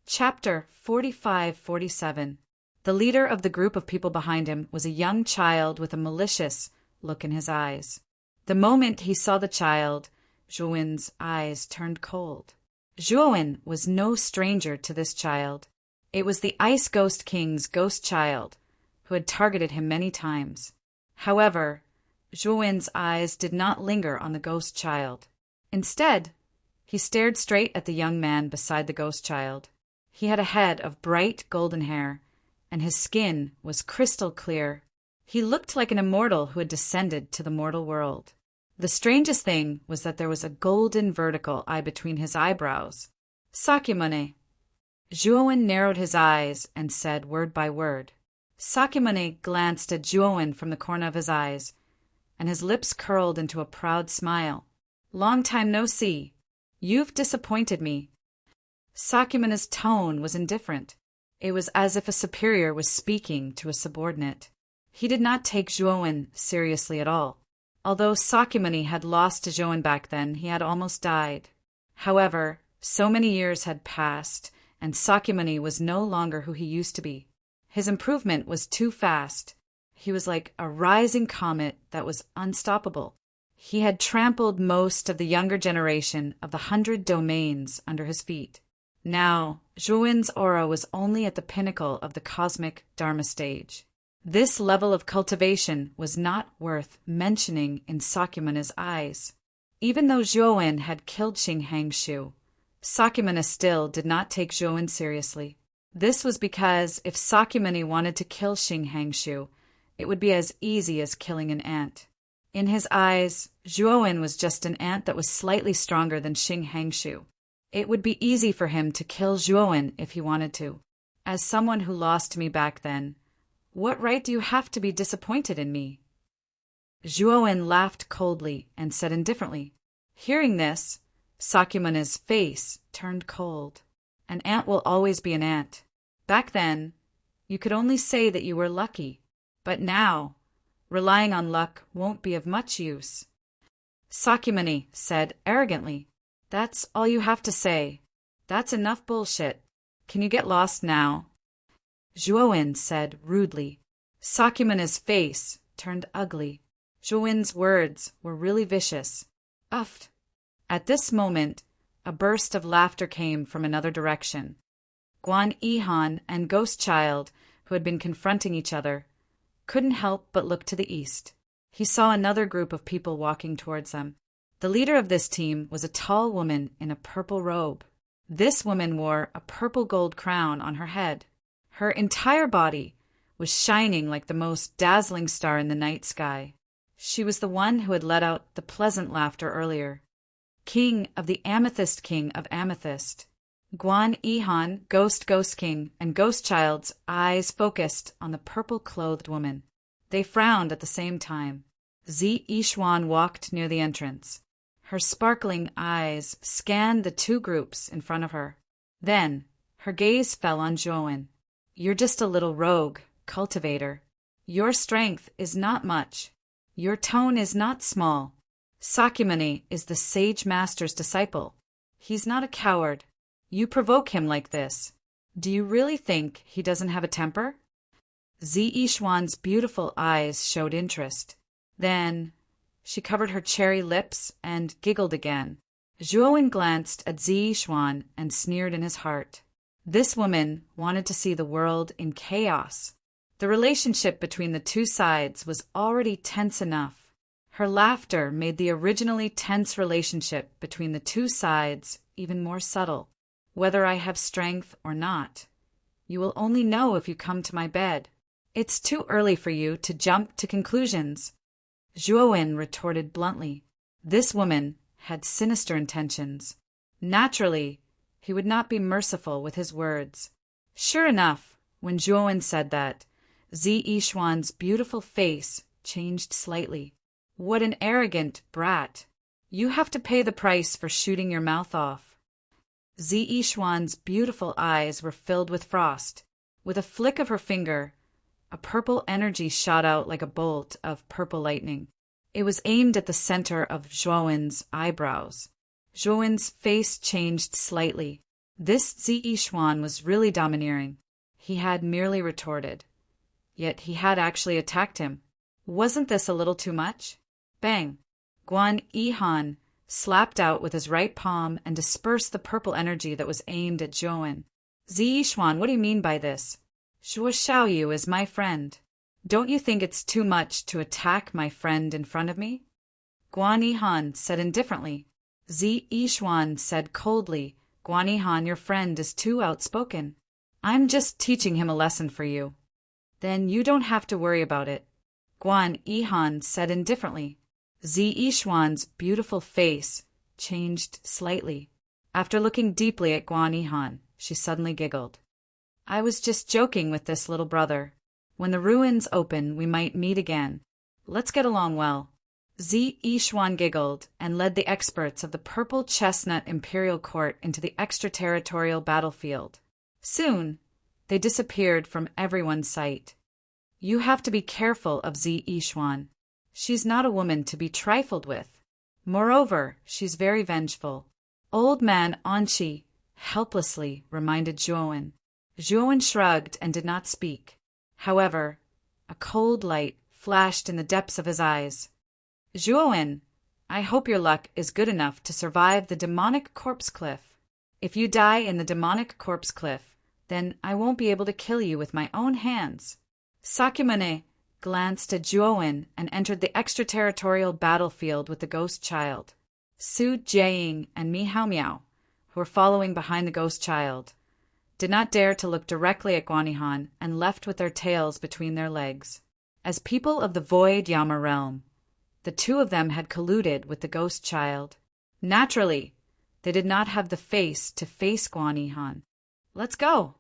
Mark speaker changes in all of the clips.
Speaker 1: Chapter 45-47. The leader of the group of people behind him was a young child with a malicious look in his eyes. The moment he saw the child, Zhuowen's eyes turned cold. Zhuowen was no stranger to this child. It was the Ice Ghost King's ghost child, who had targeted him many times. However, Zhuowen's eyes did not linger on the ghost child. Instead, he stared straight at the young man beside the ghost child. He had a head of bright golden hair, and his skin was crystal clear. He looked like an immortal who had descended to the mortal world. The strangest thing was that there was a golden vertical eye between his eyebrows. Sakyamune. Zhuowen narrowed his eyes and said word by word. Sakyamune glanced at Zhuowen from the corner of his eyes, and his lips curled into a proud smile. Long time no see. You've disappointed me. Sakyamune's tone was indifferent. It was as if a superior was speaking to a subordinate. He did not take Zhuowen seriously at all. Although Sakyamune had lost to Zhuowen back then, he had almost died. However, so many years had passed, and Sakyamune was no longer who he used to be. His improvement was too fast. He was like a rising comet that was unstoppable. He had trampled most of the younger generation of the 100 domains under his feet. Now, Zhuowen's aura was only at the pinnacle of the cosmic Dharma stage. This level of cultivation was not worth mentioning in Sakyamune's eyes. Even though Zhuowen had killed Xing Hangshu, Sakyamune still did not take Zhuowen seriously. This was because if Sakyamune wanted to kill Xing Hangshu, it would be as easy as killing an ant. In his eyes, Zhuowen was just an ant that was slightly stronger than Xing Hangshu. It would be easy for him to kill Zhuowen if he wanted to. As someone who lost me back then, what right do you have to be disappointed in me? Zhuowen laughed coldly and said indifferently. Hearing this, Sakyamune's face turned cold. An ant will always be an ant. Back then, you could only say that you were lucky. But now, relying on luck won't be of much use. Sakyamune said arrogantly, That's all you have to say. That's enough bullshit. Can you get lost now? Zhuowen said rudely. Sakyamune's face turned ugly. Zhuowen's words were really vicious. Uffed. At this moment, a burst of laughter came from another direction. Guan Yihan and Ghost Child, who had been confronting each other, couldn't help but look to the east. He saw another group of people walking towards them. The leader of this team was a tall woman in a purple robe. This woman wore a purple gold crown on her head. Her entire body was shining like the most dazzling star in the night sky. She was the one who had let out the pleasant laughter earlier. King of the Amethyst King of Amethyst. Guan Yihan, Ghost King, and Ghost Child's eyes focused on the purple-clothed woman. They frowned at the same time. Zi Yishuan walked near the entrance. Her sparkling eyes scanned the two groups in front of her. Then, her gaze fell on Zhuowen. You're just a little rogue, cultivator. Your strength is not much. Your tone is not small. Sakyamune is the sage master's disciple. He's not a coward. You provoke him like this. Do you really think he doesn't have a temper? Zi Yishuan's beautiful eyes showed interest. Then she covered her cherry lips and giggled again. Zhuowen glanced at Zi Yishuan and sneered in his heart. This woman wanted to see the world in chaos. The relationship between the two sides was already tense enough. Her laughter made the originally tense relationship between the two sides even more subtle. Whether I have strength or not, you will only know if you come to my bed. It's too early for you to jump to conclusions. Zhuowen retorted bluntly. This woman had sinister intentions. Naturally, he would not be merciful with his words. Sure enough, when Zhuowen said that, Zi Yishuan's beautiful face changed slightly. What an arrogant brat. You have to pay the price for shooting your mouth off. Zi Yishuan's beautiful eyes were filled with frost. With a flick of her finger, a purple energy shot out like a bolt of purple lightning. It was aimed at the center of Zhuowen's eyebrows. Zhuowen's face changed slightly. This Zi Xuan was really domineering. He had merely retorted. Yet he had actually attacked him. Wasn't this a little too much? Bang! Guan Yihan slapped out with his right palm and dispersed the purple energy that was aimed at Zhou. Zi Xuan, what do you mean by this? Zhuo Xiaoyu is my friend. Don't you think it's too much to attack my friend in front of me? Guan Yihan said indifferently. Zi Xuan said coldly, Guan Yihan, your friend is too outspoken. I'm just teaching him a lesson for you. Then you don't have to worry about it. Guan Yihan said indifferently. Zi Xuan's beautiful face changed slightly. After looking deeply at Guan Yihan, she suddenly giggled. I was just joking with this little brother. When the ruins open, we might meet again. Let's get along well. Zi Xuan giggled and led the experts of the Purple Chestnut Imperial Court into the extraterritorial battlefield. Soon, they disappeared from everyone's sight. You have to be careful of Zi Xuan. She's not a woman to be trifled with. Moreover, she's very vengeful. Old man Anqi helplessly reminded Zhuo. Zhuo shrugged and did not speak. However, a cold light flashed in the depths of his eyes. Zhuo, I hope your luck is good enough to survive the demonic corpse cliff. If you die in the demonic corpse cliff, then I won't be able to kill you with my own hands. Sakyamune glanced at Zhuo and entered the extraterritorial battlefield with the ghost child. Su Jiaying and Mi Hao Miao, who were following behind the ghost child, did not dare to look directly at Guan Yihan and left with their tails between their legs. As people of the Void Yama realm, the two of them had colluded with the ghost child. Naturally, they did not have the face to face Guan Yihan. Let's go!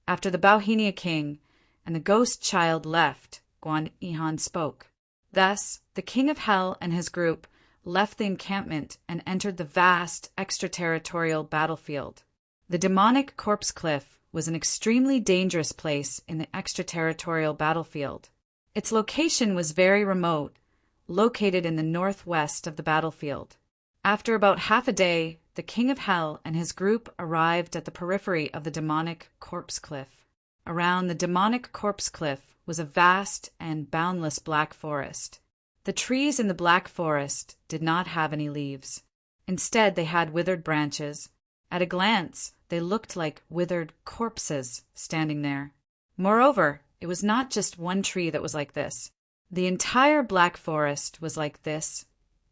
Speaker 1: After the Bauhinia king and the ghost child left, Guan Yihan spoke. Thus, the king of hell and his group left the encampment and entered the vast extraterritorial battlefield. The demonic corpse cliff was an extremely dangerous place in the extraterritorial battlefield. Its location was very remote, located in the northwest of the battlefield. After about half a day, the king of hell and his group arrived at the periphery of the demonic corpse cliff. Around the demonic corpse cliff was a vast and boundless black forest. The trees in the black forest did not have any leaves. Instead, they had withered branches. At a glance, they looked like withered corpses standing there. Moreover, it was not just one tree that was like this. The entire black forest was like this,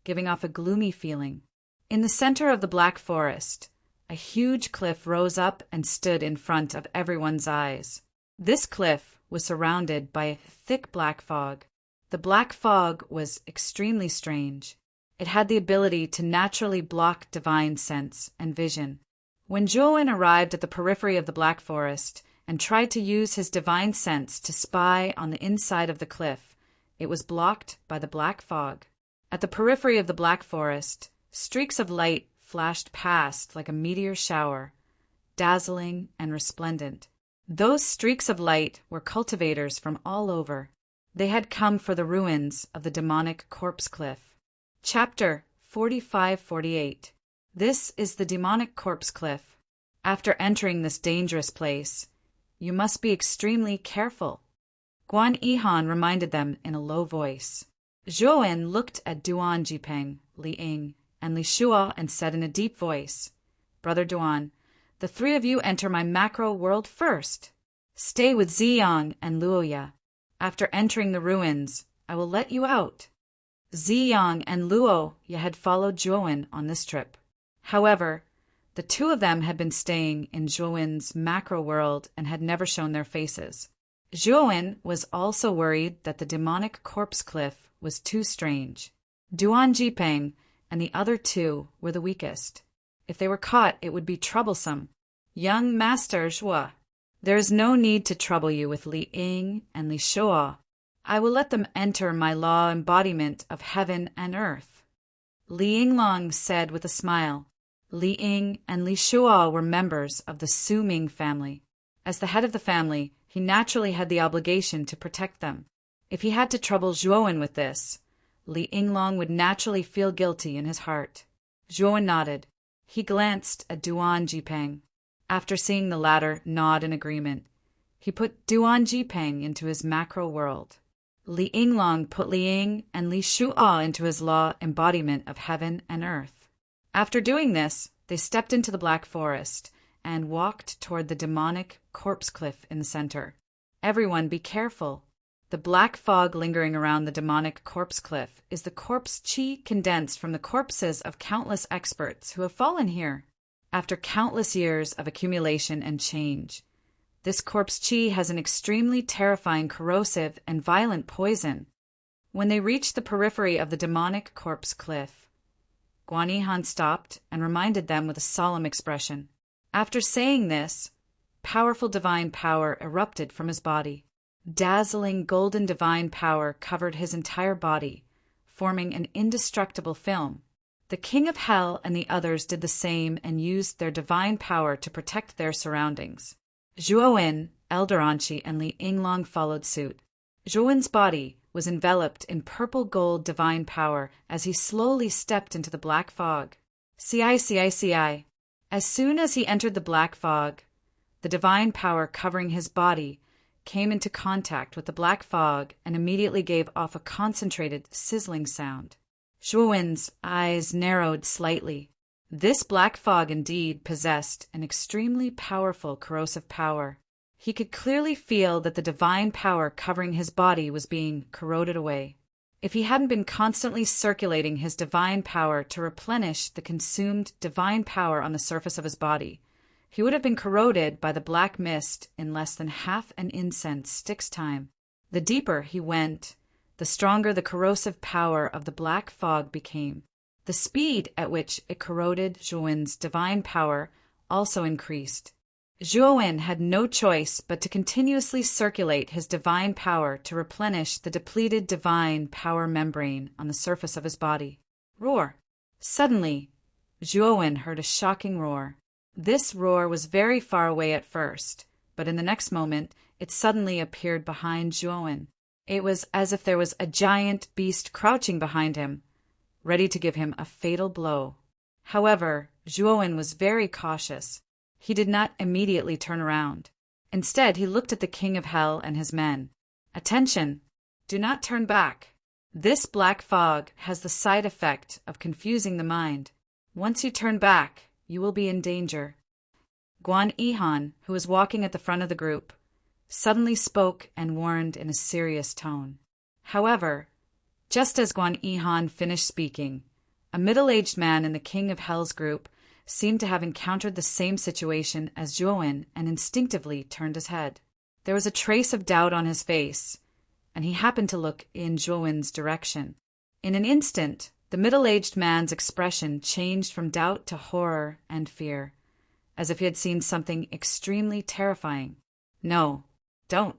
Speaker 1: giving off a gloomy feeling. In the center of the black forest, a huge cliff rose up and stood in front of everyone's eyes. This cliff was surrounded by a thick black fog. The black fog was extremely strange. It had the ability to naturally block divine sense and vision. When Zhuo arrived at the periphery of the black forest and tried to use his divine sense to spy on the inside of the cliff, it was blocked by the black fog. At the periphery of the black forest, streaks of light flashed past like a meteor shower, dazzling and resplendent. Those streaks of light were cultivators from all over. They had come for the ruins of the demonic corpse cliff. Chapter 45-48. This is the demonic corpse cliff. After entering this dangerous place, you must be extremely careful. Guan Yihan reminded them in a low voice. Zhuo looked at Duan Jipeng, Li Ying, and Li Shua and said in a deep voice, Brother Duan, the three of you enter my macro world first. Stay with Ziyang and Luoya. After entering the ruins, I will let you out. Ziyang and Luoya had followed Zhuo on this trip. However, the two of them had been staying in Zhuo's macro world and had never shown their faces. Zhuo was also worried that the demonic corpse cliff was too strange. Duan Jipeng and the other two were the weakest. If they were caught, it would be troublesome. Young Master Zhuo, there is no need to trouble you with Li Ying and Li Shua. I will let them enter my law embodiment of heaven and earth. Li Yinglong said with a smile. Li Ying and Li Shua were members of the Su Ming family. As the head of the family, he naturally had the obligation to protect them. If he had to trouble Zhuo with this, Li Yinglong would naturally feel guilty in his heart. Zhuo nodded. He glanced at Duan Jipeng. After seeing the latter nod in agreement, he put Duan Jipeng into his macro world. Li Yinglong put Li Ying and Li Shu'ao into his law embodiment of heaven and earth. After doing this, they stepped into the Black Forest and walked toward the demonic corpse cliff in the center. Everyone be careful. The black fog lingering around the demonic corpse cliff is the corpse chi condensed from the corpses of countless experts who have fallen here. After countless years of accumulation and change, this corpse chi has an extremely terrifying, corrosive, and violent poison. When they reached the periphery of the demonic corpse cliff, Guan Yihan stopped and reminded them with a solemn expression. After saying this, powerful divine power erupted from his body. Dazzling golden divine power covered his entire body, forming an indestructible film. The king of hell and the others did the same and used their divine power to protect their surroundings. Zhuowen, Elder Anqi, and Li Yinglong followed suit. Zhuowen's body was enveloped in purple gold divine power as he slowly stepped into the black fog. Ci. As soon as he entered the black fog, the divine power covering his body came into contact with the black fog and immediately gave off a concentrated, sizzling sound. Zhuowen's eyes narrowed slightly. This black fog indeed possessed an extremely powerful corrosive power. He could clearly feel that the divine power covering his body was being corroded away. If he hadn't been constantly circulating his divine power to replenish the consumed divine power on the surface of his body, he would have been corroded by the black mist in less than half an incense stick's time. The deeper he went, the stronger the corrosive power of the black fog became. The speed at which it corroded Zhuowen's divine power also increased. Zhuowen had no choice but to continuously circulate his divine power to replenish the depleted divine power membrane on the surface of his body. Roar! Suddenly, Zhuowen heard a shocking roar. This roar was very far away at first, but in the next moment it suddenly appeared behind Zhuowen. It was as if there was a giant beast crouching behind him, ready to give him a fatal blow. However, Zhuowen was very cautious. He did not immediately turn around. Instead, he looked at the king of hell and his men. Attention! Do not turn back. This black fog has the side effect of confusing the mind. Once you turn back, you will be in danger. Guan Yihan, who was walking at the front of the group, suddenly spoke and warned in a serious tone. However, just as Guan Yihan finished speaking, a middle-aged man in the King of Hell's group seemed to have encountered the same situation as Zhuowen and instinctively turned his head. There was a trace of doubt on his face, and he happened to look in Zhuowen's direction. In an instant, the middle-aged man's expression changed from doubt to horror and fear, as if he had seen something extremely terrifying. No, don't.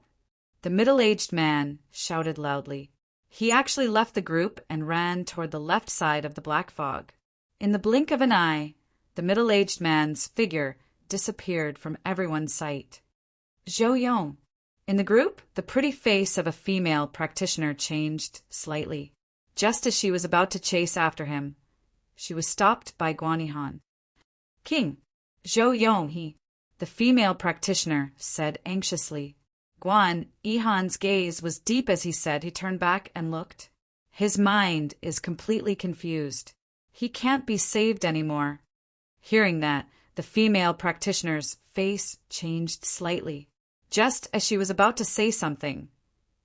Speaker 1: The middle-aged man shouted loudly. He actually left the group and ran toward the left side of the black fog. In the blink of an eye, the middle-aged man's figure disappeared from everyone's sight. Zhou Yong. In the group, the pretty face of a female practitioner changed slightly. Just as she was about to chase after him, she was stopped by Guan Yihan. King, Zhou Yong, the female practitioner said anxiously. Guan Yihan's gaze was deep as he said. He turned back and looked. His mind is completely confused. He can't be saved anymore. Hearing that, the female practitioner's face changed slightly. Just as she was about to say something,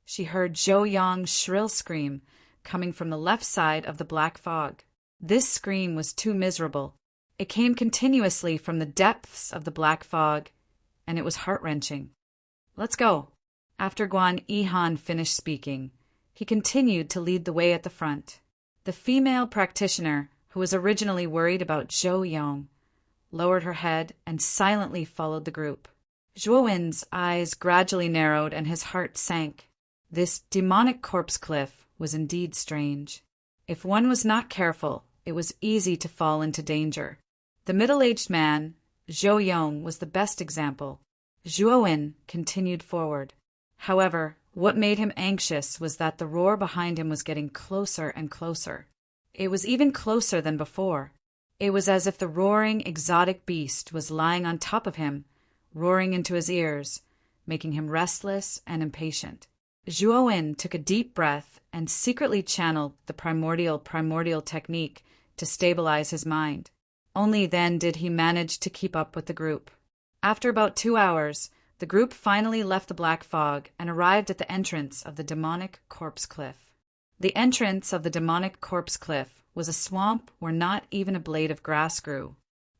Speaker 1: she heard Zhou Yong's shrill scream coming from the left side of the black fog. This scream was too miserable. It came continuously from the depths of the black fog, and it was heart-wrenching. Let's go. After Guan Yihan finished speaking, he continued to lead the way at the front. The female practitioner, who was originally worried about Zhou Yong, lowered her head and silently followed the group. Zhuowen's eyes gradually narrowed and his heart sank. This demonic corpse cliff was indeed strange. If one was not careful, it was easy to fall into danger. The middle-aged man, Zhou Yong, was the best example. Zhuowen continued forward. However, what made him anxious was that the roar behind him was getting closer and closer. It was even closer than before. It was as if the roaring, exotic beast was lying on top of him, roaring into his ears, making him restless and impatient. Zhuowen took a deep breath and secretly channeled the primordial technique to stabilize his mind. Only then did he manage to keep up with the group. After about 2 hours, the group finally left the black fog and arrived at the entrance of the demonic corpse cliff. The entrance of the demonic corpse cliff was a swamp where not even a blade of grass grew.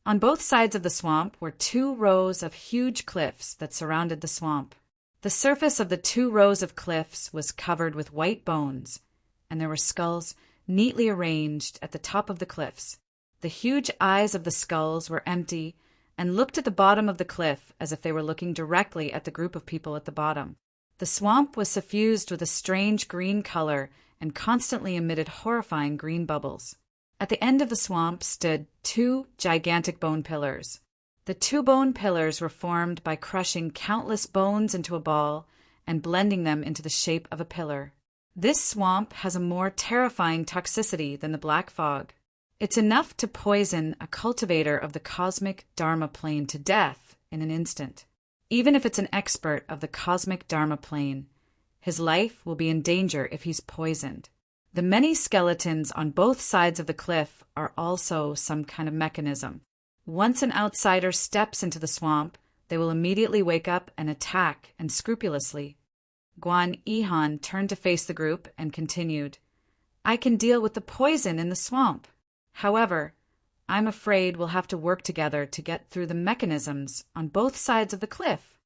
Speaker 1: On both sides of the swamp were 2 rows of huge cliffs that surrounded the swamp. The surface of the 2 rows of cliffs was covered with white bones, and there were skulls neatly arranged at the top of the cliffs. The huge eyes of the skulls were empty and looked at the bottom of the cliff as if they were looking directly at the group of people at the bottom. The swamp was suffused with a strange green color and constantly emitted horrifying green bubbles. At the end of the swamp stood 2 gigantic bone pillars. The 2 bone pillars were formed by crushing countless bones into a ball and blending them into the shape of a pillar. This swamp has a more terrifying toxicity than the black fog. It's enough to poison a cultivator of the cosmic Dharma plane to death in an instant. Even if it's an expert of the cosmic Dharma plane, his life will be in danger if he's poisoned. The many skeletons on both sides of the cliff are also some kind of mechanism. Once an outsider steps into the swamp, they will immediately wake up and attack, and scrupulously. Guan Yihan turned to face the group and continued, "I can deal with the poison in the swamp. However, I'm afraid we'll have to work together to get through the mechanisms on both sides of the cliff."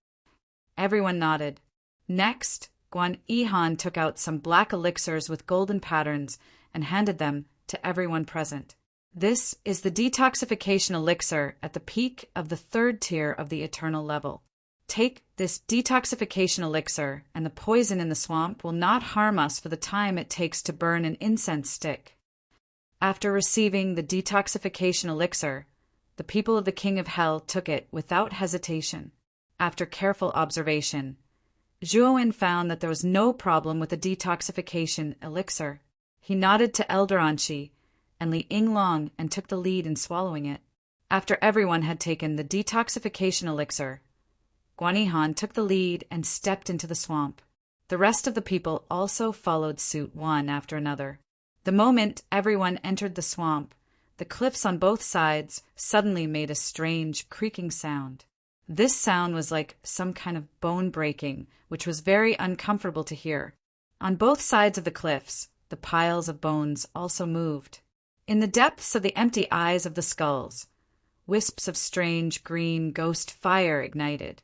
Speaker 1: Everyone nodded. Next, Guan Yihan took out some black elixirs with golden patterns and handed them to everyone present. "This is the detoxification elixir at the peak of the 3rd tier of the eternal level. Take this detoxification elixir, and the poison in the swamp will not harm us for the time it takes to burn an incense stick." After receiving the detoxification elixir, the people of the King of Hell took it without hesitation. After careful observation, Zhuowen found that there was no problem with the detoxification elixir. He nodded to Elder Anshi and Li Yinglong and took the lead in swallowing it. After everyone had taken the detoxification elixir, Guan Yihan took the lead and stepped into the swamp. The rest of the people also followed suit one after another. The moment everyone entered the swamp, the cliffs on both sides suddenly made a strange creaking sound. This sound was like some kind of bone breaking, which was very uncomfortable to hear. On both sides of the cliffs, the piles of bones also moved. In the depths of the empty eyes of the skulls, wisps of strange green ghost fire ignited.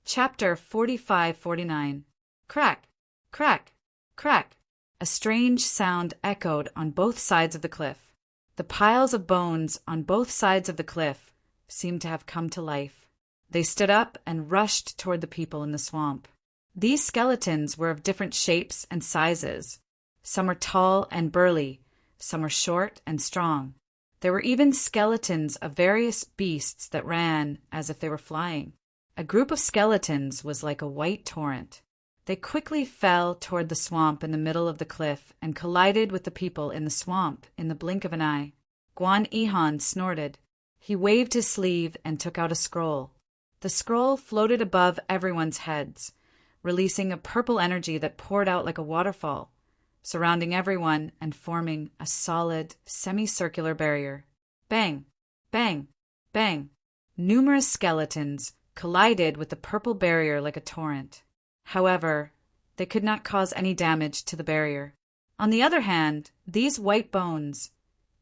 Speaker 1: Chapter 45-49. Crack, crack, crack. A strange sound echoed on both sides of the cliff. The piles of bones on both sides of the cliff seemed to have come to life. They stood up and rushed toward the people in the swamp. These skeletons were of different shapes and sizes. Some were tall and burly, some were short and strong. There were even skeletons of various beasts that ran as if they were flying. A group of skeletons was like a white torrent. They quickly fell toward the swamp in the middle of the cliff and collided with the people in the swamp in the blink of an eye. Guan Yihan snorted. He waved his sleeve and took out a scroll. The scroll floated above everyone's heads, releasing a purple energy that poured out like a waterfall, surrounding everyone and forming a solid, semicircular barrier. Bang! Bang! Bang! Numerous skeletons collided with the purple barrier like a torrent. However, they could not cause any damage to the barrier. On the other hand, these white bones,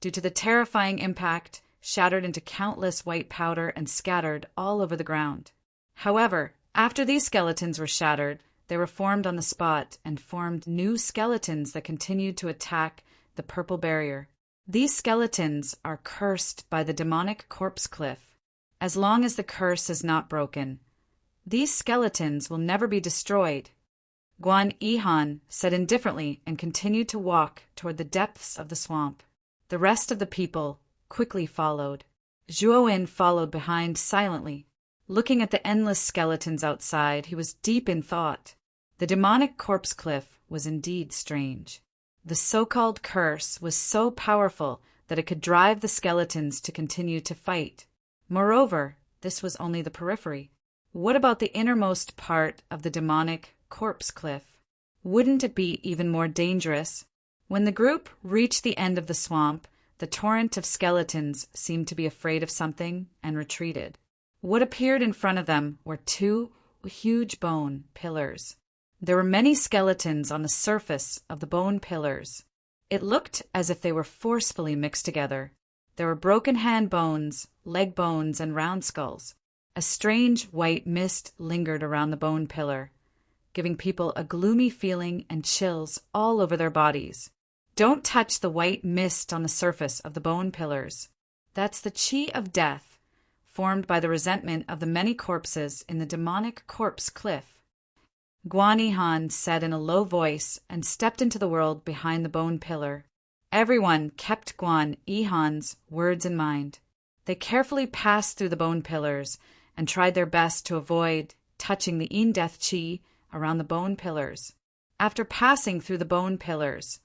Speaker 1: due to the terrifying impact, shattered into countless white powder and scattered all over the ground. However, after these skeletons were shattered, they were formed on the spot and formed new skeletons that continued to attack the purple barrier. These skeletons are cursed by the demonic corpse cliff. As long as the curse is not broken, these skeletons will never be destroyed. Guan Yihan said indifferently and continued to walk toward the depths of the swamp. The rest of the people quickly followed. Zhuowen followed behind silently. Looking at the endless skeletons outside, he was deep in thought. The demonic corpse cliff was indeed strange. The so-called curse was so powerful that it could drive the skeletons to continue to fight. Moreover, this was only the periphery. What about the innermost part of the demonic corpse cliff? Wouldn't it be even more dangerous? When the group reached the end of the swamp, the torrent of skeletons seemed to be afraid of something and retreated. What appeared in front of them were two huge bone pillars. There were many skeletons on the surface of the bone pillars. It looked as if they were forcefully mixed together. There were broken hand bones, leg bones, and round skulls. A strange white mist lingered around the bone pillar, giving people a gloomy feeling and chills all over their bodies. Don't touch the white mist on the surface of the bone pillars. That's the chi of death, formed by the resentment of the many corpses in the demonic corpse cliff. Guan Yihan said in a low voice and stepped into the world behind the bone pillar. Everyone kept Guan Yihan's words in mind. They carefully passed through the bone pillars and tried their best to avoid touching the Yin Death Chi around the bone pillars. After passing through the bone pillars,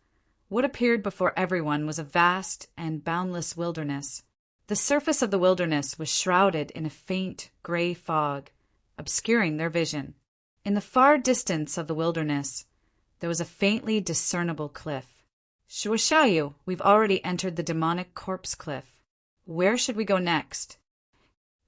Speaker 1: what appeared before everyone was a vast and boundless wilderness. The surface of the wilderness was shrouded in a faint gray fog, obscuring their vision. In the far distance of the wilderness, there was a faintly discernible cliff. Shuashayu, we've already entered the demonic corpse cliff. Where should we go next?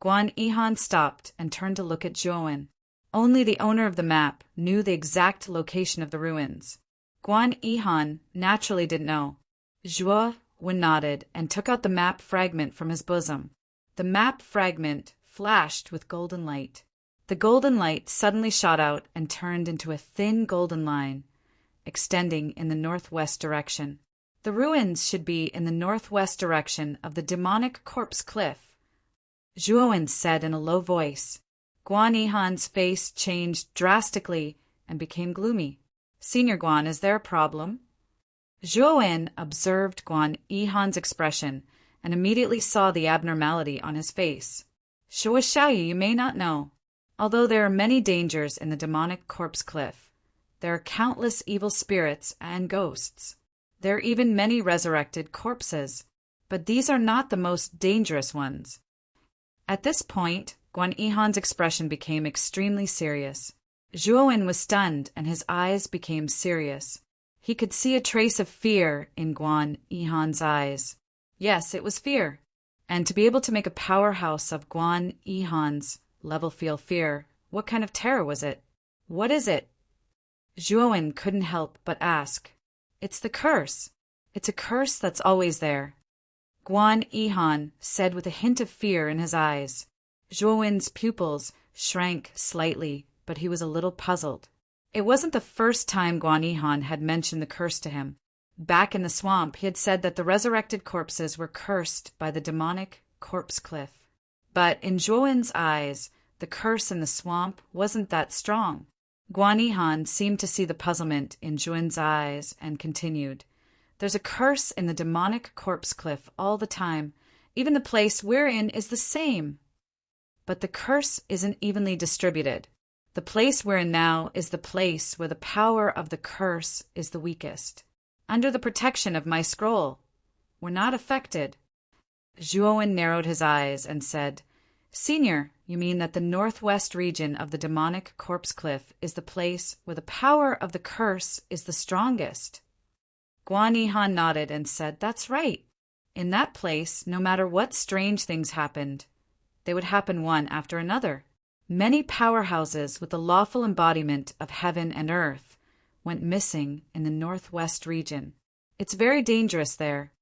Speaker 1: Guan Yihan stopped and turned to look at Zhuowen. Only the owner of the map knew the exact location of the ruins. Guan Yihan naturally didn't know. Zhuowen nodded and took out the map fragment from his bosom. The map fragment flashed with golden light. The golden light suddenly shot out and turned into a thin golden line, extending in the northwest direction. The ruins should be in the northwest direction of the demonic corpse cliff, Zhuowen said in a low voice. Guan Yihan's face changed drastically and became gloomy. Senior Guan, is there a problem? Zhuowen observed Guan Yihan's expression and immediately saw the abnormality on his face. Shuashayu, you may not know. Although there are many dangers in the demonic corpse cliff, there are countless evil spirits and ghosts. There are even many resurrected corpses, but these are not the most dangerous ones. At this point, Guan Yihan's expression became extremely serious. Zhuowen was stunned and his eyes became serious. He could see a trace of fear in Guan Yihan's eyes. Yes, it was fear. And to be able to make a powerhouse of Guan Yihan's level feel fear, what kind of terror was it? What is it? Zhuowen couldn't help but ask. It's the curse. It's a curse that's always there. Guan Yihan said with a hint of fear in his eyes. Zhuowen's pupils shrank slightly, but he was a little puzzled. It wasn't the first time Guan Yihan had mentioned the curse to him. Back in the swamp, he had said that the resurrected corpses were cursed by the demonic corpse cliff. But in Zhuowen's eyes, the curse in the swamp wasn't that strong. Guan Yihan seemed to see the puzzlement in Zhuowen's eyes and continued. There's a curse in the demonic corpse cliff all the time. Even the place we're in is the same. But the curse isn't evenly distributed. The place we're in now is the place where the power of the curse is the weakest. Under the protection of my scroll, we're not affected. Zhuowen narrowed his eyes and said, Senior, you mean that the northwest region of the demonic corpse cliff is the place where the power of the curse is the strongest? Guan Yihan nodded and said, That's right. In that place, no matter what strange things happened, they would happen one after another. Many powerhouses with the lawful embodiment of heaven and earth went missing in the northwest region. It's very dangerous there.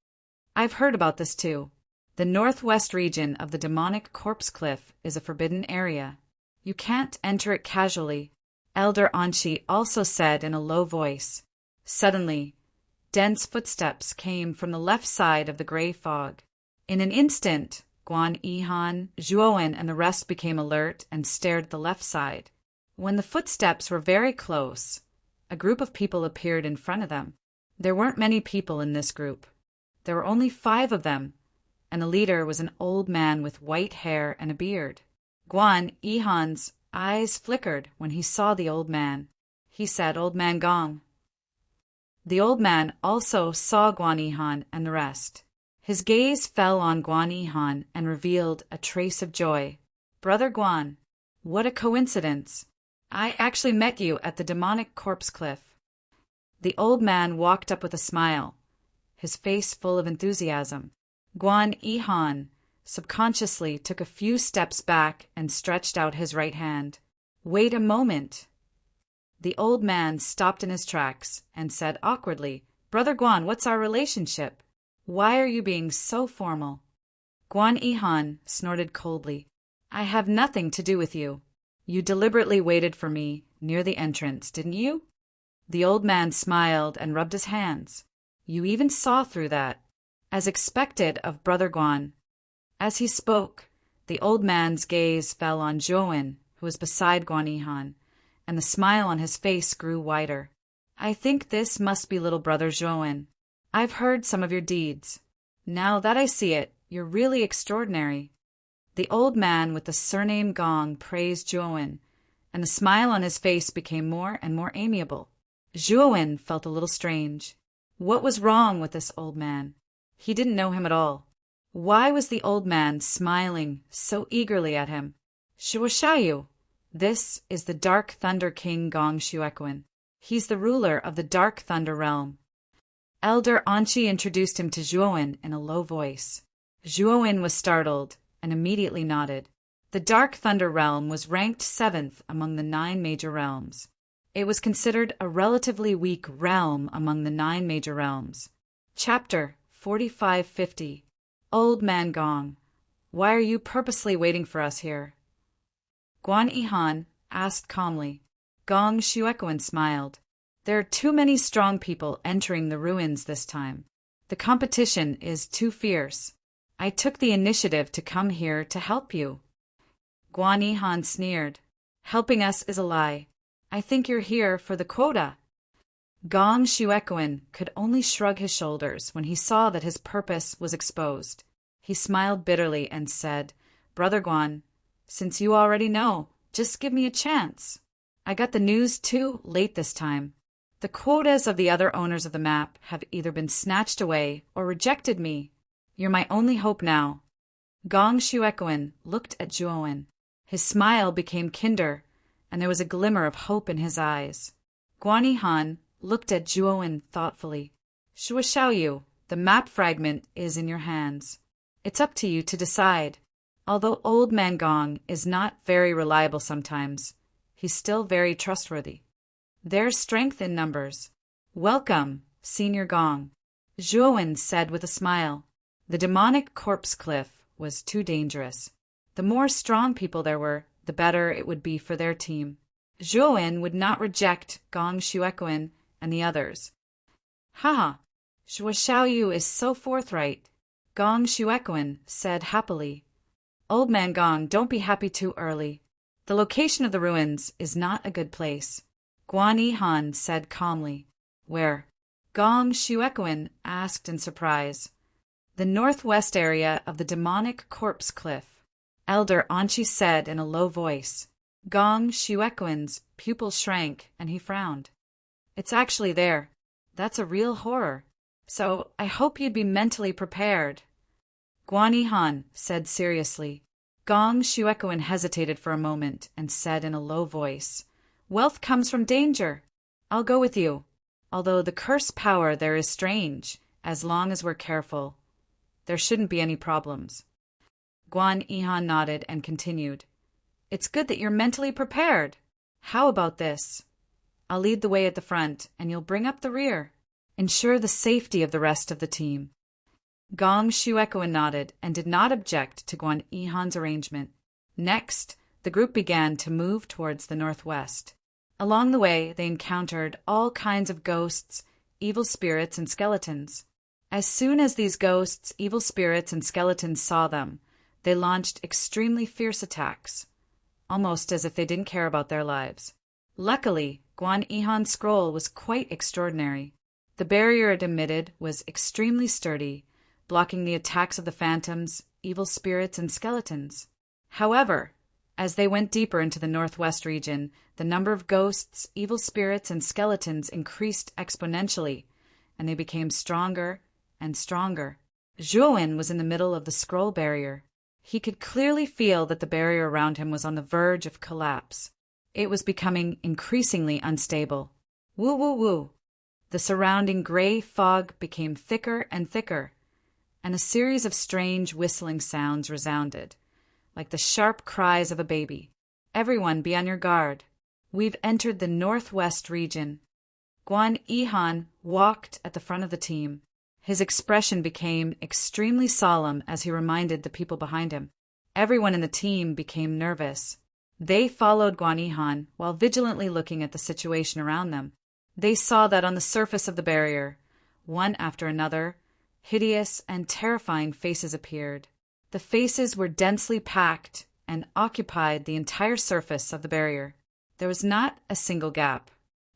Speaker 1: I've heard about this too. The northwest region of the demonic corpse cliff is a forbidden area. You can't enter it casually. Elder Anshi also said in a low voice. Suddenly, dense footsteps came from the left side of the gray fog. In an instant, Guan Yihan, Zhuowen, and the rest became alert and stared at the left side. When the footsteps were very close, a group of people appeared in front of them. There weren't many people in this group. There were only 5 of them, and the leader was an old man with white hair and a beard. Guan Yihan's eyes flickered when he saw the old man. He said, Old Man Gong. The old man also saw Guan Yihan and the rest. His gaze fell on Guan Yihan and revealed a trace of joy. Brother Guan, what a coincidence. I actually met you at the demonic corpse cliff. The old man walked up with a smile, his face full of enthusiasm. Guan Yihan subconsciously took a few steps back and stretched out his right hand. Wait a moment. The old man stopped in his tracks and said awkwardly, Brother Guan, what's our relationship? Why are you being so formal? Guan Yihan snorted coldly. I have nothing to do with you. You deliberately waited for me near the entrance, didn't you? The old man smiled and rubbed his hands. You even saw through that, as expected of Brother Guan. As he spoke, the old man's gaze fell on Zhou, who was beside Guan Yihan, and the smile on his face grew wider. I think this must be little brother Zhou. I've heard some of your deeds. Now that I see it, you're really extraordinary. The old man with the surname Gong praised Zhou, and the smile on his face became more and more amiable. Zhou felt a little strange. What was wrong with this old man? He didn't know him at all. Why was the old man smiling so eagerly at him? Shuoshayu, this is the Dark Thunder King Gong Shuequan. He's the ruler of the Dark Thunder Realm. Elder Anqi introduced him to Zhou in a low voice. Zhou was startled and immediately nodded. The Dark Thunder Realm was ranked 7th among the 9 major realms. It was considered a relatively weak realm among the 9 major realms. Chapter 4550. Old Man Gong, why are you purposely waiting for us here? Guan Yihan asked calmly. Gong Shuequan smiled. There are too many strong people entering the ruins this time. The competition is too fierce. I took the initiative to come here to help you. Guan Yihan sneered. Helping us is a lie. I think you're here for the quota. Gong Shuequan could only shrug his shoulders when he saw that his purpose was exposed. He smiled bitterly and said, Brother Guan, since you already know, just give me a chance. I got the news too late this time. The quotas of the other owners of the map have either been snatched away or rejected me. You're my only hope now. Gong Shuequan looked at Zhou. His smile became kinder, and there was a glimmer of hope in his eyes. Guan Yihan looked at Zhou thoughtfully. Shuoshaoyu, the map fragment is in your hands. It's up to you to decide. Although Old Man Gong is not very reliable sometimes, he's still very trustworthy. There's strength in numbers. Welcome, Senior Gong, Zhou said with a smile. The demonic corpse cliff was too dangerous. The more strong people there were, the better it would be for their team. Zhou would not reject Gong Shuequan and the others. Ha! Shuoshaoyu is so forthright, Gong Shuequan said happily. Old Man Gong, don't be happy too early. The location of the ruins is not a good place. Guan Yihan said calmly. Where? Gong Shuequan asked in surprise. The northwest area of the demonic corpse cliff, Elder Anqi said in a low voice. Gong Shuequan's pupil shrank and he frowned. It's actually there. That's a real horror. So I hope you'd be mentally prepared. Guan Yihan said seriously. Gong Shuequan hesitated for a moment and said in a low voice, Wealth comes from danger. I'll go with you. Although the curse power there is strange, as long as we're careful. There shouldn't be any problems. Guan Yihan nodded and continued. It's good that you're mentally prepared. How about this? I'll lead the way at the front, and you'll bring up the rear. Ensure the safety of the rest of the team. Gong Shuequan nodded and did not object to Guan Yihan's arrangement. Next, the group began to move towards the northwest. Along the way, they encountered all kinds of ghosts, evil spirits, and skeletons. As soon as these ghosts, evil spirits, and skeletons saw them, they launched extremely fierce attacks, almost as if they didn't care about their lives. Luckily, Guan Yihan's scroll was quite extraordinary. The barrier it emitted was extremely sturdy, blocking the attacks of the phantoms, evil spirits, and skeletons. However, as they went deeper into the northwest region, the number of ghosts, evil spirits, and skeletons increased exponentially, and they became stronger and stronger. Zhuowen was in the middle of the scroll barrier. He could clearly feel that the barrier around him was on the verge of collapse. It was becoming increasingly unstable. Woo woo woo. The surrounding gray fog became thicker and thicker, and a series of strange whistling sounds resounded, like the sharp cries of a baby. Everyone be on your guard. We've entered the northwest region. Guan Yihan walked at the front of the team. His expression became extremely solemn as he reminded the people behind him. Everyone in the team became nervous. They followed Guan Yihan while vigilantly looking at the situation around them. They saw that on the surface of the barrier, one after another, hideous and terrifying faces appeared. The faces were densely packed and occupied the entire surface of the barrier. There was not a single gap.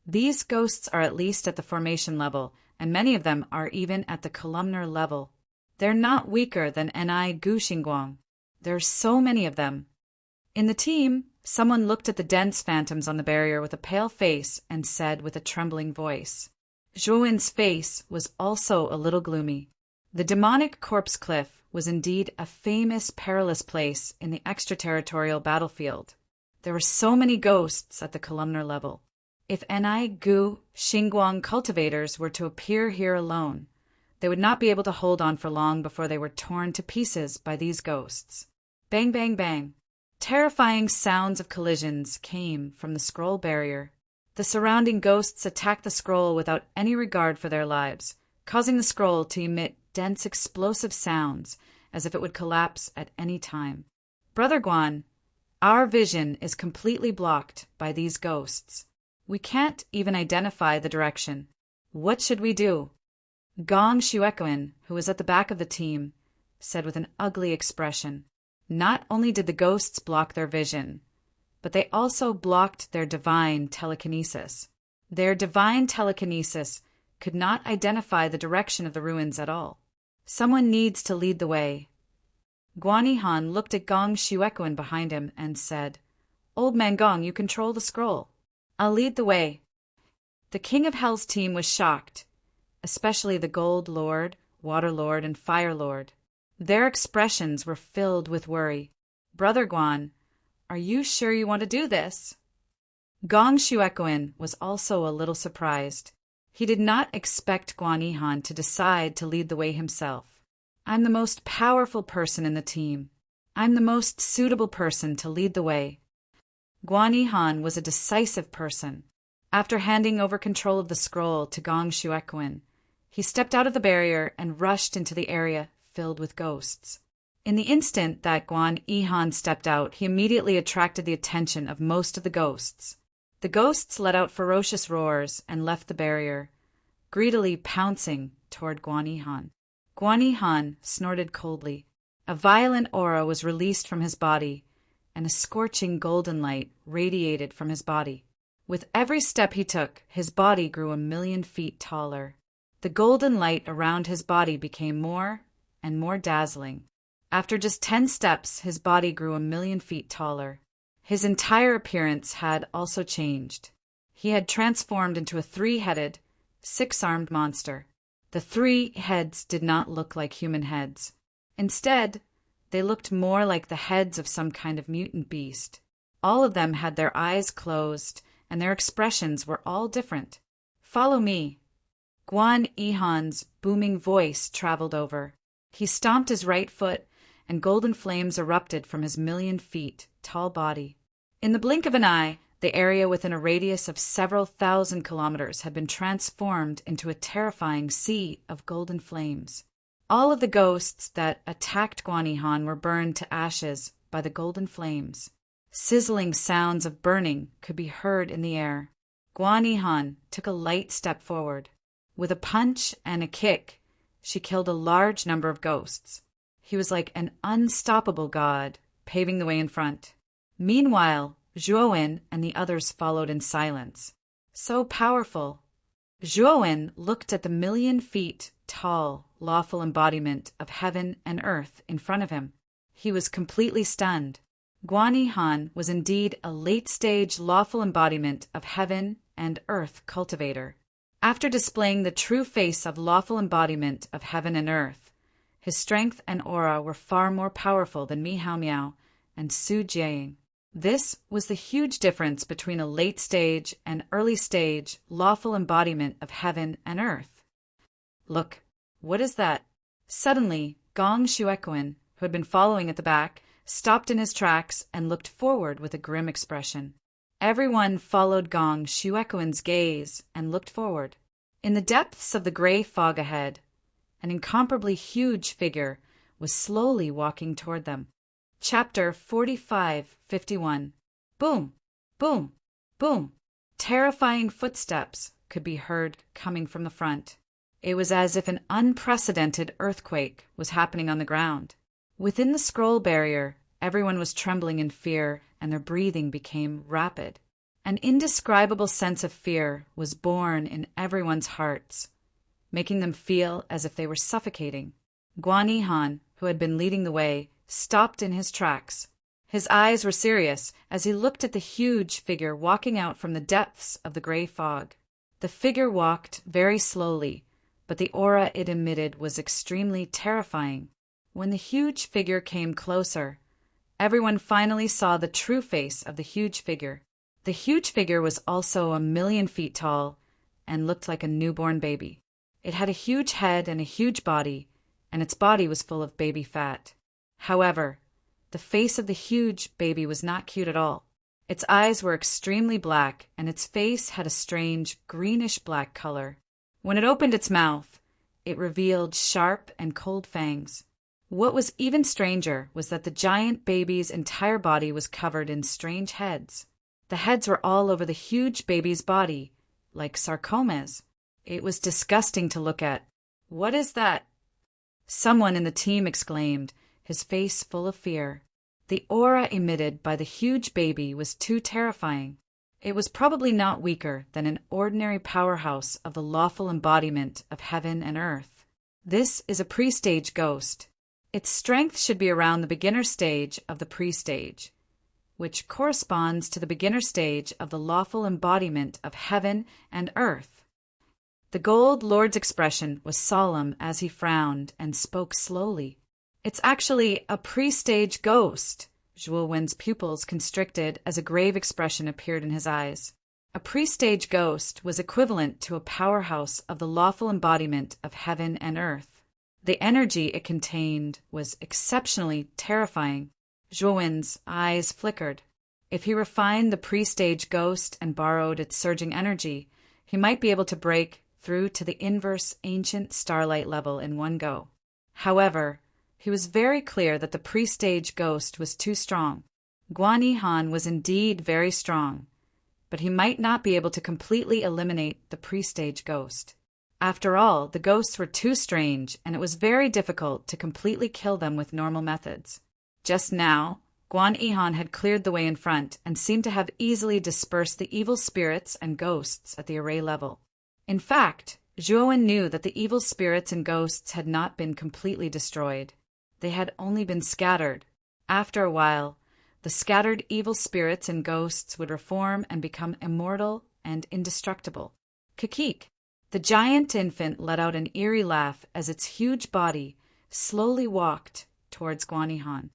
Speaker 1: These ghosts are at least at the formation level, and many of them are even at the columnar level. They're not weaker than Ni Gu Xingguang. There are so many of them. In the team, someone looked at the dense phantoms on the barrier with a pale face and said with a trembling voice. Zhuowen's face was also a little gloomy. The demonic corpse cliff was indeed a famous perilous place in the extraterritorial battlefield. There were so many ghosts at the columnar level. If Ni Gu Xingguang cultivators were to appear here alone, they would not be able to hold on for long before they were torn to pieces by these ghosts. Bang, bang, bang. Terrifying sounds of collisions came from the scroll barrier. The surrounding ghosts attacked the scroll without any regard for their lives, causing the scroll to emit dense explosive sounds as if it would collapse at any time. Brother Guan, our vision is completely blocked by these ghosts. We can't even identify the direction. What should we do? Gong Shuequan, who was at the back of the team, said with an ugly expression. Not only did the ghosts block their vision, but they also blocked their divine telekinesis. Their divine telekinesis could not identify the direction of the ruins at all. Someone needs to lead the way. Guan Yihan looked at Gong Shuequan behind him and said, Old man Gong, you control the scroll. I'll lead the way. The King of Hell's team was shocked, especially the Gold Lord, Water Lord, and Fire Lord. Their expressions were filled with worry. Brother Guan, are you sure you want to do this? Gong Shuequan was also a little surprised. He did not expect Guan Yihan to decide to lead the way himself. I'm the most powerful person in the team. I'm the most suitable person to lead the way. Guan Yihan was a decisive person. After handing over control of the scroll to Gong Shuequan, he stepped out of the barrier and rushed into the area filled with ghosts. In the instant that Guan Yihan stepped out, he immediately attracted the attention of most of the ghosts. The ghosts let out ferocious roars and left the barrier, greedily pouncing toward Guan Yihan. Guan Yihan snorted coldly. A violent aura was released from his body, and a scorching golden light radiated from his body. With every step he took, his body grew 1,000,000 feet taller. The golden light around his body became more and more dazzling. After just 10 steps, his body grew 1,000,000 feet taller. His entire appearance had also changed. He had transformed into a 3-headed, 6-armed monster. The 3 heads did not look like human heads. Instead, they looked more like the heads of some kind of mutant beast. All of them had their eyes closed, and their expressions were all different. Follow me. Guan Yihan's booming voice traveled over. He stomped his right foot, and golden flames erupted from his 1,000,000 feet tall body. In the blink of an eye, the area within a radius of several thousand kilometers had been transformed into a terrifying sea of golden flames. All of the ghosts that attacked Guan Yihan were burned to ashes by the golden flames. Sizzling sounds of burning could be heard in the air. Guan Yihan took a light step forward. With a punch and a kick, she killed a large number of ghosts. He was like an unstoppable god, paving the way in front. Meanwhile, Zhuowen and the others followed in silence. So powerful. Zhuowen looked at the 1,000,000 feet tall, lawful embodiment of heaven and earth in front of him. He was completely stunned. Guan Yihan was indeed a late-stage lawful embodiment of heaven and earth cultivator. After displaying the true face of lawful embodiment of heaven and earth, His strength and aura were far more powerful than Mi Hao Miao and Su Jiaying. This was the huge difference between a late-stage and early-stage lawful embodiment of heaven and earth. Look, what is that? Suddenly, Gong Shuequan, who had been following at the back, stopped in his tracks and looked forward with a grim expression. Everyone followed Gong Shuequan's gaze and looked forward. In the depths of the gray fog ahead, an incomparably huge figure was slowly walking toward them. Chapter 45:51. Boom, boom, boom. Terrifying footsteps could be heard coming from the front. It was as if an unprecedented earthquake was happening on the ground. Within the scroll barrier, everyone was trembling in fear, and their breathing became rapid. An indescribable sense of fear was born in everyone's hearts, making them feel as if they were suffocating. Guan Yihan, who had been leading the way, stopped in his tracks. His eyes were serious as he looked at the huge figure walking out from the depths of the gray fog. The figure walked very slowly, but the aura it emitted was extremely terrifying. When the huge figure came closer, everyone finally saw the true face of the huge figure. The huge figure was also 1,000,000 feet tall and looked like a newborn baby. It had a huge head and a huge body, and its body was full of baby fat. However, the face of the huge baby was not cute at all. Its eyes were extremely black, and its face had a strange greenish-black color. When it opened its mouth, it revealed sharp and cold fangs. What was even stranger was that the giant baby's entire body was covered in strange heads. The heads were all over the huge baby's body, like sarcomas. It was disgusting to look at. "What is that?" someone in the team exclaimed, his face full of fear. The aura emitted by the huge baby was too terrifying. It was probably not weaker than an ordinary powerhouse of the lawful embodiment of heaven and earth. This is a pre-stage ghost. Its strength should be around the beginner stage of the pre-stage, which corresponds to the beginner stage of the lawful embodiment of heaven and earth. The Gold Lord's expression was solemn as he frowned and spoke slowly. "It's actually a pre-stage ghost." Zhuo Wen's pupils constricted as a grave expression appeared in his eyes. A pre-stage ghost was equivalent to a powerhouse of the lawful embodiment of heaven and earth. The energy it contained was exceptionally terrifying. Zhuo Wen's eyes flickered. If he refined the pre-stage ghost and borrowed its surging energy, he might be able to break through to the inverse ancient starlight level in one go. However, he was very clear that the pre-stage ghost was too strong. Guan Yihan was indeed very strong, but he might not be able to completely eliminate the pre-stage ghost. After all, the ghosts were too strange, and it was very difficult to completely kill them with normal methods. Just now, Guan Yihan had cleared the way in front and seemed to have easily dispersed the evil spirits and ghosts at the array level. In fact, Zhuo knew that the evil spirits and ghosts had not been completely destroyed. They had only been scattered. After a while, the scattered evil spirits and ghosts would reform and become immortal and indestructible. Kikik! The giant infant let out an eerie laugh as its huge body slowly walked towards Guan Yihan.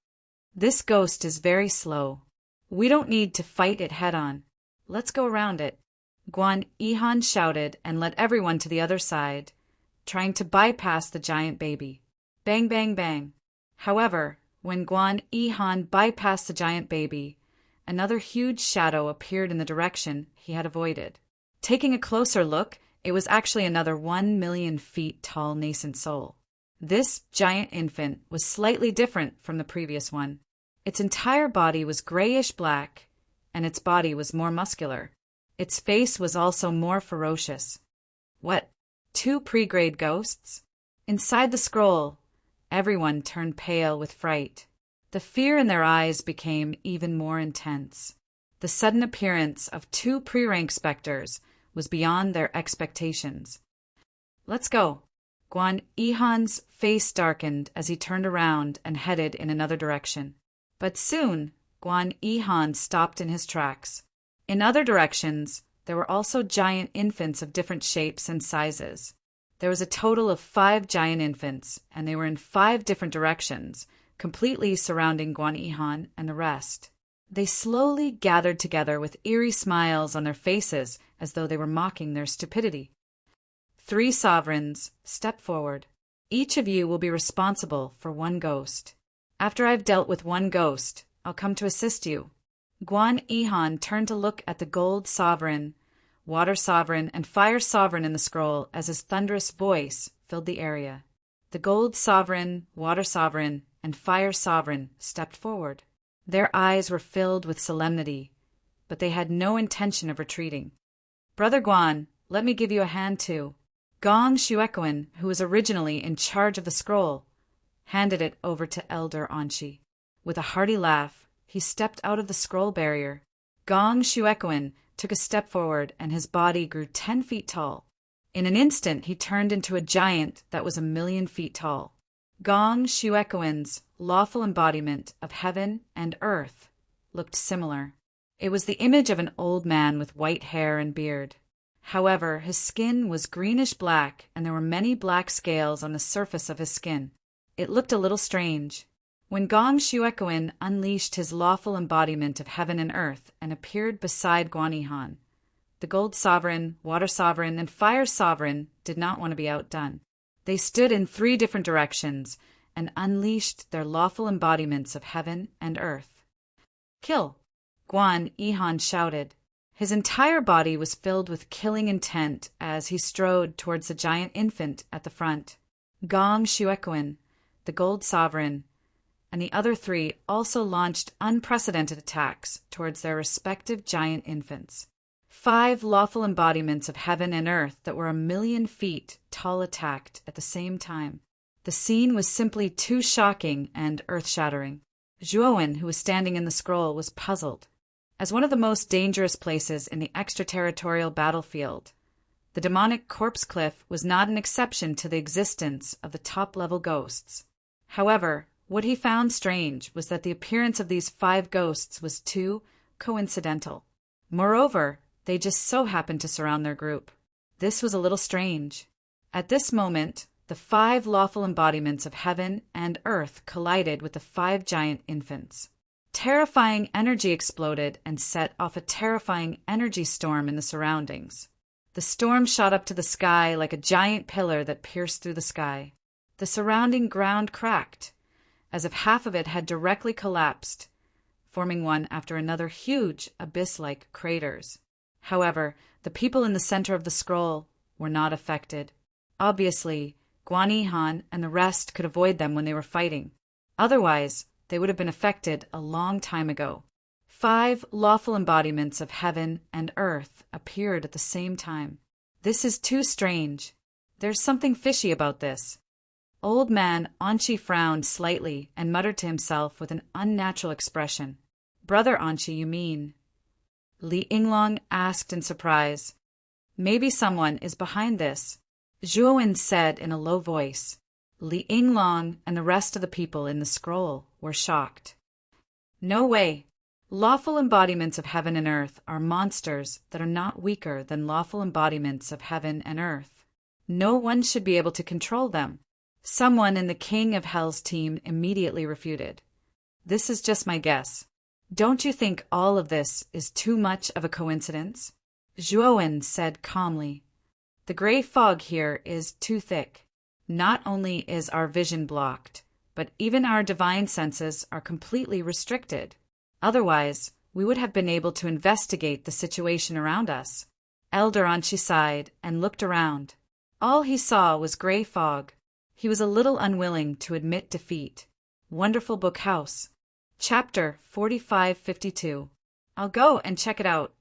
Speaker 1: "This ghost is very slow. We don't need to fight it head-on. Let's go around it." Guan Yihan shouted and led everyone to the other side, trying to bypass the giant baby. Bang, bang, bang. However, when Guan Yihan bypassed the giant baby, another huge shadow appeared in the direction he had avoided. Taking a closer look, it was actually another 1,000,000 feet tall nascent soul. This giant infant was slightly different from the previous one. Its entire body was grayish-black, and its body was more muscular. Its face was also more ferocious. What? 2 pre-grade ghosts? Inside the scroll, everyone turned pale with fright. The fear in their eyes became even more intense. The sudden appearance of 2 pre-rank specters was beyond their expectations. "Let's go." Guan Yihan's face darkened as he turned around and headed in another direction. But soon, Guan Yihan stopped in his tracks. In other directions, there were also giant infants of different shapes and sizes. There was a total of 5 giant infants, and they were in 5 different directions, completely surrounding Guan Yihan and the rest. They slowly gathered together with eerie smiles on their faces as though they were mocking their stupidity. 3 sovereigns, step forward. Each of you will be responsible for 1 ghost. After I've dealt with 1 ghost, I'll come to assist you. Guan Yihan turned to look at the gold sovereign, water sovereign, and fire sovereign in the scroll as his thunderous voice filled the area. The gold sovereign, water sovereign, and fire sovereign stepped forward. Their eyes were filled with solemnity, but they had no intention of retreating. Brother Guan, let me give you a hand too. Gong Xuequan, who was originally in charge of the scroll, handed it over to Elder Anqi. With a hearty laugh, he stepped out of the scroll barrier. Gong Xuequan took a step forward, and his body grew 10 feet tall. In an instant, he turned into a giant that was 1,000,000 feet tall. Gong Xuequan's lawful embodiment of heaven and earth looked similar. It was the image of an old man with white hair and beard. However, his skin was greenish-black, and there were many black scales on the surface of his skin. It looked a little strange. When Gong Xuequan unleashed his lawful embodiment of heaven and earth and appeared beside Guan Yihan, the gold sovereign, water sovereign, and fire sovereign did not want to be outdone. They stood in 3 different directions and unleashed their lawful embodiments of heaven and earth. Kill! Guan Yihan shouted. His entire body was filled with killing intent as he strode towards the giant infant at the front. Gong Xuequan, the gold sovereign, and the other 3 also launched unprecedented attacks towards their respective giant infants. 5 lawful embodiments of heaven and earth that were 1,000,000 feet tall attacked at the same time. The scene was simply too shocking and earth-shattering. Zhuowen, who was standing in the scroll, was puzzled. As one of the most dangerous places in the extraterritorial battlefield, the demonic corpse cliff was not an exception to the existence of the top-level ghosts. However, what he found strange was that the appearance of these 5 ghosts was too coincidental. Moreover, they just so happened to surround their group. This was a little strange. At this moment, the 5 lawful embodiments of heaven and earth collided with the 5 giant infants. Terrifying energy exploded and set off a terrifying energy storm in the surroundings. The storm shot up to the sky like a giant pillar that pierced through the sky. The surrounding ground cracked, as if half of it had directly collapsed, forming one after another huge, abyss-like craters. However, the people in the center of the scroll were not affected. Obviously, Guan Yihan and the rest could avoid them when they were fighting. Otherwise, they would have been affected a long time ago. 5 lawful embodiments of heaven and earth appeared at the same time. This is too strange. There's something fishy about this. Old man Anqi frowned slightly and muttered to himself with an unnatural expression. Brother Anqi, you mean? Li Yinglong asked in surprise. Maybe someone is behind this, Zhuowen said in a low voice. Li Yinglong and the rest of the people in the scroll were shocked. No way. Lawful embodiments of heaven and earth are monsters that are not weaker than lawful embodiments of heaven and earth. No one should be able to control them. Someone in the King of Hell's team immediately refuted. This is just my guess. Don't you think all of this is too much of a coincidence? Zhuowen said calmly. The gray fog here is too thick. Not only is our vision blocked, but even our divine senses are completely restricted. Otherwise, we would have been able to investigate the situation around us. Elder Anqi sighed and looked around. All he saw was gray fog. He was a little unwilling to admit defeat. Wonderful Book House. Chapter 4552. I'll go and check it out.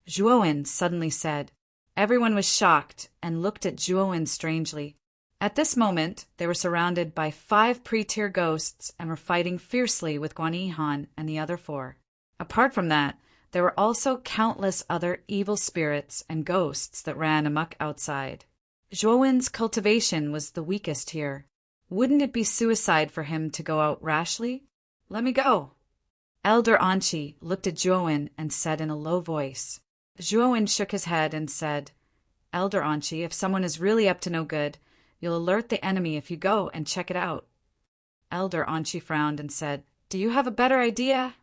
Speaker 1: Zhuowen suddenly said. Everyone was shocked and looked at Zhuowen strangely. At this moment, they were surrounded by 5 pre-tier ghosts and were fighting fiercely with Guan Yihan and the other 4. Apart from that, there were also countless other evil spirits and ghosts that ran amok outside. Zhuowen's cultivation was the weakest here. Wouldn't it be suicide for him to go out rashly? Let me go. Elder Anqi looked at Zhuowen and said in a low voice. Zhuowen shook his head and said, Elder Anchi, if someone is really up to no good, you'll alert the enemy if you go and check it out. Elder Anchi frowned and said, Do you have a better idea?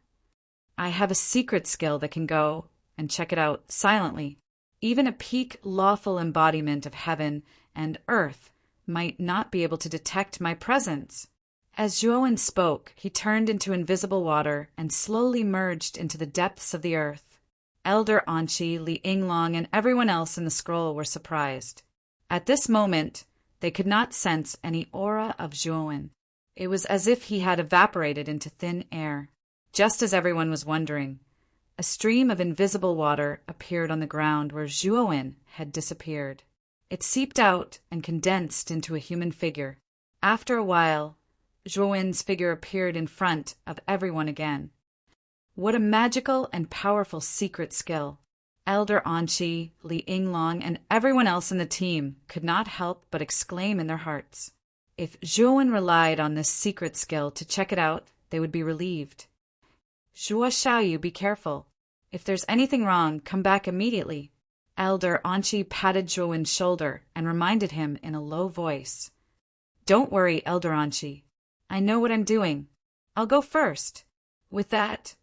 Speaker 1: I have a secret skill that can go and check it out silently. Even a peak lawful embodiment of heaven and earth might not be able to detect my presence. As Zhuowen spoke, he turned into invisible water and slowly merged into the depths of the earth. Elder Anchi, Li Yinglong, and everyone else in the scroll were surprised. At this moment, they could not sense any aura of Zhuowen. It was as if he had evaporated into thin air. Just as everyone was wondering, a stream of invisible water appeared on the ground where Zhuowen had disappeared. It seeped out and condensed into a human figure. After a while, Zhuowen's figure appeared in front of everyone again. What a magical and powerful secret skill! Elder Anchi, Li Yinglong, and everyone else in the team could not help but exclaim in their hearts. If Zhuowen relied on this secret skill to check it out, they would be relieved. Zhuo Xiaoyu, be careful. If there's anything wrong, come back immediately. Elder Anchi patted Zhuowen's shoulder and reminded him in a low voice. Don't worry, Elder Anchi. I know what I'm doing. I'll go first. With that,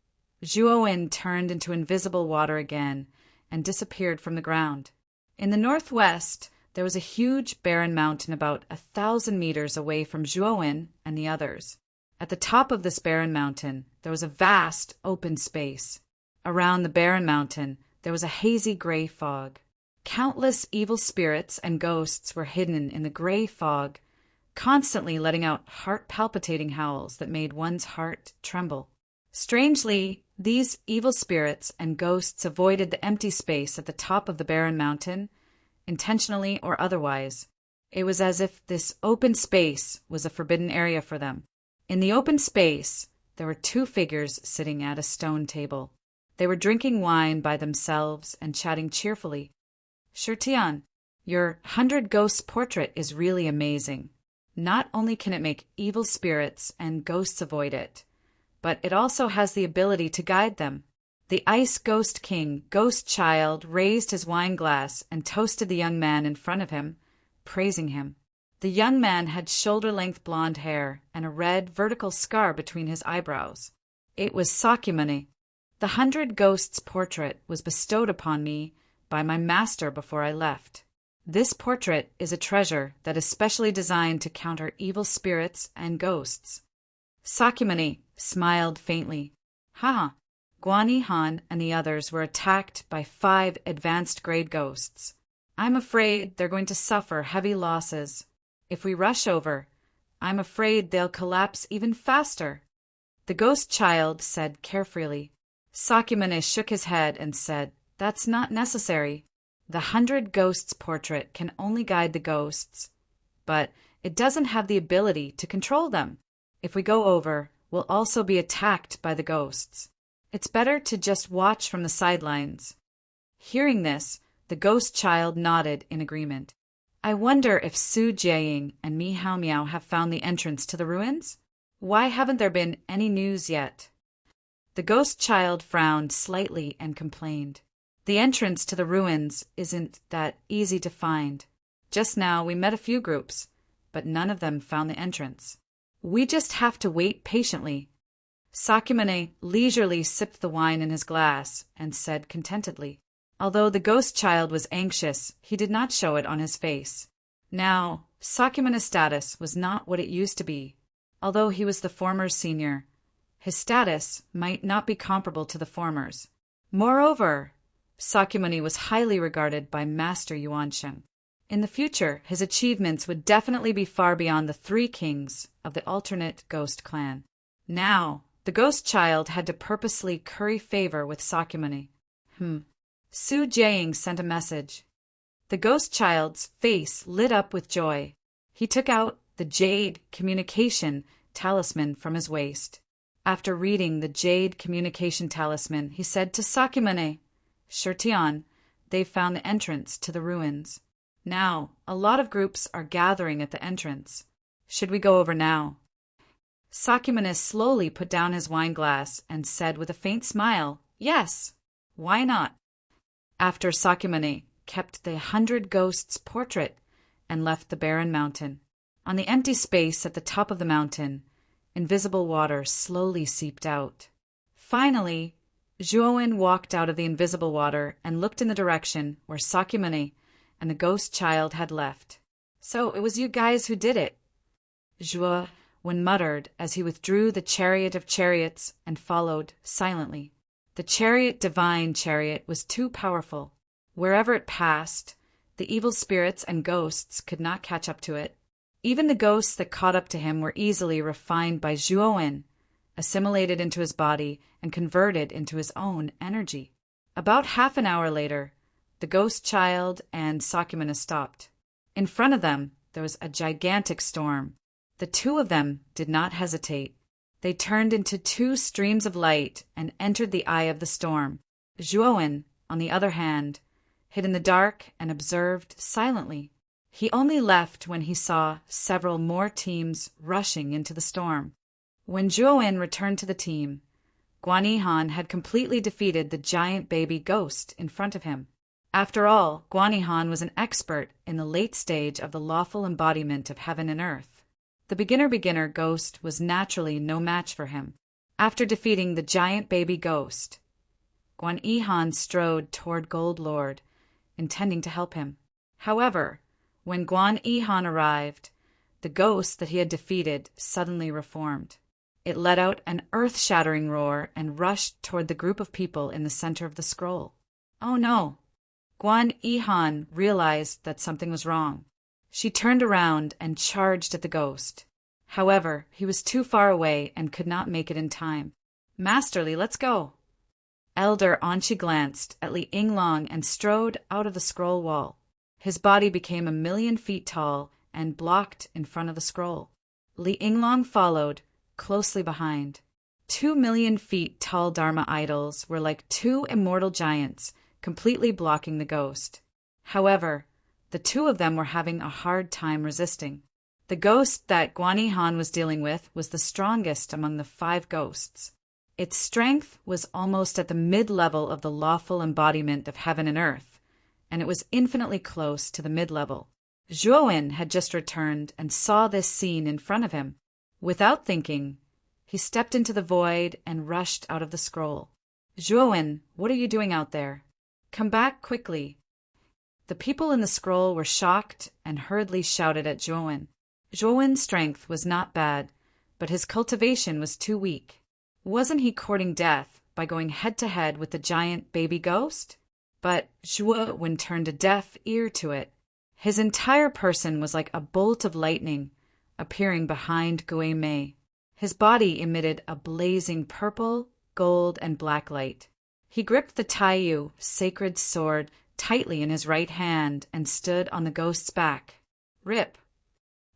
Speaker 1: Zhuowen turned into invisible water again and disappeared from the ground. In the northwest, there was a huge barren mountain about 1,000 meters away from Zhuowen and the others. At the top of this barren mountain, there was a vast open space. Around the barren mountain, there was a hazy gray fog. Countless evil spirits and ghosts were hidden in the gray fog, constantly letting out heart-palpitating howls that made one's heart tremble. Strangely, these evil spirits and ghosts avoided the empty space at the top of the barren mountain, intentionally or otherwise. It was as if this open space was a forbidden area for them. In the open space, there were two figures sitting at a stone table. They were drinking wine by themselves and chatting cheerfully. Shirtian, your 100 Ghosts portrait is really amazing. Not only can it make evil spirits and ghosts avoid it, but it also has the ability to guide them. The Ice Ghost King, Ghost Child, raised his wine glass and toasted the young man in front of him, praising him. The young man had shoulder-length blonde hair and a red vertical scar between his eyebrows. It was Sakyamuni. The 100 Ghosts portrait was bestowed upon me by my master before I left. This portrait is a treasure that is specially designed to counter evil spirits and ghosts. Sakyamuni smiled faintly. Ha! Guani Han and the others were attacked by 5 advanced grade ghosts. I'm afraid they're going to suffer heavy losses. If we rush over, I'm afraid they'll collapse even faster. The ghost child said carefully. Sakyamuni shook his head and said, That's not necessary. The 100 Ghosts portrait can only guide the ghosts, but it doesn't have the ability to control them. If we go over, we'll also be attacked by the ghosts. It's better to just watch from the sidelines. Hearing this, the ghost child nodded in agreement. I wonder if Su Jiaying and Mi Hao Miao have found the entrance to the ruins? Why haven't there been any news yet? The ghost child frowned slightly and complained. The entrance to the ruins isn't that easy to find. Just now we met a few groups, but none of them found the entrance. We just have to wait patiently. Sakyamuni leisurely sipped the wine in his glass and said contentedly. Although the ghost child was anxious, he did not show it on his face. Now, Sakyamuni's status was not what it used to be. Although he was the former's senior, his status might not be comparable to the former's. Moreover, Sakyamuni was highly regarded by Master Yuanshen. In the future, his achievements would definitely be far beyond the 3 kings of the alternate ghost clan. Now, the ghost child had to purposely curry favor with Sakyamuni. Su Jiaying sent a message. The ghost child's face lit up with joy. He took out the jade communication talisman from his waist. After reading the jade communication talisman, he said to Sakyamuni, Shirtian, they've found the entrance to the ruins. Now, a lot of groups are gathering at the entrance. Should we go over now? Sakyamuni slowly put down his wine glass and said with a faint smile, Yes, why not? After Sakyamuni kept the 100 ghosts' portrait and left the barren mountain. On the empty space at the top of the mountain, invisible water slowly seeped out. Finally, Zhuowen walked out of the invisible water and looked in the direction where Sakyamuni and the ghost child had left. "So it was you guys who did it," Zhuowen muttered as he withdrew the chariot of chariots and followed silently. The divine chariot, was too powerful. Wherever it passed, the evil spirits and ghosts could not catch up to it. Even the ghosts that caught up to him were easily refined by Zhuowen, assimilated into his body, and converted into his own energy. About half an hour later, the ghost child and Sakyamuni stopped. In front of them, there was a gigantic storm. The two of them did not hesitate. They turned into two streams of light and entered the eye of the storm. Zhuowen, on the other hand, hid in the dark and observed silently. He only left when he saw several more teams rushing into the storm. When Zhuowen returned to the team, Guan Yihan had completely defeated the giant baby ghost in front of him. After all, Guan Yihan was an expert in the late stage of the lawful embodiment of heaven and earth. The beginner ghost was naturally no match for him. After defeating the giant baby ghost, Guan Yihan strode toward Gold Lord, intending to help him. However, when Guan Yihan arrived, the ghost that he had defeated suddenly reformed. It let out an earth-shattering roar and rushed toward the group of people in the center of the scroll. Oh no! Guan Yihan realized that something was wrong. She turned around and charged at the ghost. However, he was too far away and could not make it in time. "Masterly, let's go." Elder Anqi glanced at Li Yinglong and strode out of the scroll wall. His body became 1,000,000 feet tall and blocked in front of the scroll. Li Yinglong followed, closely behind. 2,000,000 feet tall Dharma idols were like two immortal giants, completely blocking the ghost. However, the two of them were having a hard time resisting. The ghost that Guan Yihan was dealing with was the strongest among the 5 ghosts. Its strength was almost at the mid-level of the lawful embodiment of heaven and earth, and it was infinitely close to the mid-level. Zhuowen had just returned and saw this scene in front of him. Without thinking, he stepped into the void and rushed out of the scroll. "Zhuowen, what are you doing out there? Come back quickly." The people in the scroll were shocked and hurriedly shouted at Zhuowen. Zhuowen's strength was not bad, but his cultivation was too weak. Wasn't he courting death by going head-to-head with the giant baby ghost? But Zhuowen turned a deaf ear to it. His entire person was like a bolt of lightning appearing behind Gui Mei. His body emitted a blazing purple, gold, and black light. He gripped the Taiyu, sacred sword, tightly in his right hand and stood on the ghost's back. Rip!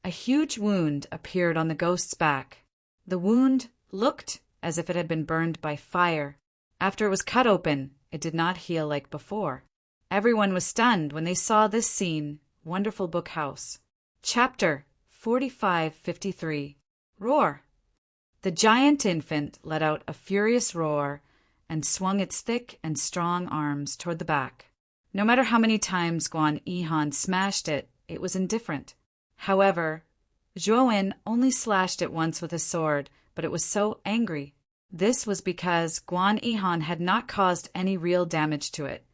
Speaker 1: A huge wound appeared on the ghost's back. The wound looked as if it had been burned by fire. After it was cut open, it did not heal like before. Everyone was stunned when they saw this scene. Wonderful Book House. Chapter 4553. Roar! The giant infant let out a furious roar and swung its thick and strong arms toward the back. No matter how many times Guan Yihan smashed it, it was indifferent. However, Zhuowen only slashed it once with his sword, but it was so angry. This was because Guan Yihan had not caused any real damage to it,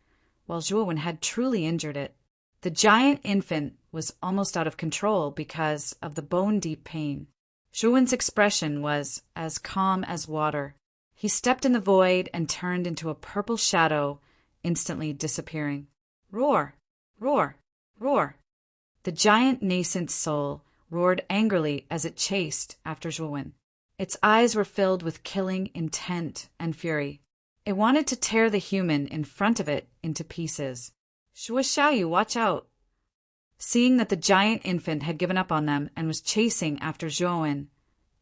Speaker 1: while Zhuowen had truly injured it. The giant infant was almost out of control because of the bone-deep pain. Zhuowen's expression was as calm as water. He stepped in the void and turned into a purple shadow, instantly disappearing. Roar! Roar! Roar! The giant nascent soul roared angrily as it chased after Zhuowen. Its eyes were filled with killing intent and fury. It wanted to tear the human in front of it into pieces. Shuo, watch out! Seeing that the giant infant had given up on them and was chasing after Zhuowen,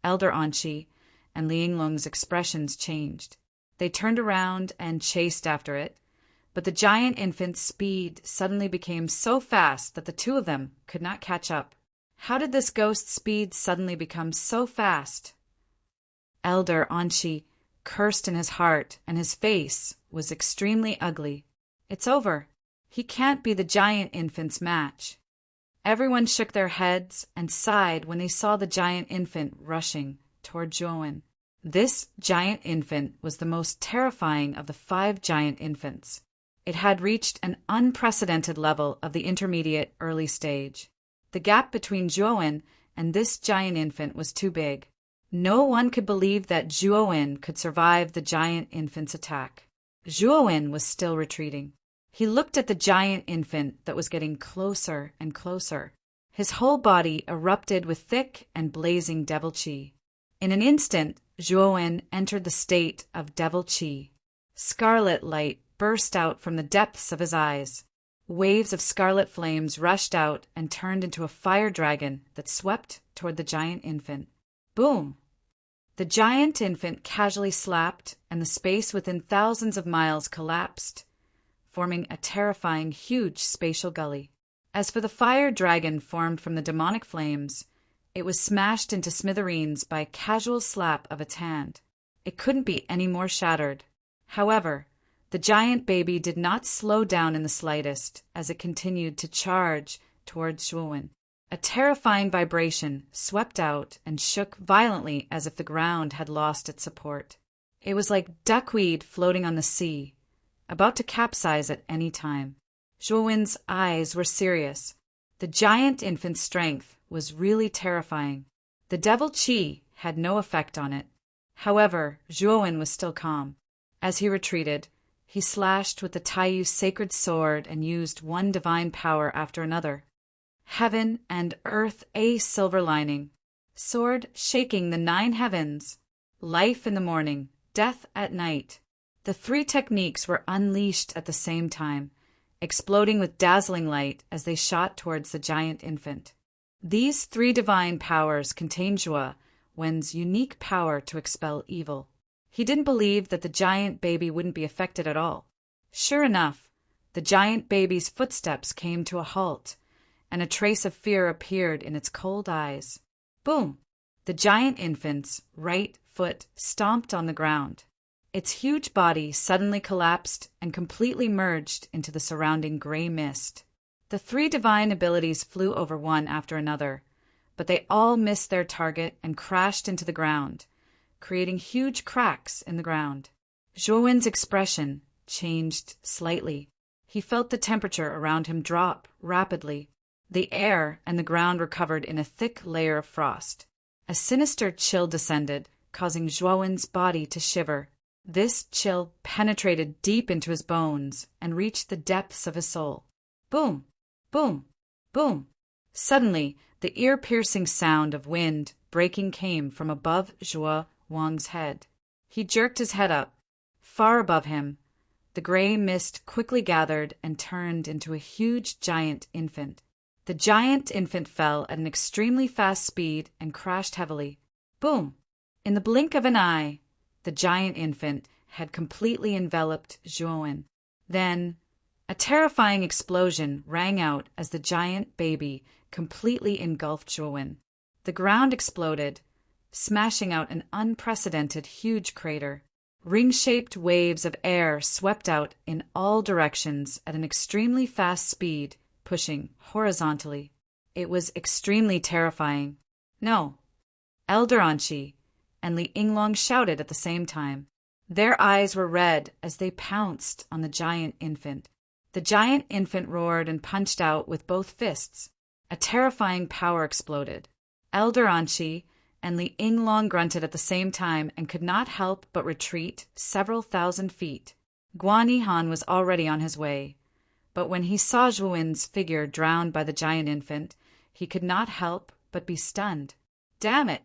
Speaker 1: Elder Anqi and Li Yinglong's expressions changed. They turned around and chased after it, but the giant infant's speed suddenly became so fast that the two of them could not catch up. How did this ghost's speed suddenly become so fast? Elder Anqi cursed in his heart, and his face was extremely ugly. It's over. He can't be the giant infant's match. Everyone shook their heads and sighed when they saw the giant infant rushing toward Zhuowen. This giant infant was the most terrifying of the 5 giant infants. It had reached an unprecedented level of the intermediate early stage. The gap between Zhuowen and this giant infant was too big. No one could believe that Zhuowen could survive the giant infant's attack. Zhuowen was still retreating. He looked at the giant infant that was getting closer and closer. His whole body erupted with thick and blazing devil qi. In an instant, Zhuowen entered the state of devil qi. Scarlet light burst out from the depths of his eyes. Waves of scarlet flames rushed out and turned into a fire dragon that swept toward the giant infant. Boom! The giant infant casually slapped, and the space within thousands of miles collapsed, forming a terrifying, huge spatial gully. As for the fire dragon formed from the demonic flames, it was smashed into smithereens by a casual slap of its hand. It couldn't be any more shattered. However, the giant baby did not slow down in the slightest as it continued to charge towards Zhuowen. A terrifying vibration swept out and shook violently as if the ground had lost its support. It was like duckweed floating on the sea, about to capsize at any time. Zhuowen's eyes were serious. The giant infant's strength was really terrifying. The devil qi had no effect on it. However, Zhuowen was still calm. As he retreated, he slashed with the Taiyu's sacred sword and used one divine power after another. Heaven and earth a silver lining. Sword shaking the 9 heavens. Life in the morning, death at night. The 3 techniques were unleashed at the same time, exploding with dazzling light as they shot towards the giant infant. These 3 divine powers contained Zhuowen's unique power to expel evil. He didn't believe that the giant baby wouldn't be affected at all. Sure enough, the giant baby's footsteps came to a halt, and a trace of fear appeared in its cold eyes. Boom! The giant infant's right foot stomped on the ground. Its huge body suddenly collapsed and completely merged into the surrounding gray mist. The 3 divine abilities flew over one after another, but they all missed their target and crashed into the ground, creating huge cracks in the ground. Zhuowen's expression changed slightly. He felt the temperature around him drop rapidly. The air and the ground were covered in a thick layer of frost. A sinister chill descended, causing Zhuowen's body to shiver. This chill penetrated deep into his bones and reached the depths of his soul. Boom! Boom! Boom! Suddenly, the ear-piercing sound of wind breaking came from above Zhuowen's head. He jerked his head up. Far above him, the gray mist quickly gathered and turned into a huge giant infant. The giant infant fell at an extremely fast speed and crashed heavily. Boom! In the blink of an eye, the giant infant had completely enveloped Zhuowen. Then, a terrifying explosion rang out as the giant baby completely engulfed Zhuowen. The ground exploded, smashing out an unprecedented huge crater. Ring-shaped waves of air swept out in all directions at an extremely fast speed, pushing horizontally. It was extremely terrifying. No. Elder Anqi and Li Yinglong shouted at the same time. Their eyes were red as they pounced on the giant infant. The giant infant roared and punched out with both fists. A terrifying power exploded. Elder Anqi and Li Yinglong grunted at the same time and could not help but retreat several thousand feet. Guan Yihan was already on his way, but when he saw Zhuowen's figure drowned by the giant infant, he could not help but be stunned. Damn it!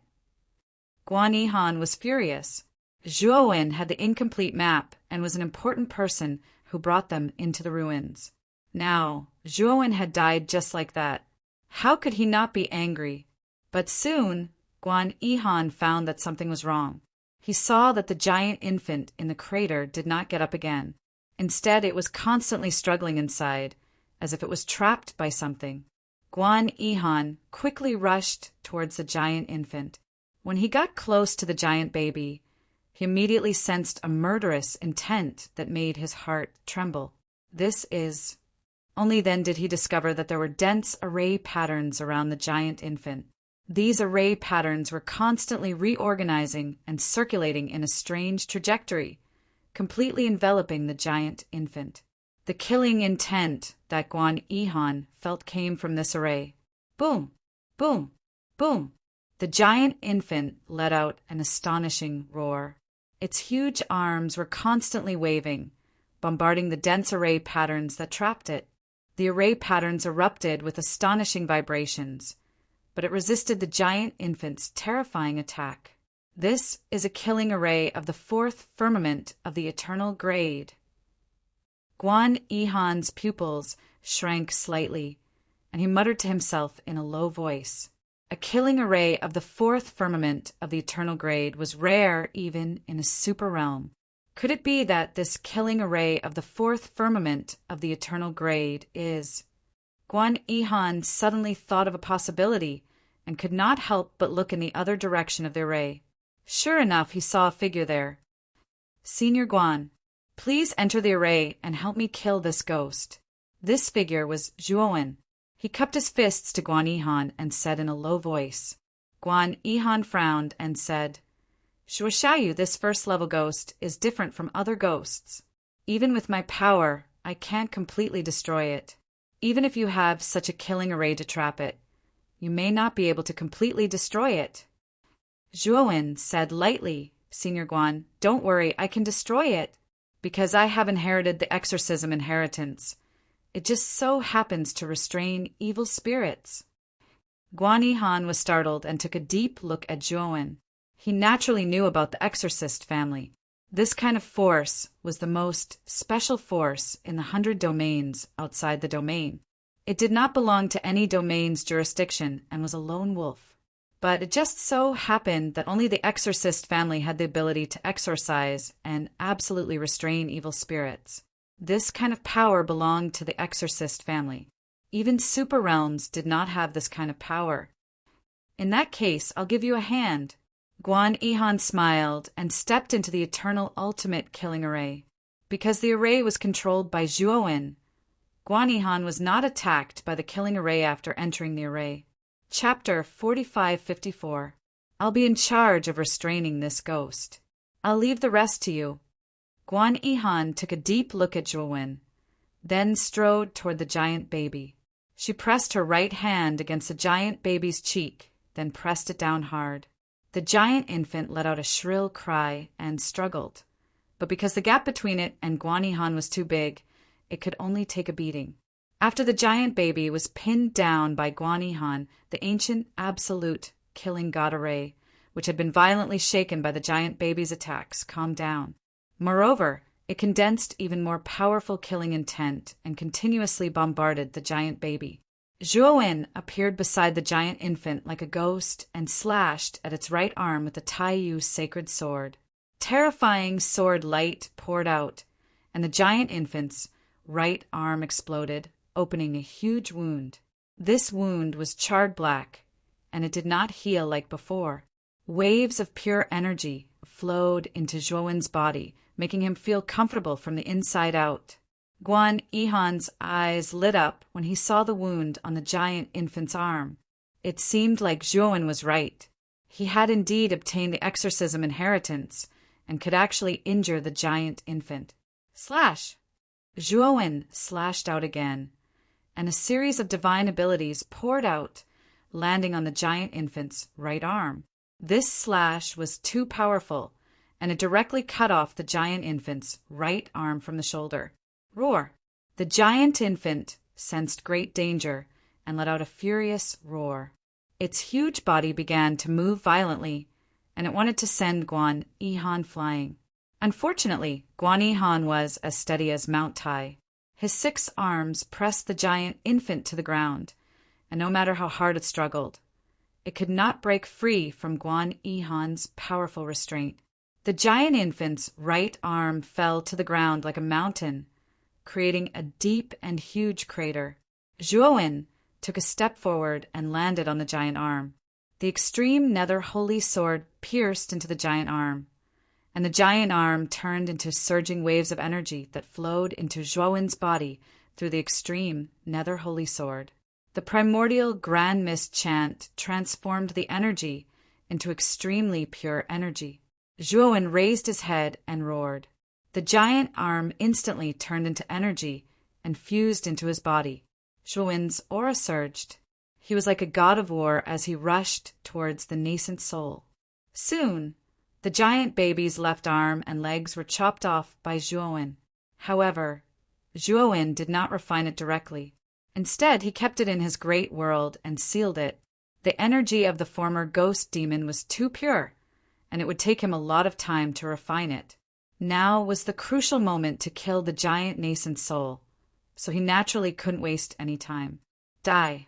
Speaker 1: Guan Yihan was furious. Zhuowen had the incomplete map and was an important person who brought them into the ruins. Now, Zhuowen had died just like that. How could he not be angry? But soon, Guan Yihan found that something was wrong. He saw that the giant infant in the crater did not get up again. Instead, it was constantly struggling inside, as if it was trapped by something. Guan Yihan quickly rushed towards the giant infant. When he got close to the giant baby, he immediately sensed a murderous intent that made his heart tremble. This is Only then did he discover that there were dense array patterns around the giant infant. These array patterns were constantly reorganizing and circulating in a strange trajectory, completely enveloping the giant infant. The killing intent that Guan Yihan felt came from this array. Boom! Boom! Boom! The giant infant let out an astonishing roar. Its huge arms were constantly waving, bombarding the dense array patterns that trapped it. The array patterns erupted with astonishing vibrations, but it resisted the giant infant's terrifying attack. This is a killing array of the fourth firmament of the eternal grade. Guan Yihan's pupils shrank slightly, and he muttered to himself in a low voice. A killing array of the fourth firmament of the eternal grade was rare even in a super realm. Could it be that this killing array of the fourth firmament of the eternal grade is... Guan Yihan suddenly thought of a possibility and could not help but look in the other direction of the array. Sure enough, he saw a figure there. Senior Guan, please enter the array and help me kill this ghost. This figure was Zhuowen. He cupped his fists to Guan Yihan and said in a low voice. Guan Yihan frowned and said, Shuoshayu, this first-level ghost, is different from other ghosts. Even with my power, I can't completely destroy it. Even if you have such a killing array to trap it, you may not be able to completely destroy it. Zhuowen said lightly, Senior Guan, don't worry, I can destroy it, because I have inherited the exorcism inheritance. It just so happens to restrain evil spirits. Guan Yihan was startled and took a deep look at Zhuowen. He naturally knew about the exorcist family. This kind of force was the most special force in the 100 domains outside the domain. It did not belong to any domain's jurisdiction and was a lone wolf. But it just so happened that only the exorcist family had the ability to exorcise and absolutely restrain evil spirits. This kind of power belonged to the exorcist family. Even super realms did not have this kind of power. In that case, I'll give you a hand. Guan Yihan smiled and stepped into the eternal ultimate killing array. Because the array was controlled by Zhuowen, Guan Yihan was not attacked by the killing array after entering the array. Chapter 4554. I'll be in charge of restraining this ghost. I'll leave the rest to you. Guan Yihan took a deep look at Zhuowen, then strode toward the giant baby. She pressed her right hand against the giant baby's cheek, then pressed it down hard. The giant infant let out a shrill cry and struggled, but because the gap between it and Guan Yihan was too big, it could only take a beating. After the giant baby was pinned down by Guan Yihan, the ancient absolute killing god array, which had been violently shaken by the giant baby's attacks, calmed down. Moreover, it condensed even more powerful killing intent and continuously bombarded the giant baby. Zhuowen appeared beside the giant infant like a ghost and slashed at its right arm with the Taiyu sacred sword. Terrifying sword light poured out, and the giant infant's right arm exploded, opening a huge wound. This wound was charred black, and it did not heal like before. Waves of pure energy flowed into Zhuowen's body, making him feel comfortable from the inside out. Guan Yihan's eyes lit up when he saw the wound on the giant infant's arm. It seemed like Zhuowen was right. He had indeed obtained the exorcism inheritance and could actually injure the giant infant. Slash! Zhuowen slashed out again, and a series of divine abilities poured out, landing on the giant infant's right arm. This slash was too powerful, and it directly cut off the giant infant's right arm from the shoulder. Roar! The giant infant sensed great danger and let out a furious roar. Its huge body began to move violently, and it wanted to send Guan Yihan flying. Unfortunately, Guan Yihan was as steady as Mount Tai. His 6 arms pressed the giant infant to the ground, and no matter how hard it struggled, it could not break free from Guan Yihan's powerful restraint. The giant infant's right arm fell to the ground like a mountain, creating a deep and huge crater. Zhuowen took a step forward and landed on the giant arm. The extreme nether holy sword pierced into the giant arm, and the giant arm turned into surging waves of energy that flowed into Zhuowen's body, through the extreme nether holy sword. The primordial grand mist chant transformed the energy into extremely pure energy. Zhuowen raised his head and roared. The giant arm instantly turned into energy and fused into his body. Zhuowen's aura surged. He was like a god of war as he rushed towards the nascent soul. Soon, the giant baby's left arm and legs were chopped off by Zhuowen. However, Zhuowen did not refine it directly. Instead, he kept it in his great world and sealed it. The energy of the former ghost demon was too pure, and it would take him a lot of time to refine it. Now was the crucial moment to kill the giant nascent soul, so he naturally couldn't waste any time. Die.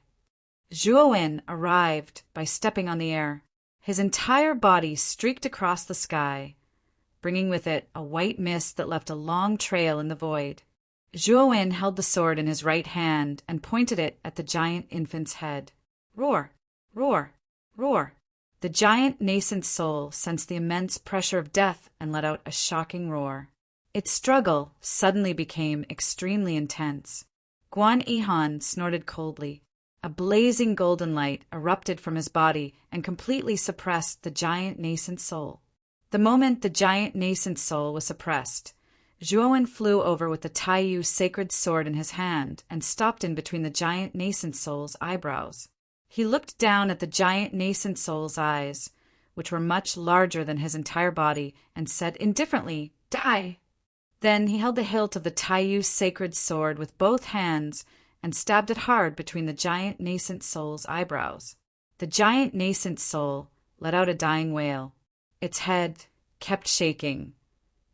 Speaker 1: Zhuowen arrived by stepping on the air. His entire body streaked across the sky, bringing with it a white mist that left a long trail in the void. Zhuowen held the sword in his right hand and pointed it at the giant infant's head. Roar! Roar! Roar! The giant nascent soul sensed the immense pressure of death and let out a shocking roar. Its struggle suddenly became extremely intense. Guan Yihan snorted coldly. A blazing golden light erupted from his body and completely suppressed the giant nascent soul. The moment the giant nascent soul was suppressed, Zhuowen flew over with the Taiyu sacred sword in his hand and stopped in between the giant nascent soul's eyebrows. He looked down at the giant nascent soul's eyes, which were much larger than his entire body, and said indifferently, "Die!" Then he held the hilt of the Taiyu sacred sword with both hands and stabbed it hard between the giant nascent soul's eyebrows. The giant nascent soul let out a dying wail. Its head kept shaking,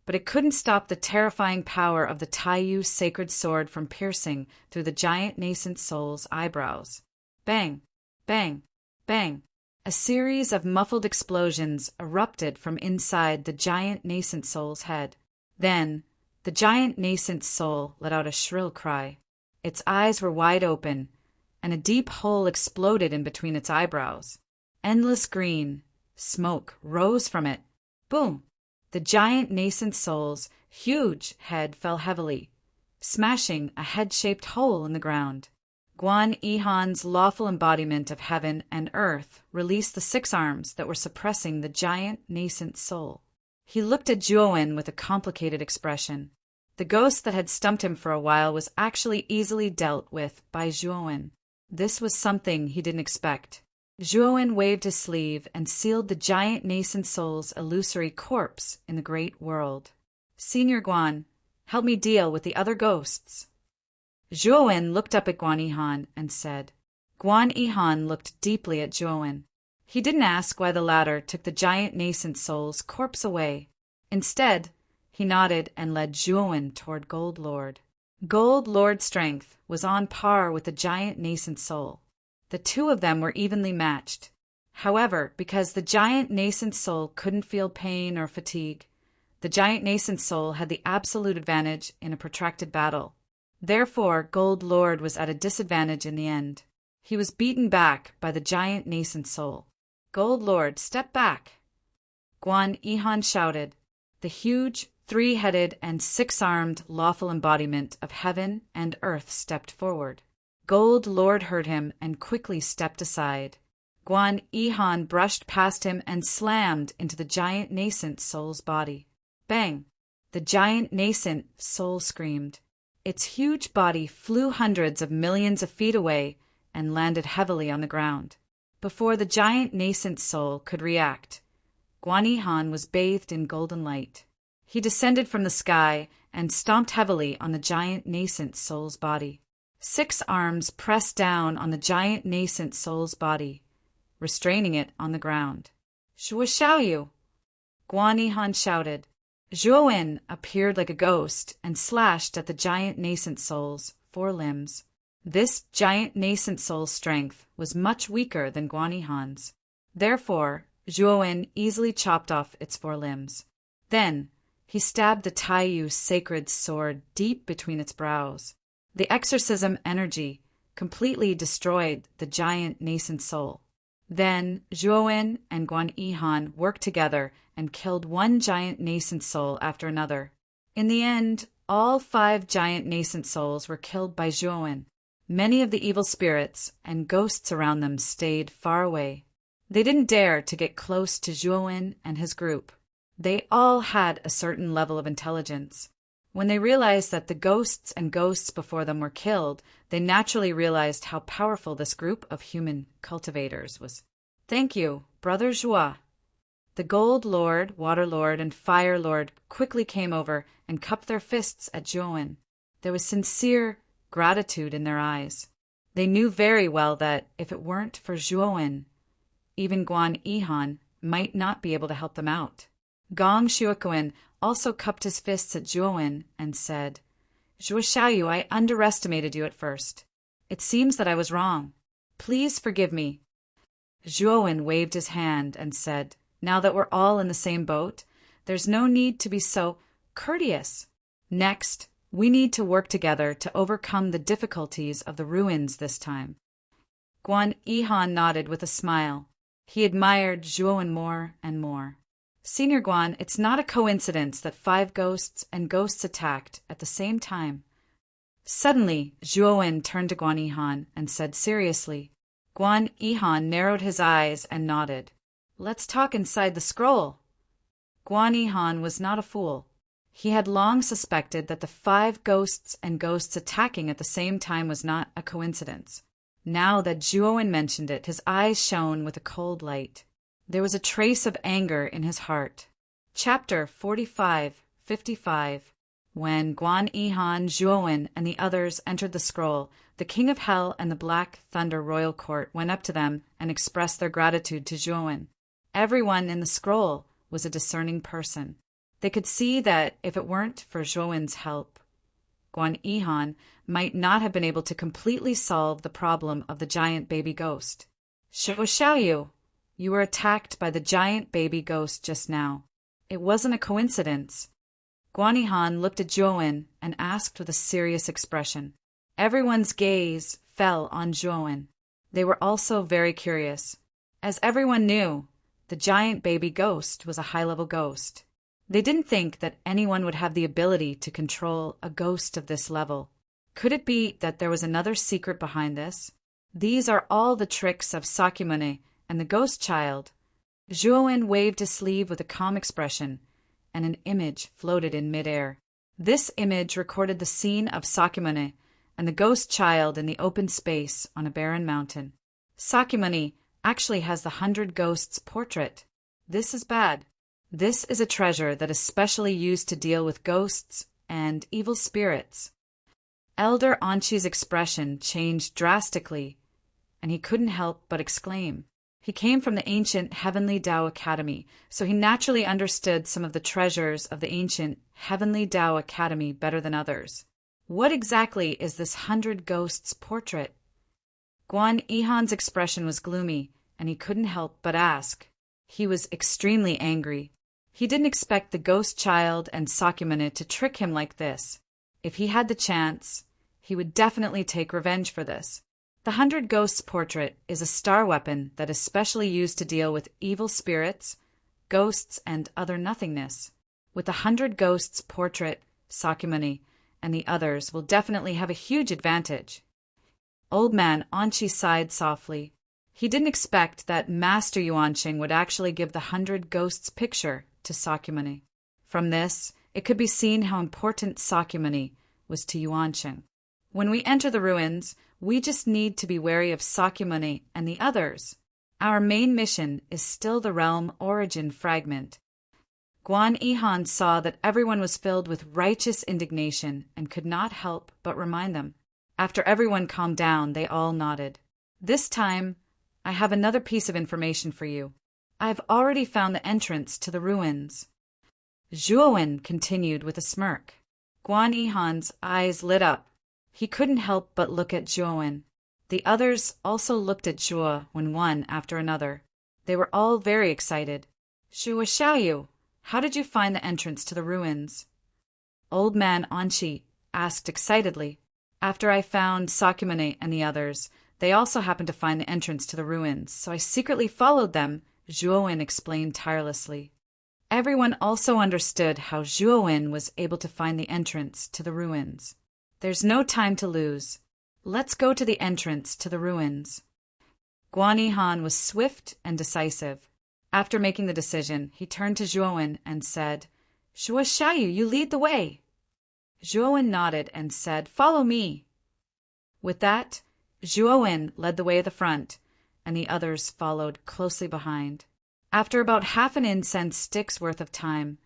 Speaker 1: but it couldn't stop the terrifying power of the Taiyu sacred sword from piercing through the giant nascent soul's eyebrows. Bang! Bang! Bang! A series of muffled explosions erupted from inside the giant nascent soul's head. Then, the giant nascent soul let out a shrill cry. Its eyes were wide open, and a deep hole exploded in between its eyebrows. Endless green smoke rose from it. Boom! The giant nascent soul's huge head fell heavily, smashing a head-shaped hole in the ground. Guan Yihan's lawful embodiment of heaven and earth released the 6 arms that were suppressing the giant nascent soul. He looked at Zhuowen with a complicated expression. The ghost that had stumped him for a while was actually easily dealt with by Zhuowen. This was something he didn't expect. Zhuowen waved his sleeve and sealed the giant nascent soul's illusory corpse in the great world. "Senior Guan, help me deal with the other ghosts." Zhuowen looked up at Guan Yihan and said. Guan Yihan looked deeply at Zhuowen. He didn't ask why the latter took the giant nascent soul's corpse away. Instead, he nodded and led Zhuowen toward Gold Lord. Gold Lord's strength was on par with the giant nascent soul. The two of them were evenly matched. However, because the giant nascent soul couldn't feel pain or fatigue, the giant nascent soul had the absolute advantage in a protracted battle. Therefore, Gold Lord was at a disadvantage in the end. He was beaten back by the giant nascent soul. "Gold Lord, step back!" Guan Yihan shouted. The huge, 3-headed and 6-armed lawful embodiment of heaven and earth stepped forward. Gold Lord heard him and quickly stepped aside. Guan Yihan brushed past him and slammed into the giant nascent soul's body. Bang! The giant nascent soul screamed. Its huge body flew hundreds of millions of feet away and landed heavily on the ground. Before the giant nascent soul could react, Guan Yihan was bathed in golden light. He descended from the sky and stomped heavily on the giant nascent soul's body. 6 arms pressed down on the giant nascent soul's body, restraining it on the ground. "Shuo Xiaoyu!" Guan Yihan shouted. Zhuowen appeared like a ghost and slashed at the giant nascent soul's 4 limbs. This giant nascent soul's strength was much weaker than Guan Yihan's. Therefore, Zhuowen easily chopped off its 4 limbs. Then, he stabbed the Taiyu sacred sword deep between its brows. The exorcism energy completely destroyed the giant nascent soul. Then Zhuowen and Guan Yihan worked together and killed one giant nascent soul after another. In the end, All 5 giant nascent souls were killed by Zhuowen. Many of the evil spirits and ghosts around them stayed far away. They didn't dare to get close to Zhuowen and his group. They all had a certain level of intelligence. When they realized that the ghosts and ghosts before them were killed, they naturally realized how powerful this group of human cultivators was. "Thank you, Brother Zhua." The Gold Lord, Water Lord, and Fire Lord quickly came over and cupped their fists at Zhuowen. There was sincere gratitude in their eyes. They knew very well that if it weren't for Zhuowen, even Guan Yihan might not be able to help them out. Gong Shuokuan also cupped his fists at Zhuowen and said, "Zhuo Xiaoyu, I underestimated you at first. It seems that I was wrong. Please forgive me." Zhuowen waved his hand and said, "Now that we're all in the same boat, there's no need to be so courteous. Next, we need to work together to overcome the difficulties of the ruins this time." Guan Yihan nodded with a smile. He admired Zhuowen more and more. "Senior Guan, it's not a coincidence that 5 ghosts and ghosts attacked at the same time." Suddenly, Zhuowen turned to Guan Yihan and said seriously. Guan Yihan narrowed his eyes and nodded. "Let's talk inside the scroll." Guan Yihan was not a fool. He had long suspected that the 5 ghosts and ghosts attacking at the same time was not a coincidence. Now that Zhuowen mentioned it, his eyes shone with a cold light. There was a trace of anger in his heart. Chapter 45:55. When Guan Yihan, Zhuowen, and the others entered the scroll, the King of Hell and the Black Thunder Royal Court went up to them and expressed their gratitude to Zhuowen. Everyone in the scroll was a discerning person. They could see that if it weren't for Zhuowen's help, Guan Yihan might not have been able to completely solve the problem of the giant baby ghost. "Zhuo Xiaoyu, you were attacked by the giant baby ghost just now. It wasn't a coincidence." Guan Yihan looked at Zhuowen and asked with a serious expression. Everyone's gaze fell on Zhuowen. They were also very curious. As everyone knew, the giant baby ghost was a high-level ghost. They didn't think that anyone would have the ability to control a ghost of this level. Could it be that there was another secret behind this? These are all the tricks of Sakyamuni and the ghost child. Zhuowen waved his sleeve with a calm expression, and an image floated in midair. This image recorded the scene of Sakyamuni and the ghost child in the open space on a barren mountain. Sakyamuni actually has the 100 Ghosts portrait. This is bad. This is a treasure that is specially used to deal with ghosts and evil spirits. Elder Anchi's expression changed drastically, and he couldn't help but exclaim. He came from the ancient Heavenly Tao Academy, so he naturally understood some of the treasures of the ancient Heavenly Tao Academy better than others. What exactly is this 100 Ghosts portrait? Guan Yihan's expression was gloomy, and he couldn't help but ask. He was extremely angry. He didn't expect the ghost child and Sakyamuni to trick him like this. If he had the chance, he would definitely take revenge for this. The 100 Ghosts portrait is a star weapon that is specially used to deal with evil spirits, ghosts, and other nothingness. With the 100 Ghosts portrait, Sakyamuni and the others will definitely have a huge advantage. Old Man Anchi sighed softly. He didn't expect that Master Yuanqing would actually give the 100 Ghosts picture to Sakyamuni. From this, it could be seen how important Sakyamuni was to Yuanqing. When we enter the ruins, we just need to be wary of Sakyamuni and the others. Our main mission is still the realm origin fragment. Guan Yihan saw that everyone was filled with righteous indignation and could not help but remind them. After everyone calmed down, they all nodded. "This time, I have another piece of information for you. I've already found the entrance to the ruins." Zhuowen continued with a smirk. Guan Yihan's eyes lit up. He couldn't help but look at Zhuowen. The others also looked at Zhuowen one after another. They were all very excited. "Zhuo Xiaoyu, how did you find the entrance to the ruins?" Old Man Anchi asked excitedly. "After I found Sakyamuni and the others, they also happened to find the entrance to the ruins, so I secretly followed them," Zhuowen explained tirelessly. Everyone also understood how Zhuowen was able to find the entrance to the ruins. There's no time to lose. Let's go to the entrance to the ruins. Guan Yihan was swift and decisive. After making the decision, he turned to Zhuowen and said, "Zhuo Xiaoyu, you lead the way." Zhuowen nodded and said, "Follow me." With that, Zhuowen led the way at the front, and the others followed closely behind. After about half an incense stick's worth of time,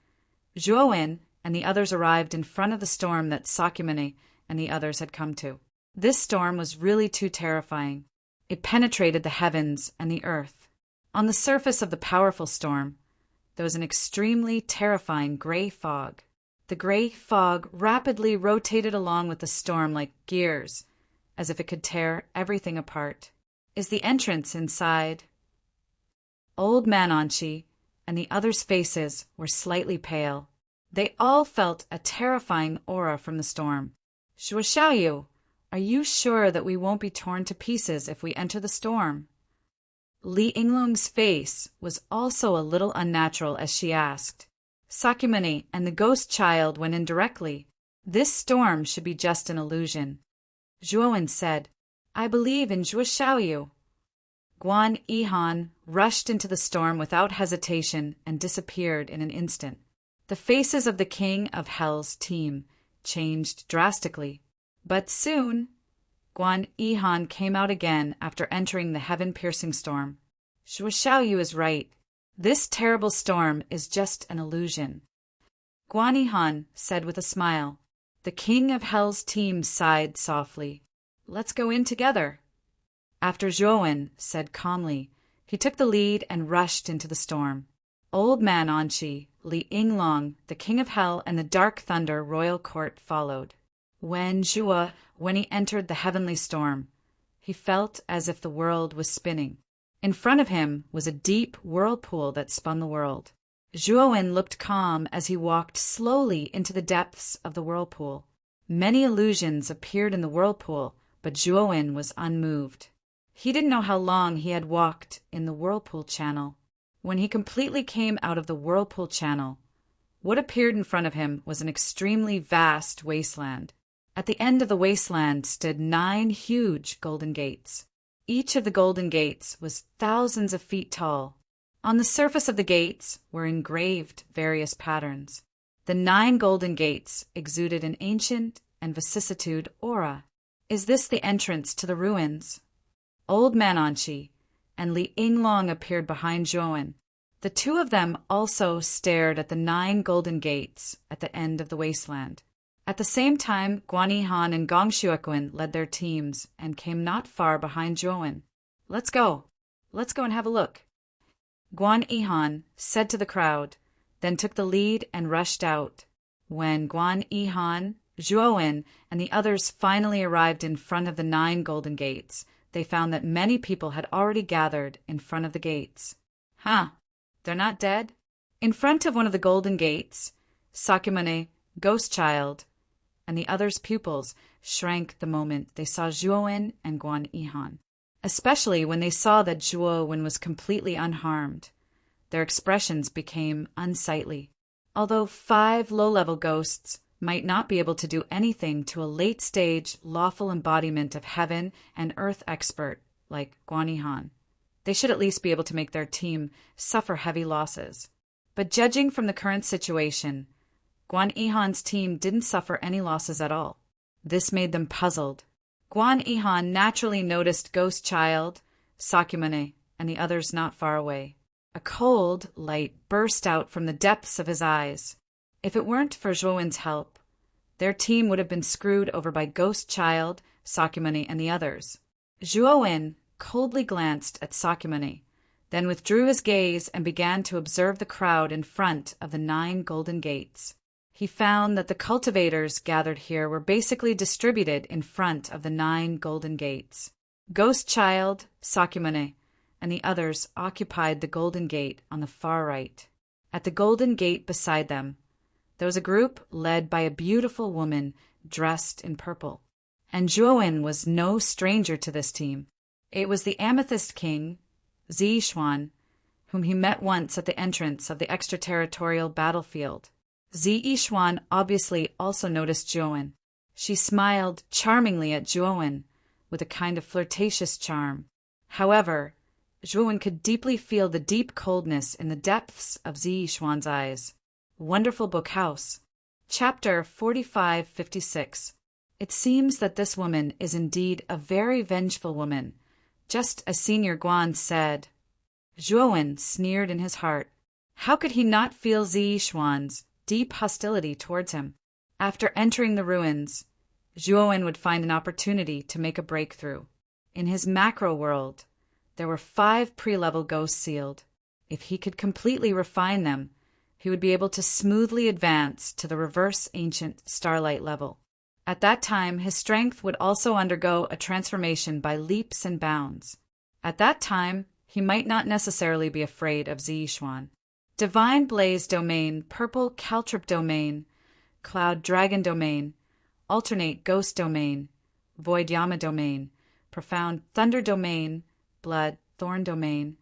Speaker 1: Zhuowen and the others arrived in front of the storm that Sakyamuni and the others had come to. This storm was really too terrifying. It penetrated the heavens and the earth. On the surface of the powerful storm, there was an extremely terrifying gray fog. The gray fog rapidly rotated along with the storm like gears, as if it could tear everything apart. Is the entrance inside? Old Man Anchi and the others' faces were slightly pale. They all felt a terrifying aura from the storm. "Zhuo Xiaoyu, are you sure that we won't be torn to pieces if we enter the storm?" Li Yinglong's face was also a little unnatural as she asked. "Sakyamuni and the ghost child went in directly. This storm should be just an illusion." Zhuowen said, "I believe in Zhuo Xiaoyu." Guan Yihan rushed into the storm without hesitation and disappeared in an instant. The faces of the King of Hell's team changed drastically. But soon, Guan Yihan came out again after entering the heaven-piercing storm. "Zhuo Xiaoyu is right. This terrible storm is just an illusion." Guan Yihan said with a smile. The King of Hell's team sighed softly. "Let's go in together." After Zhuowen said calmly, he took the lead and rushed into the storm. Old Man Anchi, Li Yinglong, the King of Hell, and the Dark Thunder royal court followed. When he entered the heavenly storm, he felt as if the world was spinning. In front of him was a deep whirlpool that spun the world. Zhuowen looked calm as he walked slowly into the depths of the whirlpool. Many illusions appeared in the whirlpool, but Zhuowen was unmoved. He didn't know how long he had walked in the whirlpool channel. When he completely came out of the whirlpool channel, what appeared in front of him was an extremely vast wasteland. At the end of the wasteland stood 9 huge golden gates. Each of the golden gates was thousands of feet tall. On the surface of the gates were engraved various patterns. The 9 golden gates exuded an ancient and vicissitude aura. Is this the entrance to the ruins? Old Man Anchi and Li Yinglong appeared behind Zhuowen. The two of them also stared at the 9 golden gates at the end of the wasteland. At the same time, Guan Yihan and Gong Shuoqun led their teams and came not far behind Zhuowen. Let's go and have a look." Guan Yihan said to the crowd, then took the lead and rushed out. When Guan Yihan, Zhuowen, and the others finally arrived in front of the 9 golden gates, they found that many people had already gathered in front of the gates. They're not dead? In front of one of the golden gates, Sakyamuni, Ghost Child, and the others' pupils shrank the moment they saw Zhuowen and Guan Yihan, especially when they saw that Zhuowen was completely unharmed. Their expressions became unsightly. Although 5 low-level ghosts might not be able to do anything to a late-stage, lawful embodiment of heaven and earth expert like Guan Yihan, they should at least be able to make their team suffer heavy losses. But judging from the current situation, Guan Yihan's team didn't suffer any losses at all. This made them puzzled. Guan Yihan naturally noticed Ghost Child, Sakyamuni, and the others not far away. A cold light burst out from the depths of his eyes. If it weren't for Zhuowen's help, their team would have been screwed over by Ghost Child, Sakyamuni, and the others. Zhuowen coldly glanced at Sakyamuni, then withdrew his gaze and began to observe the crowd in front of the 9 golden gates. He found that the cultivators gathered here were basically distributed in front of the 9 golden gates. Ghost Child, Sakyamuni, and the others occupied the golden gate on the far right. At the golden gate beside them, there was a group led by a beautiful woman dressed in purple. And Zhuowen was no stranger to this team. It was the Amethyst King, Zixuan, whom he met once at the entrance of the extraterritorial battlefield. Zi Yixuan obviously also noticed Zhuowen. She smiled charmingly at Zhuowen, with a kind of flirtatious charm. However, Zhuowen could deeply feel the deep coldness in the depths of Zi Yixuan's eyes. Wonderful Book House. Chapter 4556. It seems that this woman is indeed a very vengeful woman, just as Senior Guan said. Zhuowen sneered in his heart. How could he not feel Zi Yixuan's deep hostility towards him? After entering the ruins, Zhuowen would find an opportunity to make a breakthrough. In his macro world, there were 5 pre-level ghosts sealed. If he could completely refine them, he would be able to smoothly advance to the reverse ancient starlight level. At that time, his strength would also undergo a transformation by leaps and bounds. At that time, he might not necessarily be afraid of Zi Yixuan. Divine Blaze Domain, Purple Caltrip Domain, Cloud Dragon Domain, Alternate Ghost Domain, Void Yama Domain, Profound Thunder Domain, Blood Thorn Domain,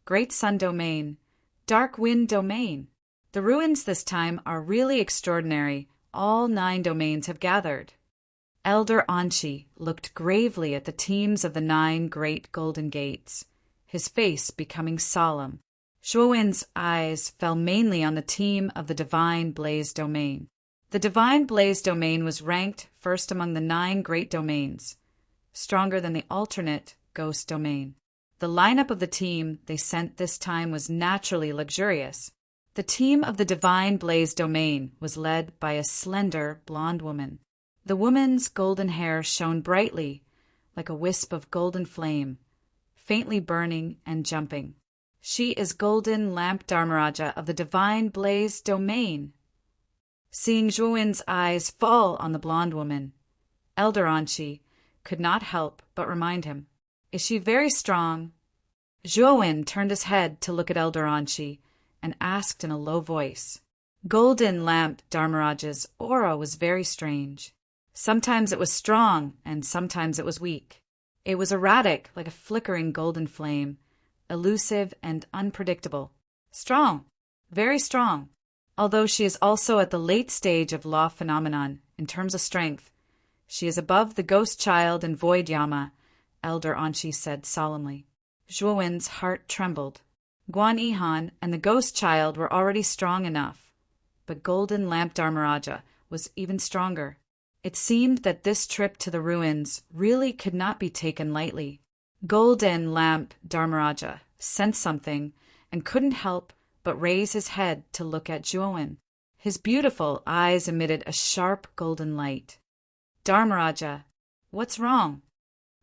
Speaker 1: Great Sun Domain, Dark Wind Domain. The ruins this time are really extraordinary. All 9 domains have gathered. Elder Anshi looked gravely at the teams of the 9 great golden gates, his face becoming solemn. Zhuowen's eyes fell mainly on the team of the Divine Blaze Domain. The Divine Blaze Domain was ranked first among the 9 great domains, stronger than the alternate Ghost Domain. The lineup of the team they sent this time was naturally luxurious. The team of the Divine Blaze Domain was led by a slender, blonde woman. The woman's golden hair shone brightly, like a wisp of golden flame, faintly burning and jumping. She is Golden Lamp Dharmaraja of the Divine Blaze Domain. Seeing Zhuowen's eyes fall on the blonde woman, Elder Anshi could not help but remind him, "Is she very strong?" Zhuowen turned his head to look at Elder Anshi and asked in a low voice. Golden Lamp Dharmaraja's aura was very strange. Sometimes it was strong, and sometimes it was weak. It was erratic, like a flickering golden flame, elusive and unpredictable. Strong, very strong. Although she is also at the late stage of law phenomenon in terms of strength, she is above the ghost child and void yama, Elder Anshi said solemnly. Zhuowen's heart trembled. Guan Yihan and the ghost child were already strong enough, but Golden Lamp Dharmaraja was even stronger. It seemed that this trip to the ruins really could not be taken lightly. Golden Lamp Dharmaraja sensed something and couldn't help but raise his head to look at Zhuowen. His beautiful eyes emitted a sharp golden light. Dharmaraja, what's wrong?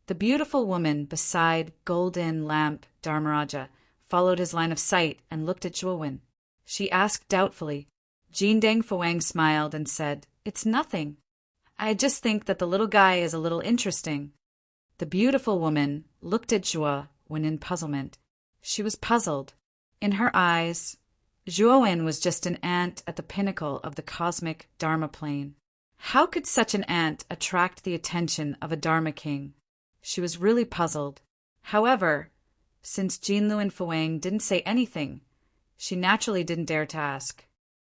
Speaker 1: The beautiful woman beside Golden Lamp Dharmaraja followed his line of sight and looked at Zhuowen. She asked doubtfully. Jindeng Fuang smiled and said, "It's nothing. I just think that the little guy is a little interesting." The beautiful woman looked at Zhuowen in puzzlement. She was puzzled. In her eyes, Zhuowen was just an ant at the pinnacle of the cosmic Dharma plane. How could such an ant attract the attention of a Dharma king? She was really puzzled. However, since Jinlu and Fuang didn't say anything, she naturally didn't dare to ask.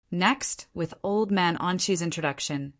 Speaker 1: Next, with Old Man Anshi's introduction,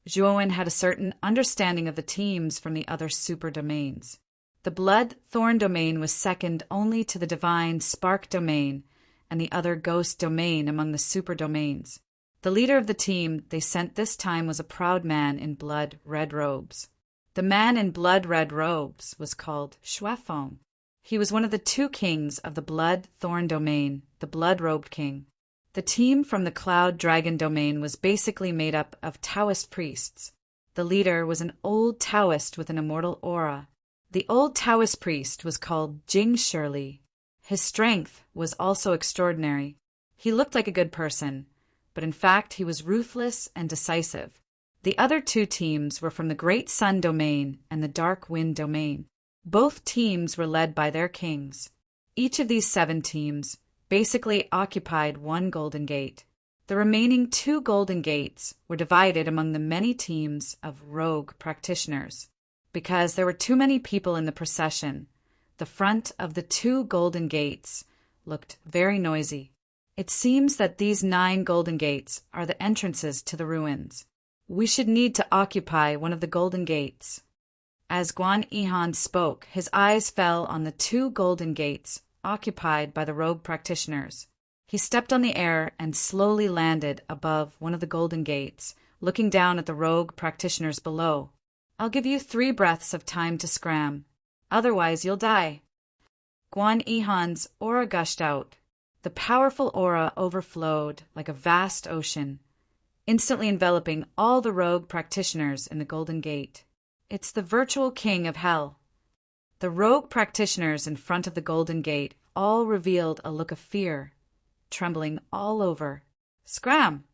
Speaker 1: Zhuowen had a certain understanding of the teams from the other super domains. The Blood Thorn Domain was second only to the Divine Spark Domain and the other Ghost Domain among the super domains. The leader of the team they sent this time was a proud man in blood red robes. The man in blood red robes was called Shuefeng. He was one of the 2 kings of the Blood Thorn Domain, the Blood-Robed King. The team from the Cloud Dragon Domain was basically made up of Taoist priests. The leader was an old Taoist with an immortal aura. The old Taoist priest was called Jing Shirley. His strength was also extraordinary. He looked like a good person, but in fact he was ruthless and decisive. The other 2 teams were from the Great Sun Domain and the Dark Wind Domain. Both teams were led by their kings. Each of these 7 teams basically occupied 1 golden gate. The remaining 2 golden gates were divided among the many teams of rogue practitioners. Because there were too many people in the procession, the front of the 2 golden gates looked very noisy. It seems that these 9 golden gates are the entrances to the ruins. We should need to occupy one of the golden gates. As Guan Yihan spoke, his eyes fell on the 2 golden gates occupied by the rogue practitioners. He stepped on the air and slowly landed above one of the golden gates, looking down at the rogue practitioners below. I'll give you 3 breaths of time to scram. Otherwise you'll die. Guan Yihan's aura gushed out. The powerful aura overflowed like a vast ocean, instantly enveloping all the rogue practitioners in the Golden Gate. It's the virtual king of hell. The rogue practitioners in front of the Golden Gate all revealed a look of fear, trembling all over. Scram!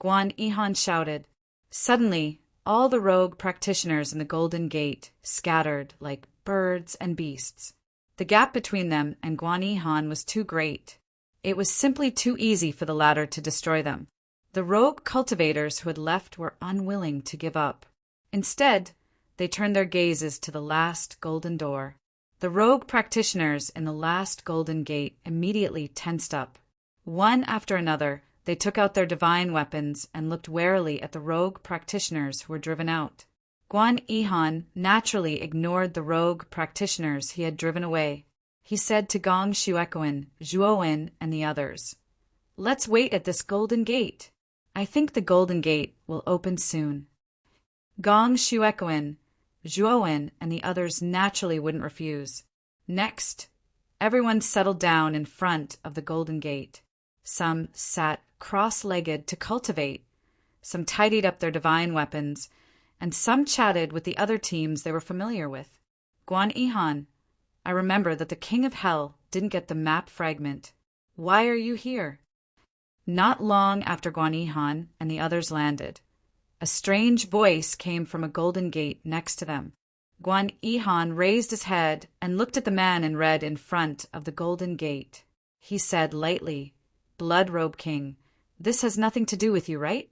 Speaker 1: Guan Yihan shouted. Suddenly, all the rogue practitioners in the Golden Gate scattered like birds and beasts. The gap between them and Guan Yihan was too great. It was simply too easy for the latter to destroy them. The rogue cultivators who had left were unwilling to give up. Instead, they turned their gazes to the last golden door. The rogue practitioners in the last golden gate immediately tensed up. One after another, they took out their divine weapons and looked warily at the rogue practitioners who were driven out. Guan Yihan naturally ignored the rogue practitioners he had driven away. He said to Gong Shuequan, Zhuowen, and the others, "Let's wait at this golden gate. I think the golden gate will open soon." Gong Shuequan, Zhuowen, and the others naturally wouldn't refuse. Next, everyone settled down in front of the golden gate. Some sat cross-legged to cultivate, some tidied up their divine weapons, and some chatted with the other teams they were familiar with. Guan Yihan, I remember that the King of Hell didn't get the map fragment. Why are you here? Not long after Guan Yihan and the others landed, a strange voice came from a golden gate next to them. Guan Yihan raised his head and looked at the man in red in front of the golden gate. He said lightly, "Blood Robe King, this has nothing to do with you, right?"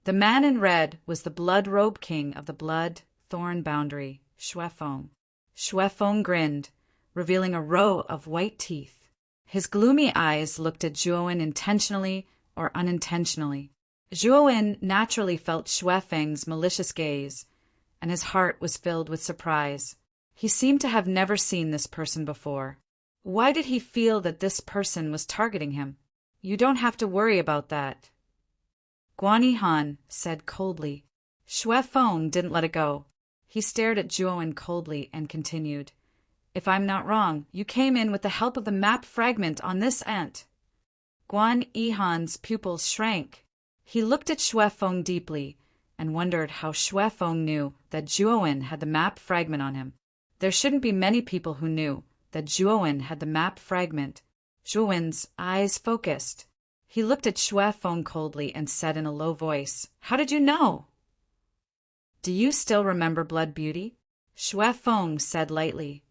Speaker 1: The man in red was the Blood Robe King of the Blood Thorn Boundary, Xuefeng. Xuefeng grinned, revealing a row of white teeth. His gloomy eyes looked at Zhuowen intentionally or unintentionally. Zhuowen naturally felt Xuefeng's malicious gaze, and his heart was filled with surprise. He seemed to have never seen this person before. Why did he feel that this person was targeting him? You don't have to worry about that, Guan Yihan said coldly. Xuefeng didn't let it go. He stared at Zhuowen coldly and continued, "If I'm not wrong, you came in with the help of the map fragment on this ant." Guan Yihan's pupils shrank. He looked at Xuefeng deeply and wondered how Xuefeng knew that Zhuowen had the map fragment on him. There shouldn't be many people who knew that Zhuowen had the map fragment. Zhuowen's eyes focused. He looked at Xuefeng coldly and said in a low voice, "How did you know?" "Do you still remember Blood Beauty?" Xuefeng said lightly.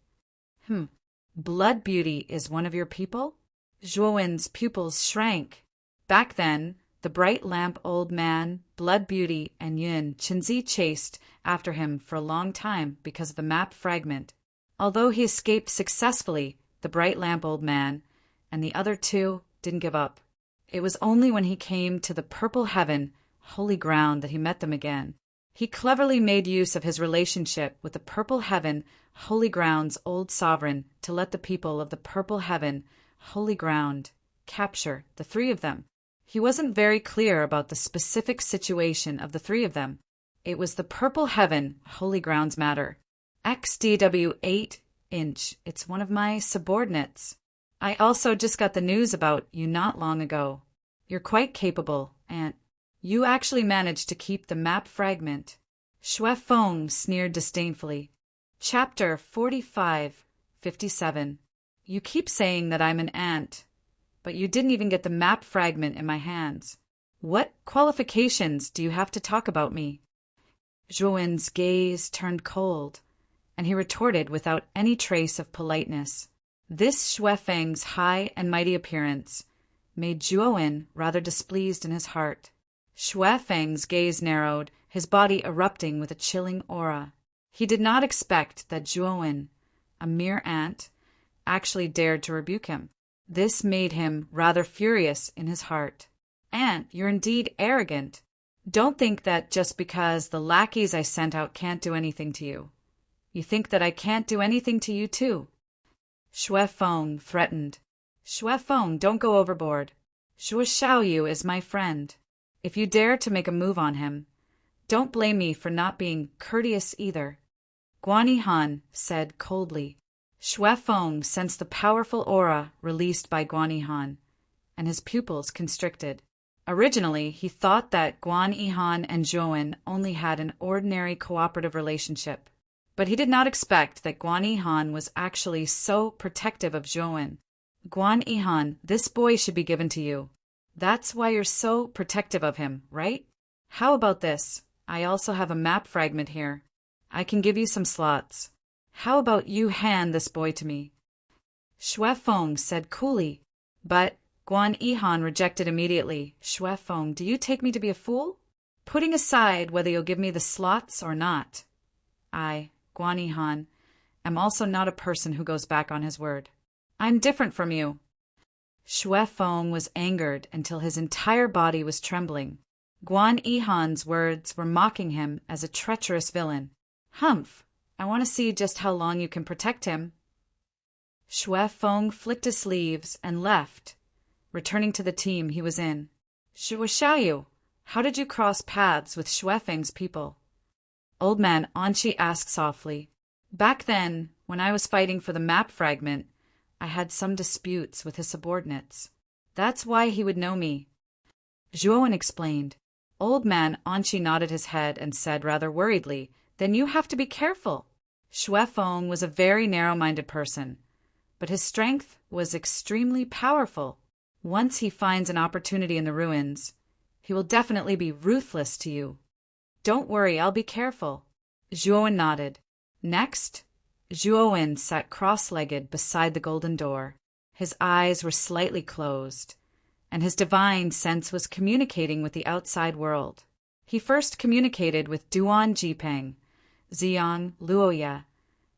Speaker 1: Blood Beauty is one of your people?" Zhuowen's pupils shrank. Back then, the bright lamp old man, Blood Beauty, and Yun Chenzi chased after him for a long time because of the map fragment. Although he escaped successfully, the bright lamp old man and the other 2 didn't give up. It was only when he came to the purple heaven, holy ground, that he met them again. He cleverly made use of his relationship with the purple heaven, holy ground's old sovereign to let the people of the purple heaven, holy ground, capture the 3 of them. He wasn't very clear about the specific situation of the 3 of them. It was the purple heaven, holy ground's matter. XDW 8-inch, it's one of my subordinates. I also just got the news about you not long ago. You're quite capable, and you actually managed to keep the map fragment. Xuefeng sneered disdainfully. Chapter 45-57. You keep saying that I'm an ant, but you didn't even get the map fragment in my hands. What qualifications do you have to talk about me? Zhuowen's gaze turned cold, and he retorted without any trace of politeness. This Xuefeng's high and mighty appearance made Zhuowen rather displeased in his heart. Xuefeng's gaze narrowed, his body erupting with a chilling aura. He did not expect that Zhuowen, a mere ant, actually dared to rebuke him. This made him rather furious in his heart. "Aunt, you're indeed arrogant. Don't think that just because the lackeys I sent out can't do anything to you. You think that I can't do anything to you too." Xue Feng threatened. "Xue Feng, don't go overboard. Zhuo Xiaoyu is my friend. If you dare to make a move on him, don't blame me for not being courteous either." Guan Yihan said coldly. Xue Feng sensed the powerful aura released by Guan Yihan, and his pupils constricted. Originally, he thought that Guan Yihan and Zhouwen only had an ordinary cooperative relationship, but he did not expect that Guan Yihan was actually so protective of Zhouwen. "Guan Yihan, this boy should be given to you. That's why you're so protective of him, right? How about this? I also have a map fragment here. I can give you some slots. How about you hand this boy to me?" Xue Feng said coolly, but Guan Yihan rejected immediately. "Xue Feng, do you take me to be a fool? Putting aside whether you'll give me the slots or not, I, Guan Yihan, am also not a person who goes back on his word. I'm different from you." Xue Feng was angered until his entire body was trembling. Guan Yihan's words were mocking him as a treacherous villain. "Humph, I want to see just how long you can protect him." Xue Feng flicked his sleeves and left, returning to the team he was in. "Zhuo Xiaoyu, how did you cross paths with Xue Feng's people?" Old man Anqi asked softly. "Back then, when I was fighting for the map fragment, I had some disputes with his subordinates. That's why he would know me." Zhuowen explained. Old man Anqi nodded his head and said rather worriedly, "Then you have to be careful." Xue Feng was a very narrow-minded person, but his strength was extremely powerful. Once he finds an opportunity in the ruins, he will definitely be ruthless to you. "Don't worry, I'll be careful." Zhuowen nodded. Next, Zhuowen sat cross-legged beside the golden door. His eyes were slightly closed, and his divine sense was communicating with the outside world. He first communicated with Duan Jipeng, Ziyang Luoya,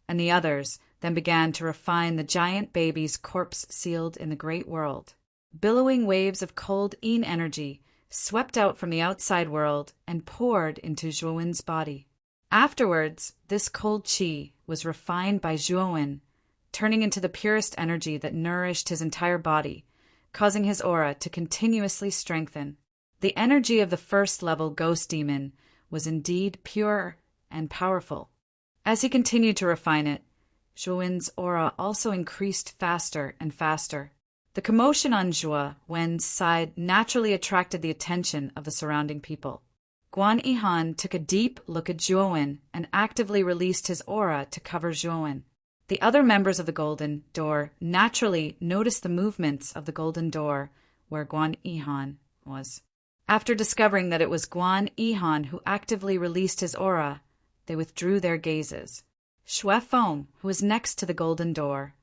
Speaker 1: and the others, then began to refine the giant baby's corpse sealed in the great world. Billowing waves of cold yin energy swept out from the outside world and poured into Zhuowen's body. Afterwards, this cold qi was refined by Zhuowen, turning into the purest energy that nourished his entire body, causing his aura to continuously strengthen. The energy of the first-level ghost demon was indeed pure and powerful. As he continued to refine it, Zhuowen's aura also increased faster and faster. The commotion on Zhuowen's side naturally attracted the attention of the surrounding people. Guan Yihan took a deep look at Zhuowen and actively released his aura to cover Zhuowen. The other members of the Golden Door naturally noticed the movements of the Golden Door where Guan Yihan was. After discovering that it was Guan Yihan who actively released his aura, they withdrew their gazes. Xue Feng, who was next to the Golden Door,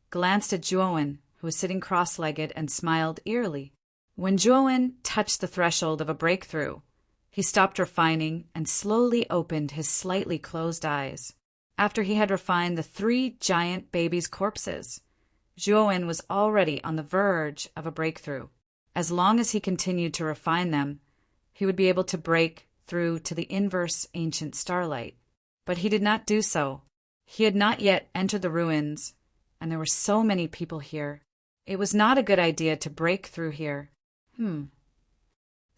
Speaker 1: glanced at Zhuowen, who was sitting cross-legged, and smiled eerily. When Zhuowen touched the threshold of a breakthrough, he stopped refining and slowly opened his slightly closed eyes. After he had refined the 3 giant babies' corpses, Zhuowen was already on the verge of a breakthrough. As long as he continued to refine them, he would be able to break through to the inverse ancient starlight. But he did not do so. He had not yet entered the ruins, and there were so many people here. It was not a good idea to break through here.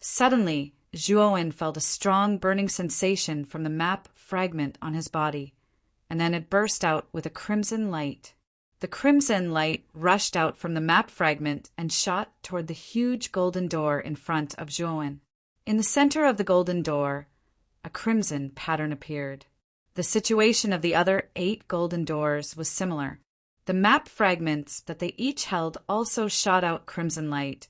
Speaker 1: Suddenly, Zhuowen felt a strong burning sensation from the map fragment on his body, and then it burst out with a crimson light. The crimson light rushed out from the map fragment and shot toward the huge golden door in front of Zhuowen. In the center of the golden door, a crimson pattern appeared. The situation of the other 8 golden doors was similar. The map fragments that they each held also shot out crimson light,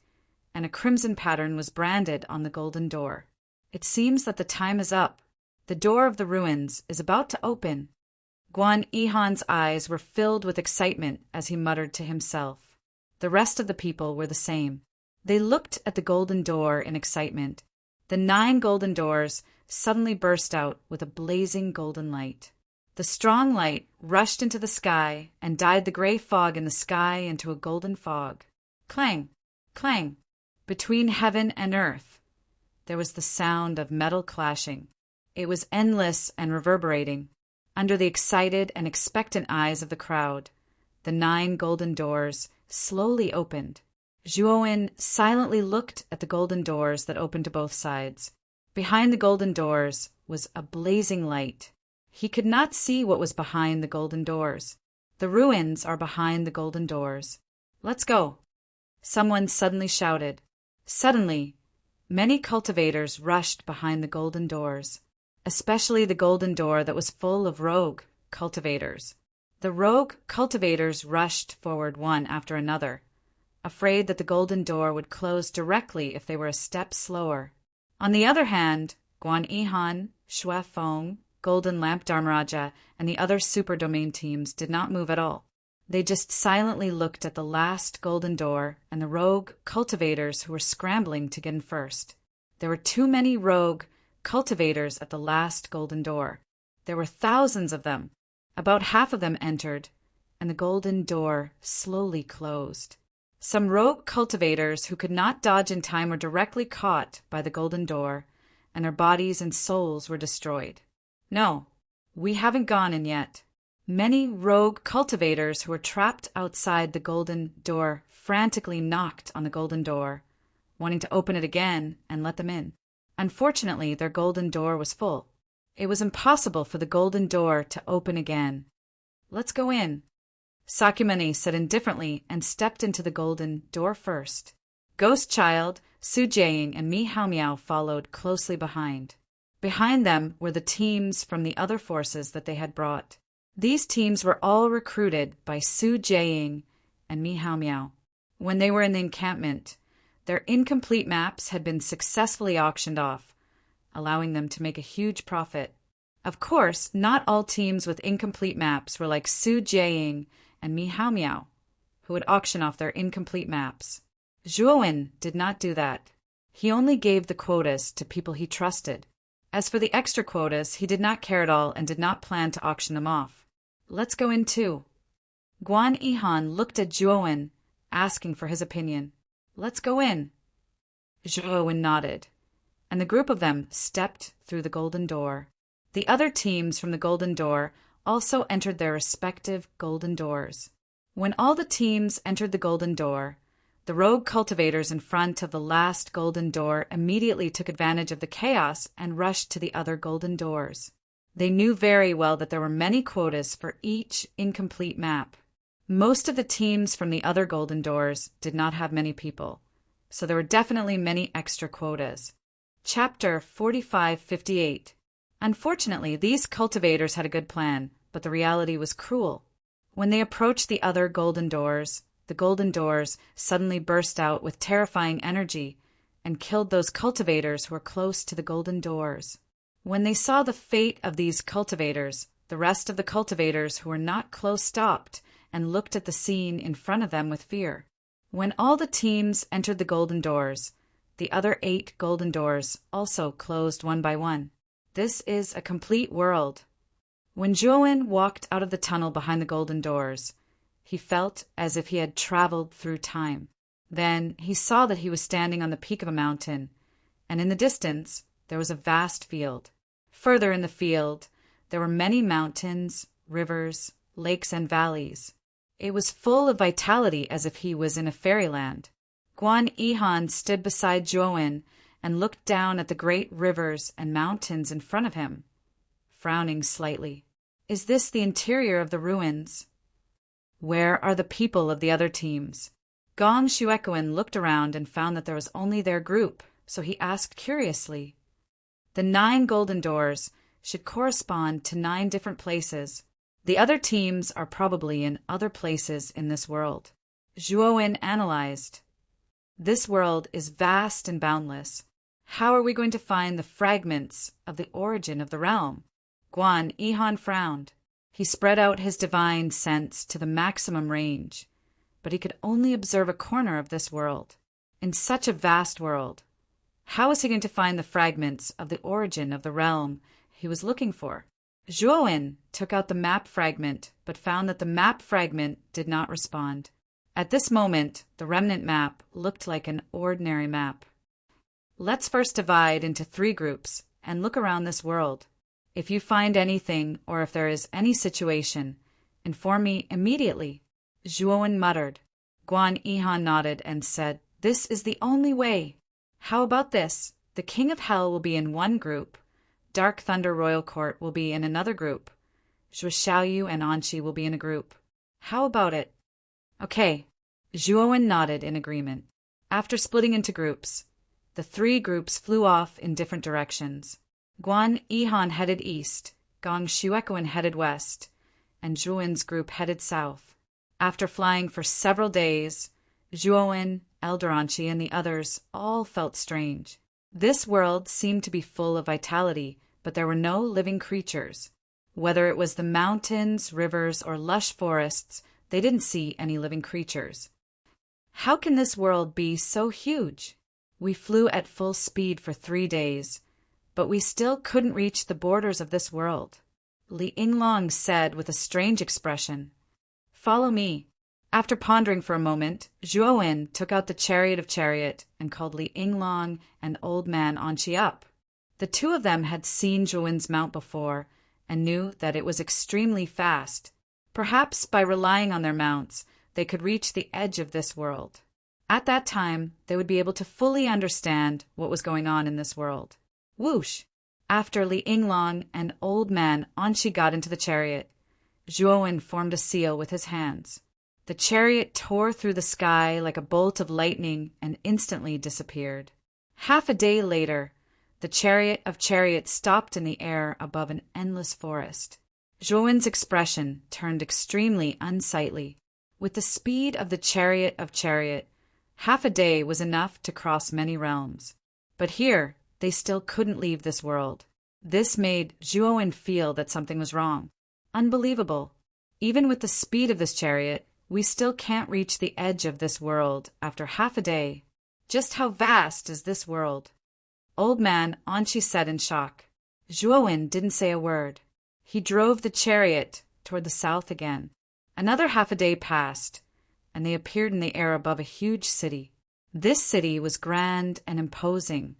Speaker 1: and a crimson pattern was branded on the golden door. It seems that the time is up. The door of the ruins is about to open. Guan Yihan's eyes were filled with excitement as he muttered to himself. The rest of the people were the same. They looked at the golden door in excitement. The 9 golden doors suddenly burst out with a blazing golden light. The strong light rushed into the sky and dyed the gray fog in the sky into a golden fog. Clang! Clang! Between heaven and earth, there was the sound of metal clashing. It was endless and reverberating. Under the excited and expectant eyes of the crowd, the 9 golden doors slowly opened. Zhuowen silently looked at the golden doors that opened to both sides. Behind the golden doors was a blazing light. He could not see what was behind the golden doors. The ruins are behind the golden doors. Let's go! Someone suddenly shouted. Suddenly, many cultivators rushed behind the golden doors, especially the golden door that was full of rogue cultivators. The rogue cultivators rushed forward one after another, afraid that the golden door would close directly if they were a step slower. On the other hand, Guan Yihan, Xue Feng, Golden Lamp Dharmaraja, and the other super domain teams did not move at all. They just silently looked at the last golden door and the rogue cultivators who were scrambling to get in first. There were too many rogue cultivators at the last golden door. There were thousands of them. About half of them entered, and the golden door slowly closed. Some rogue cultivators who could not dodge in time were directly caught by the golden door, and their bodies and souls were destroyed. No, we haven't gone in yet. Many rogue cultivators who were trapped outside the golden door frantically knocked on the golden door, wanting to open it again and let them in. Unfortunately, their golden door was full. It was impossible for the golden door to open again. Let's go in, Sakyamuni said indifferently and stepped into the golden door first. Ghost Child, Su Jiaying, and Mi Hao Miao followed closely behind. Behind them were the teams from the other forces that they had brought. These teams were all recruited by Su Jiaying and Mi Hao Miao. When they were in the encampment, their incomplete maps had been successfully auctioned off, allowing them to make a huge profit. Of course, not all teams with incomplete maps were like Su Jiaying and Mi Hao Miao, who would auction off their incomplete maps. Zhuowen did not do that. He only gave the quotas to people he trusted. As for the extra quotas, he did not care at all and did not plan to auction them off. Let's go in too. Guan Yihan looked at Zhuowen, asking for his opinion. Let's go in. Zhuowen nodded, and the group of them stepped through the golden door. The other teams from the golden door also entered their respective golden doors. When all the teams entered the golden door, the rogue cultivators in front of the last golden door immediately took advantage of the chaos and rushed to the other golden doors. They knew very well that there were many quotas for each incomplete map. Most of the teams from the other golden doors did not have many people, so there were definitely many extra quotas. Chapter 4558. Unfortunately, these cultivators had a good plan, but the reality was cruel. When they approached the other golden doors suddenly burst out with terrifying energy and killed those cultivators who were close to the golden doors. When they saw the fate of these cultivators, the rest of the cultivators who were not close stopped and looked at the scene in front of them with fear. When all the teams entered the golden doors, the other 8 golden doors also closed one by one. This is a complete world. When Zhuowen walked out of the tunnel behind the golden doors, he felt as if he had traveled through time. Then he saw that he was standing on the peak of a mountain, and in the distance there was a vast field. Further in the field, there were many mountains, rivers, lakes, and valleys. It was full of vitality as if he was in a fairyland. Guan Yihan stood beside Zhuowen and looked down at the great rivers and mountains in front of him, frowning slightly. Is this the interior of the ruins? Where are the people of the other teams? Gong Shuekoan looked around and found that there was only their group, so he asked curiously. The 9 golden doors should correspond to 9 different places. The other teams are probably in other places in this world. Zhuowen analyzed. This world is vast and boundless. How are we going to find the fragments of the origin of the realm? Guan Yihan frowned. He spread out his divine sense to the maximum range, but he could only observe a corner of this world. In such a vast world, how was he going to find the fragments of the origin of the realm he was looking for? Zhuowen took out the map fragment, but found that the map fragment did not respond. At this moment, the remnant map looked like an ordinary map. Let's first divide into 3 groups and look around this world. If you find anything or if there is any situation, inform me immediately. Zhuowen muttered. Guan Yihan nodded and said, "This is the only way." "How about this? The King of Hell will be in one group. Dark Thunder Royal Court will be in another group. Zhuo Xiaoyu and Anqi will be in a group. How about it?" "Okay." Zhuowen nodded in agreement. After splitting into groups, the 3 groups flew off in different directions. Guan Yihan headed east, Gong Xuecoin headed west, and Zhuowen's group headed south. After flying for several days, Zhuowen, Elder Anqi, and the others all felt strange. This world seemed to be full of vitality, but there were no living creatures. Whether it was the mountains, rivers, or lush forests, they didn't see any living creatures. How can this world be so huge? We flew at full speed for 3 days, but we still couldn't reach the borders of this world. Li Yinglong said with a strange expression, "Follow me." After pondering for a moment, Zhuowen took out the chariot of chariot and called Li Yinglong and Old Man Anqi up. The 2 of them had seen Zhuowen's mount before and knew that it was extremely fast. Perhaps by relying on their mounts, they could reach the edge of this world. At that time, they would be able to fully understand what was going on in this world. Whoosh! After Li Yinglong and Old Man Anqi got into the chariot, Zhuowen formed a seal with his hands. The chariot tore through the sky like a bolt of lightning and instantly disappeared. Half a day later, the chariot of chariots stopped in the air above an endless forest. Zhuowen's expression turned extremely unsightly. With the speed of the chariot of chariot, half a day was enough to cross many realms. But here, they still couldn't leave this world. This made Zhuowen feel that something was wrong. Unbelievable. Even with the speed of this chariot, we still can't reach the edge of this world after half a day. Just how vast is this world? Old Man Anqi said in shock. Zhuowen didn't say a word. He drove the chariot toward the south again. Another half a day passed, and they appeared in the air above a huge city. This city was grand and imposing,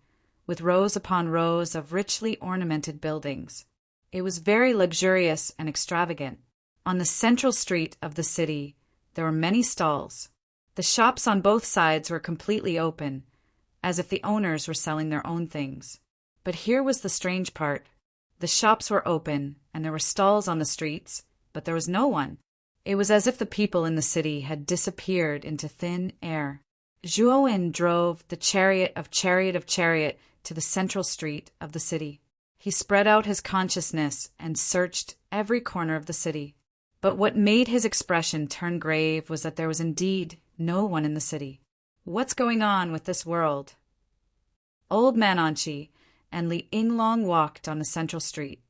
Speaker 1: with rows upon rows of richly ornamented buildings. It was very luxurious and extravagant. On the central street of the city, there were many stalls. The shops on both sides were completely open, as if the owners were selling their own things. But here was the strange part. The shops were open, and there were stalls on the streets, but there was no one. It was as if the people in the city had disappeared into thin air. Zhuowen drove the chariot of chariot to the central street of the city. He spread out his consciousness and searched every corner of the city. But what made his expression turn grave was that there was indeed no one in the city. What's going on with this world? Old Man Anqi and Li Yinglong walked on the central street,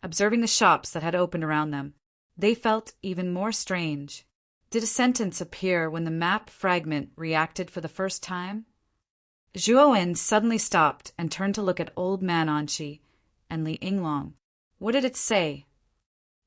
Speaker 1: observing the shops that had opened around them. They felt even more strange. Did a sentence appear when the map fragment reacted for the first time? Zhuowen suddenly stopped and turned to look at Old Man Anqi and Li Yinglong. What did it say?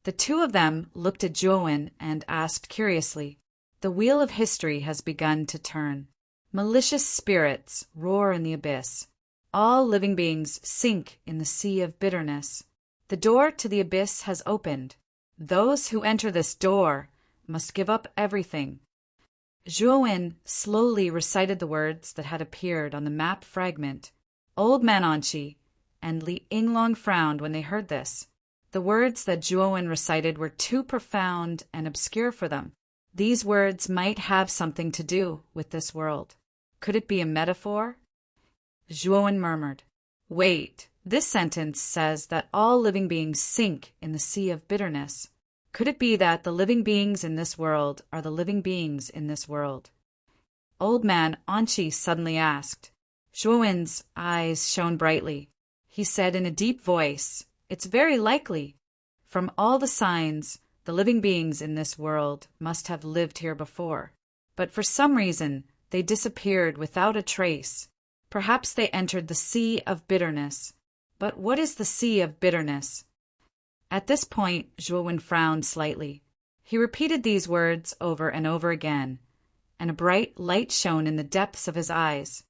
Speaker 1: The 2 of them looked at Zhuowen and asked curiously, "The wheel of history has begun to turn. Malicious spirits roar in the abyss. All living beings sink in the sea of bitterness. The door to the abyss has opened. Those who enter this door must give up everything." Zhuowen slowly recited the words that had appeared on the map fragment. Old Man Anqi and Li Yinglong frowned when they heard this. The words that Zhuowen recited were too profound and obscure for them. These words might have something to do with this world. Could it be a metaphor? Zhuowen murmured, "Wait, this sentence says that all living beings sink in the sea of bitterness. Could it be that the living beings in this world are the living beings in this world?" Old Man Anqi suddenly asked. Zhuowen's eyes shone brightly. He said in a deep voice, "It's very likely. From all the signs, the living beings in this world must have lived here before. But for some reason, they disappeared without a trace. Perhaps they entered the sea of bitterness. But what is the sea of bitterness?" At this point, Zhuowen frowned slightly. He repeated these words over and over again, and a bright light shone in the depths of his eyes.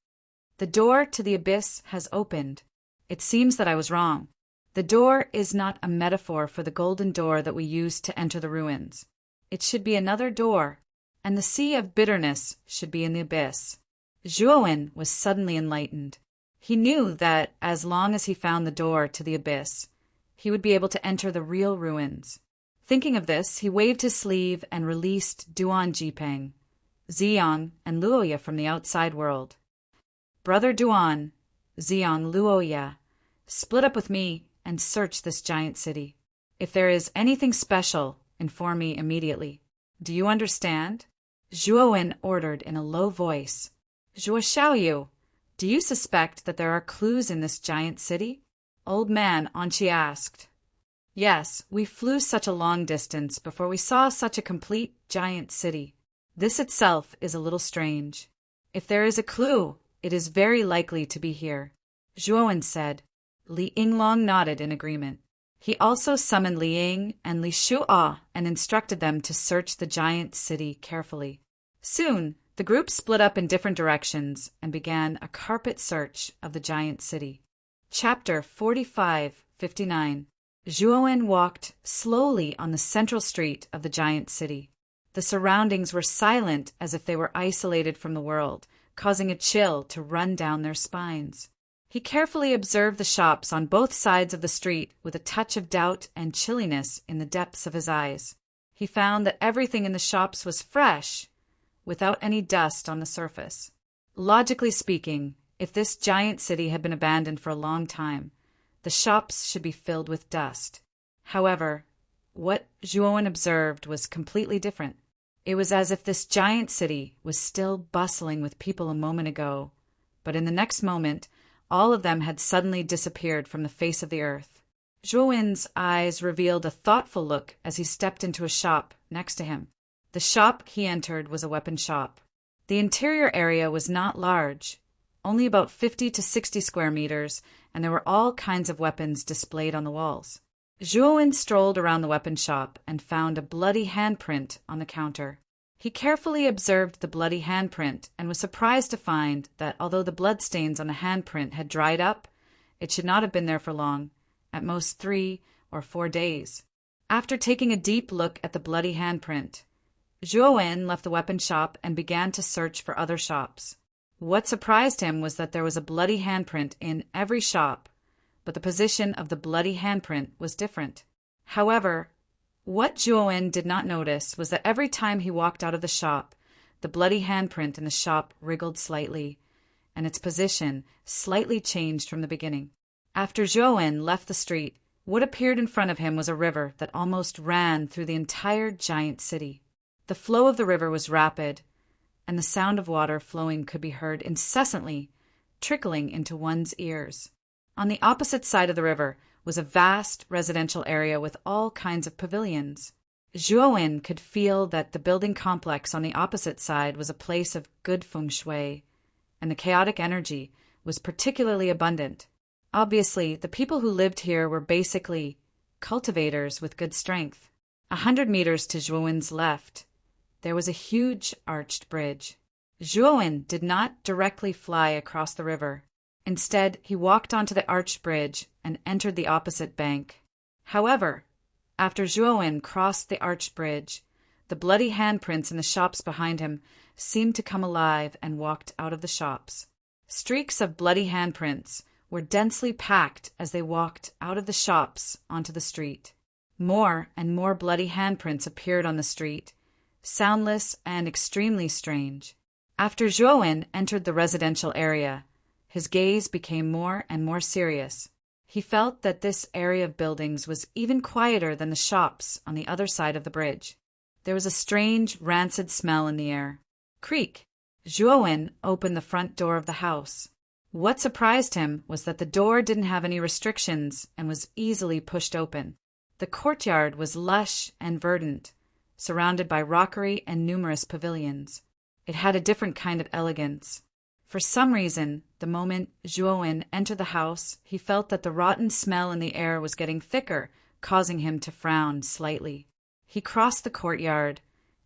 Speaker 1: The door to the abyss has opened. It seems that I was wrong. The door is not a metaphor for the golden door that we use to enter the ruins. It should be another door, and the sea of bitterness should be in the abyss. Zhuowen was suddenly enlightened. He knew that as long as he found the door to the abyss, he would be able to enter the real ruins. Thinking of this, he waved his sleeve and released Duan Jipeng, Ziyang, and Luoya from the outside world. Brother Duan, Ziyang, Luoya, split up with me and search this giant city. If there is anything special, inform me immediately. Do you understand? Zhuowen ordered in a low voice. Zhuo Xiaoyu, do you suspect that there are clues in this giant city? Old man, Anqi asked. Yes, we flew such a long distance before we saw such a complete giant city. This itself is a little strange. If there is a clue, it is very likely to be here, Zhuowen said. Li Yinglong nodded in agreement. He also summoned Li Ying and Li Shu'a and instructed them to search the giant city carefully. Soon, the group split up in different directions and began a carpet search of the giant city. Chapter 45-59. Zhuowen walked slowly on the central street of the giant city. The surroundings were silent as if they were isolated from the world, causing a chill to run down their spines. He carefully observed the shops on both sides of the street with a touch of doubt and chilliness in the depths of his eyes. He found that everything in the shops was fresh, without any dust on the surface. Logically speaking, if this giant city had been abandoned for a long time, the shops should be filled with dust. However, what Zhuowen observed was completely different. It was as if this giant city was still bustling with people a moment ago, but in the next moment, all of them had suddenly disappeared from the face of the earth. Zhuowen's eyes revealed a thoughtful look as he stepped into a shop next to him. The shop he entered was a weapon shop. The interior area was not large, only about 50 to 60 square meters, and there were all kinds of weapons displayed on the walls. Zhuowen strolled around the weapon shop and found a bloody handprint on the counter. He carefully observed the bloody handprint and was surprised to find that although the bloodstains on the handprint had dried up, it should not have been there for long, at most 3 or 4 days. After taking a deep look at the bloody handprint, Zhuowen left the weapon shop and began to search for other shops. What surprised him was that there was a bloody handprint in every shop, but the position of the bloody handprint was different. However, what Zhuowen did not notice was that every time he walked out of the shop, the bloody handprint in the shop wriggled slightly, and its position slightly changed from the beginning. After Zhuowen left the street, what appeared in front of him was a river that almost ran through the entire giant city. The flow of the river was rapid, and the sound of water flowing could be heard incessantly, trickling into one's ears. On the opposite side of the river was a vast residential area with all kinds of pavilions. Zhuowen could feel that the building complex on the opposite side was a place of good feng shui, and the chaotic energy was particularly abundant. Obviously, the people who lived here were basically cultivators with good strength. 100 meters to Zhuowen's left, there was a huge arched bridge. Zhuowen did not directly fly across the river. Instead, he walked onto the arched bridge and entered the opposite bank. However, after Zhuowen crossed the arched bridge, the bloody handprints in the shops behind him seemed to come alive and walked out of the shops. Streaks of bloody handprints were densely packed as they walked out of the shops onto the street. More and more bloody handprints appeared on the street, soundless and extremely strange. After Zhuowen entered the residential area, his gaze became more and more serious. He felt that this area of buildings was even quieter than the shops on the other side of the bridge. There was a strange, rancid smell in the air. Creak! Zhuowen opened the front door of the house. What surprised him was that the door didn't have any restrictions and was easily pushed open. The courtyard was lush and verdant, surrounded by rockery and numerous pavilions. It had a different kind of elegance. For some reason, the moment Zhuowen entered the house, he felt that the rotten smell in the air was getting thicker causing him to frown slightly. He crossed the courtyard,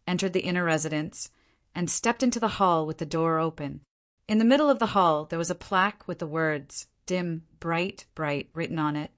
Speaker 1: entered the inner residence, and stepped into the hall with the door open. In the middle of the hall there was a plaque with the words, "Dim, bright, bright," written on it.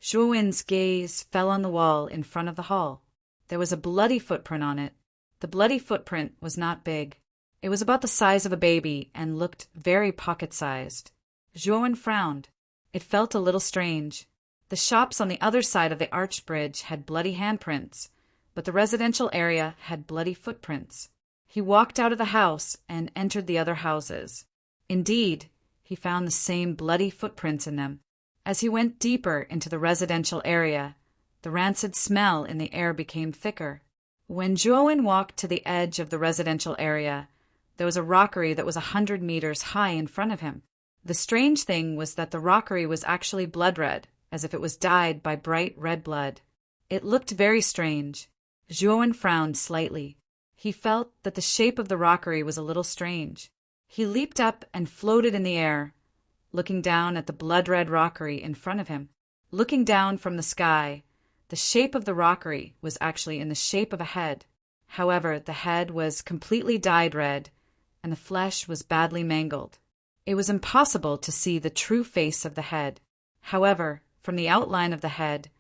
Speaker 1: Zhuowen's gaze fell on the wall in front of the hall. There was a bloody footprint on it. The bloody footprint was not big. It was about the size of a baby and looked very pocket-sized. Zhuowen frowned. It felt a little strange. The shops on the other side of the arched bridge had bloody handprints, but the residential area had bloody footprints. He walked out of the house and entered the other houses. Indeed, he found the same bloody footprints in them. As he went deeper into the residential area, the rancid smell in the air became thicker. When Zhuowen walked to the edge of the residential area, there was a rockery that was 100 meters high in front of him. The strange thing was that the rockery was actually blood red, as if it was dyed by bright red blood. It looked very strange. Zhuowen frowned slightly. He felt that the shape of the rockery was a little strange. He leaped up and floated in the air, looking down at the blood-red rockery in front of him. Looking down from the sky, the shape of the rockery was actually in the shape of a head. However, the head was completely dyed red, and the flesh was badly mangled. It was impossible to see the true face of the head. However, from the outline of the head,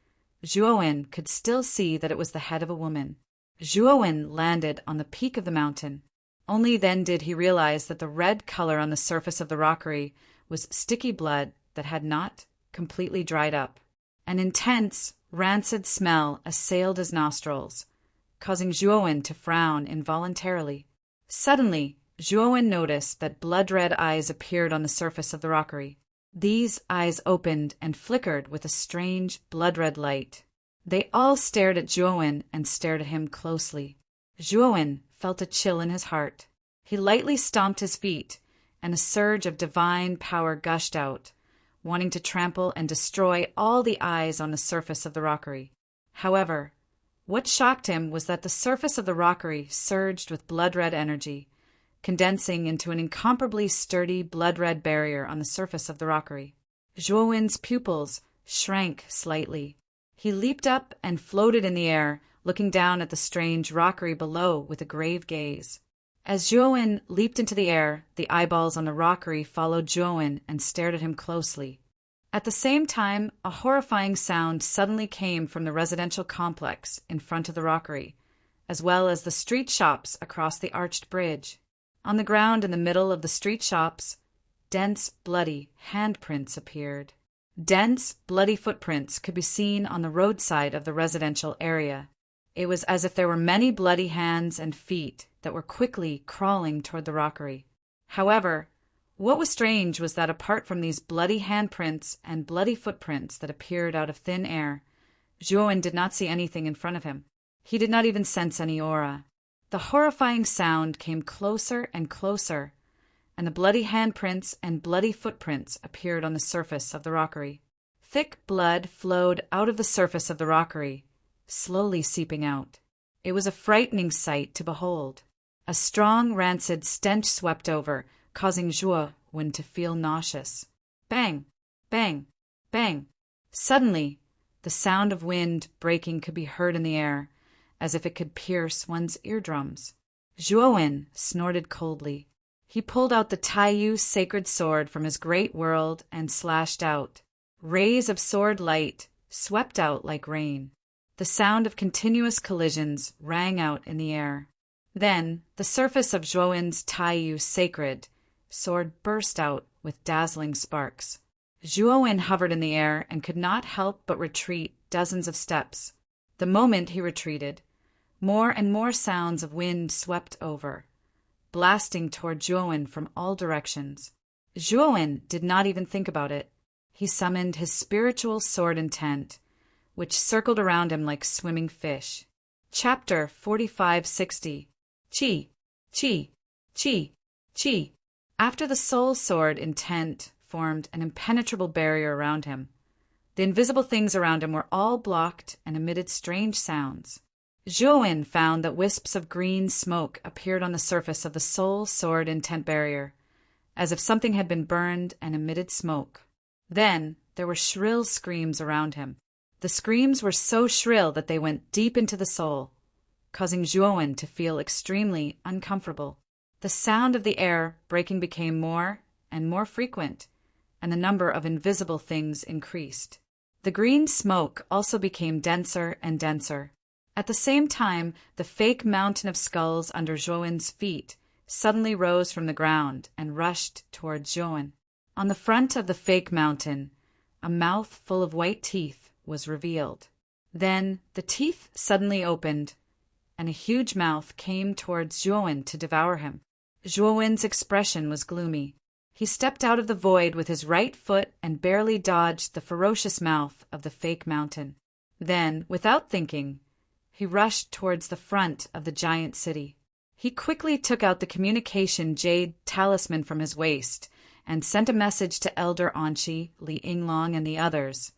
Speaker 1: Zhuowen could still see that it was the head of a woman. Zhuowen landed on the peak of the mountain. Only then did he realize that the red color on the surface of the rockery was sticky blood that had not completely dried up. An intense, rancid smell assailed his nostrils, causing Zhuowen to frown involuntarily. Suddenly, Zhuowen noticed that blood-red eyes appeared on the surface of the rockery. These eyes opened and flickered with a strange blood-red light. They all stared at Zhuowen and stared at him closely. Zhuowen felt a chill in his heart. He lightly stomped his feet, and a surge of divine power gushed out, wanting to trample and destroy all the eyes on the surface of the rockery. However, what shocked him was that the surface of the rockery surged with blood-red energy, condensing into an incomparably sturdy blood-red barrier on the surface of the rockery. Zhuowen's pupils shrank slightly. He leaped up and floated in the air, looking down at the strange rockery below with a grave gaze. As Zhuowen leaped into the air, the eyeballs on the rockery followed Zhuowen and stared at him closely. At the same time, a horrifying sound suddenly came from the residential complex in front of the rockery, as well as the street shops across the arched bridge. On the ground in the middle of the street shops, dense, bloody handprints appeared. Dense, bloody footprints could be seen on the roadside of the residential area. It was as if there were many bloody hands and feet that were quickly crawling toward the rockery. However, what was strange was that apart from these bloody handprints and bloody footprints that appeared out of thin air, Zhuowen did not see anything in front of him. He did not even sense any aura. The horrifying sound came closer and closer, and the bloody handprints and bloody footprints appeared on the surface of the rockery. Thick blood flowed out of the surface of the rockery, slowly seeping out. It was a frightening sight to behold. A strong, rancid stench swept over, causing Zhuowen to feel nauseous. Bang! Bang! Bang! Suddenly, the sound of wind breaking could be heard in the air, as if it could pierce one's eardrums. Zhuowen snorted coldly. He pulled out the Taiyu sacred sword from his great world and slashed out. Rays of sword light swept out like rain. The sound of continuous collisions rang out in the air. Then, the surface of Zhuowen's Taiyu sacred sword burst out with dazzling sparks. Zhuowen hovered in the air and could not help but retreat dozens of steps. The moment he retreated, more and more sounds of wind swept over, blasting toward Zhuowen from all directions. Zhuowen did not even think about it. He summoned his spiritual sword intent, which circled around him like swimming fish. Chapter 4560. Qi, Qi, Qi, Qi. After the soul sword intent formed an impenetrable barrier around him, the invisible things around him were all blocked and emitted strange sounds. Zhuowen found that wisps of green smoke appeared on the surface of the soul sword intent barrier, as if something had been burned and emitted smoke. Then there were shrill screams around him. The screams were so shrill that they went deep into the soul, causing Zhuowen to feel extremely uncomfortable. The sound of the air breaking became more and more frequent, and the number of invisible things increased. The green smoke also became denser and denser. At the same time, the fake mountain of skulls under Zhuowen's feet suddenly rose from the ground and rushed toward Zhuowen. On the front of the fake mountain, a mouth full of white teeth was revealed. Then the teeth suddenly opened, and a huge mouth came towards Zhuowen to devour him. Zhuowen's expression was gloomy. He stepped out of the void with his right foot and barely dodged the ferocious mouth of the fake mountain. Then, without thinking, he rushed towards the front of the giant city. He quickly took out the communication jade talisman from his waist and sent a message to Elder Anqi, Li Yinglong, and the others,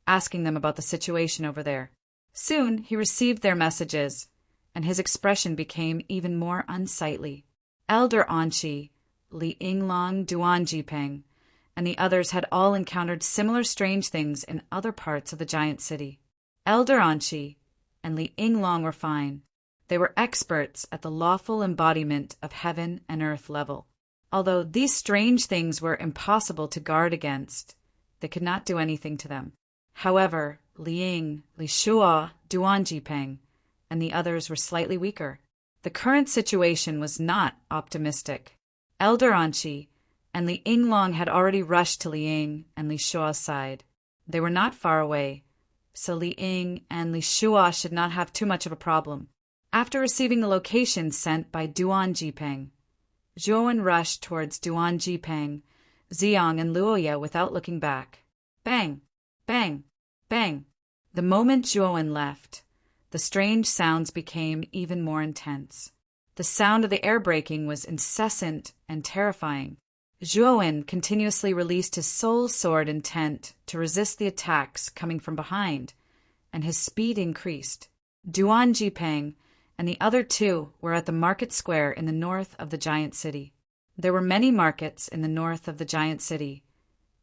Speaker 1: asking them about the situation over there. Soon he received their messages, and his expression became even more unsightly. Elder Anqi, Li Yinglong, Duanjipeng, and the others had all encountered similar strange things in other parts of the giant city. Elder Anqi and Li Yinglong were fine. They were experts at the lawful embodiment of heaven and earth level. Although these strange things were impossible to guard against, they could not do anything to them. However, Li Ying, Li Shuo, Duanjipeng, and the others were slightly weaker. The current situation was not optimistic. Elder Anqi and Li Yinglong had already rushed to Li Ying and Li Shuo's side. They were not far away, so Li Ying and Li Shuo should not have too much of a problem. After receiving the location sent by Duanjipeng, Zhuowen rushed towards Duanjipeng, Xiang, and Luoya without looking back. Bang! Bang! Bang! The moment Zhuowen left, the strange sounds became even more intense. The sound of the air breaking was incessant and terrifying. Zhuowen continuously released his soul sword intent to resist the attacks coming from behind, and his speed increased. Duanjipeng and the other two were at the market square in the north of the giant city. There were many markets in the north of the giant city,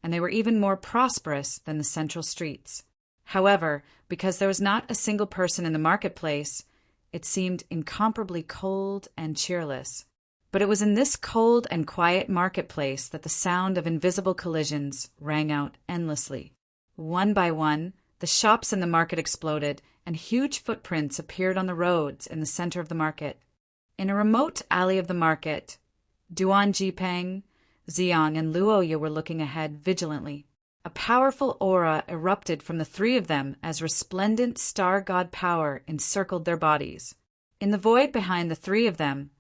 Speaker 1: and they were even more prosperous than the central streets. However, because there was not a single person in the marketplace, it seemed incomparably cold and cheerless. But it was in this cold and quiet marketplace that the sound of invisible collisions rang out endlessly. One by one, the shops in the market exploded, and huge footprints appeared on the roads in the center of the market. In a remote alley of the market, Duanjipeng, Xiang, and Luoya were looking ahead vigilantly. A powerful aura erupted from the three of them as resplendent star god power encircled their bodies. In the void behind the three of them,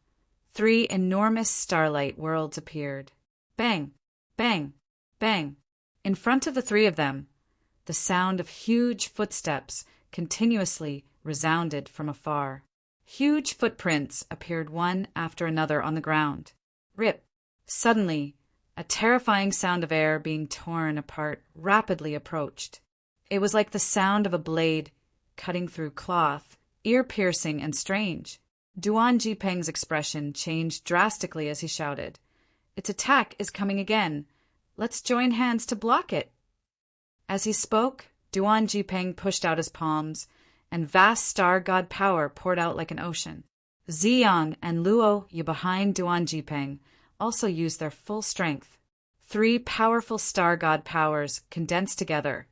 Speaker 1: three enormous starlight worlds appeared. Bang! Bang! Bang! In front of the three of them, the sound of huge footsteps continuously resounded from afar. Huge footprints appeared one after another on the ground. Rip! Suddenly, a terrifying sound of air being torn apart rapidly approached. It was like the sound of a blade cutting through cloth, ear-piercing and strange. Duanjipeng's expression changed drastically as he shouted, "Its attack is coming again. Let's join hands to block it." As he spoke, Duanjipeng pushed out his palms, and vast star god power poured out like an ocean. Xiang and Luoya behind Duanjipeng also used their full strength. Three powerful star god powers condensed together,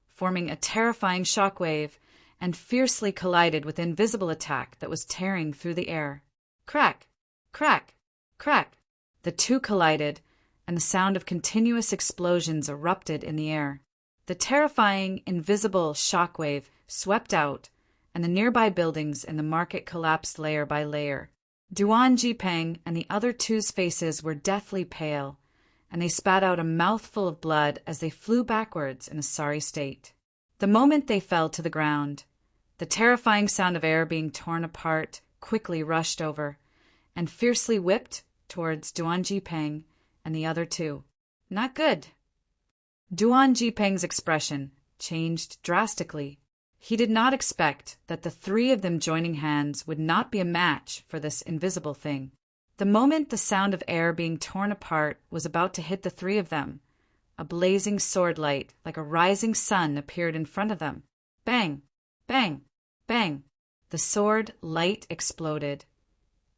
Speaker 1: forming a terrifying shockwave, and fiercely collided with the invisible attack that was tearing through the air. Crack! Crack! Crack! The two collided, and the sound of continuous explosions erupted in the air. The terrifying, invisible shockwave swept out, and the nearby buildings in the market collapsed layer by layer. Duanjipeng and the other two's faces were deathly pale, and they spat out a mouthful of blood as they flew backwards in a sorry state. The moment they fell to the ground, the terrifying sound of air being torn apart quickly rushed over, and fiercely whipped towards Duanjipeng and the other two. Not good. Duanjipeng's expression changed drastically. He did not expect that the three of them joining hands would not be a match for this invisible thing. The moment the sound of air being torn apart was about to hit the three of them, a blazing sword light like a rising sun appeared in front of them. Bang! Bang! Bang! The sword light exploded,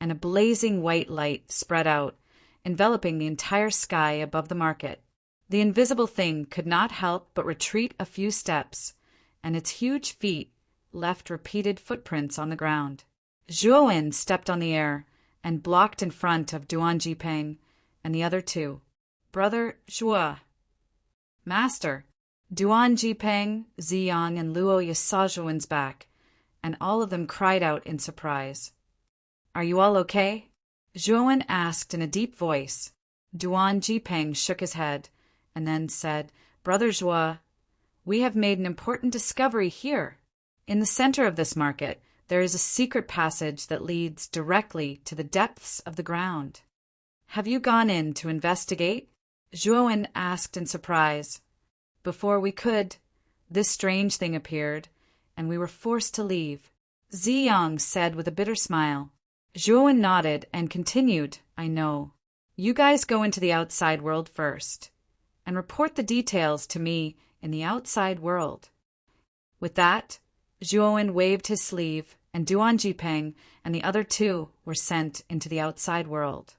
Speaker 1: and a blazing white light spread out, enveloping the entire sky above the market. The invisible thing could not help but retreat a few steps, and its huge feet left repeated footprints on the ground. Zhuowen stepped on the air and blocked in front of Duan Jipeng and the other two. Brother Zhuo. Master. Duan Jipeng, Ziyang, and Luo saw Zhuowen's back, and all of them cried out in surprise. Are you all okay? Zhuowen asked in a deep voice. Duan Jipeng shook his head and then said, Brother Zhuo, we have made an important discovery here. In the center of this market, there is a secret passage that leads directly to the depths of the ground. Have you gone in to investigate? Zhuowen asked in surprise. Before we could, this strange thing appeared, and we were forced to leave. Ziyang said with a bitter smile. Zhuowen nodded and continued, I know. You guys go into the outside world first, and report the details to me in the outside world. With that, Zhuowen waved his sleeve, and Duan Jipeng and the other two were sent into the outside world.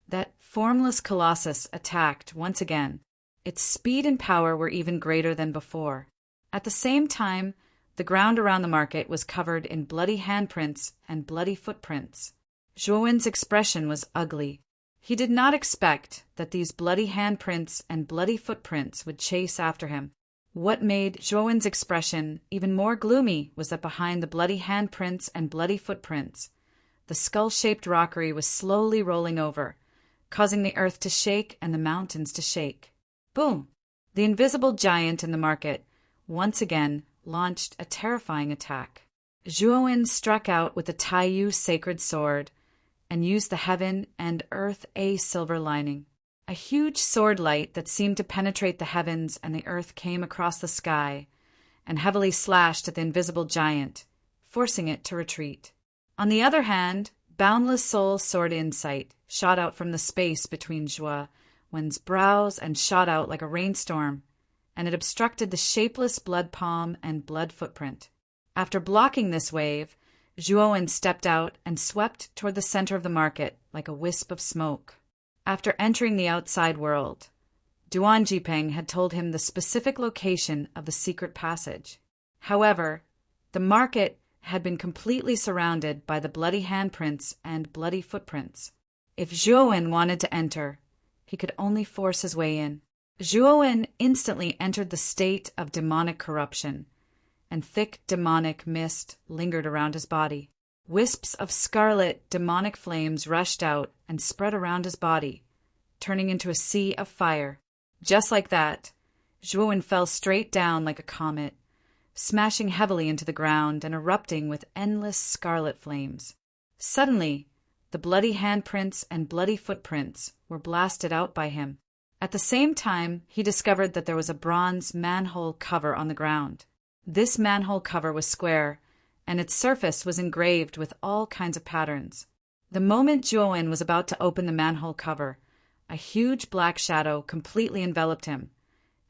Speaker 1: That formless colossus attacked once again. Its speed and power were even greater than before. At the same time, the ground around the market was covered in bloody handprints and bloody footprints. Zhuowen's expression was ugly. He did not expect that these bloody handprints and bloody footprints would chase after him. What made Zhuowen's expression even more gloomy was that behind the bloody handprints and bloody footprints, the skull-shaped rockery was slowly rolling over, causing the earth to shake and the mountains to shake. Boom! The invisible giant in the market once again launched a terrifying attack. Zhuowen struck out with the Taiyu sacred sword and used the heaven and earth a silver lining. A huge sword light that seemed to penetrate the heavens and the earth came across the sky and heavily slashed at the invisible giant, forcing it to retreat. On the other hand, boundless soul sword insight shot out from the space between Zhuowen's brows and shot out like a rainstorm, and it obstructed the shapeless blood palm and blood footprint. After blocking this wave, Zhuowen stepped out and swept toward the center of the market like a wisp of smoke. After entering the outside world, Duan Jipeng had told him the specific location of the secret passage. However, the market had been completely surrounded by the bloody handprints and bloody footprints. If Zhuowen wanted to enter, he could only force his way in. Zhuowen instantly entered the state of demonic corruption, and thick demonic mist lingered around his body. Wisps of scarlet demonic flames rushed out and spread around his body, turning into a sea of fire. Just like that, Zhuowen fell straight down like a comet, smashing heavily into the ground and erupting with endless scarlet flames. Suddenly, the bloody handprints and bloody footprints were blasted out by him. At the same time, he discovered that there was a bronze manhole cover on the ground. This manhole cover was square, and its surface was engraved with all kinds of patterns. The moment Zhuowen was about to open the manhole cover, a huge black shadow completely enveloped him,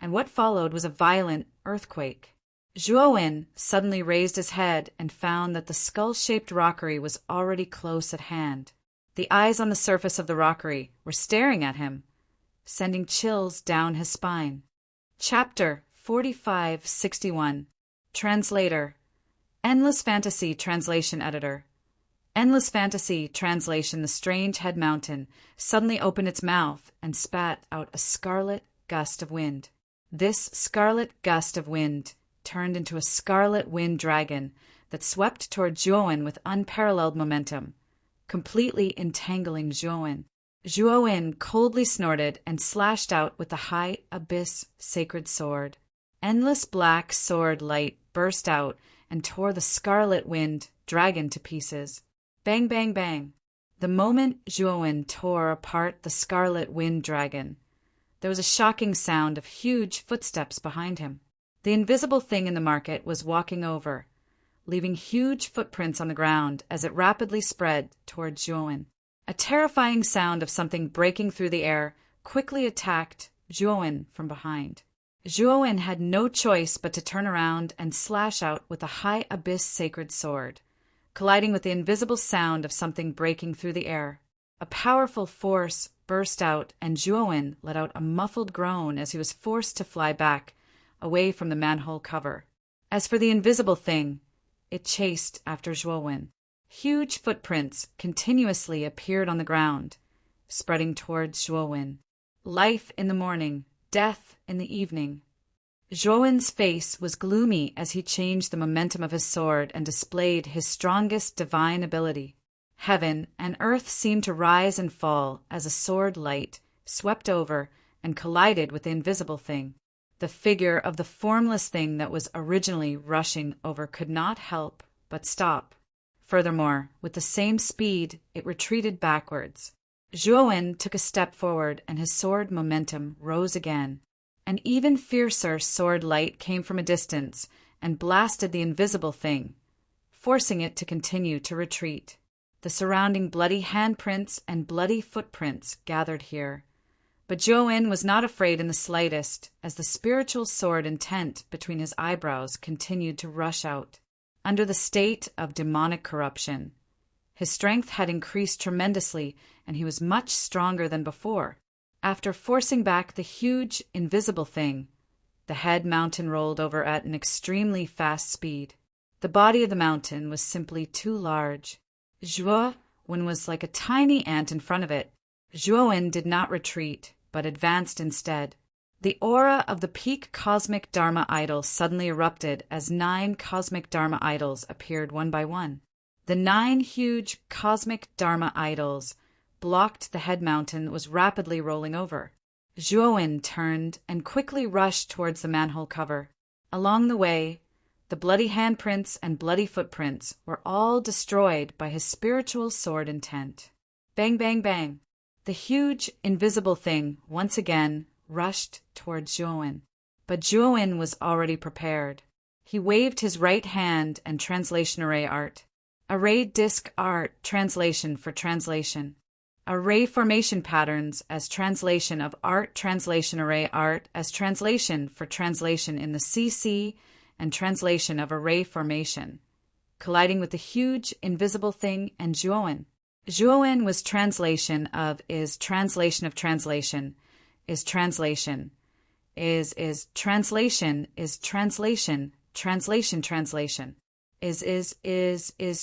Speaker 1: and what followed was a violent earthquake. Zhuowen suddenly raised his head and found that the skull-shaped rockery was already close at hand. The eyes on the surface of the rockery were staring at him, sending chills down his spine. Chapter 4561. Translator. Endless Fantasy Translation Editor. Endless Fantasy Translation. The strange head mountain suddenly opened its mouth and spat out a scarlet gust of wind. This scarlet gust of wind turned into a scarlet wind dragon that swept toward Zhuowen with unparalleled momentum, completely entangling Zhuowen. Zhuowen coldly snorted and slashed out with the high abyss sacred sword. Endless black sword light burst out and tore the scarlet wind dragon to pieces. Bang, bang, bang. The moment Zhuowen tore apart the scarlet wind dragon, there was a shocking sound of huge footsteps behind him. The invisible thing in the market was walking over, leaving huge footprints on the ground as it rapidly spread toward Zhuowen. A terrifying sound of something breaking through the air quickly attacked Zhuowen from behind. Zhuowen had no choice but to turn around and slash out with the high abyss sacred sword, colliding with the invisible sound of something breaking through the air. A powerful force burst out, and Zhuowen let out a muffled groan as he was forced to fly back, away from the manhole cover. As for the invisible thing, it chased after Zhuowen. Huge footprints continuously appeared on the ground, spreading towards Zhuowen. Life in the morning, death in the evening. Zhuowen's face was gloomy as he changed the momentum of his sword and displayed his strongest divine ability. Heaven and earth seemed to rise and fall as a sword light swept over and collided with the invisible thing. The figure of the formless thing that was originally rushing over could not help but stop. Furthermore, with the same speed, it retreated backwards. Zhuowen took a step forward, and his sword momentum rose again. An even fiercer sword light came from a distance and blasted the invisible thing, forcing it to continue to retreat. The surrounding bloody handprints and bloody footprints gathered here. But Zhuowen was not afraid in the slightest, as the spiritual sword intent between his eyebrows continued to rush out. Under the state of demonic corruption, his strength had increased tremendously, and he was much stronger than before. After forcing back the huge, invisible thing, the head mountain rolled over at an extremely fast speed. The body of the mountain was simply too large. Zhuowen was like a tiny ant in front of it. Zhuowen did not retreat, but advanced instead. The aura of the peak cosmic Dharma idol suddenly erupted as 9 cosmic Dharma idols appeared one by one. The 9 huge cosmic Dharma idols blocked the head mountain that was rapidly rolling over. Zhuowen turned and quickly rushed towards the manhole cover. Along the way, the bloody handprints and bloody footprints were all destroyed by his spiritual sword intent. Bang, bang, bang. The huge, invisible thing once again rushed towards Zhuowen. But Zhuowen was already prepared. He waved his right hand and translation array art. Array disc art translation for translation. Array formation patterns as translation of art translation array art as translation for translation in the CC and translation of array formation, colliding with the huge invisible thing and Zhuowen. Zhuowen was translation of is translation of translation, is translation, is translation, is translation, translation translation, is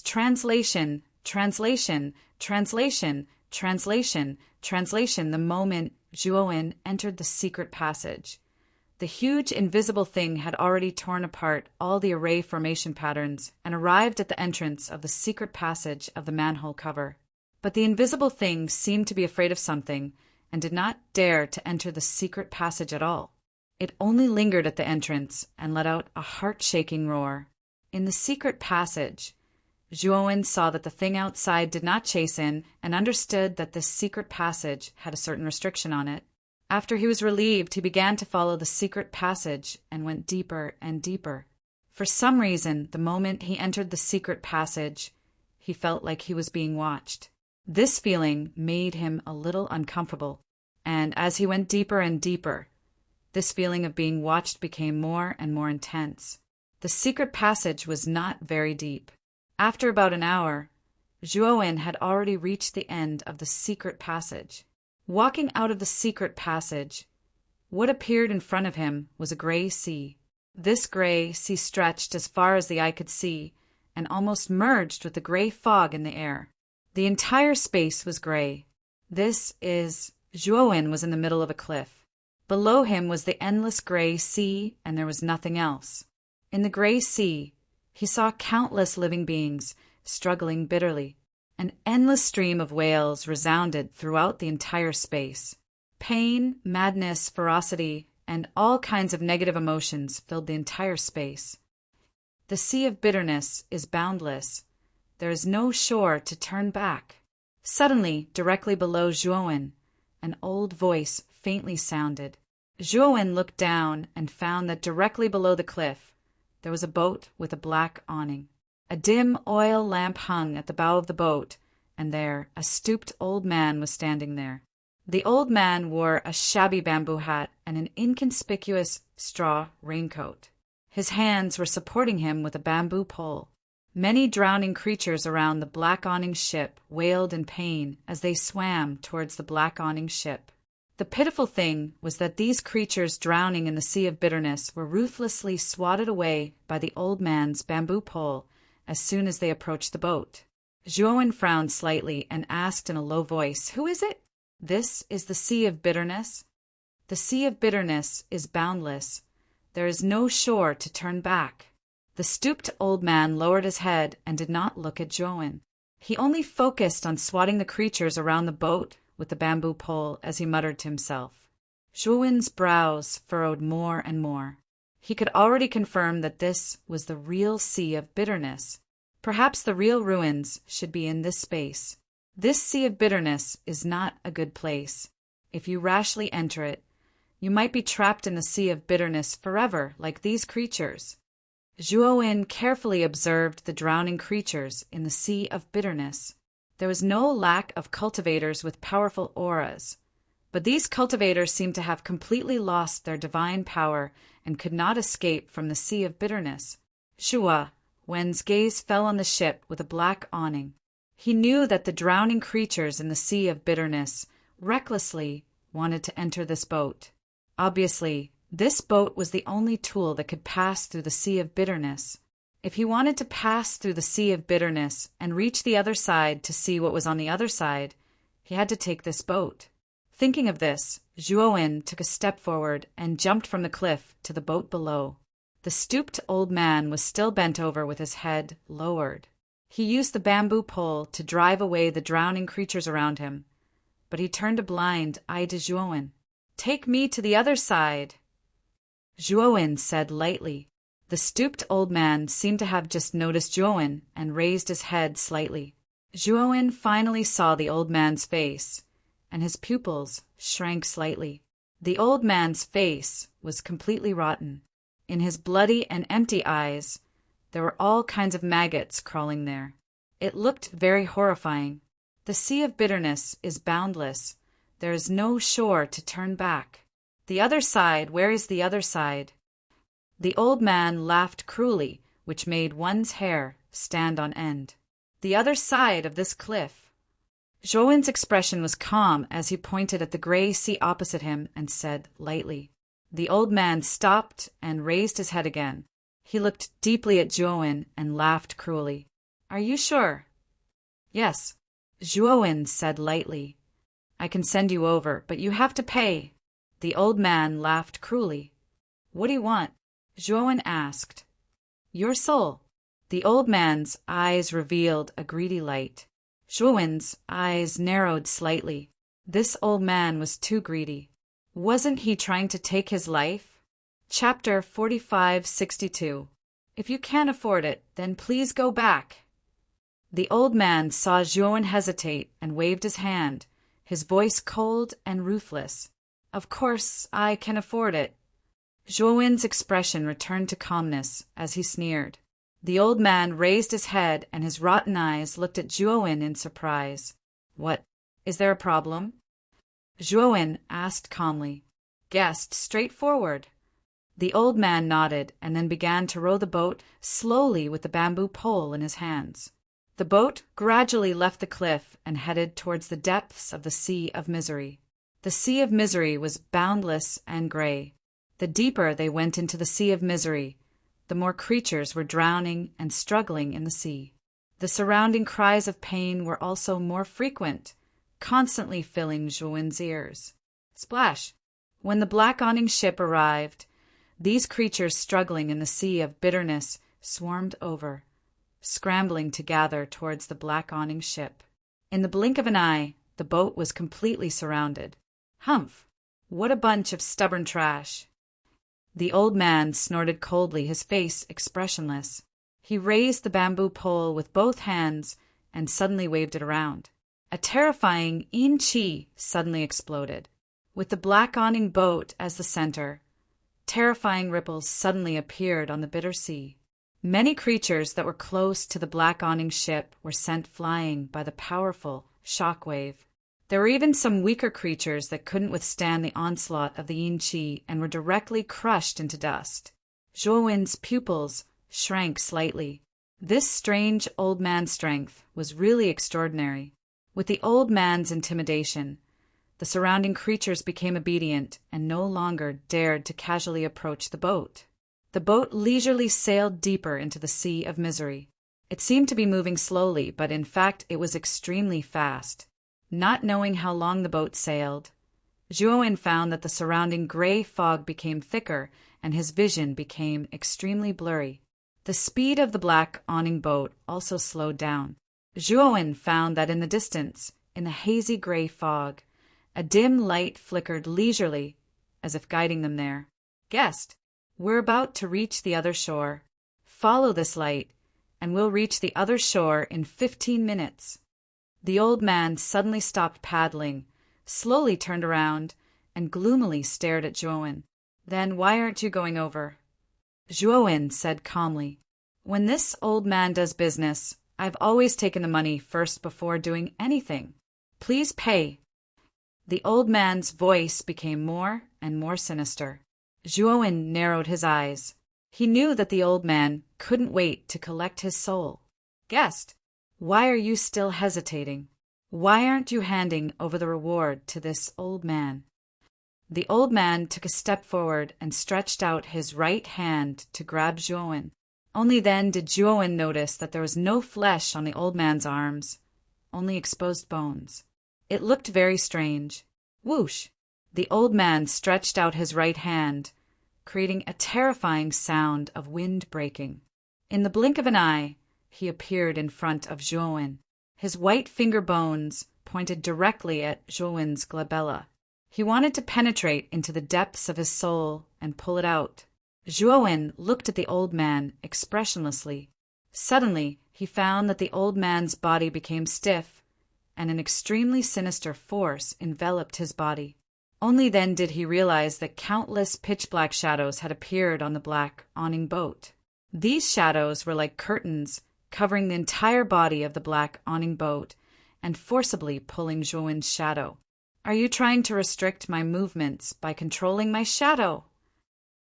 Speaker 1: translation, translation, translation, translation, translation. The moment Zhuowen entered the secret passage, the huge invisible thing had already torn apart all the array formation patterns and arrived at the entrance of the secret passage of the manhole cover. But the invisible thing seemed to be afraid of something and did not dare to enter the secret passage at all. It only lingered at the entrance and let out a heart-shaking roar. In the secret passage, Zhuowen saw that the thing outside did not chase in and understood that this secret passage had a certain restriction on it. After he was relieved, he began to follow the secret passage and went deeper and deeper. For some reason, the moment he entered the secret passage, he felt like he was being watched. This feeling made him a little uncomfortable, and as he went deeper and deeper, this feeling of being watched became more and more intense. The secret passage was not very deep. After about an hour, Zhuowen had already reached the end of the secret passage. Walking out of the secret passage, what appeared in front of him was a gray sea. This gray sea stretched as far as the eye could see and almost merged with the gray fog in the air. The entire space was gray. Zhuowen was in the middle of a cliff. Below him was the endless gray sea, and there was nothing else. In the gray sea, he saw countless living beings struggling bitterly. An endless stream of wails resounded throughout the entire space. Pain, madness, ferocity, and all kinds of negative emotions filled the entire space. The sea of bitterness is boundless. There is no shore to turn back. Suddenly, directly below Zhuowen, an old voice faintly sounded. Zhuowen looked down and found that directly below the cliff, there was a boat with a black awning. A dim oil lamp hung at the bow of the boat, and there a stooped old man was standing there. The old man wore a shabby bamboo hat and an inconspicuous straw raincoat. His hands were supporting him with a bamboo pole. Many drowning creatures around the black awning ship wailed in pain as they swam towards the black awning ship. The pitiful thing was that these creatures drowning in the sea of bitterness were ruthlessly swatted away by the old man's bamboo pole as soon as they approached the boat. Zhuowen frowned slightly and asked in a low voice, "Who is it?" "This is the sea of bitterness. The sea of bitterness is boundless. There is no shore to turn back." The stooped old man lowered his head and did not look at Zhuowen. He only focused on swatting the creatures around the boat with the bamboo pole as he muttered to himself. Zhuowen's brows furrowed more and more. He could already confirm that this was the real sea of bitterness. Perhaps the real ruins should be in this space. This sea of bitterness is not a good place. If you rashly enter it, you might be trapped in the sea of bitterness forever, like these creatures. Zhuowen carefully observed the drowning creatures in the sea of bitterness. There was no lack of cultivators with powerful auras, but these cultivators seemed to have completely lost their divine power and could not escape from the sea of bitterness. Wen's gaze fell on the ship with a black awning. He knew that the drowning creatures in the sea of bitterness recklessly wanted to enter this boat. Obviously, this boat was the only tool that could pass through the sea of bitterness. If he wanted to pass through the sea of bitterness and reach the other side to see what was on the other side, he had to take this boat. Thinking of this, Zhuowen took a step forward and jumped from the cliff to the boat below. The stooped old man was still bent over with his head lowered. He used the bamboo pole to drive away the drowning creatures around him, but he turned a blind eye to Zhuowen. "Take me to the other side," Zhuowen said lightly. The stooped old man seemed to have just noticed Zhuowen and raised his head slightly. Zhuowen finally saw the old man's face, and his pupils shrank slightly. The old man's face was completely rotten. In his bloody and empty eyes, there were all kinds of maggots crawling there. It looked very horrifying. The sea of bitterness is boundless. There is no shore to turn back. The other side, where is the other side? The old man laughed cruelly, which made one's hair stand on end. The other side of this cliff. Zhuowen's expression was calm as he pointed at the gray sea opposite him and said lightly. The old man stopped and raised his head again. He looked deeply at Zhuowen and laughed cruelly. "Are you sure?" "Yes," Zhuowen said lightly. "I can send you over, but you have to pay." The old man laughed cruelly. "What do you want?" Zhuowen asked. "Your soul." The old man's eyes revealed a greedy light. Zhuowen's eyes narrowed slightly. This old man was too greedy. Wasn't he trying to take his life? Chapter 4562. If you can't afford it, then please go back. The old man saw Zhuowen hesitate and waved his hand, his voice cold and ruthless. "Of course, I can afford it." Zhuowen's expression returned to calmness as he sneered. The old man raised his head and his rotten eyes looked at Zhuowen in surprise. "What? Is there a problem?" Zhuowen asked calmly. "Guessed straightforward." The old man nodded and then began to row the boat slowly with the bamboo pole in his hands. The boat gradually left the cliff and headed towards the depths of the Sea of Misery. The Sea of Misery was boundless and gray. The deeper they went into the Sea of Misery, the more creatures were drowning and struggling in the sea. The surrounding cries of pain were also more frequent, constantly filling Zhuowen's ears. Splash! When the black awning ship arrived, these creatures struggling in the sea of bitterness swarmed over, scrambling to gather towards the black awning ship. In the blink of an eye, the boat was completely surrounded. Humph! What a bunch of stubborn trash! The old man snorted coldly, his face expressionless. He raised the bamboo pole with both hands and suddenly waved it around. A terrifying yin qi suddenly exploded. With the black awning boat as the center, terrifying ripples suddenly appeared on the bitter sea. Many creatures that were close to the black awning ship were sent flying by the powerful shock wave. There were even some weaker creatures that couldn't withstand the onslaught of the yin qi and were directly crushed into dust. Zhuowen's pupils shrank slightly. This strange old man's strength was really extraordinary. With the old man's intimidation, the surrounding creatures became obedient and no longer dared to casually approach the boat. The boat leisurely sailed deeper into the sea of misery. It seemed to be moving slowly, but in fact it was extremely fast. Not knowing how long the boat sailed, Zhuowen found that the surrounding gray fog became thicker and his vision became extremely blurry. The speed of the black awning boat also slowed down. Zhuowen found that in the distance, in the hazy gray fog, a dim light flickered leisurely, as if guiding them there. "Guest, we're about to reach the other shore. Follow this light, and we'll reach the other shore in 15 minutes. The old man suddenly stopped paddling, slowly turned around, and gloomily stared at Zhuowen. "Then why aren't you going over?" Zhuowen said calmly, "When this old man does business, I've always taken the money first before doing anything. Please pay." The old man's voice became more and more sinister. Zhuowen narrowed his eyes. He knew that the old man couldn't wait to collect his soul. "Guest, why are you still hesitating? Why aren't you handing over the reward to this old man?" The old man took a step forward and stretched out his right hand to grab Zhuowen. Only then did Zhuowen notice that there was no flesh on the old man's arms, only exposed bones. It looked very strange. Whoosh! The old man stretched out his right hand, creating a terrifying sound of wind breaking. In the blink of an eye, he appeared in front of Zhuowen. His white finger bones pointed directly at Zhuowen's glabella. He wanted to penetrate into the depths of his soul and pull it out. Zhuowen looked at the old man expressionlessly. Suddenly, he found that the old man's body became stiff, and an extremely sinister force enveloped his body. Only then did he realize that countless pitch-black shadows had appeared on the black awning boat. These shadows were like curtains covering the entire body of the black awning boat and forcibly pulling Zhuowen's shadow. "Are you trying to restrict my movements by controlling my shadow?"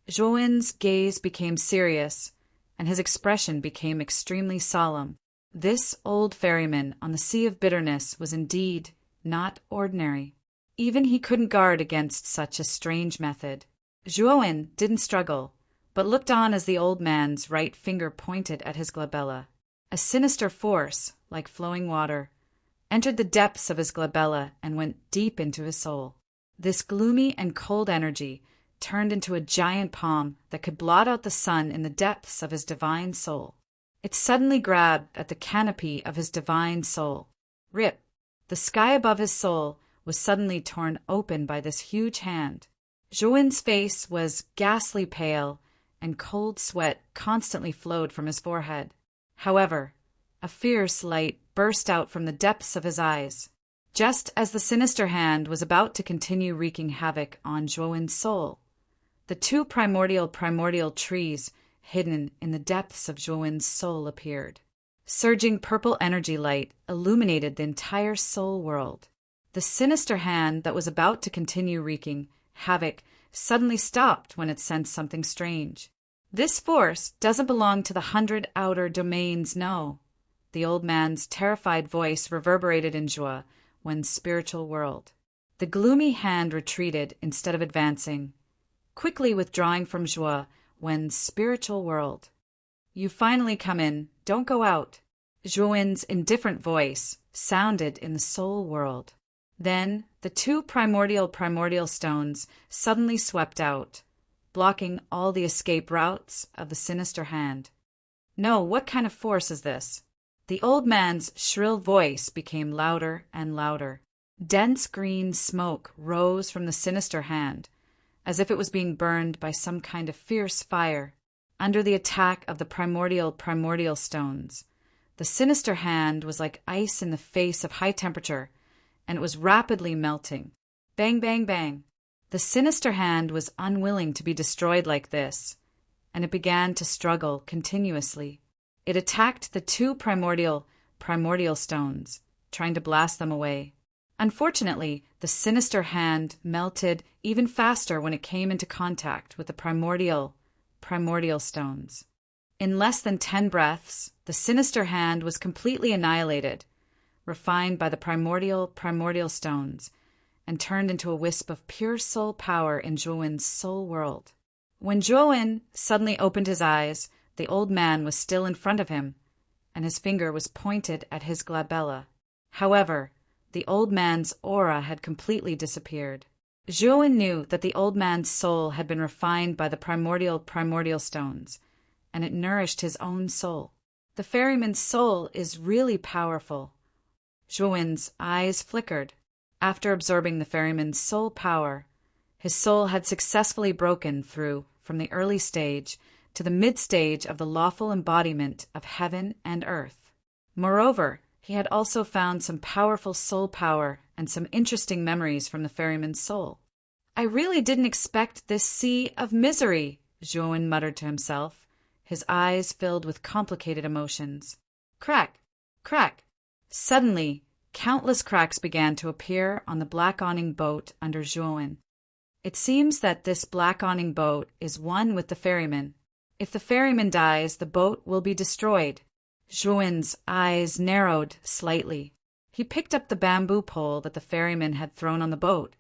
Speaker 1: Zhuowen's gaze became serious, and his expression became extremely solemn. This old ferryman on the Sea of Bitterness was indeed not ordinary. Even he couldn't guard against such a strange method. Zhuowen didn't struggle, but looked on as the old man's right finger pointed at his glabella. A sinister force, like flowing water, entered the depths of his glabella and went deep into his soul. This gloomy and cold energy turned into a giant palm that could blot out the sun in the depths of his divine soul. It suddenly grabbed at the canopy of his divine soul. Rip! The sky above his soul was suddenly torn open by this huge hand. Zhuowen's face was ghastly pale, and cold sweat constantly flowed from his forehead. However, a fierce light burst out from the depths of his eyes. Just as the sinister hand was about to continue wreaking havoc on Zhuowen's soul, the two primordial trees hidden in the depths of Zhuowen's soul appeared. Surging purple energy light illuminated the entire soul world. The sinister hand that was about to continue wreaking havoc suddenly stopped when it sensed something strange. "This force doesn't belong to the 100 outer domains, no." The old man's terrified voice reverberated in Zhuowen's spiritual world. The gloomy hand retreated instead of advancing, quickly withdrawing from Zhuowen's spiritual world. "You finally come in, don't go out." Zhuowen's indifferent voice sounded in the soul world. Then the two primordial stones suddenly swept out, blocking all the escape routes of the sinister hand. "No, what kind of force is this?" The old man's shrill voice became louder and louder. Dense green smoke rose from the sinister hand, as if it was being burned by some kind of fierce fire. Under the attack of the primordial stones, the sinister hand was like ice in the face of high temperature, and it was rapidly melting. Bang, bang, bang. The sinister hand was unwilling to be destroyed like this, and it began to struggle continuously. It attacked the two primordial stones, trying to blast them away. Unfortunately, the sinister hand melted even faster when it came into contact with the primordial stones. In less than 10 breaths, the sinister hand was completely annihilated, refined by the primordial stones, and turned into a wisp of pure soul power in Zhuowen's soul world. When Zhuowen suddenly opened his eyes, the old man was still in front of him, and his finger was pointed at his glabella. However, the old man's aura had completely disappeared. Zhuowen knew that the old man's soul had been refined by the primordial stones, and it nourished his own soul. The ferryman's soul is really powerful. Zhuowen's eyes flickered. After absorbing the ferryman's soul power, his soul had successfully broken through from the early stage to the mid-stage of the lawful embodiment of heaven and earth. Moreover, he had also found some powerful soul power and some interesting memories from the ferryman's soul. "I really didn't expect this sea of misery," Zhuowen muttered to himself, his eyes filled with complicated emotions. Crack! Crack! Suddenly, countless cracks began to appear on the black awning boat under Zhuowen. It seems that this black awning boat is one with the ferryman. If the ferryman dies, the boat will be destroyed. Zhuowen's eyes narrowed slightly. He picked up the bamboo pole that the ferryman had thrown on the boat,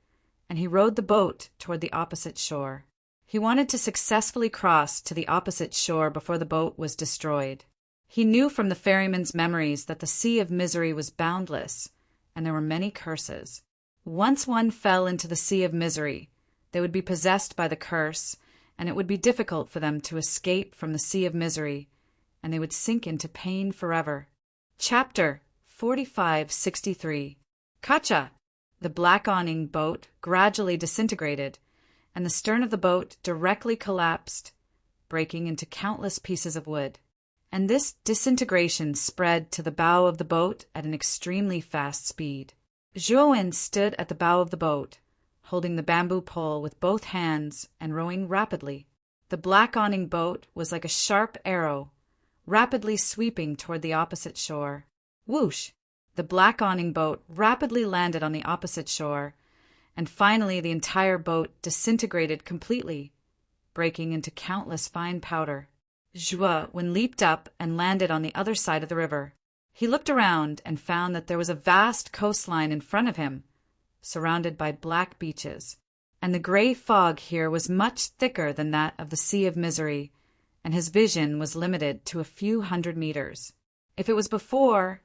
Speaker 1: and he rowed the boat toward the opposite shore. He wanted to successfully cross to the opposite shore before the boat was destroyed. He knew from the ferryman's memories that the sea of misery was boundless, and there were many curses. Once one fell into the sea of misery, they would be possessed by the curse, and it would be difficult for them to escape from the sea of misery, and they would sink into pain forever. Chapter 4563. Kacha! The black awning boat gradually disintegrated, and the stern of the boat directly collapsed, breaking into countless pieces of wood. And this disintegration spread to the bow of the boat at an extremely fast speed. Zhuowen stood at the bow of the boat, holding the bamboo pole with both hands and rowing rapidly. The black awning boat was like a sharp arrow, rapidly sweeping toward the opposite shore. Whoosh! The black awning boat rapidly landed on the opposite shore, and finally the entire boat disintegrated completely, breaking into countless fine powder. Zhuowen leaped up and landed on the other side of the river. He looked around and found that there was a vast coastline in front of him, surrounded by black beaches, and the gray fog here was much thicker than that of the Sea of Misery, and his vision was limited to a few hundred meters. If it was before,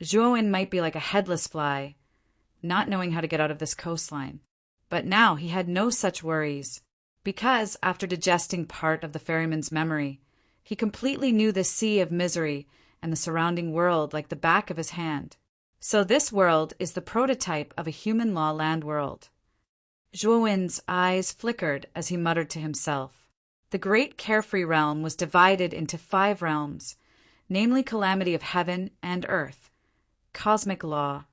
Speaker 1: Zhuowen might be like a headless fly, not knowing how to get out of this coastline. But now he had no such worries, because, after digesting part of the ferryman's memory, he completely knew the Sea of Misery and the surrounding world like the back of his hand. So this world is the prototype of a human law land world. Zhuowen's eyes flickered as he muttered to himself. The great carefree realm was divided into 5 realms, namely calamity of heaven and earth, cosmic law,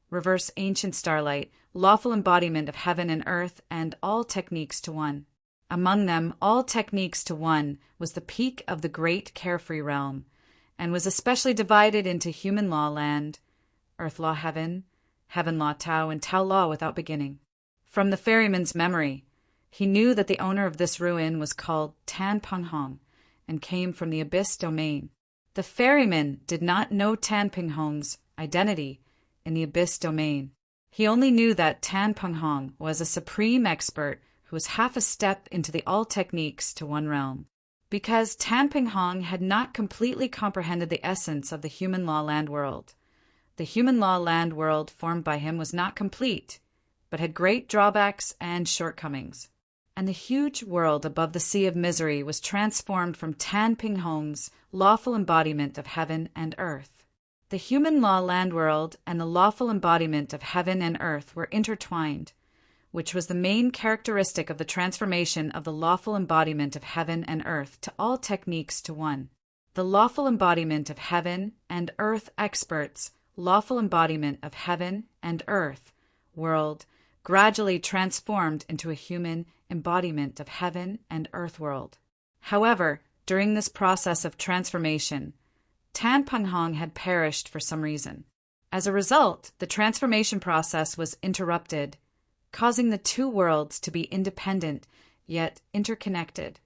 Speaker 1: reverse ancient starlight, lawful embodiment of heaven and earth, and all techniques to one. Among them, all techniques to one was the peak of the great carefree realm, and was especially divided into human law land, earth law heaven, heaven law Tao, and Tao law without beginning. From the ferryman's memory, he knew that the owner of this ruin was called Tan Peng Hong, and came from the abyss domain. The ferryman did not know Tan Peng Hong's identity in the abyss domain. He only knew that Tan Peng Hong was a supreme expert who was half a step into the all techniques to one realm. Because Tan Peng Hong had not completely comprehended the essence of the human law land world. The human law land world formed by him was not complete, but had great drawbacks and shortcomings. And the huge world above the Sea of Misery was transformed from Tan Peng Hong's lawful embodiment of heaven and earth. The human law land world and the lawful embodiment of heaven and earth were intertwined, which was the main characteristic of the transformation of the lawful embodiment of heaven and earth to all techniques to one. The lawful embodiment of heaven and earth experts, lawful embodiment of heaven and earth world, gradually transformed into a human embodiment of heaven and earth world. However, during this process of transformation, Tan Peng Hong had perished for some reason. As a result, the transformation process was interrupted, causing the two worlds to be independent yet interconnected.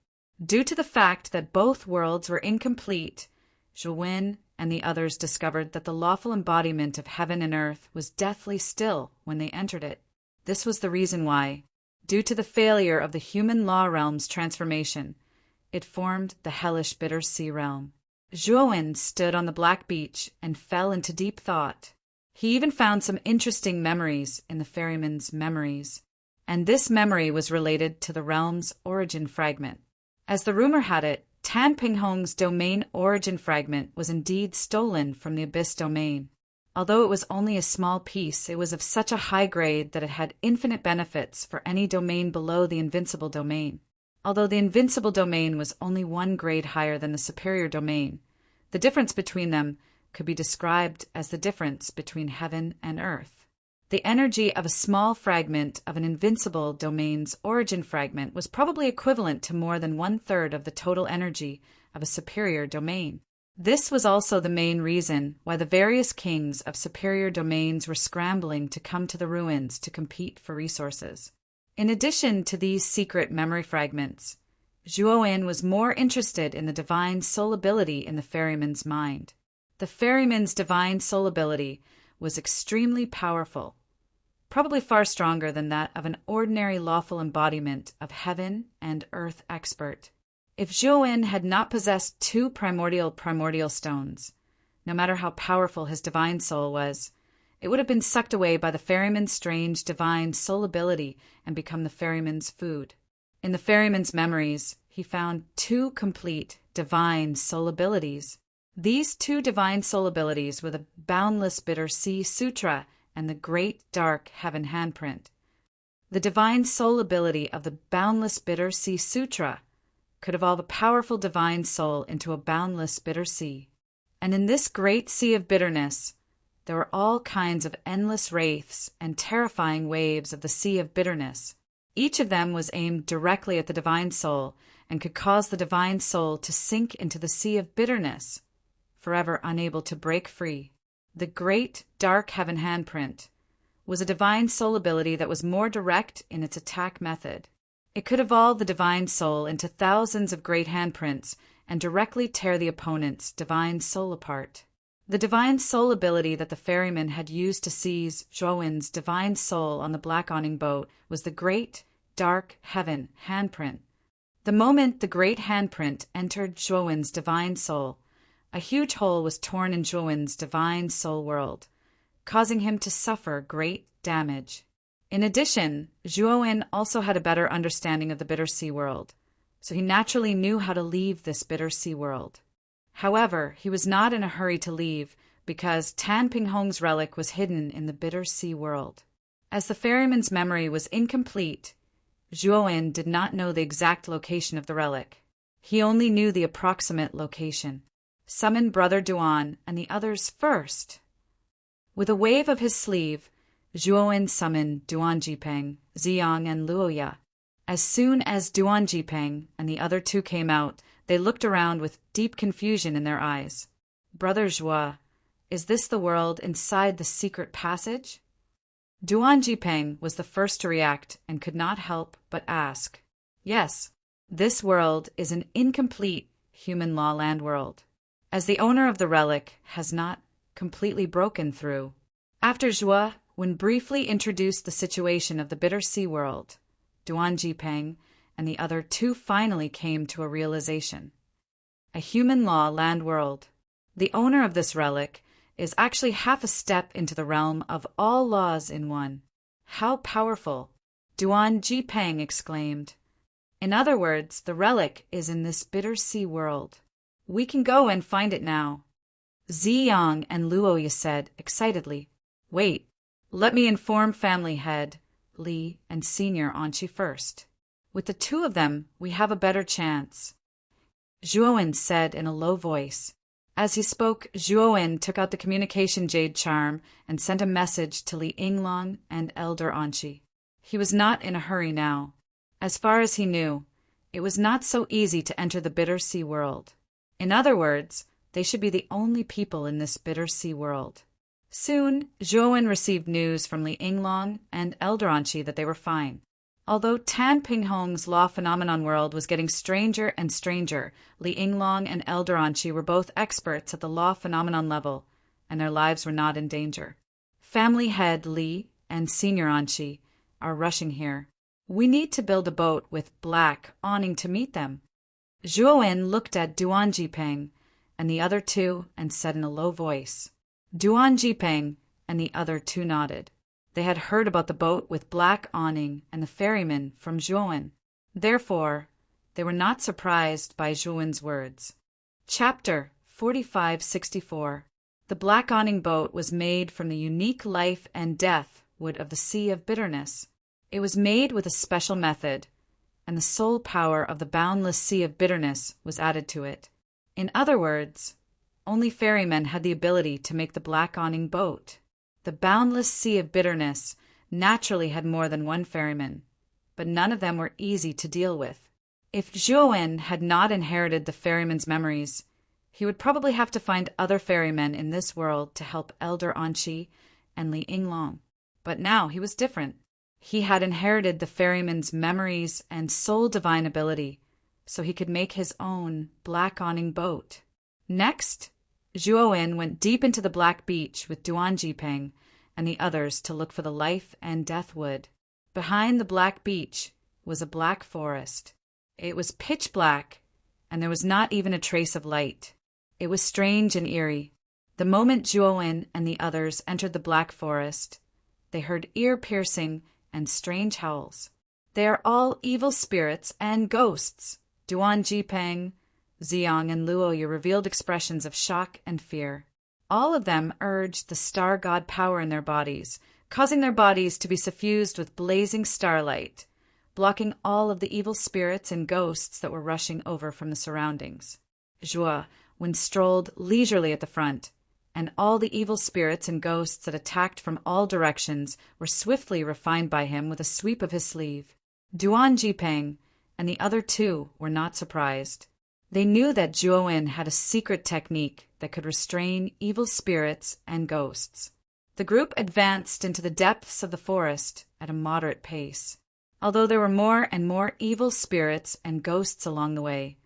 Speaker 1: Due to the fact that both worlds were incomplete, Zhuwen and the others discovered that the lawful embodiment of heaven and earth was deathly still when they entered it. This was the reason why, due to the failure of the human law realm's transformation, it formed the hellish bitter sea realm. Zhuwen stood on the black beach and fell into deep thought. He even found some interesting memories in the ferryman's memories, and this memory was related to the realm's origin fragment. As the rumor had it, Tan Ping Hong's domain origin fragment was indeed stolen from the Abyss domain. Although it was only a small piece, it was of such a high grade that it had infinite benefits for any domain below the invincible domain. Although the invincible domain was only one grade higher than the superior domain, the difference between them could be described as the difference between heaven and earth. The energy of a small fragment of an invincible domain's origin fragment was probably equivalent to more than 1/3 of the total energy of a superior domain. This was also the main reason why the various kings of superior domains were scrambling to come to the ruins to compete for resources. In addition to these secret memory fragments, Zhuowen was more interested in the divine soul ability in the ferryman's mind. The ferryman's divine soul ability was extremely powerful, probably far stronger than that of an ordinary lawful embodiment of heaven and earth expert. If Zhuowen had not possessed two primordial stones, no matter how powerful his divine soul was, it would have been sucked away by the ferryman's strange divine soul ability and become the ferryman's food. In the ferryman's memories, he found two complete divine soul abilities. These two divine soul abilities were the Boundless Bitter Sea Sutra and the Great Dark Heaven Handprint. The divine soul ability of the Boundless Bitter Sea Sutra could evolve a powerful divine soul into a boundless bitter sea. And in this great sea of bitterness, there were all kinds of endless wraiths and terrifying waves of the sea of bitterness. Each of them was aimed directly at the divine soul and could cause the divine soul to sink into the sea of bitterness, forever unable to break free. The Great Dark Heaven Handprint was a divine soul ability that was more direct in its attack method. It could evolve the divine soul into thousands of great handprints and directly tear the opponent's divine soul apart. The divine soul ability that the ferryman had used to seize Zhuowen's divine soul on the Black Awning boat was the Great Dark Heaven Handprint. The moment the Great Handprint entered Zhuowen's divine soul, a huge hole was torn in Zhuowen's divine soul world, causing him to suffer great damage. In addition, Zhuowen also had a better understanding of the bitter sea world, so he naturally knew how to leave this bitter sea world. However, he was not in a hurry to leave because Tan Ping Hong's relic was hidden in the bitter sea world. As the ferryman's memory was incomplete, Zhuowen did not know the exact location of the relic. He only knew the approximate location. Summon Brother Duan and the others first. With a wave of his sleeve, Zhuowen summoned Duan Jipeng, Ziyang, and Luoya. As soon as Duan Jipeng and the other two came out, they looked around with deep confusion in their eyes. Brother Zhuo, is this the world inside the secret passage? Duan Jipeng was the first to react and could not help but ask. Yes, this world is an incomplete human law land world, as the owner of the relic has not completely broken through. After Zhuo, when briefly introduced the situation of the bitter sea world, Duan Jipeng and the other two finally came to a realization. A human law land world. The owner of this relic is actually half a step into the realm of all laws in one. How powerful! Duan Jipeng exclaimed. In other words, the relic is in this bitter sea world. We can go and find it now. Ziyang and Luoya said excitedly. Wait, let me inform family head, Li, and senior Anqi first. With the two of them, we have a better chance. Zhuowen said in a low voice. As he spoke, Zhuowen took out the communication jade charm and sent a message to Li Yinglong and Elder Anqi. He was not in a hurry now. As far as he knew, it was not so easy to enter the bitter sea world. In other words, they should be the only people in this bitter sea world. Soon, Zhuowen received news from Li Yinglong and Elder Anqi that they were fine. Although Tan Pinghong's law phenomenon world was getting stranger and stranger, Li Yinglong and Elder Anqi were both experts at the law phenomenon level, and their lives were not in danger. Family head Li and senior Anqi are rushing here. We need to build a boat with black awning to meet them. Zhuowen looked at Duan Jipeng and the other two and said in a low voice. Duan Jipeng and the other two nodded. They had heard about the boat with black awning and the ferryman from Zhuowen. Therefore, they were not surprised by Zhuowen's words. Chapter 4564. The black awning boat was made from the unique life and death wood of the Sea of Bitterness. It was made with a special method, and the soul power of the boundless Sea of Bitterness was added to it. In other words, only ferrymen had the ability to make the black awning boat. The boundless Sea of Bitterness naturally had more than one ferryman, but none of them were easy to deal with. If Zhuowen had not inherited the ferryman's memories, he would probably have to find other ferrymen in this world to help Elder Anqi and Li Yinglong. But now he was different. He had inherited the ferryman's memories and soul divine ability, so he could make his own black awning boat. Next, Zhuowen went deep into the black beach with Duan Jipeng and the others to look for the life and death wood. Behind the black beach was a black forest. It was pitch black, and there was not even a trace of light. It was strange and eerie. The moment Zhuowen and the others entered the black forest, they heard ear-piercing and strange howls. They are all evil spirits and ghosts. Duan Jipeng, Ziyang, and Luoya revealed expressions of shock and fear. All of them urged the star god power in their bodies, causing their bodies to be suffused with blazing starlight, blocking all of the evil spirits and ghosts that were rushing over from the surroundings. Zhuowen strolled leisurely at the front, and all the evil spirits and ghosts that attacked from all directions were swiftly refined by him with a sweep of his sleeve. Duan Jipeng and the other two were not surprised. They knew that Zhuowen had a secret technique that could restrain evil spirits and ghosts. The group advanced into the depths of the forest at a moderate pace. Although there were more and more evil spirits and ghosts along the way,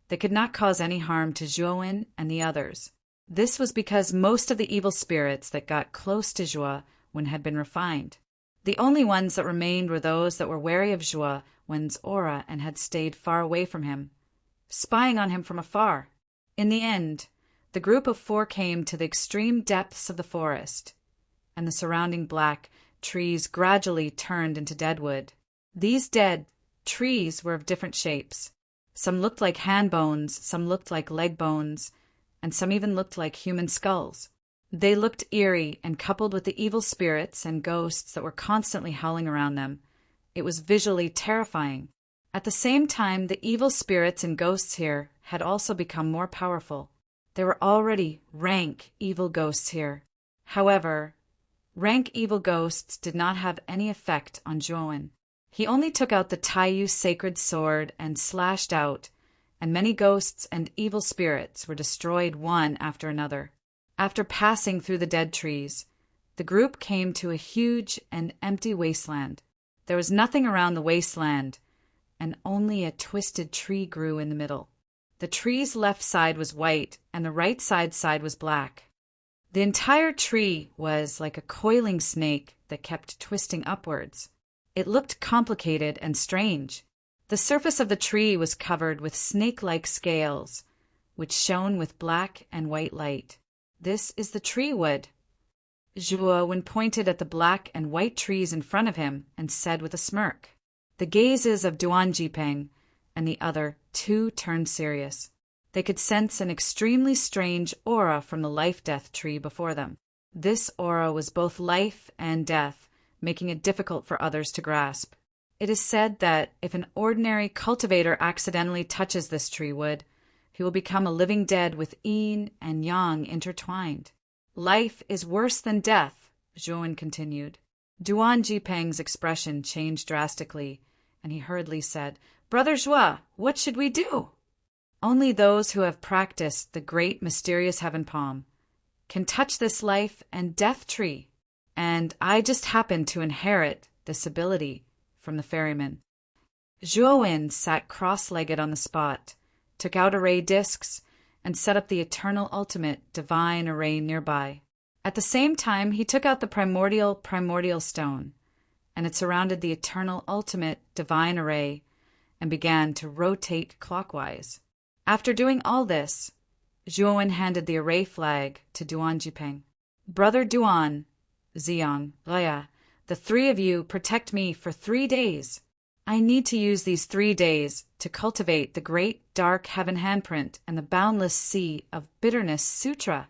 Speaker 1: they could not cause any harm to Zhuowen and the others. This was because most of the evil spirits that got close to Zhuowen had been refined. The only ones that remained were those that were wary of Zhuowen's aura and had stayed far away from him, spying on him from afar. In the end, the group of four came to the extreme depths of the forest, and the surrounding black trees gradually turned into deadwood. These dead trees were of different shapes. Some looked like hand bones, some looked like leg bones, and some even looked like human skulls. They looked eerie, and coupled with the evil spirits and ghosts that were constantly howling around them, it was visually terrifying. At the same time, the evil spirits and ghosts here had also become more powerful. There were already rank evil ghosts here. However, rank evil ghosts did not have any effect on Zhuowen. He only took out the Taiyu sacred sword and slashed out, and many ghosts and evil spirits were destroyed one after another. After passing through the dead trees, the group came to a huge and empty wasteland. There was nothing around the wasteland, and only a twisted tree grew in the middle. The tree's left side was white, and the right side was black. The entire tree was like a coiling snake that kept twisting upwards. It looked complicated and strange. The surface of the tree was covered with snake-like scales, which shone with black and white light. This is the tree wood. Zhuowen pointed at the black and white trees in front of him and said with a smirk. The gazes of Duan Jipeng and the other two turned serious. They could sense an extremely strange aura from the life-death tree before them. This aura was both life and death, making it difficult for others to grasp. It is said that if an ordinary cultivator accidentally touches this tree wood, he will become a living dead with yin and yang intertwined. Life is worse than death, Zhuowen continued. Duan Jipeng's expression changed drastically, and he hurriedly said, Brother Zhuo, what should we do? Only those who have practiced the great mysterious heaven palm can touch this life and death tree, and I just happen to inherit this ability from the ferryman." Zhuowen sat cross-legged on the spot, took out array discs, and set up the eternal ultimate divine array nearby. At the same time, he took out the primordial stone, and it surrounded the eternal ultimate divine array and began to rotate clockwise. After doing all this, Zhuowen handed the array flag to Duan Jipeng. "Brother Duan, Ziyang, Leia, the three of you protect me for 3 days. I need to use these 3 days to cultivate the great dark heaven handprint and the boundless sea of bitterness sutra."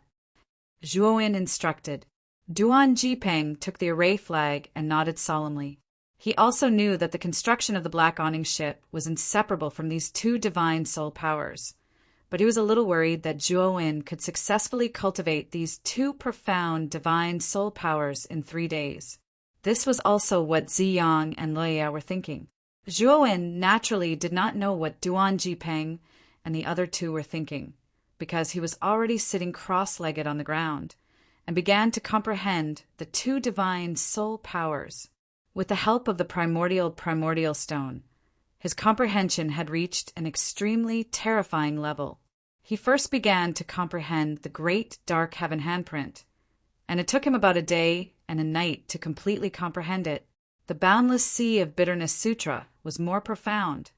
Speaker 1: Zhuowen instructed. Duan Jipeng took the array flag and nodded solemnly. He also knew that the construction of the Black Awning ship was inseparable from these 2 divine soul powers, but he was a little worried that Zhuowen could successfully cultivate these 2 profound divine soul powers in 3 days. This was also what Ziyang and Leia were thinking. Zhuowen naturally did not know what Duan Jipeng and the other 2 were thinking, because he was already sitting cross-legged on the ground, and began to comprehend the 2 divine soul powers. With the help of the primordial stone, his comprehension had reached an extremely terrifying level. He first began to comprehend the great dark heaven handprint, and it took him about a day and a night to completely comprehend it. The boundless sea of bitterness sutra was more profound,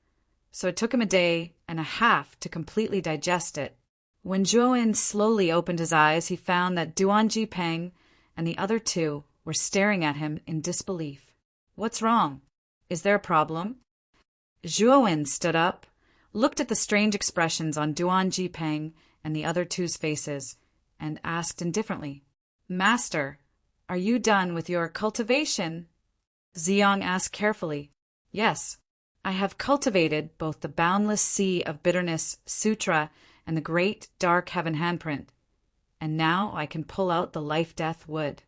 Speaker 1: so it took him a day and a half to completely digest it. When Zhuowen slowly opened his eyes, he found that Duan Jipeng and the other 2 were staring at him in disbelief. "What's wrong? Is there a problem?" Zhuowen stood up, looked at the strange expressions on Duan Jipeng and the other 2's faces, and asked indifferently, "Master, are you done with your cultivation?" Ziyang asked carefully, "Yes, I have cultivated both the boundless sea of bitterness sutra and the great dark heaven handprint, and now I can pull out the life-death wood."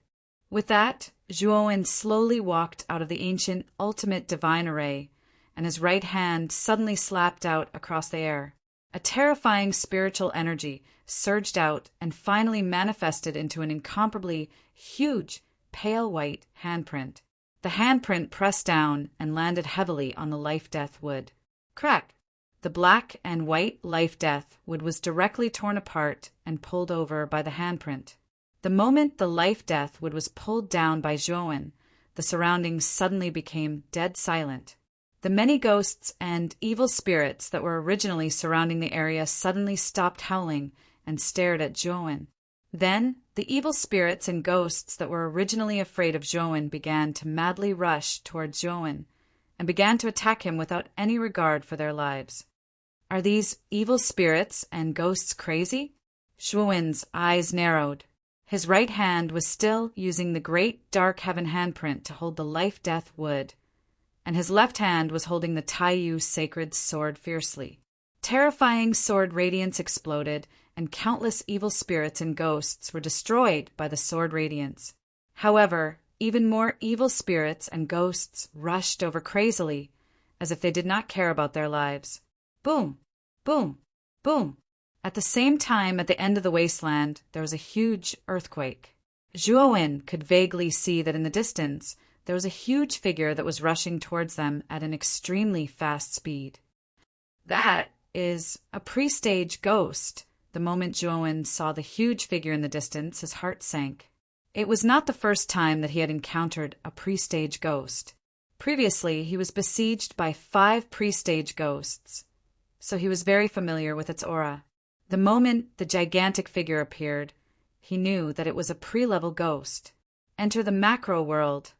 Speaker 1: With that, Zhuowen slowly walked out of the ancient ultimate divine array, and his right hand suddenly slapped out across the air. A terrifying spiritual energy surged out and finally manifested into an incomparably huge, pale white handprint. The handprint pressed down and landed heavily on the life-death wood. Crack! The black and white life-death wood was directly torn apart and pulled over by the handprint. The moment the life-death wood was pulled down by Zhuowen, the surroundings suddenly became dead silent. The many ghosts and evil spirits that were originally surrounding the area suddenly stopped howling and stared at Zhuowen. Then, the evil spirits and ghosts that were originally afraid of Zhuowen began to madly rush toward Zhuowen and began to attack him without any regard for their lives. Are these evil spirits and ghosts crazy? Zhuowen's eyes narrowed. His right hand was still using the great dark heaven handprint to hold the life-death wood, and his left hand was holding the Taiyu sacred sword fiercely. Terrifying sword radiance exploded, and countless evil spirits and ghosts were destroyed by the sword radiance. However, even more evil spirits and ghosts rushed over crazily, as if they did not care about their lives. Boom! Boom! Boom! At the same time, at the end of the wasteland, there was a huge earthquake. Zhuowen could vaguely see that in the distance, there was a huge figure that was rushing towards them at an extremely fast speed. "That is a pre-stage ghost." The moment Zhuowen saw the huge figure in the distance, his heart sank. It was not the first time that he had encountered a pre-stage ghost. Previously, he was besieged by 5 pre-stage ghosts, so he was very familiar with its aura. The moment the gigantic figure appeared, he knew that it was a pre-level ghost. "Enter the macro world,"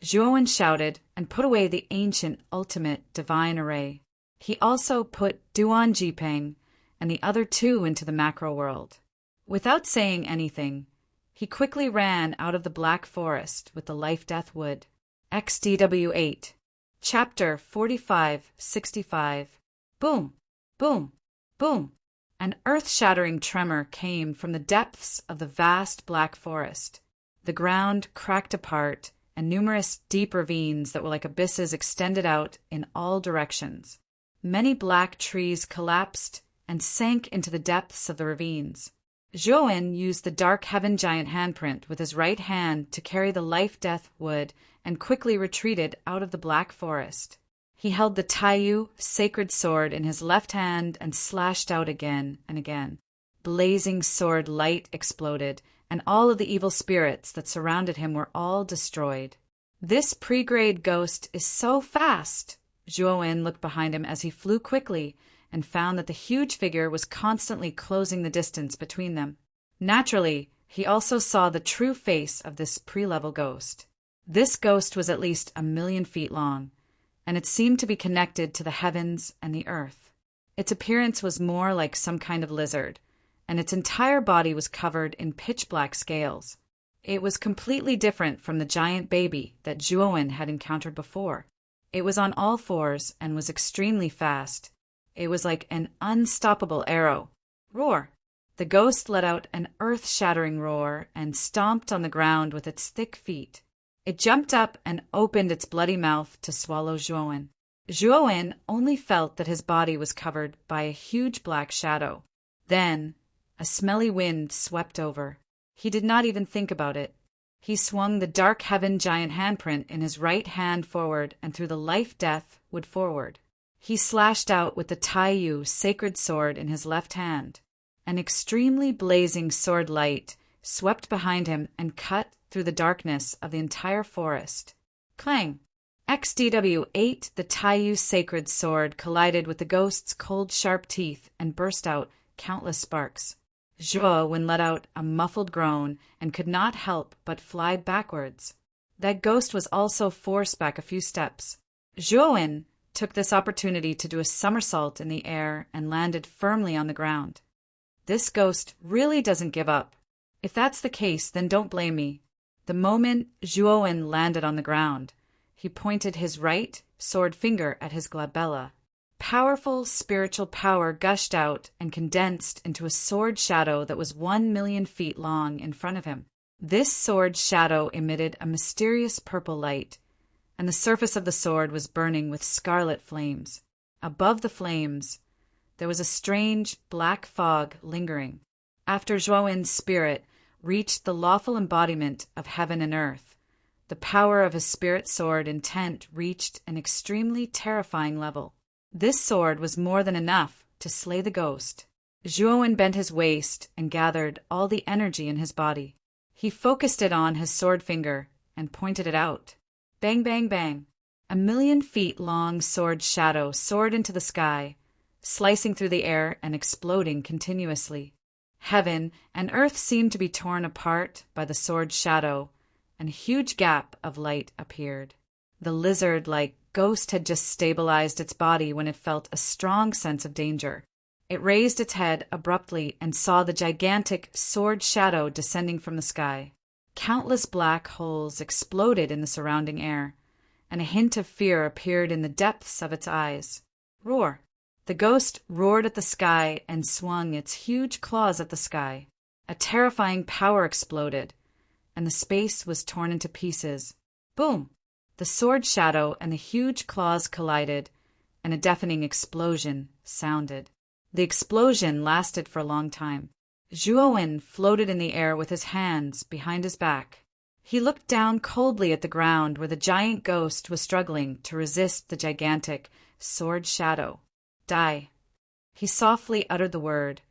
Speaker 1: Zhuowen shouted and put away the ancient ultimate divine array. He also put Duan Jipeng and the other 2 into the macro world. Without saying anything, he quickly ran out of the black forest with the life-death wood. XDW8, Chapter 4565. Boom! Boom! Boom! An earth-shattering tremor came from the depths of the vast black forest. The ground cracked apart, and numerous deep ravines that were like abysses extended out in all directions. Many black trees collapsed and sank into the depths of the ravines. Zhuowen used the dark heaven giant handprint with his right hand to carry the life-death wood and quickly retreated out of the black forest. He held the Taiyu sacred sword in his left hand and slashed out again and again. Blazing sword light exploded, and all of the evil spirits that surrounded him were all destroyed. This pre-grade ghost is so fast! Zhuowen looked behind him as he flew quickly and found that the huge figure was constantly closing the distance between them. Naturally, he also saw the true face of this pre-level ghost. This ghost was at least 1,000,000 feet long, and it seemed to be connected to the heavens and the earth. Its appearance was more like some kind of lizard, and its entire body was covered in pitch-black scales. It was completely different from the giant baby that Zhuowen had encountered before. It was on all fours and was extremely fast. It was like an unstoppable arrow. Roar! The ghost let out an earth-shattering roar and stomped on the ground with its thick feet. It jumped up and opened its bloody mouth to swallow Zhuowen. Zhuowen only felt that his body was covered by a huge black shadow. Then, a smelly wind swept over. He did not even think about it. He swung the dark heaven giant handprint in his right hand forward and threw the life-death wood forward. He slashed out with the Taiyu sacred sword in his left hand. An extremely blazing sword light swept behind him and cut through the darkness of the entire forest. Clang! XDW-8, the Taiyu sacred sword collided with the ghost's cold sharp teeth and burst out countless sparks. Zhuowen let out a muffled groan and could not help but fly backwards. That ghost was also forced back a few steps. Zhuowen took this opportunity to do a somersault in the air and landed firmly on the ground. This ghost really doesn't give up. If that's the case, then don't blame me. The moment Zhuowen landed on the ground, he pointed his right sword finger at his glabella. Powerful spiritual power gushed out and condensed into a sword shadow that was 1,000,000 feet long in front of him. This sword shadow emitted a mysterious purple light, and the surface of the sword was burning with scarlet flames. Above the flames, there was a strange black fog lingering. After Zhuowen's spirit reached the lawful embodiment of heaven and earth, the power of his spirit sword intent reached an extremely terrifying level. This sword was more than enough to slay the ghost. Zhuowen bent his waist and gathered all the energy in his body. He focused it on his sword finger and pointed it out. Bang, bang, bang. 1,000,000 feet long sword shadow soared into the sky, slicing through the air and exploding continuously. Heaven and earth seemed to be torn apart by the sword shadow, and a huge gap of light appeared. The lizard-like ghost had just stabilized its body when it felt a strong sense of danger. It raised its head abruptly and saw the gigantic sword shadow descending from the sky. Countless black holes exploded in the surrounding air, and a hint of fear appeared in the depths of its eyes. Roar! The ghost roared at the sky and swung its huge claws at the sky. A terrifying power exploded, and the space was torn into pieces. Boom! The sword shadow and the huge claws collided, and a deafening explosion sounded. The explosion lasted for a long time. Zhuowen floated in the air with his hands behind his back. He looked down coldly at the ground where the giant ghost was struggling to resist the gigantic sword shadow. Die. He softly uttered the word,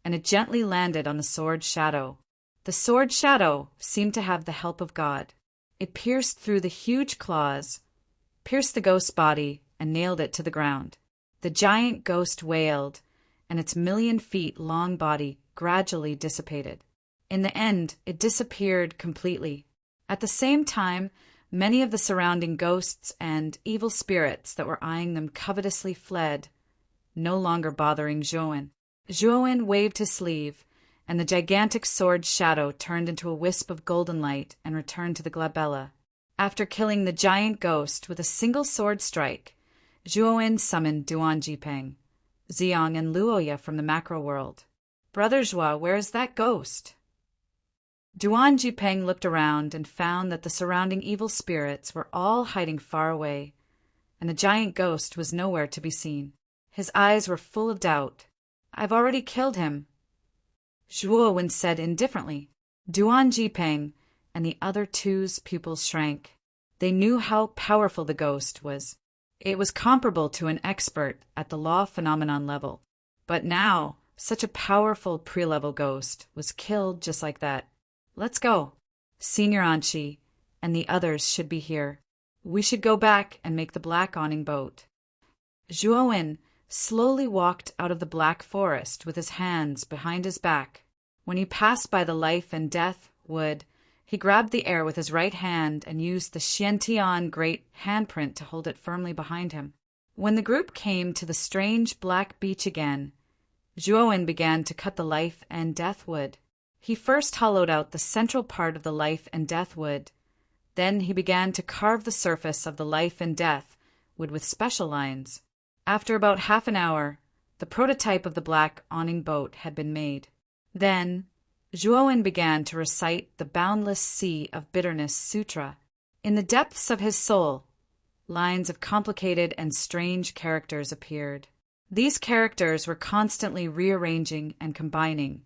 Speaker 1: and it gently landed on the sword shadow. The sword shadow seemed to have the help of God. It pierced through the huge claws, pierced the ghost's body, and nailed it to the ground. The giant ghost wailed, and its 1,000,000 feet long body gradually dissipated. In the end, it disappeared completely. At the same time, many of the surrounding ghosts and evil spirits that were eyeing them covetously fled, no longer bothering Zhuowen. Zhuowen waved his sleeve, and the gigantic sword shadow turned into a wisp of golden light and returned to the glabella. After killing the giant ghost with a single sword strike, Zhuowen summoned Duan Jipeng, Xiang, and Luoya from the macro world. Brother Zhua, where is that ghost? Duan Jipeng looked around and found that the surrounding evil spirits were all hiding far away, and the giant ghost was nowhere to be seen. His eyes were full of doubt. I've already killed him. Zhuo said indifferently. Duan Jipeng and the other two's pupils shrank. They knew how powerful the ghost was. It was comparable to an expert at the law phenomenon level. But now, such a powerful pre-level ghost was killed just like that. Let's go. Senior Anshi and the others should be here. We should go back and make the black awning boat. Zhuo slowly walked out of the black forest with his hands behind his back. When he passed by the life and death wood, he grabbed the air with his right hand and used the Xiantian great handprint to hold it firmly behind him. When the group came to the strange black beach again, Zhuo began to cut the life and death wood. He first hollowed out the central part of the life and death wood. Then he began to carve the surface of the life and death wood with special lines. After about half an hour, the prototype of the black awning boat had been made. Then, Zhuo began to recite the Boundless Sea of Bitterness Sutra. In the depths of his soul, lines of complicated and strange characters appeared. These characters were constantly rearranging and combining,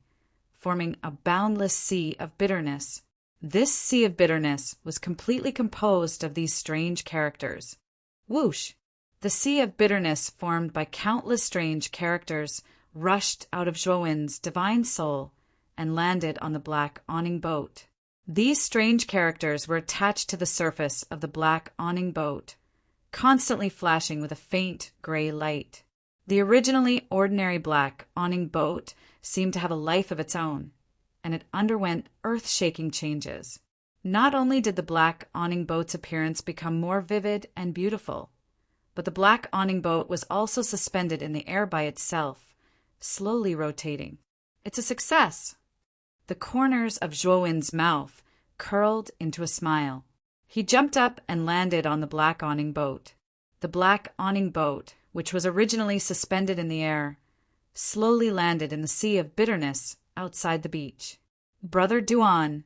Speaker 1: forming a boundless sea of bitterness. This sea of bitterness was completely composed of these strange characters. Whoosh! The sea of bitterness formed by countless strange characters rushed out of Zhuowen's divine soul and landed on the black awning boat. These strange characters were attached to the surface of the black awning boat, constantly flashing with a faint gray light. The originally ordinary black awning boat seemed to have a life of its own, and it underwent earth-shaking changes. Not only did the black awning boat's appearance become more vivid and beautiful, but the black awning boat was also suspended in the air by itself, slowly rotating. It's a success! The corners of Zhuowen's mouth curled into a smile. He jumped up and landed on the black awning boat. The black awning boat, which was originally suspended in the air, slowly landed in the sea of bitterness outside the beach. Brother Duan,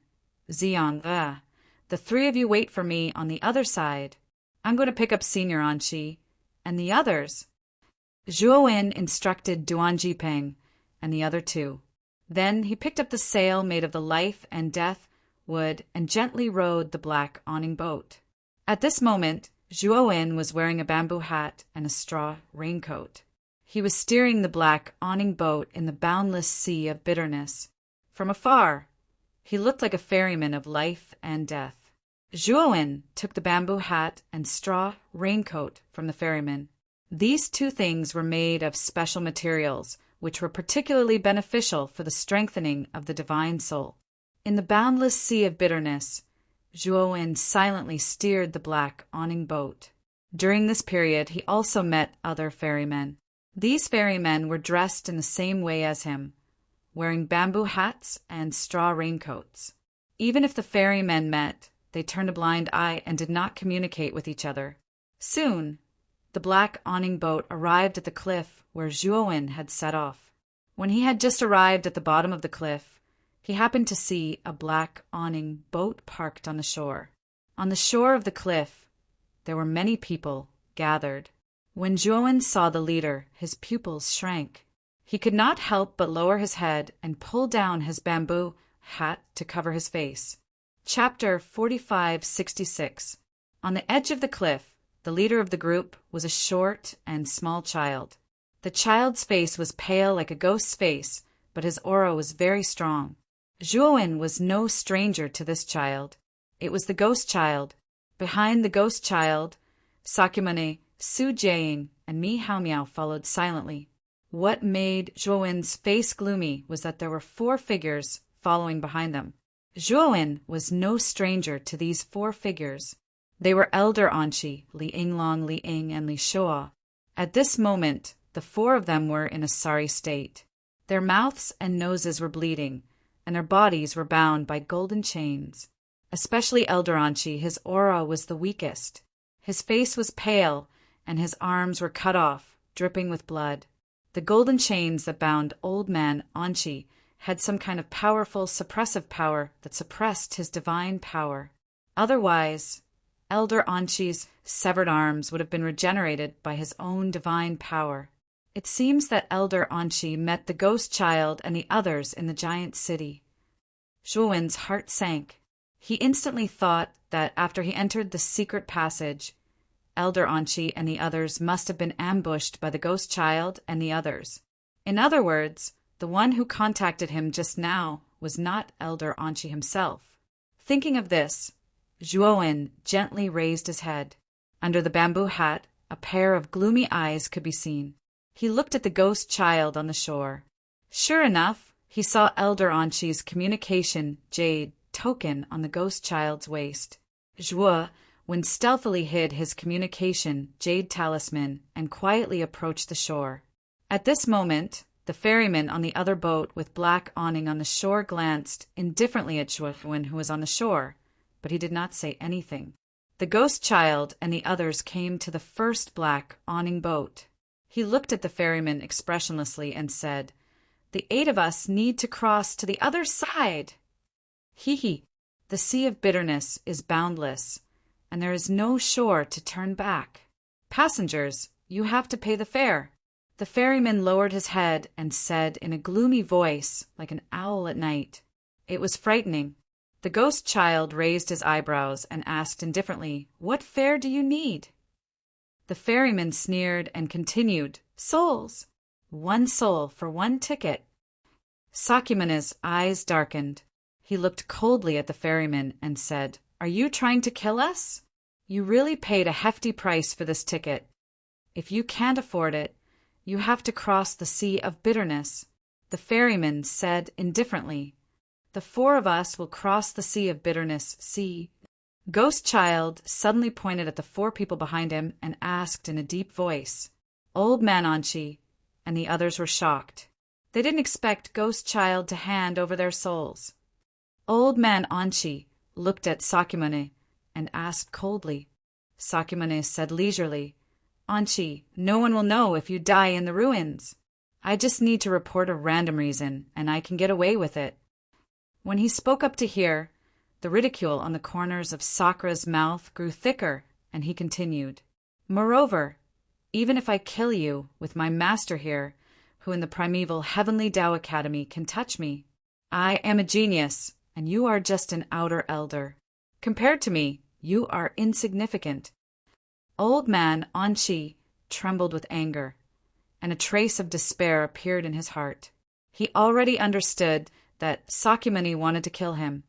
Speaker 1: Xian, the three of you wait for me on the other side. I'm going to pick up Senior Anshi and the others. Zhuo instructed Duan Jipeng and the other two. Then he picked up the sail made of the life and death wood and gently rowed the black awning boat. At this moment, Zhuo was wearing a bamboo hat and a straw raincoat. He was steering the black awning boat in the boundless sea of bitterness. From afar, he looked like a ferryman of life and death. Zhuo took the bamboo hat and straw raincoat from the ferryman. These two things were made of special materials, which were particularly beneficial for the strengthening of the divine soul. In the boundless sea of bitterness, Zhuo silently steered the black awning boat. During this period, he also met other ferrymen. These ferrymen were dressed in the same way as him, wearing bamboo hats and straw raincoats. Even if the ferrymen met, they turned a blind eye and did not communicate with each other. Soon, the black awning boat arrived at the cliff where Zhuo had set off. When he had just arrived at the bottom of the cliff, he happened to see a black awning boat parked on the shore. On the shore of the cliff, there were many people gathered. When Zhuo saw the leader, his pupils shrank. He could not help but lower his head and pull down his bamboo hat to cover his face. Chapter 4566. On the edge of the cliff, the leader of the group was a short and small child. The child's face was pale like a ghost's face, but his aura was very strong. Zhuo was no stranger to this child. It was the ghost child. Behind the ghost child, Sakyamuni, Su Jiaying, and Mi Haomiao followed silently. What made Zhuo's face gloomy was that there were 4 figures following behind them. Zhuo was no stranger to these 4 figures. They were Elder Anshi, Li Yinglong, Li Ying, and Li Shua. At this moment, the 4 of them were in a sorry state. Their mouths and noses were bleeding, and their bodies were bound by golden chains. Especially Elder Anshi, his aura was the weakest. His face was pale, and his arms were cut off, dripping with blood. The golden chains that bound old man Anshi had some kind of powerful suppressive power that suppressed his divine power. Otherwise, Elder Anshi's severed arms would have been regenerated by his own divine power. It seems that Elder Anshi met the ghost child and the others in the giant city. Zhuowen's heart sank. He instantly thought that after he entered the secret passage, Elder Anshi and the others must have been ambushed by the ghost child and the others. In other words, the one who contacted him just now was not Elder Anshi himself. Thinking of this, Zhuowen gently raised his head. Under the bamboo hat, a pair of gloomy eyes could be seen. He looked at the ghost child on the shore. Sure enough, he saw Elder Anshi's communication jade token on the ghost child's waist. Zhuo stealthily hid his communication jade talisman and quietly approached the shore. At this moment, the ferryman on the other boat with black awning on the shore glanced indifferently at Zhuo, who was on the shore, but he did not say anything. The ghost child and the others came to the first black awning boat. He looked at the ferryman expressionlessly and said, "The 8 of us need to cross to the other side." Hee. The sea of bitterness is boundless, and there is no shore to turn back. Passengers, you have to pay the fare. The ferryman lowered his head and said in a gloomy voice, like an owl at night. It was frightening. The ghost child raised his eyebrows and asked indifferently, "What fare do you need?" The ferryman sneered and continued, "Souls. 1 soul for 1 ticket." Sakymune's eyes darkened. He looked coldly at the ferryman and said, "Are you trying to kill us? You really paid a hefty price for this ticket. If you can't afford it, you have to cross the sea of bitterness." The ferryman said indifferently, "The 4 of us will cross the sea of bitterness, see." Ghost Child suddenly pointed at the 4 people behind him and asked in a deep voice, "Old Man Anshi," and the others were shocked. They didn't expect Ghost Child to hand over their souls. Old Man Anshi looked at Sakyamune and asked coldly. Sakyamune said leisurely, "Anshi, no one will know if you die in the ruins. I just need to report a random reason, and I can get away with it." When he spoke up to hear, the ridicule on the corners of Sakra's mouth grew thicker, and he continued, "Moreover, even if I kill you with my master here, who in the primeval Heavenly Tao Academy can touch me, I am a genius, and you are just an outer elder. Compared to me, you are insignificant." Old Man Anshi trembled with anger, and a trace of despair appeared in his heart. He already understood that Sakyamuni wanted to kill him,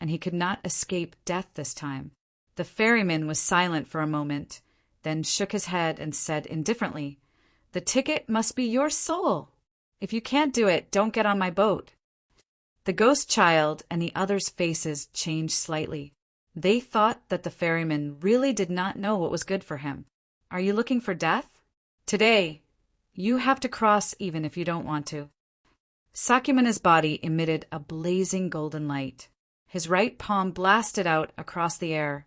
Speaker 1: and he could not escape death this time. The ferryman was silent for a moment, then shook his head and said indifferently, "The ticket must be your soul. If you can't do it, don't get on my boat." The ghost child and the others' faces changed slightly. They thought that the ferryman really did not know what was good for him. "Are you looking for death? Today, you have to cross even if you don't want to." Sakyamune's body emitted a blazing golden light. His right palm blasted out across the air,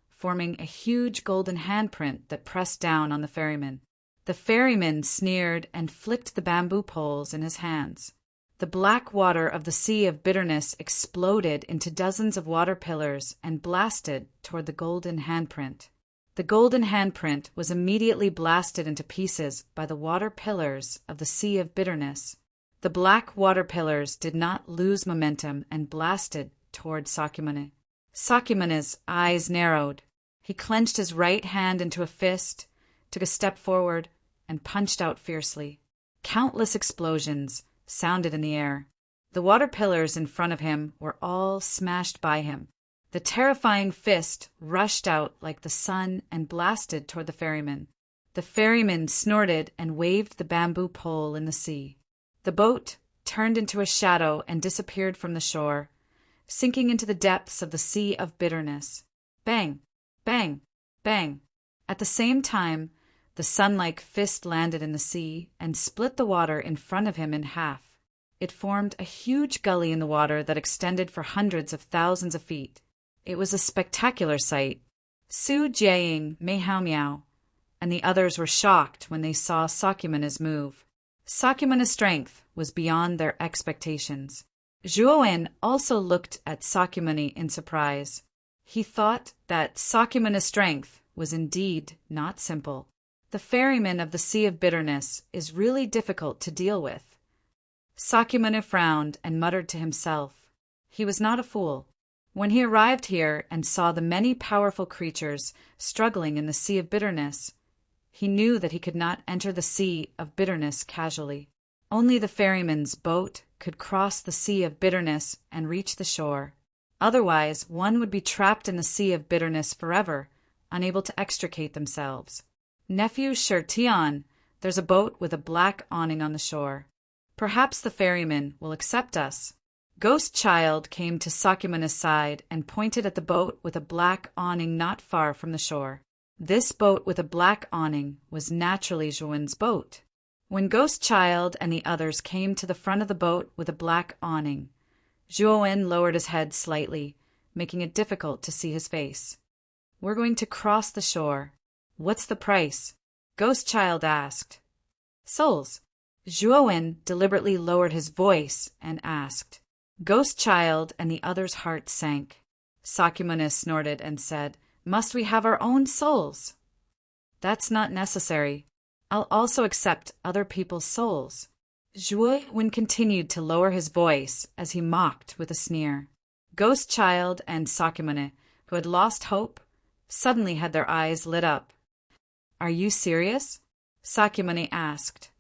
Speaker 1: forming a huge golden handprint that pressed down on the ferryman. The ferryman sneered and flicked the bamboo poles in his hands. The black water of the Sea of Bitterness exploded into dozens of water pillars and blasted toward the golden handprint. The golden handprint was immediately blasted into pieces by the water pillars of the Sea of Bitterness. The black water pillars did not lose momentum and blasted toward Sakyamune. Sakyamune's eyes narrowed. He clenched his right hand into a fist, took a step forward, and punched out fiercely. Countless explosions sounded in the air. The water pillars in front of him were all smashed by him. The terrifying fist rushed out like the sun and blasted toward the ferryman. The ferryman snorted and waved the bamboo pole in the sea. The boat turned into a shadow and disappeared from the shore, sinking into the depths of the Sea of Bitterness. Bang! Bang! Bang! At the same time, the sun-like fist landed in the sea and split the water in front of him in half. It formed a huge gully in the water that extended for hundreds of thousands of feet. It was a spectacular sight. Su Jiaying, Meow Meow, and the others were shocked when they saw Sakyamune's move. Sakyamune's strength was beyond their expectations. Zhuowen also looked at Sakyamune in surprise. He thought that Sakyamune's strength was indeed not simple. The The ferryman of the Sea of Bitterness is really difficult to deal with. Sakyamuni frowned and muttered to himself. He was not a fool. When he arrived here and saw the many powerful creatures struggling in the Sea of Bitterness, he knew that he could not enter the Sea of Bitterness casually. Only the ferryman's boat could cross the Sea of Bitterness and reach the shore. Otherwise, one would be trapped in the Sea of Bitterness forever, unable to extricate themselves. Nephew Shertian, there's a boat with a black awning on the shore. Perhaps the ferryman will accept us. Ghost Child came to Sakyamuni's side and pointed at the boat with a black awning not far from the shore. This boat with a black awning was naturally Zhuin's boat. When Ghost Child and the others came to the front of the boat with a black awning, Zhuin lowered his head slightly, making it difficult to see his face. We're going to cross the shore. What's the price? Ghost Child asked. Souls. Zhuin deliberately lowered his voice and asked. Ghost Child and the others' hearts sank. Sakyamuni snorted and said, Must we have our own souls? That's not necessary. I'll also accept other people's souls. Zhuin continued to lower his voice as he mocked with a sneer. Ghost Child and Sakyamuni, who had lost hope, suddenly had their eyes lit up. Are you serious? Sakyamuni asked.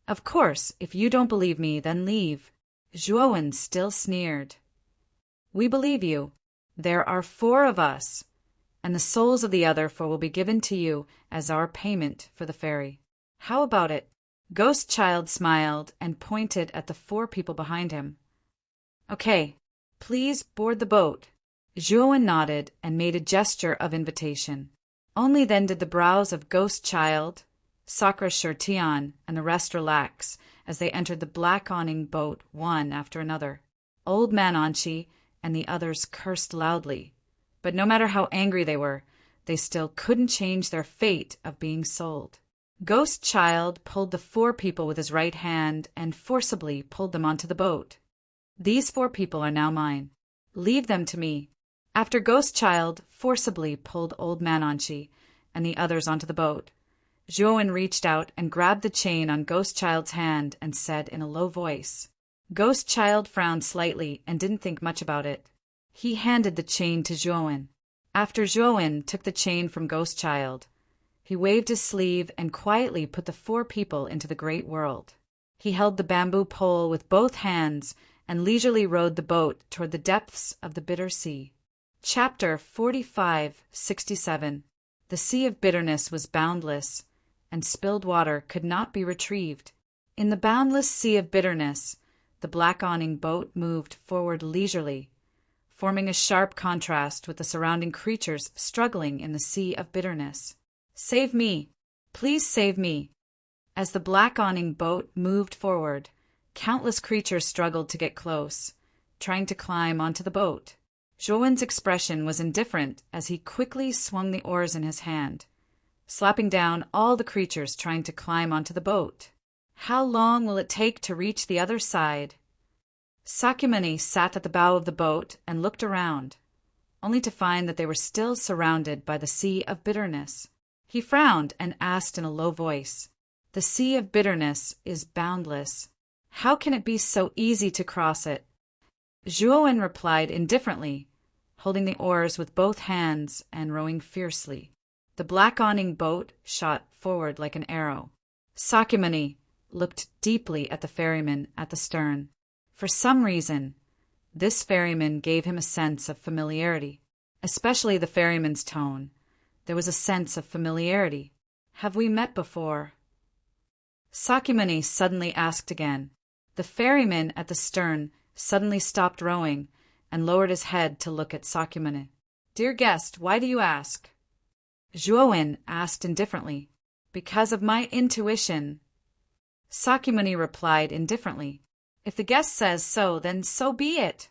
Speaker 1: Of course, if you don't believe me, then leave. Zhuin still sneered. We believe you. There are 4 of us, and the souls of the other 4 will be given to you as our payment for the ferry. How about it? Ghost Child smiled and pointed at the 4 people behind him. Okay, please board the boat. Zhuin nodded and made a gesture of invitation. Only then did the brows of Ghost Child, Sakra Shertian, and the rest relax as they entered the black awning boat one after another. Old Man Anchi and the others cursed loudly, but no matter how angry they were, they still couldn't change their fate of being sold. Ghost Child pulled the 4 people with his right hand and forcibly pulled them onto the boat. These 4 people are now mine. Leave them to me. After Ghost Child forcibly pulled Old Man Anchi and the others onto the boat, Zhuin reached out and grabbed the chain on Ghost Child's hand and said in a low voice. Ghost Child frowned slightly and didn't think much about it. He handed the chain to Zhuin. After Zhuin took the chain from Ghost Child, he waved his sleeve and quietly put the 4 people into the great world. He held the bamboo pole with both hands and leisurely rowed the boat toward the depths of the bitter sea. Chapter 45:67. The Sea of Bitterness was boundless, and spilled water could not be retrieved. In the boundless Sea of Bitterness, the black awning boat moved forward leisurely, forming a sharp contrast with the surrounding creatures struggling in the Sea of Bitterness. Save me! Please save me! As the black awning boat moved forward, countless creatures struggled to get close, trying to climb onto the boat. Zhuin's expression was indifferent as he quickly swung the oars in his hand, slapping down all the creatures trying to climb onto the boat. How long will it take to reach the other side? Sakyamuni sat at the bow of the boat and looked around, only to find that they were still surrounded by the Sea of Bitterness. He frowned and asked in a low voice, The Sea of Bitterness is boundless. How can it be so easy to cross it? Zhuin replied indifferently, holding the oars with both hands and rowing fiercely. The black awning boat shot forward like an arrow. Sakyamuni looked deeply at the ferryman at the stern. For some reason, this ferryman gave him a sense of familiarity, especially the ferryman's tone. There was a sense of familiarity. Have we met before? Sakyamuni suddenly asked again. The ferryman at the stern suddenly stopped rowing and lowered his head to look at Sakyamuni. Dear guest, why do you ask? Zhuin asked indifferently. Because of my intuition. Sakyamuni replied indifferently. If the guest says so, then so be it.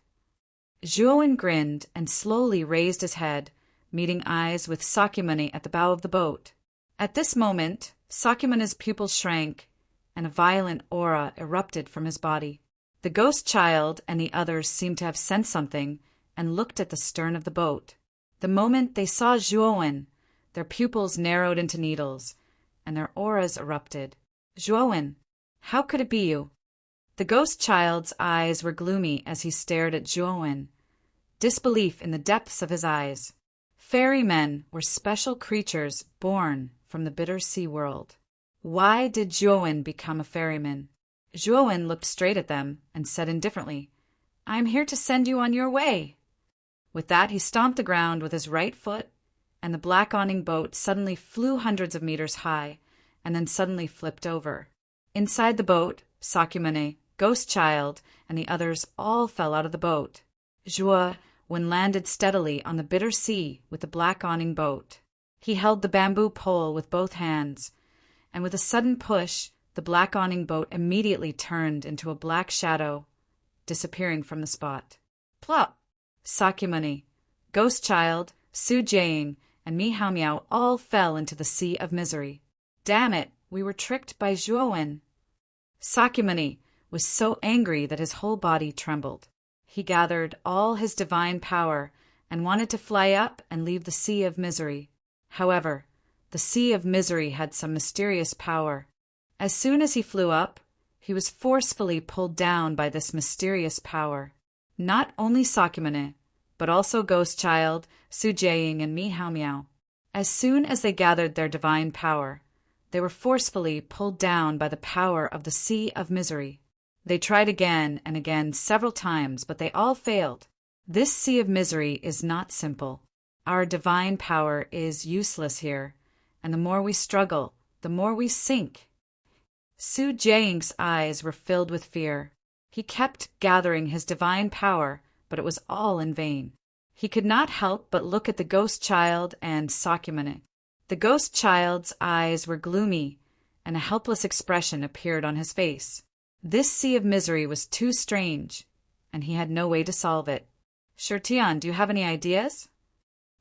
Speaker 1: Zhuin grinned and slowly raised his head, meeting eyes with Sakyamuni at the bow of the boat. At this moment, Sakyamuni's pupils shrank, and a violent aura erupted from his body. The Ghost Child and the others seemed to have sensed something and looked at the stern of the boat. The moment they saw Zhuin, their pupils narrowed into needles, and their auras erupted. Zhuowen, how could it be you? The ghost child's eyes were gloomy as he stared at Zhuowen, disbelief in the depths of his eyes. Ferrymen were special creatures born from the bitter sea world. Why did Zhuowen become a ferryman? Zhuowen looked straight at them and said indifferently, "I am here to send you on your way." With that, he stomped the ground with his right foot, and the black awning boat suddenly flew hundreds of meters high, and then suddenly flipped over. Inside the boat, Sakyamuni, Ghost Child, and the others all fell out of the boat. Zhuowen landed steadily on the bitter sea with the black awning boat. He held the bamboo pole with both hands, and with a sudden push, the black awning boat immediately turned into a black shadow, disappearing from the spot. Plop! Sakyamuni, Ghost Child, Su Jiaying, and Mi Hao Miao all fell into the sea of misery. Damn it, we were tricked by Zhuowen. Sakyamuni was so angry that his whole body trembled. He gathered all his divine power and wanted to fly up and leave the sea of misery. However, the sea of misery had some mysterious power. As soon as he flew up, he was forcefully pulled down by this mysterious power. Not only Sakyamuni, but also Ghost Child, Su Jiaying, and Mi Hao Miao. As soon as they gathered their divine power, they were forcefully pulled down by the power of the sea of misery. They tried again and again several times, but they all failed. This sea of misery is not simple. Our divine power is useless here, and the more we struggle, the more we sink. Su Jiaying's eyes were filled with fear. He kept gathering his divine power, but it was all in vain. He could not help but look at the Ghost Child and Sakyamuni. The Ghost Child's eyes were gloomy, and a helpless expression appeared on his face. This sea of misery was too strange, and he had no way to solve it. Shirtian, do you have any ideas?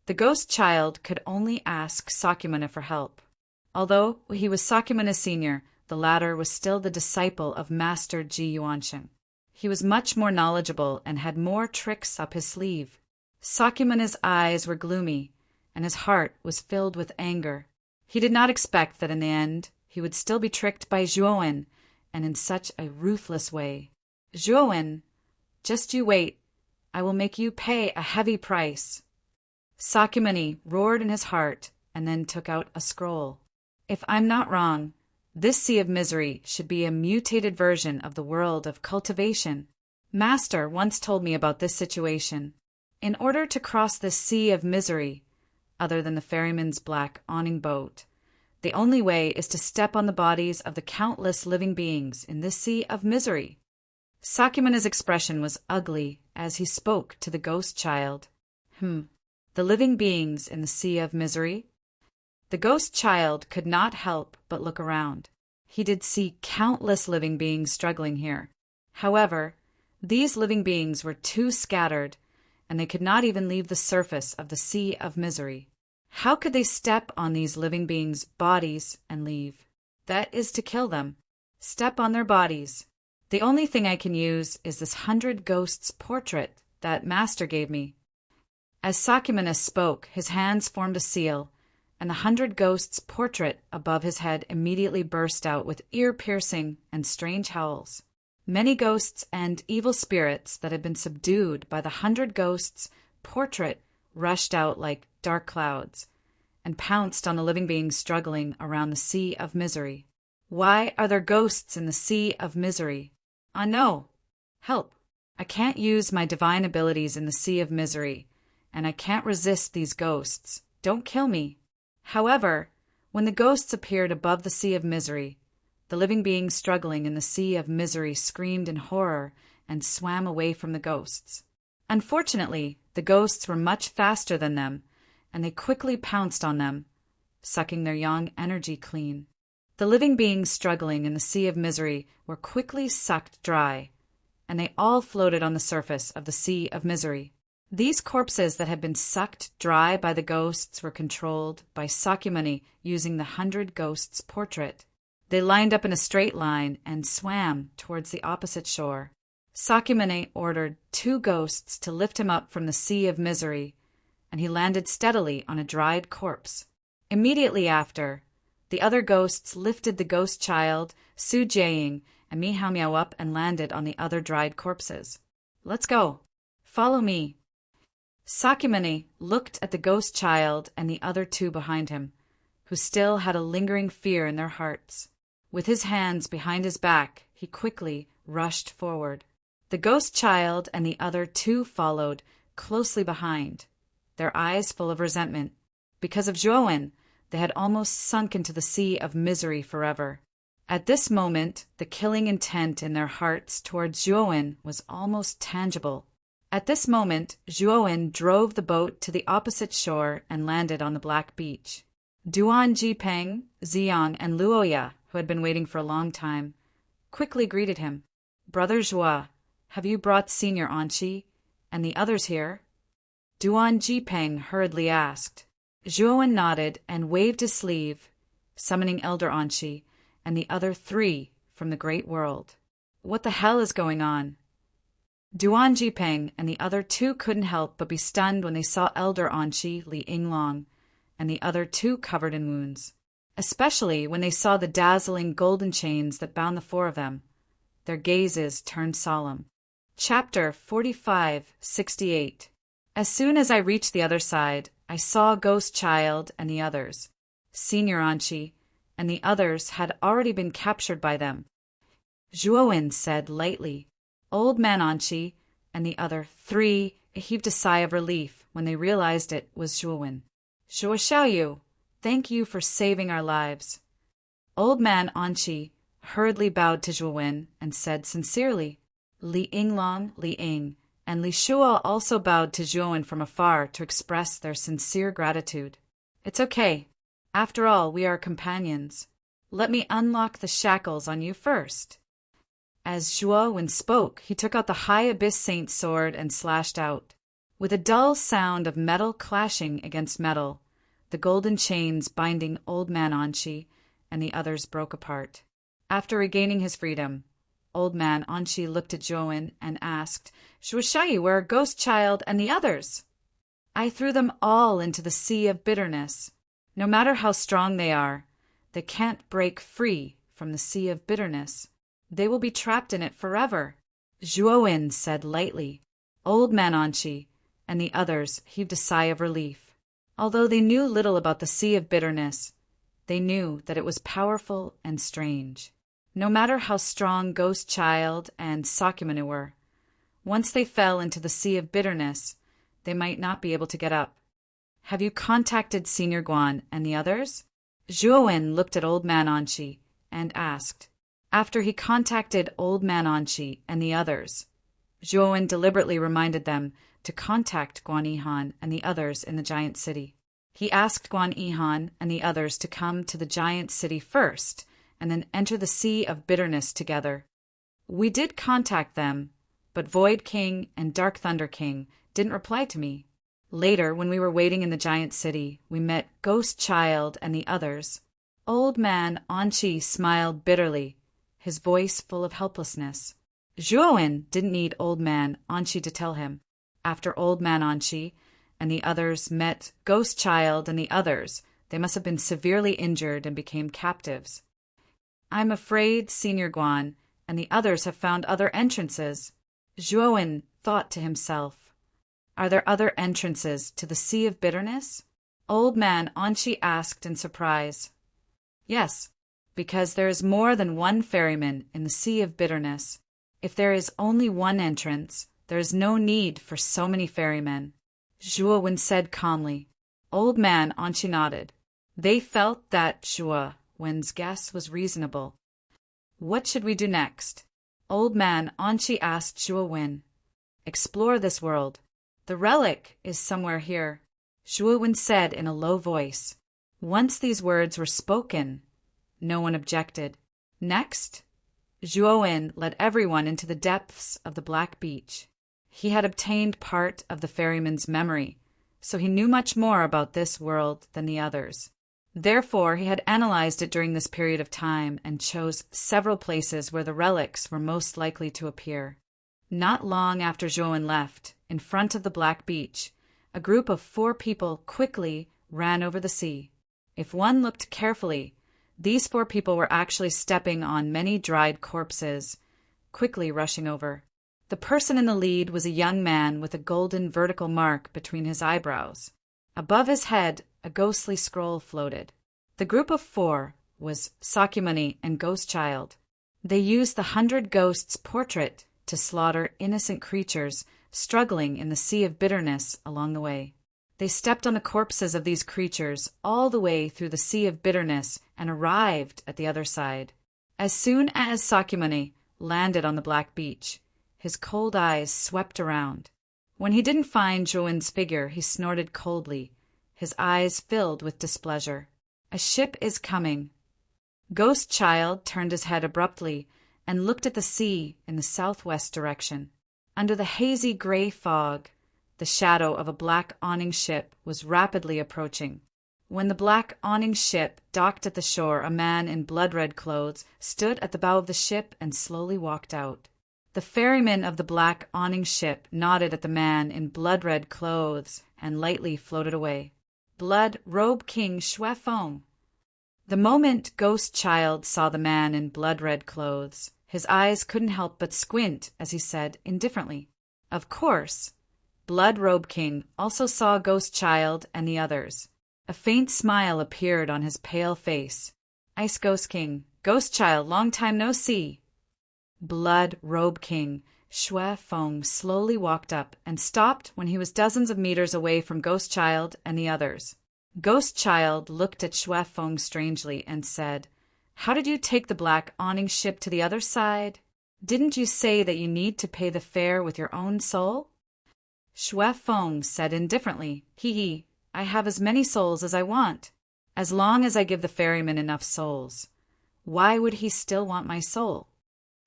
Speaker 1: The Ghost Child could only ask Sakyamuni for help. Although he was Sakyamuni's senior, the latter was still the disciple of Master Ji Yuansheng. He was much more knowledgeable and had more tricks up his sleeve. Sakyamuni's eyes were gloomy, and his heart was filled with anger. He did not expect that in the end he would still be tricked by Zhuowen, and in such a ruthless way. Zhuowen, just you wait. I will make you pay a heavy price. Sakyamuni roared in his heart and then took out a scroll. If I'm not wrong, this sea of misery should be a mutated version of the world of cultivation. Master once told me about this situation. In order to cross this sea of misery, other than the ferryman's black awning boat, the only way is to step on the bodies of the countless living beings in this sea of misery. Sakyamuni's expression was ugly as he spoke to the Ghost Child. The living beings in the sea of misery? The Ghost Child could not help but look around. He did see countless living beings struggling here. However, these living beings were too scattered, and they could not even leave the surface of the sea of misery. How could they step on these living beings' bodies and leave? That is to kill them. Step on their bodies. The only thing I can use is this 100 ghosts portrait that Master gave me. As Sakyamuni spoke, his hands formed a seal, and the 100 ghosts portrait above his head immediately burst out with ear-piercing and strange howls. Many ghosts and evil spirits that had been subdued by the 100 ghosts portrait rushed out like dark clouds and pounced on the living beings struggling around the sea of misery. Why are there ghosts in the sea of misery? No. Help. I can't use my divine abilities in the sea of misery, and I can't resist these ghosts. Don't kill me. However, when the ghosts appeared above the sea of misery, the living beings struggling in the sea of misery screamed in horror and swam away from the ghosts. Unfortunately, the ghosts were much faster than them, and they quickly pounced on them, sucking their yang energy clean. The living beings struggling in the sea of misery were quickly sucked dry, and they all floated on the surface of the sea of misery. These corpses that had been sucked dry by the ghosts were controlled by Sakyamuni using the 100 ghosts portrait. They lined up in a straight line and swam towards the opposite shore. Sakyamuni ordered 2 ghosts to lift him up from the sea of misery, and he landed steadily on a dried corpse. Immediately after, The other ghosts lifted the ghost child, Su Jiaying, and Mi Hao Miao up and landed on the other dried corpses. Let's go. Follow me. Sakyamuni looked at the ghost child and the other two behind him, who still had a lingering fear in their hearts. With his hands behind his back, he quickly rushed forward. The ghost child and the other two followed, closely behind, their eyes full of resentment. Because of Zhuowen, they had almost sunk into the sea of misery forever. At this moment, the killing intent in their hearts towards Zhuowen was almost tangible. At this moment, Zhuowen drove the boat to the opposite shore and landed on the black beach. Duan Jipeng, Ziyang, and Luoya, who had been waiting for a long time, quickly greeted him. Brother Zhua, have you brought Senior Anqi and the others here? Duan Jipeng hurriedly asked. Zhuowen nodded and waved his sleeve, summoning Elder Anqi and the other three from the great world. What the hell is going on? Duan Jipeng and the other two couldn't help but be stunned when they saw Elder Anqi, Li Yinglong, and the other two covered in wounds, especially when they saw the dazzling golden chains that bound the four of them. Their gazes turned solemn. Chapter 45-68. As soon as I reached the other side, I saw Ghost Child and the others. Senior Anqi and the others had already been captured by them. Zhuowen said lightly. Old Man Anqi and the other three heaved a sigh of relief when they realized it was Zhuowen. Zhuo Xiaoyu, thank you for saving our lives. Old Man Anqi hurriedly bowed to Zhuowen and said sincerely. Li Yinglong, Li Ying, and Li Shuo also bowed to Zhuowen from afar to express their sincere gratitude. It's okay. After all, we are companions. Let me unlock the shackles on you first. As Zhuowen spoke, he took out the High Abyss Saint's sword and slashed out. With a dull sound of metal clashing against metal, the golden chains binding Old Man Anqi and the others broke apart. After regaining his freedom, Old Man Anqi looked at Zhuowen and asked, Shuoshayi, where are Ghost Child and the others? I threw them all into the sea of bitterness. No matter how strong they are, they can't break free from the sea of bitterness. They will be trapped in it forever. Zhuowen said lightly. Old Man Anqi and the others heaved a sigh of relief. Although they knew little about the sea of bitterness, they knew that it was powerful and strange. No matter how strong Ghost Child and Sakyamuni were, once they fell into the sea of bitterness, they might not be able to get up. Have you contacted Senior Guan and the others? Zhuowen looked at Old Man Anqi and asked. After he contacted Old Man Anqi and the others, Zhuowen deliberately reminded them to contact Guan Yihan and the others in the giant city. He asked Guan Yihan and the others to come to the giant city first and then enter the sea of bitterness together. We did contact them, but Void King and Dark Thunder King didn't reply to me. Later, when we were waiting in the giant city, we met Ghost Child and the others. Old Man Anqi smiled bitterly, his voice full of helplessness. Zhuowen didn't need Old Man Anqi to tell him. After Old Man Anqi and the others met Ghost Child and the others, they must have been severely injured and became captives. I'm afraid Senior Guan and the others have found other entrances. Zhuowen thought to himself. Are there other entrances to the Sea of Bitterness? Old Man Anqi asked in surprise. Yes, because there is more than one ferryman in the Sea of Bitterness. If there is only one entrance, there is no need for so many ferrymen. Zhuowen said calmly. Old Man Anqi nodded. They felt that Zhuowen's guess was reasonable. What should we do next? Old Man Anqi asked Zhuowen. Explore this world. The relic is somewhere here, Zhuowen said in a low voice. Once these words were spoken, no one objected. Next, Zhuowen led everyone into the depths of the Black Beach. He had obtained part of the ferryman's memory, so he knew much more about this world than the others. Therefore, he had analyzed it during this period of time and chose several places where the relics were most likely to appear. Not long after Zhuowen left, in front of the Black Beach, a group of 4 people quickly ran over the sea. If one looked carefully, These 4 people were actually stepping on many dried corpses, quickly rushing over. The person in the lead was a young man with a golden vertical mark between his eyebrows. Above his head, a ghostly scroll floated. The group of 4 was Sakyamuni and Ghost Child. They used the 100 Ghosts portrait to slaughter innocent creatures struggling in the sea of bitterness along the way. They stepped on the corpses of these creatures all the way through the sea of bitterness and arrived at the other side. As soon as Sakyamuni landed on the black beach, his cold eyes swept around. When he didn't find Joan's figure, he snorted coldly, his eyes filled with displeasure. A ship is coming. Ghost Child turned his head abruptly and looked at the sea in the southwest direction. Under the hazy gray fog, the shadow of a black awning ship was rapidly approaching. When the black awning ship docked at the shore, a man in blood-red clothes stood at the bow of the ship and slowly walked out. The ferryman of the black awning ship nodded at the man in blood-red clothes and lightly floated away. Blood Robe King Xue Feng. The moment Ghost Child saw the man in blood-red clothes, his eyes couldn't help but squint as he said indifferently, "Of course." Blood Robe King also saw Ghost Child and the others. A faint smile appeared on his pale face. "Ice Ghost King, Ghost Child, long time no see." Blood Robe King Xue Feng slowly walked up and stopped when he was dozens of meters away from Ghost Child and the others. Ghost Child looked at Xue Feng strangely and said, "How did you take the black awning ship to the other side? Didn't you say that you need to pay the fare with your own soul?" Xue Feng said indifferently, "Hee, I have as many souls as I want, as long as I give the ferryman enough souls. Why would he still want my soul?"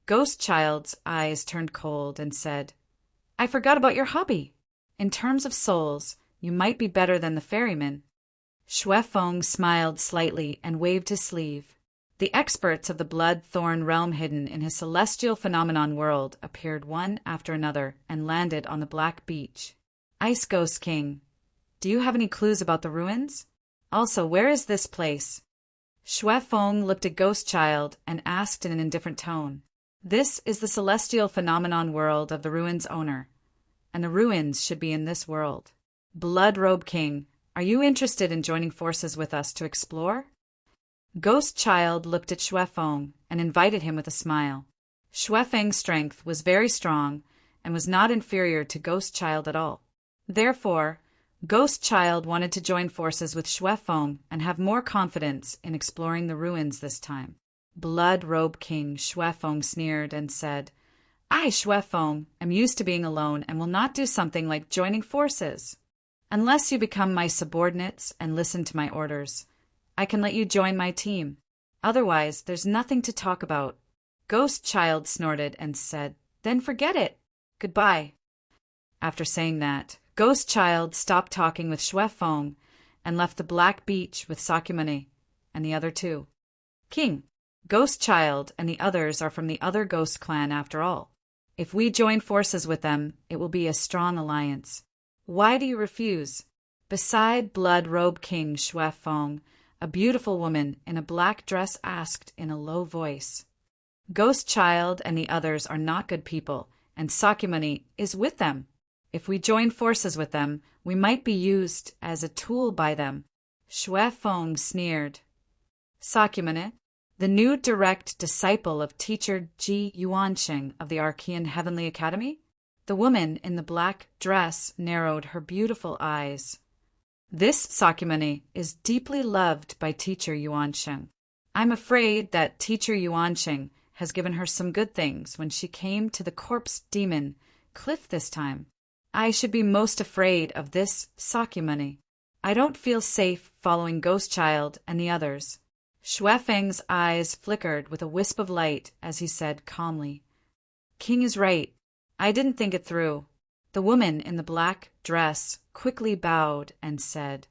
Speaker 1: Ghost Child's eyes turned cold and said, "I forgot about your hobby. In terms of souls, you might be better than the ferryman." Xue Feng smiled slightly and waved his sleeve. The experts of the blood-thorn realm hidden in his celestial phenomenon world appeared one after another and landed on the black beach. "Ice Ghost King, do you have any clues about the ruins? Also, where is this place?" Xue Feng looked at Ghost Child and asked in an indifferent tone, "This is the celestial phenomenon world of the ruins owner, and the ruins should be in this world. Blood Robe King, are you interested in joining forces with us to explore?" Ghost Child looked at Xue Feng and invited him with a smile. Xue Feng's strength was very strong and was not inferior to Ghost Child at all. Therefore, Ghost Child wanted to join forces with Xue Feng and have more confidence in exploring the ruins this time. Blood Robe King Xue Feng sneered and said, "I, Xue Feng, am used to being alone and will not do something like joining forces. Unless you become my subordinates and listen to my orders, I can let you join my team. Otherwise, there's nothing to talk about." Ghost Child snorted and said, "Then forget it. Goodbye." After saying that, Ghost Child stopped talking with Xue Feng and left the black beach with Sakyamuni and the other 2. "King, Ghost Child and the others are from the other ghost clan after all. If we join forces with them, it will be a strong alliance. Why do you refuse?" Beside Blood Robe King Xue Feng, a beautiful woman in a black dress asked in a low voice. "Ghost Child and the others are not good people, and Sakyamuni is with them. If we join forces with them, we might be used as a tool by them." Xue Feng sneered. "Sakyamuni, the new direct disciple of teacher Ji Yuansheng of the Archean Heavenly Academy?" The woman in the black dress narrowed her beautiful eyes. "This Sakyamuni is deeply loved by teacher Yuansheng. I'm afraid that teacher Yuansheng has given her some good things when she came to the corpse demon cliff this time. I should be most afraid of this Sakyamuni. I don't feel safe following Ghost Child and the others." Xue Feng's eyes flickered with a wisp of light as he said calmly, "King is right. I didn't think it through." The woman in the black dress quickly bowed and said,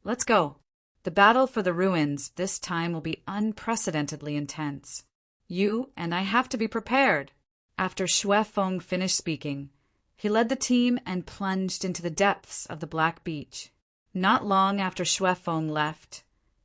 Speaker 1: "Let's go. The battle for the ruins this time will be unprecedentedly intense. You and I have to be prepared." After Xue Feng finished speaking, he led the team and plunged into the depths of the black beach. Not long after Xue Feng left,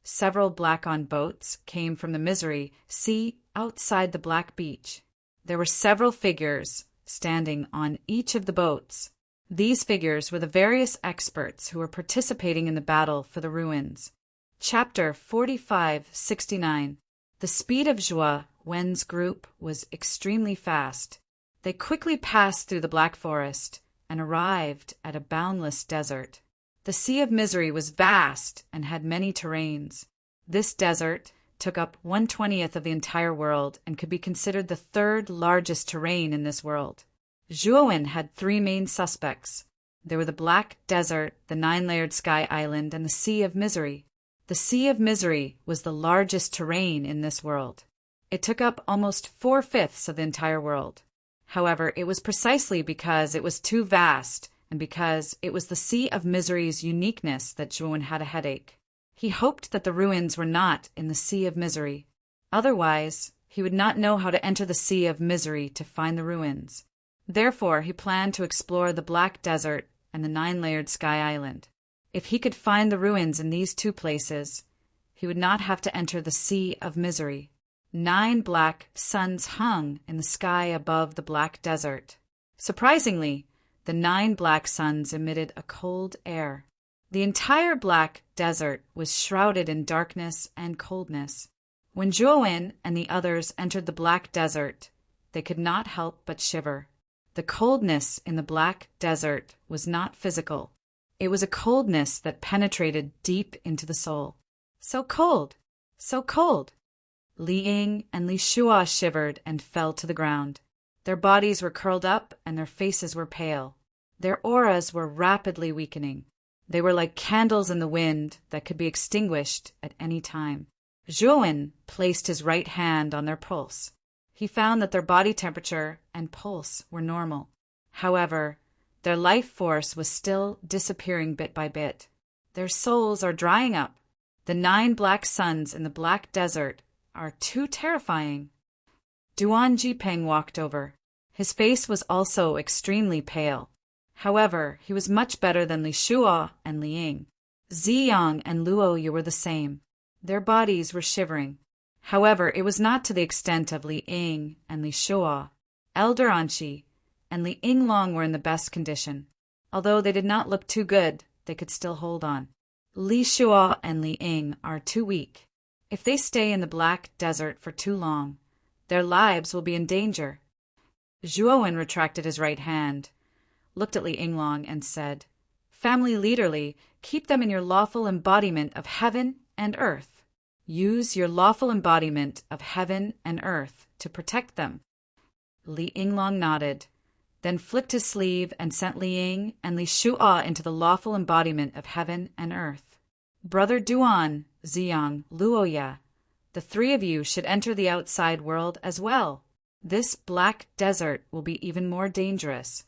Speaker 1: Several black-on boats came from the Misery Sea outside the Black Beach. There were several figures standing on each of the boats. These figures were the various experts who were participating in the battle for the ruins. Chapter 4569. The speed of Zhuo Wen's group was extremely fast. They quickly passed through the Black Forest and arrived at a boundless desert. The Sea of Misery was vast and had many terrains. This desert took up 1/20th of the entire world and could be considered the third largest terrain in this world. Zhuo Wen had three main suspects. There were the Black Desert, the Nine-Layered Sky Island, and the Sea of Misery. The Sea of Misery was the largest terrain in this world. It took up almost 4/5 of the entire world. However, it was precisely because it was too vast and because it was the Sea of Misery's uniqueness that Zhuo Wen had a headache. He hoped that the ruins were not in the Sea of Misery. Otherwise, he would not know how to enter the Sea of Misery to find the ruins. Therefore, he planned to explore the Black Desert and the Nine-Layered Sky Island. If he could find the ruins in these two places, he would not have to enter the Sea of Misery. 9 black suns hung in the sky above the Black Desert. Surprisingly, the 9 black suns emitted a cold air. The entire Black Desert was shrouded in darkness and coldness. When Zhuo Wen and the others entered the Black Desert, they could not help but shiver. The coldness in the Black Desert was not physical. It was a coldness that penetrated deep into the soul. So cold! So cold! Li Ying and Li Shuo shivered and fell to the ground. Their bodies were curled up and their faces were pale. Their auras were rapidly weakening. They were like candles in the wind that could be extinguished at any time. Zhuo Wen placed his right hand on their pulse. He found that their body temperature and pulse were normal. However, their life force was still disappearing bit by bit. Their souls are drying up. The 9 black suns in the Black Desert are too terrifying. Duan Jipeng walked over. His face was also extremely pale. However, he was much better than Li Shuo and Li Ying. Ziyang and Luo Yu were the same. Their bodies were shivering. However, it was not to the extent of Li Ying and Li Shuo. Elder Anqi and Li Yinglong were in the best condition. Although they did not look too good, they could still hold on. Li Shuo and Li Ying are too weak. If they stay in the Black Desert for too long, their lives will be in danger. Zhuo Wen retracted his right hand, looked at Li Yinglong, and said, "Family leader Li, keep them in your lawful embodiment of heaven and earth. Use your lawful embodiment of heaven and earth to protect them." Li Yinglong nodded, then flicked his sleeve and sent Li Ying and Li Shuo into the lawful embodiment of heaven and earth. "Brother Duan, Ziyang, Luoya, the 3 of you should enter the outside world as well. This Black Desert will be even more dangerous."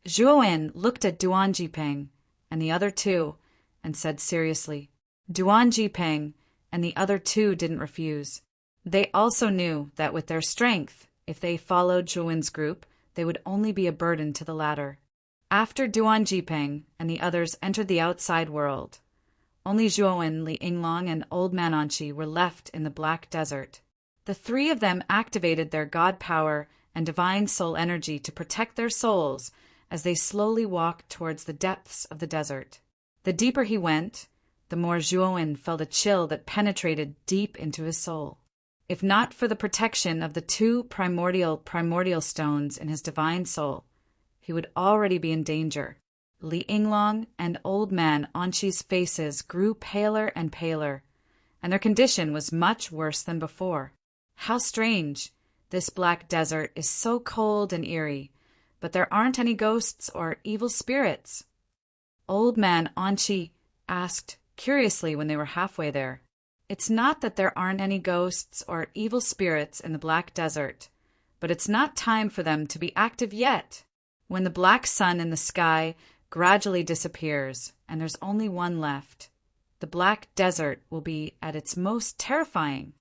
Speaker 1: Zhuo Wen looked at Duan Jipeng and the other 2 and said seriously. Duan Jipeng and the other 2 didn't refuse. They also knew that with their strength, if they followed Zhuo Wen's group, they would only be a burden to the latter. After Duan Jipeng and the others entered the outside world, only Zhuo Wen, Li Yinglong, and Old Man Anqi were left in the Black Desert. The 3 of them activated their God power and divine soul energy to protect their souls as they slowly walked towards the depths of the desert. The deeper he went, the more Zhuo Wen felt a chill that penetrated deep into his soul. If not for the protection of the 2 primordial stones in his divine soul, he would already be in danger. Li Yinglong and Old Man Anqi's faces grew paler and paler, and their condition was much worse than before. How strange! This Black Desert is so cold and eerie, but there aren't any ghosts or evil spirits. Old Man Anqi asked curiously when they were halfway there. It's not that there aren't any ghosts or evil spirits in the Black Desert, but it's not time for them to be active yet. When the black sun in the sky gradually disappears and there's only one left, the Black Desert will be at its most terrifying.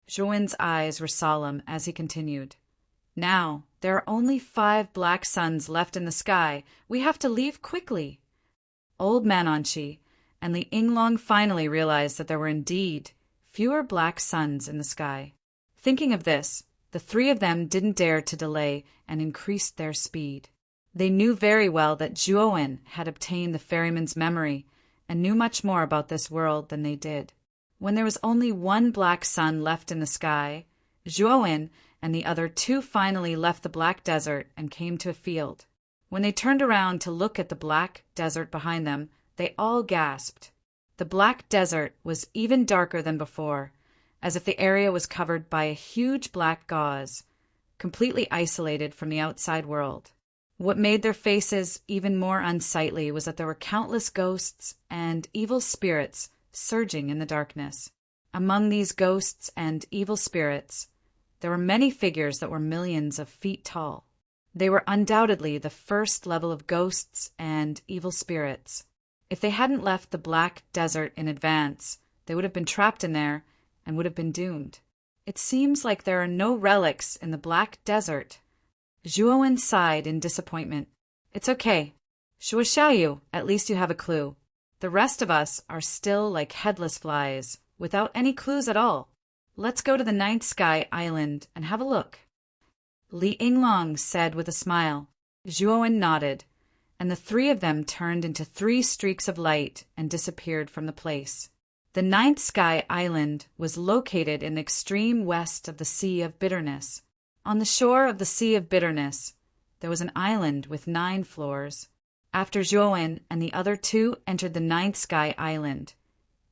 Speaker 1: Zhuo Wen's eyes were solemn as he continued. Now, there are only 5 black suns left in the sky. We have to leave quickly. Old Man Anqi and Li Yinglong finally realized that there were indeed fewer black suns in the sky. Thinking of this, the three of them didn't dare to delay and increased their speed. They knew very well that Zhuowen had obtained the ferryman's memory and knew much more about this world than they did. When there was only one black sun left in the sky, Zhuowen and the other two finally left the black desert and came to a field. When they turned around to look at the black desert behind them, they all gasped. The black desert was even darker than before, as if the area was covered by a huge black gauze, completely isolated from the outside world. What made their faces even more unsightly was that there were countless ghosts and evil spirits surging in the darkness. Among these ghosts and evil spirits, there were many figures that were millions of feet tall. They were undoubtedly the first level of ghosts and evil spirits. If they hadn't left the black desert in advance, they would have been trapped in there and would have been doomed. It seems like there are no relics in the black desert. Zhuowen sighed in disappointment. It's okay. Shuo, at least you have a clue. The rest of us are still like headless flies, without any clues at all. Let's go to the Ninth Sky Island and have a look. Li Yinglong said with a smile. Zhuowen nodded, and the three of them turned into 3 streaks of light and disappeared from the place. The Ninth Sky Island was located in the extreme west of the Sea of Bitterness. On the shore of the Sea of Bitterness, there was an island with 9 floors. After Zhuowen and the other 2 entered the Ninth Sky Island,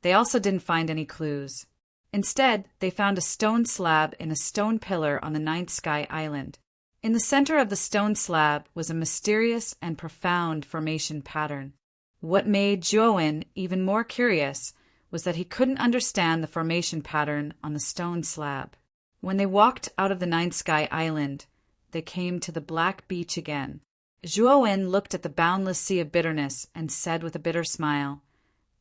Speaker 1: they also didn't find any clues. Instead, they found a stone slab in a stone pillar on the Ninth Sky Island. In the center of the stone slab was a mysterious and profound formation pattern. What made Zhuowen even more curious was that he couldn't understand the formation pattern on the stone slab. When they walked out of the Ninth Sky Island, they came to the black beach again. Zhuowen looked at the boundless Sea of Bitterness and said with a bitter smile,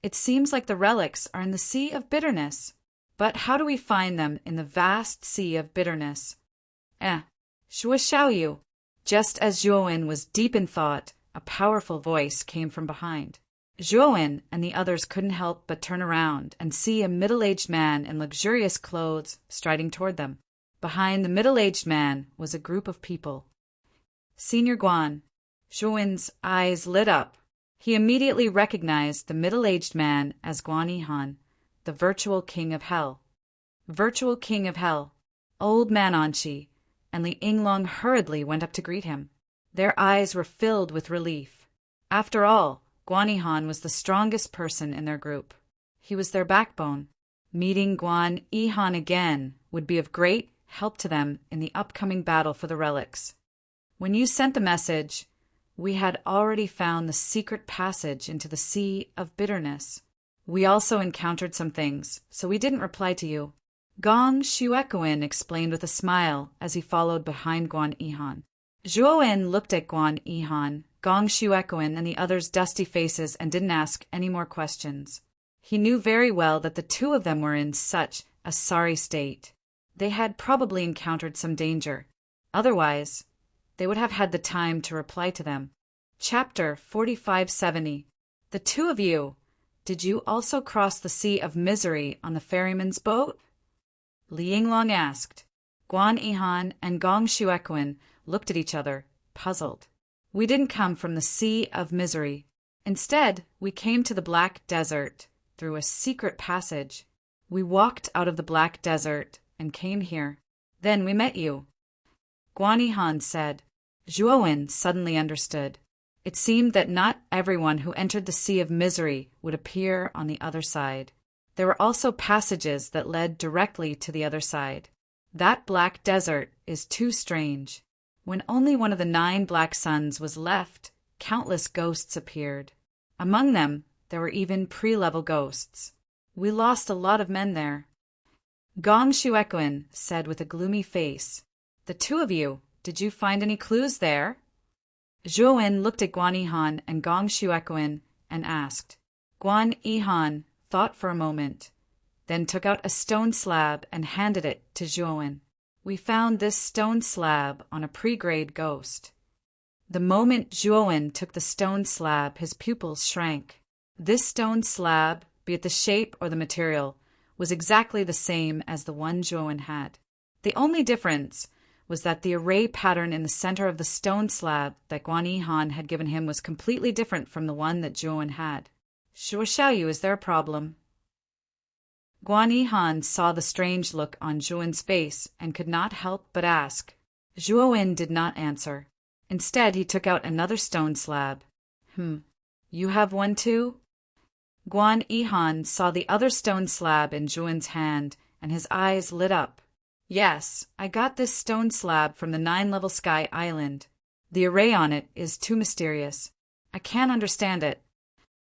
Speaker 1: "It seems like the relics are in the Sea of Bitterness. But how do we find them in the vast Sea of Bitterness?" Shuo. Just as Zhuowen was deep in thought, a powerful voice came from behind. Zhuowen and the others couldn't help but turn around and see a middle-aged man in luxurious clothes striding toward them. Behind the middle-aged man was a group of people. Senior Guan. Zhuowen's eyes lit up. He immediately recognized the middle-aged man as Guan Yihan, the virtual king of hell. Virtual king of hell. Old man Anqi and Li Yinglong hurriedly went up to greet him. Their eyes were filled with relief. After all, Guan Yihan was the strongest person in their group. He was their backbone. Meeting Guan Yihan again would be of great help to them in the upcoming battle for the relics. When you sent the message, we had already found the secret passage into the Sea of Bitterness. We also encountered some things, so we didn't reply to you. Gong Shuekoin explained with a smile as he followed behind Guan Yihan. Zhuowen looked at Guan Yihan, Gong Shuekoin, and the others' dusty faces and didn't ask any more questions. He knew very well that the 2 of them were in such a sorry state. They had probably encountered some danger. Otherwise, they would have had the time to reply to them. Chapter 4570. The 2 of you, did you also cross the Sea of Misery on the ferryman's boat? Li Yinglong asked. Guan Yihan and Gong Shuekoin looked at each other, puzzled. We didn't come from the Sea of Misery. Instead, we came to the Black Desert through a secret passage. We walked out of the Black Desert and came here. Then we met you. Guan Yihan said. Zhuowen suddenly understood. It seemed that not everyone who entered the Sea of Misery would appear on the other side. There were also passages that led directly to the other side. That Black Desert is too strange. When only one of the 9 black suns was left, countless ghosts appeared. Among them, there were even pre-level ghosts. We lost a lot of men there. Gong Shuekoin said with a gloomy face, "The 2 of you, did you find any clues there?" Zhuowen looked at Guan Yihan and Gong Shuekoin and asked. Guan Yihan thought for a moment, then took out a stone slab and handed it to Zhuowen. We found this stone slab on a pre-grade ghost. The moment Zhuowen took the stone slab, his pupils shrank. This stone slab, be it the shape or the material, was exactly the same as the one Zhuowen had. The only difference was that the array pattern in the center of the stone slab that Guan Yihan had given him was completely different from the one that Zhuowen had. "Shuo Xiaoyu, is there a problem?" Guan Yihan saw the strange look on Zhuowen's face and could not help but ask. Zhuowen did not answer. Instead, he took out another stone slab. You have one too?" Guan Yihan saw the other stone slab in Zhuowen's hand, and his eyes lit up. "Yes, I got this stone slab from the 9-level Sky Island. The array on it is too mysterious. I can't understand it."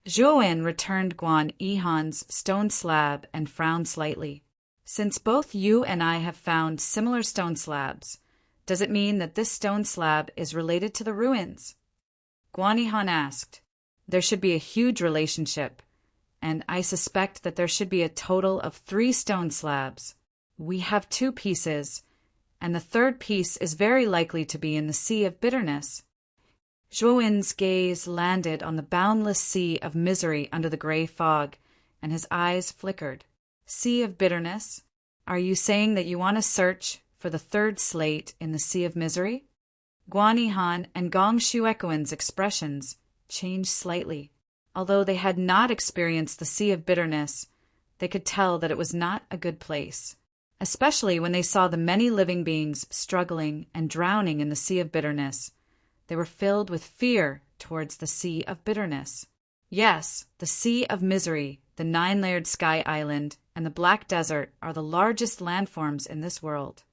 Speaker 1: Zhuowen returned Guan Yihan's stone slab and frowned slightly. "Since both you and I have found similar stone slabs, does it mean that this stone slab is related to the ruins?" Guan Yihan asked. "There should be a huge relationship, and I suspect that there should be a total of 3 stone slabs. We have 2 pieces, and the third piece is very likely to be in the Sea of Bitterness." Zhuowen's gaze landed on the boundless sea of misery under the gray fog, and his eyes flickered. "Sea of Bitterness? Are you saying that you want to search for the third slate in the Sea of Misery?" Guan Yihan and Gong Shuequan's expressions changed slightly. Although they had not experienced the Sea of Bitterness, they could tell that it was not a good place, especially when they saw the many living beings struggling and drowning in the Sea of Bitterness. They were filled with fear towards the Sea of Bitterness. Yes, the Sea of Misery, the 9-layered Sky Island, and the Black Desert are the largest landforms in this world.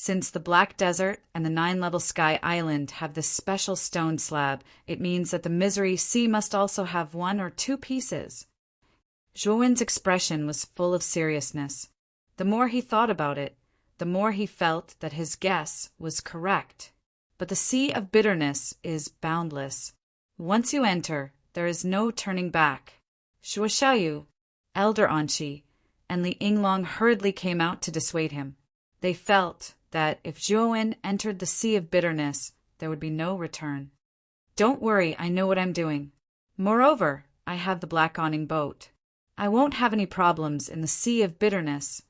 Speaker 1: Since the Black Desert and the 9-level Sky Island have this special stone slab, it means that the Misery Sea must also have 1 or 2 pieces. Zhuowen's expression was full of seriousness. The more he thought about it, the more he felt that his guess was correct. But the Sea of Bitterness is boundless. Once you enter, there is no turning back. Shuo Xiaoyu, Elder Anqi, and Li Yinglong hurriedly came out to dissuade him. They felt that if Zhuowen entered the Sea of Bitterness, there would be no return. "Don't worry, I know what I'm doing. Moreover, I have the black awning boat. I won't have any problems in the Sea of Bitterness."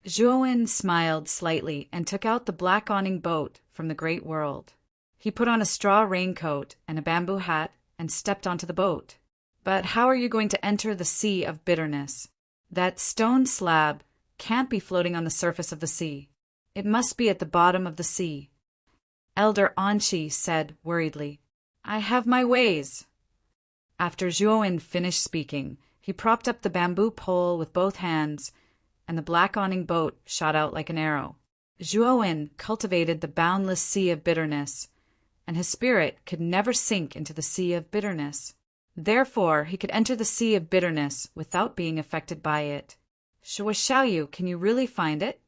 Speaker 1: Zhuowen smiled slightly and took out the black awning boat from the great world. He put on a straw raincoat and a bamboo hat and stepped onto the boat. "But how are you going to enter the Sea of Bitterness? That stone slab can't be floating on the surface of the sea. It must be at the bottom of the sea." Elder Anqi said worriedly, "I have my ways." After Zhuowen finished speaking, he propped up the bamboo pole with both hands, and the black awning boat shot out like an arrow. Zhuowen cultivated the boundless Sea of Bitterness, and his spirit could never sink into the Sea of Bitterness. Therefore, he could enter the Sea of Bitterness without being affected by it. "Shuo Xiaoyu, can you really find it?"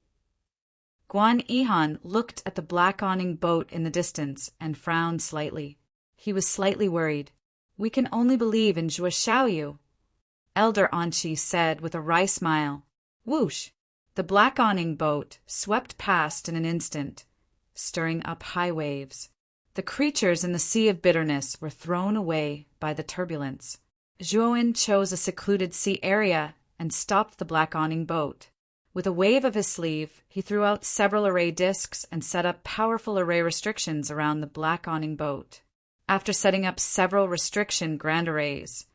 Speaker 1: Guan Yihan looked at the black awning boat in the distance and frowned slightly. He was slightly worried. "We can only believe in Shuo Xiaoyu," Elder Anqi said with a wry smile. Whoosh! The black awning boat swept past in an instant, stirring up high waves. The creatures in the Sea of Bitterness were thrown away by the turbulence. Zhuowen chose a secluded sea area and stopped the black awning boat. With a wave of his sleeve, he threw out several array discs and set up powerful array restrictions around the black awning boat. After setting up several restriction grand arrays,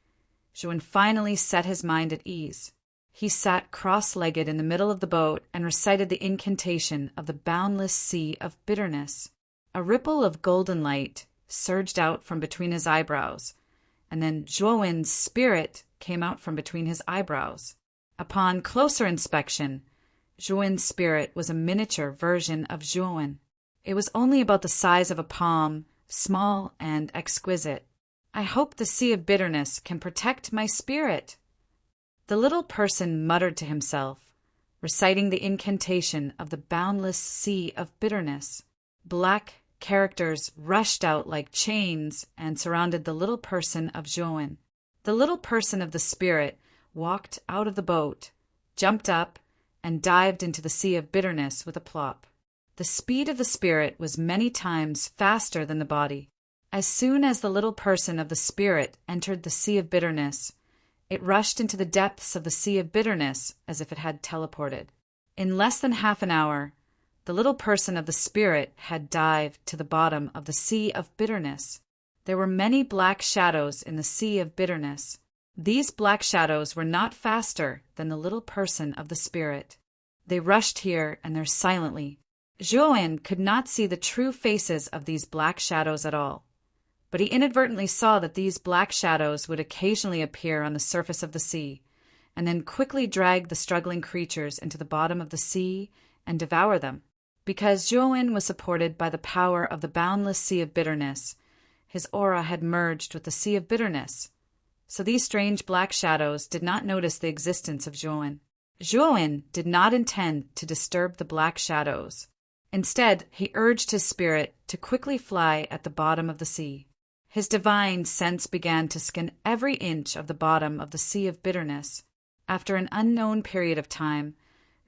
Speaker 1: Zhuowen finally set his mind at ease. He sat cross-legged in the middle of the boat and recited the incantation of the boundless Sea of Bitterness. A ripple of golden light surged out from between his eyebrows, and then Zhuowen's spirit came out from between his eyebrows. Upon closer inspection, Zhuowen's spirit was a miniature version of Zhuowen. It was only about the size of a palm, small and exquisite. "I hope the Sea of Bitterness can protect my spirit." The little person muttered to himself, reciting the incantation of the boundless Sea of Bitterness. Black characters rushed out like chains and surrounded the little person of Zhuowen. The little person of the spirit walked out of the boat, jumped up, and dived into the Sea of Bitterness with a plop. The speed of the spirit was many times faster than the body. As soon as the little person of the spirit entered the Sea of Bitterness, It rushed into the depths of the sea of bitterness as if it had teleported. In less than half an hour, the little person of the spirit had dived to the bottom of the sea of bitterness. There were many black shadows in the sea of bitterness. These black shadows were not faster than the little person of the spirit. They rushed here and there silently. Zhuowen could not see the true faces of these black shadows at all, but he inadvertently saw that these black shadows would occasionally appear on the surface of the sea, and then quickly drag the struggling creatures into the bottom of the sea and devour them. Because Zhuowen was supported by the power of the boundless sea of bitterness, his aura had merged with the sea of bitterness, so these strange black shadows did not notice the existence of Zhuowen. Zhuowen did not intend to disturb the black shadows. Instead, he urged his spirit to quickly fly at the bottom of the sea. His divine sense began to scan every inch of the bottom of the sea of bitterness. After an unknown period of time,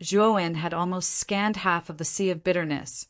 Speaker 1: Zhuowen had almost scanned half of the sea of bitterness,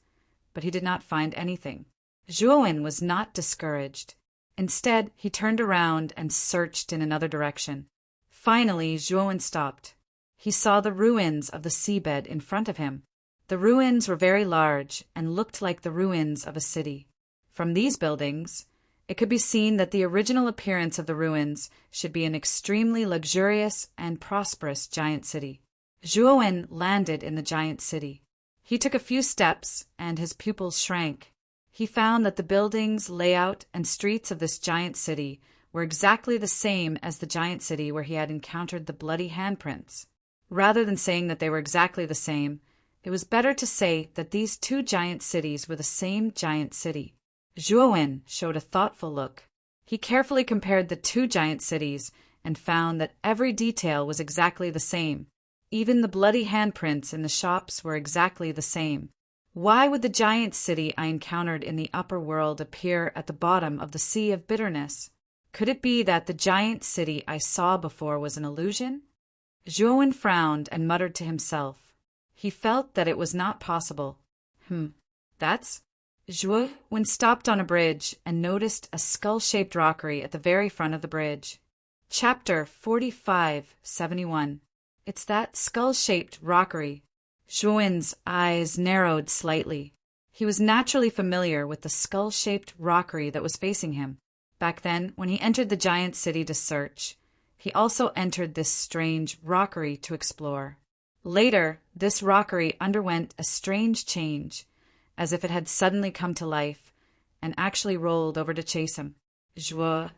Speaker 1: but he did not find anything. Zhuowen was not discouraged. Instead, he turned around and searched in another direction. Finally, Zhuowen stopped. He saw the ruins of the seabed in front of him. The ruins were very large and looked like the ruins of a city. From these buildings, it could be seen that the original appearance of the ruins should be an extremely luxurious and prosperous giant city. Zhuowen landed in the giant city. He took a few steps, and his pupils shrank. He found that the buildings, layout, and streets of this giant city were exactly the same as the giant city where he had encountered the bloody handprints. Rather than saying that they were exactly the same, it was better to say that these two giant cities were the same giant city. Zhuowen showed a thoughtful look. He carefully compared the two giant cities and found that every detail was exactly the same. Even the bloody handprints in the shops were exactly the same. Why would the giant city I encountered in the upper world appear at the bottom of the sea of bitterness? Could it be that the giant city I saw before was an illusion? Zhuowen frowned and muttered to himself. He felt that it was not possible. That's... Zhuowen stopped on a bridge and noticed a skull-shaped rockery at the very front of the bridge. Chapter 4571. It's that skull-shaped rockery. Zhuowen's eyes narrowed slightly. He was naturally familiar with the skull-shaped rockery that was facing him. Back then, when he entered the giant city to search, he also entered this strange rockery to explore. Later, this rockery underwent a strange change, as if it had suddenly come to life, and actually rolled over to chase him. Zhuowen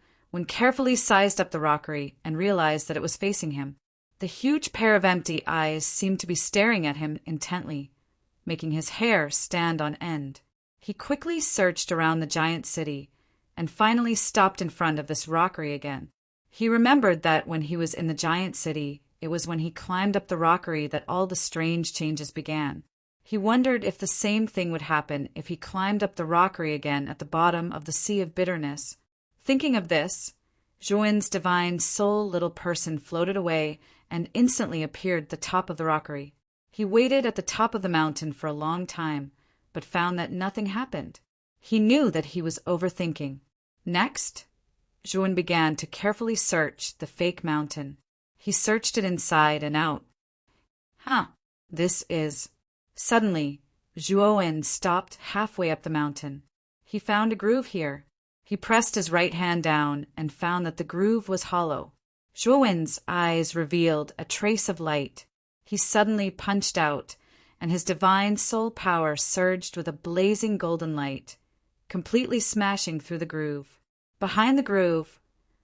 Speaker 1: carefully sized up the rockery and realized that it was facing him. The huge pair of empty eyes seemed to be staring at him intently, making his hair stand on end. He quickly searched around the giant city and finally stopped in front of this rockery again. He remembered that when he was in the giant city, it was when he climbed up the rockery that all the strange changes began. He wondered if the same thing would happen if he climbed up the rockery again at the bottom of the sea of bitterness. Thinking of this, Zhuowen's divine soul little person floated away and instantly appeared at the top of the rockery. He waited at the top of the mountain for a long time, but found that nothing happened. He knew that he was overthinking. Next, Zhuowen began to carefully search the fake mountain. He searched it inside and out. This is... Suddenly, Zhuowen stopped halfway up the mountain. He found a groove here. He pressed his right hand down and found that the groove was hollow. Zhuowen's eyes revealed a trace of light. He suddenly punched out, and his divine soul power surged with a blazing golden light, completely smashing through the groove. Behind the groove,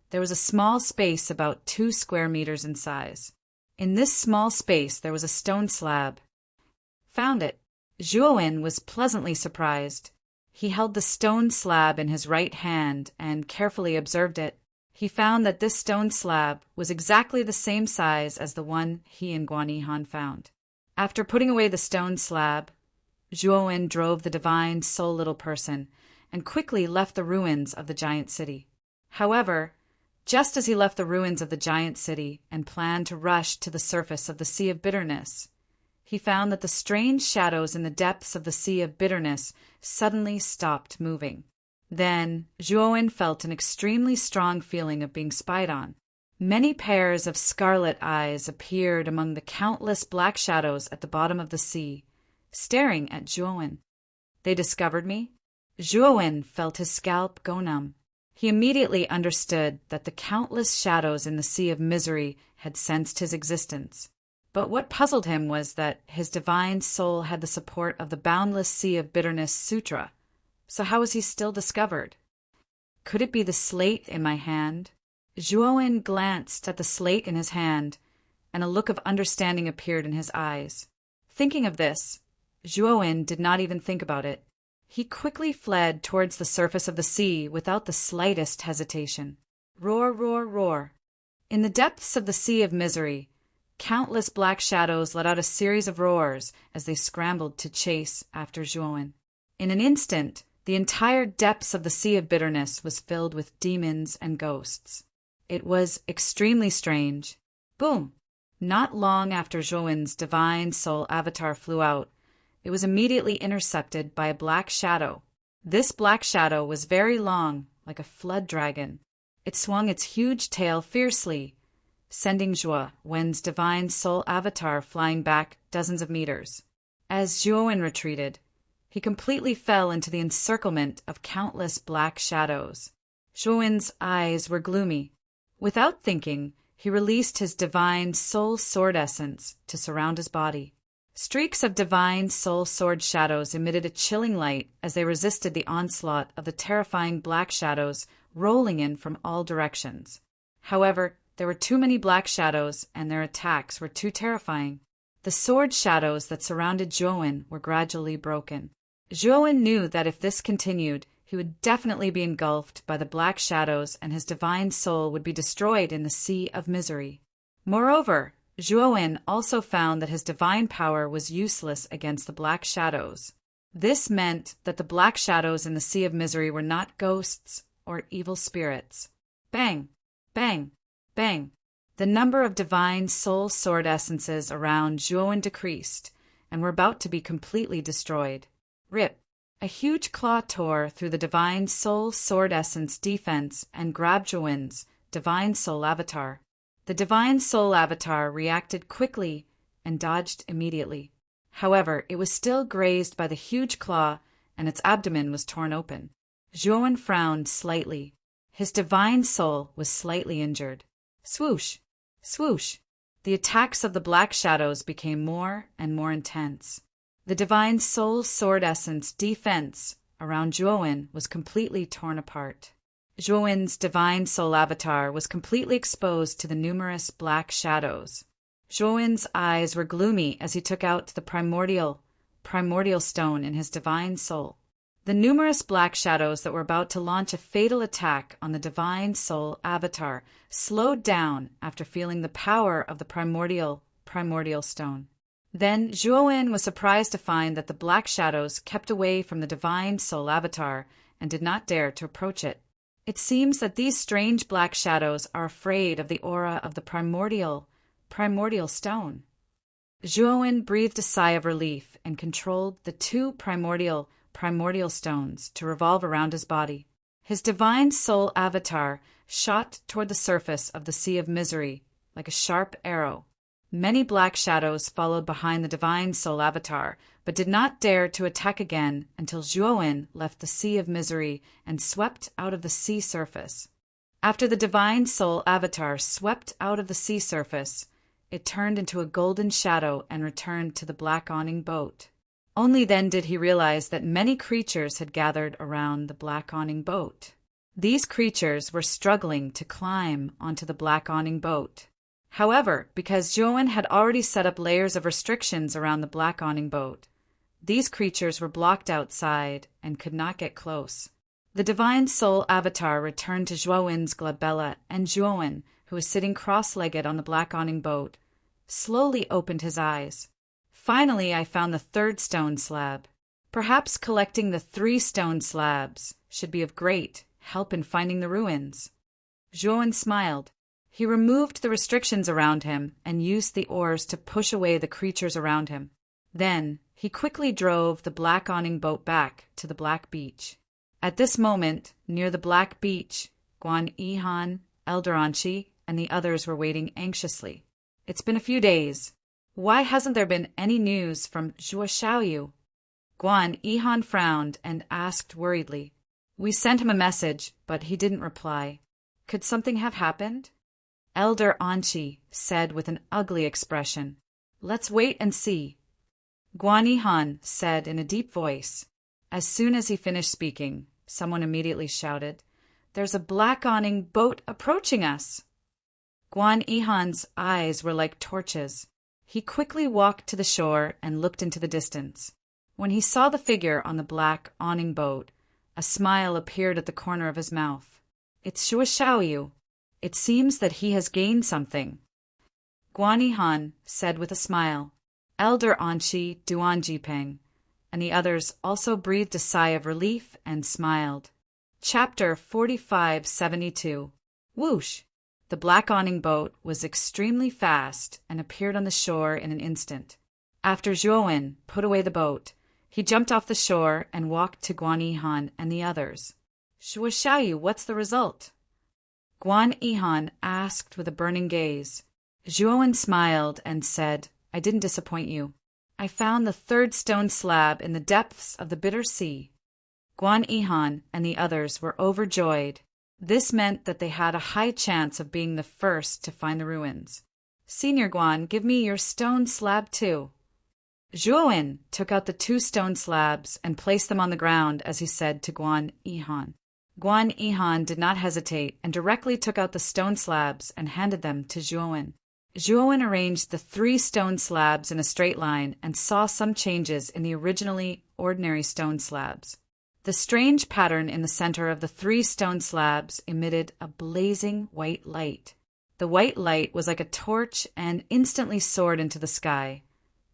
Speaker 1: there was a small space about 2 square meters in size. In this small space there was a stone slab. Found it. Zhuowen was pleasantly surprised. He held the stone slab in his right hand and carefully observed it. He found that this stone slab was exactly the same size as the one he and Guan Yihan found. After putting away the stone slab, Zhuowen drove the divine soul little person and quickly left the ruins of the giant city. However, just as he left the ruins of the giant city and planned to rush to the surface of the sea of bitterness, he found that the strange shadows in the depths of the sea of bitterness suddenly stopped moving. Then Zhuowen felt an extremely strong feeling of being spied on. Many pairs of scarlet eyes appeared among the countless black shadows at the bottom of the sea, staring at Zhuowen. They discovered me. Zhuowen felt his scalp go numb. He immediately understood that the countless shadows in the sea of misery had sensed his existence. But what puzzled him was that his divine soul had the support of the boundless sea of bitterness sutra. So how was he still discovered? Could it be the slate in my hand? Zhuowen glanced at the slate in his hand, and a look of understanding appeared in his eyes. Thinking of this, Zhuowen did not even think about it. He quickly fled towards the surface of the sea without the slightest hesitation. Roar, roar, roar. In the depths of the sea of misery, countless black shadows let out a series of roars as they scrambled to chase after Zhuowen. In an instant, the entire depths of the sea of bitterness was filled with demons and ghosts. It was extremely strange. Boom! Not long after Zhuowen's divine soul avatar flew out, it was immediately intercepted by a black shadow. This black shadow was very long, like a flood dragon. It swung its huge tail fiercely, sending Zhuowen's divine soul avatar flying back dozens of meters. As Zhuowen retreated, he completely fell into the encirclement of countless black shadows. Zhuowen's eyes were gloomy. Without thinking, he released his divine soul sword essence to surround his body. Streaks of divine soul sword shadows emitted a chilling light as they resisted the onslaught of the terrifying black shadows rolling in from all directions. However, there were too many black shadows, and their attacks were too terrifying. The sword shadows that surrounded Zhuowen were gradually broken. Zhuowen knew that if this continued, he would definitely be engulfed by the black shadows and his divine soul would be destroyed in the sea of misery. Moreover, Zhuowen also found that his divine power was useless against the black shadows. This meant that the black shadows in the sea of misery were not ghosts or evil spirits. Bang! Bang! Bang! The number of divine soul sword essences around Zhuowen decreased and were about to be completely destroyed. Rip! A huge claw tore through the divine soul sword essence defense and grabbed Zhuowen's divine soul avatar. The divine soul avatar reacted quickly and dodged immediately. However, it was still grazed by the huge claw and its abdomen was torn open. Zhuowen frowned slightly. His divine soul was slightly injured. Swoosh! Swoosh! The attacks of the black shadows became more and more intense. The divine soul sword essence defense around Zhuowen was completely torn apart. Zhuowen's divine soul avatar was completely exposed to the numerous black shadows. Zhuowen's eyes were gloomy as he took out the primordial stone in his divine soul. The numerous black shadows that were about to launch a fatal attack on the divine soul avatar slowed down after feeling the power of the primordial stone. Then Zhuowen was surprised to find that the black shadows kept away from the divine soul avatar and did not dare to approach it. It seems that these strange black shadows are afraid of the aura of the primordial stone. Zhuowen breathed a sigh of relief and controlled the two primordial stones to revolve around his body. His divine soul avatar shot toward the surface of the sea of misery like a sharp arrow. Many black shadows followed behind the divine soul avatar, but did not dare to attack again until Zhuowen left the sea of misery and swept out of the sea surface. After the divine soul avatar swept out of the sea surface, it turned into a golden shadow and returned to the black awning boat. Only then did he realize that many creatures had gathered around the black awning boat. These creatures were struggling to climb onto the black awning boat. However, because Zhuowen had already set up layers of restrictions around the black awning boat, these creatures were blocked outside and could not get close. The divine soul avatar returned to Zhuowen's glabella, and Zhuowen, who was sitting cross-legged on the black awning boat, slowly opened his eyes. Finally, I found the third stone slab. Perhaps collecting the 3 stone slabs should be of great help in finding the ruins. Zhuowen smiled. He removed the restrictions around him and used the oars to push away the creatures around him. Then he quickly drove the black awning boat back to the black beach. At this moment, near the black beach, Guan Yihan, Elder Anshi, and the others were waiting anxiously. It's been a few days. Why hasn't there been any news from Zhuo Xiaoyu? Guan Yihan frowned and asked worriedly. We sent him a message, but he didn't reply. Could something have happened? Elder Anqi said with an ugly expression. Let's wait and see. Guan Yihan said in a deep voice. As soon as he finished speaking, someone immediately shouted, There's a black awning boat approaching us. Guan Yihan's eyes were like torches. He quickly walked to the shore and looked into the distance. When he saw the figure on the black awning boat, a smile appeared at the corner of his mouth. It's Zhuo Xiaoyu. It seems that he has gained something. Guan Yihan said with a smile. Elder Anqi, Duan Jipeng, and the others also breathed a sigh of relief and smiled. Chapter 4572. Whoosh! The black awning boat was extremely fast and appeared on the shore in an instant. After Zhuowen put away the boat, he jumped off the shore and walked to Guan Yihan and the others. Zhuo Xiaoyu, what's the result? Guan Yihan asked with a burning gaze. Zhuowen smiled and said, I didn't disappoint you. I found the third stone slab in the depths of the bitter sea. Guan Yihan and the others were overjoyed. This meant that they had a high chance of being the first to find the ruins. Senior Guan, give me your stone slab too. Zhuowen took out the 2 stone slabs and placed them on the ground as he said to Guan Yihan. Guan Yihan did not hesitate and directly took out the stone slabs and handed them to Zhuowen. Zhuowen arranged the 3 stone slabs in a straight line and saw some changes in the originally ordinary stone slabs. The strange pattern in the center of the 3 stone slabs emitted a blazing white light. The white light was like a torch and instantly soared into the sky,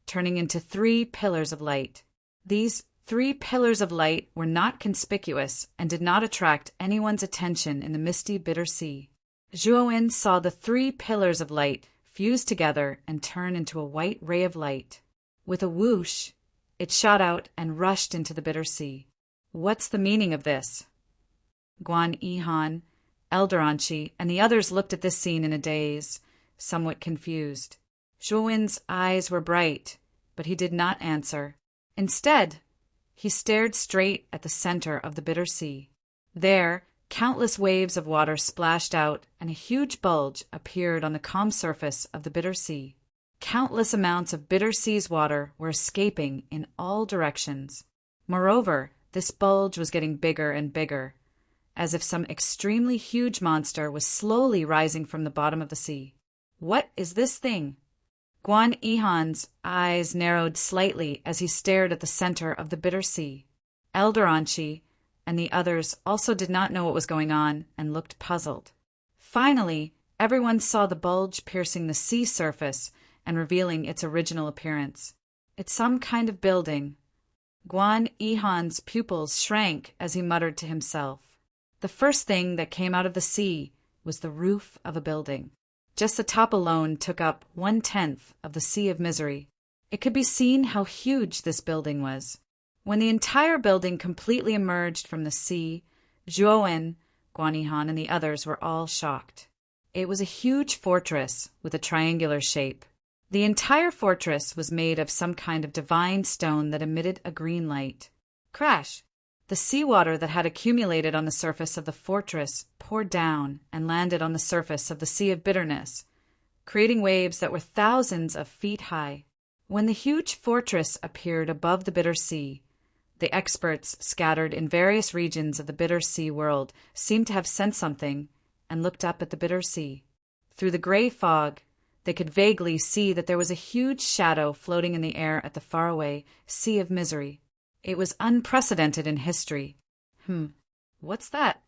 Speaker 1: turning into 3 pillars of light. These 3 pillars of light were not conspicuous and did not attract anyone's attention in the misty bitter sea. Zhuowen saw the 3 pillars of light fuse together and turn into a white ray of light. With a whoosh, it shot out and rushed into the bitter sea. What's the meaning of this? Guan Yihan, Elder Anqi, and the others looked at this scene in a daze, somewhat confused. Zhuowen's eyes were bright, but he did not answer. Instead, he stared straight at the center of the bitter sea. There, countless waves of water splashed out, and a huge bulge appeared on the calm surface of the bitter sea. Countless amounts of bitter sea's water were escaping in all directions. Moreover, this bulge was getting bigger and bigger, as if some extremely huge monster was slowly rising from the bottom of the sea. What is this thing? Guan Yihan's eyes narrowed slightly as he stared at the center of the bitter sea. Elder Anqi and the others also did not know what was going on and looked puzzled. Finally, everyone saw the bulge piercing the sea surface and revealing its original appearance. It's some kind of building. Guan Yihan's pupils shrank as he muttered to himself. The first thing that came out of the sea was the roof of a building. Just the top alone took up 1/10 of the Sea of Misery. It could be seen how huge this building was. When the entire building completely emerged from the sea, Zhuowen, Guan Yihan, and the others were all shocked. It was a huge fortress with a triangular shape. The entire fortress was made of some kind of divine stone that emitted a green light. Crash! The seawater that had accumulated on the surface of the fortress poured down and landed on the surface of the Sea of Bitterness, creating waves that were thousands of feet high. When the huge fortress appeared above the bitter sea, the experts scattered in various regions of the bitter sea world seemed to have sensed something and looked up at the bitter sea. Through the gray fog, they could vaguely see that there was a huge shadow floating in the air at the faraway Sea of Misery. It was unprecedented in history. What's that?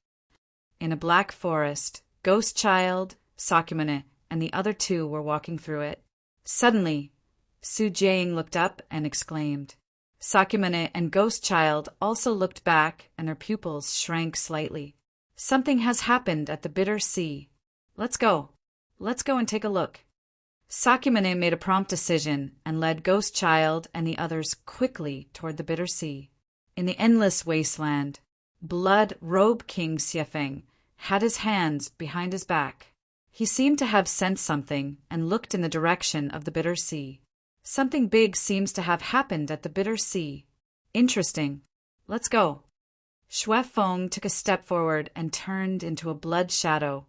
Speaker 1: In a black forest, Ghost Child, Sakyamune, and the other 2 were walking through it. Suddenly, Su Jiang looked up and exclaimed. Sakyamune and Ghost Child also looked back, and their pupils shrank slightly. Something has happened at the bitter sea. Let's go. Let's go and take a look. Sakyamune made a prompt decision and led Ghost Child and the others quickly toward the bitter sea. In the endless wasteland, Blood Robe King Xiefeng had his hands behind his back. He seemed to have sensed something and looked in the direction of the bitter sea. Something big seems to have happened at the bitter sea. Interesting. Let's go. Shui Feng took a step forward and turned into a blood shadow,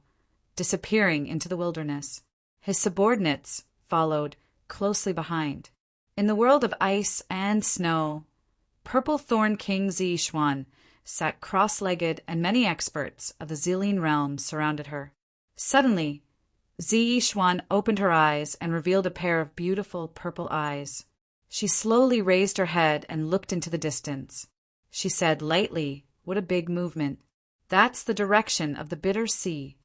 Speaker 1: disappearing into the wilderness. His subordinates followed closely behind. In the world of ice and snow, Purple Thorn King Zixuan sat cross-legged, and many experts of the Zillion realm surrounded her. Suddenly, Zixuan opened her eyes and revealed a pair of beautiful purple eyes. She slowly raised her head and looked into the distance. She said lightly, "What a big movement. That's the direction of the bitter sea.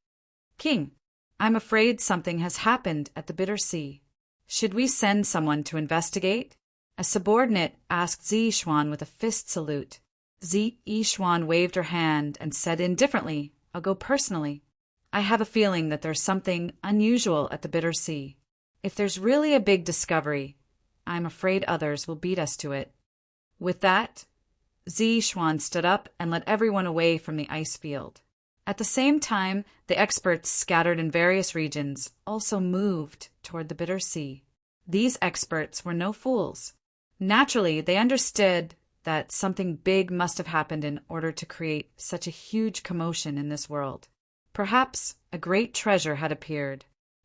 Speaker 1: King, I'm afraid something has happened at the bitter sea. Should we send someone to investigate?" A subordinate asked Zixuan with a fist salute. Zixuan waved her hand and said indifferently, "I'll go personally. I have a feeling that there's something unusual at the bitter sea. If there's really a big discovery, I'm afraid others will beat us to it." With that, Zixuan stood up and led everyone away from the ice field. At the same time, the experts scattered in various regions also moved toward the bitter sea. These experts were no fools. Naturally, they understood that something big must have happened in order to create such a huge commotion in this world. Perhaps a great treasure had appeared.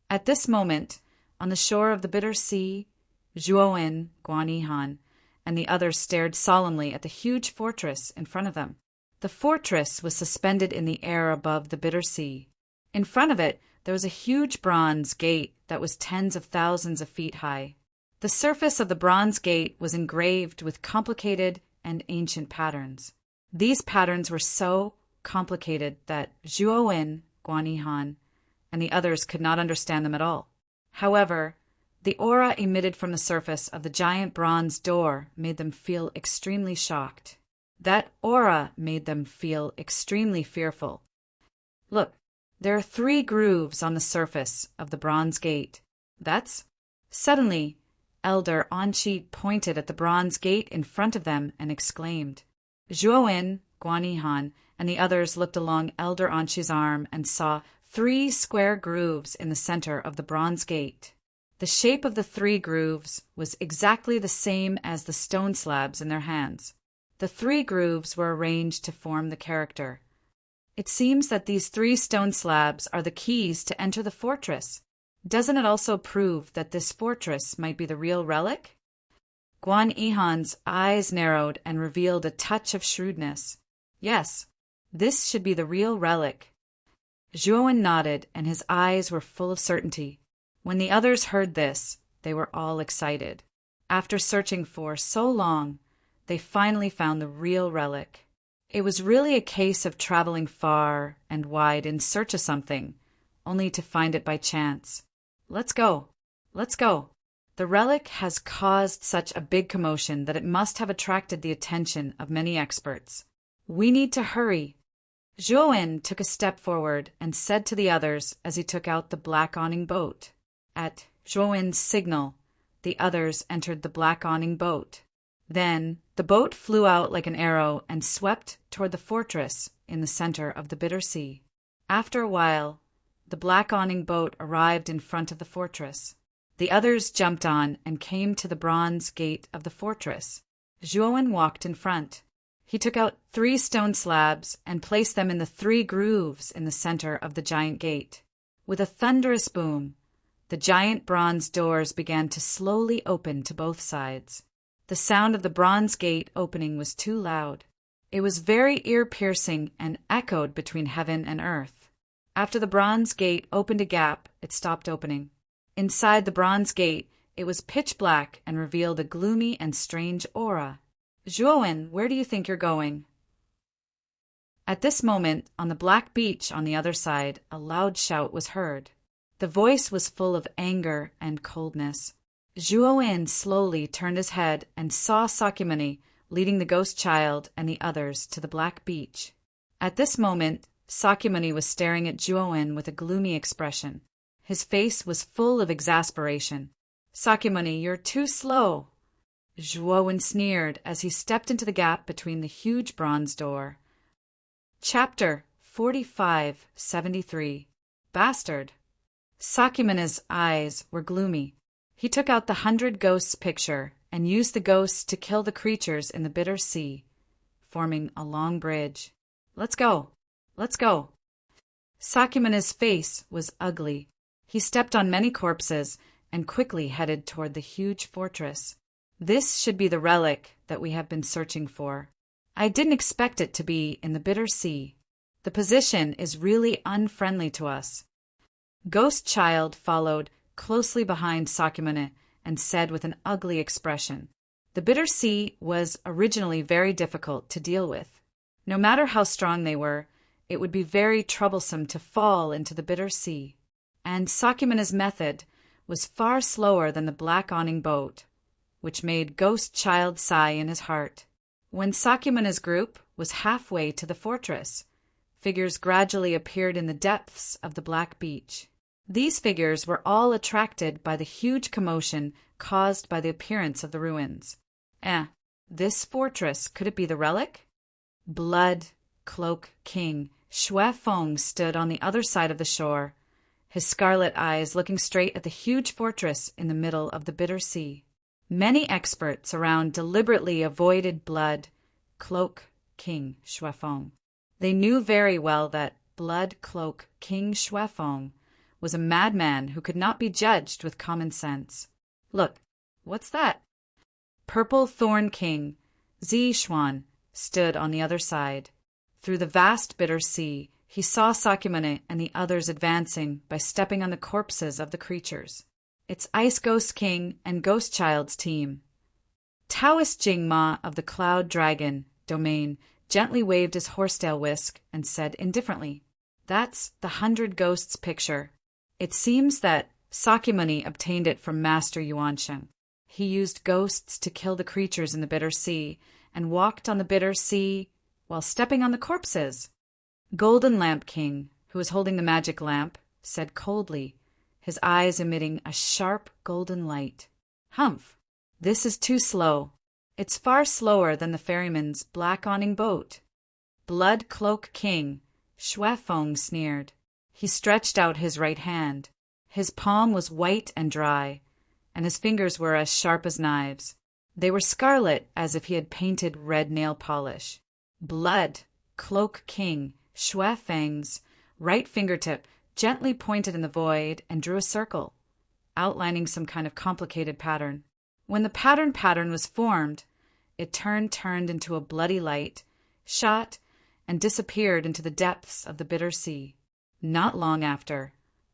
Speaker 1: At this moment, on the shore of the bitter sea, Zhuowen, Guanyihan, and the others stared solemnly at the huge fortress in front of them. The fortress was suspended in the air above the bitter sea. In front of it, there was a huge bronze gate that was tens of thousands of feet high. The surface of the bronze gate was engraved with complicated and ancient patterns. These patterns were so complicated that Zhuowen, Guanyihan, and the others could not understand them at all. However, the aura emitted from the surface of the giant bronze door made them feel extremely shocked. That aura made them feel extremely fearful. Look, there are 3 grooves on the surface of the bronze gate. Suddenly, Elder Anqi pointed at the bronze gate in front of them and exclaimed. Zhuowen, Guanyihan, and the others looked along Elder Anqi's arm and saw 3 square grooves in the center of the bronze gate. The shape of the 3 grooves was exactly the same as the stone slabs in their hands. The 3 grooves were arranged to form the character. It seems that these 3 stone slabs are the keys to enter the fortress. Doesn't it also prove that this fortress might be the real relic? Guanyihan's eyes narrowed and revealed a touch of shrewdness. Yes, this should be the real relic. Zhuowen nodded, and his eyes were full of certainty. When the others heard this, they were all excited. After searching for so long, they finally found the real relic. It was really a case of traveling far and wide in search of something, only to find it by chance. Let's go. Let's go. The relic has caused such a big commotion that it must have attracted the attention of many experts. We need to hurry. Zhuowen took a step forward and said to the others as he took out the black awning boat. At Zhuowen's signal, the others entered the black awning boat. Then the boat flew out like an arrow and swept toward the fortress in the center of the bitter sea. After a while, the black awning boat arrived in front of the fortress. The others jumped on and came to the bronze gate of the fortress. Zhuowen walked in front. He took out 3 stone slabs and placed them in the 3 grooves in the center of the giant gate. With a thunderous boom, the giant bronze doors began to slowly open to both sides. The sound of the bronze gate opening was too loud. It was very ear-piercing and echoed between heaven and earth. After the bronze gate opened a gap, it stopped opening. Inside the bronze gate, it was pitch black and revealed a gloomy and strange aura. Zhuowen, where do you think you're going? At this moment, on the black beach on the other side, a loud shout was heard. The voice was full of anger and coldness. Zhuowen slowly turned his head and saw Sakyamuni leading the ghost child and the others to the black beach. At this moment, Sakyamuni was staring at Zhuowen with a gloomy expression. His face was full of exasperation. Sakyamuni, you're too slow. Zhuowen sneered as he stepped into the gap between the huge bronze door. Chapter 4573. Bastard. Sakymune's eyes were gloomy. He took out the 100 Ghosts picture and used the ghosts to kill the creatures in the bitter sea, forming a long bridge. Let's go. Let's go. Sakymune's face was ugly. He stepped on many corpses and quickly headed toward the huge fortress. This should be the relic that we have been searching for. I didn't expect it to be in the bitter sea. The position is really unfriendly to us. Ghost Child followed closely behind Sakyamune and said with an ugly expression, "The bitter sea was originally very difficult to deal with. No matter how strong they were, it would be very troublesome to fall into the bitter sea. And Sakyamune's method was far slower than the black awning boat," which made Ghost Child sigh in his heart. When Sakyamune's group was halfway to the fortress, figures gradually appeared in the depths of the black beach. These figures were all attracted by the huge commotion caused by the appearance of the ruins. This fortress, could it be the relic? Blood Cloak King Xue Feng stood on the other side of the shore, his scarlet eyes looking straight at the huge fortress in the middle of the bitter sea. Many experts around deliberately avoided Blood Cloak King Xue Feng. They knew very well that Blood Cloak King Xue Feng was a madman who could not be judged with common sense. Look, what's that? Purple Thorn King Zixuan stood on the other side. Through the vast bitter sea, he saw Sakyamune and the others advancing by stepping on the corpses of the creatures. It's Ice Ghost King and Ghost Child's team. Taoist Jingma of the Cloud Dragon domain gently waved his horsetail whisk and said indifferently, "That's the 100 Ghosts picture. It seems that Sakyamuni obtained it from Master Yuansheng. He used ghosts to kill the creatures in the bitter sea and walked on the bitter sea while stepping on the corpses." Golden Lamp King, who was holding the magic lamp, said coldly, his eyes emitting a sharp golden light, "Humph! This is too slow. It's far slower than the ferryman's black awning boat." Blood Cloak King Xue Feng sneered. He stretched out his right hand. His palm was white and dry, and his fingers were as sharp as knives. They were scarlet as if he had painted red nail polish. Blood Cloak King Xue Feng's right fingertip gently pointed in the void and drew a circle, outlining some kind of complicated pattern. When the pattern was formed, it turned into a bloody light, shot, and disappeared into the depths of the bitter sea. Not long after,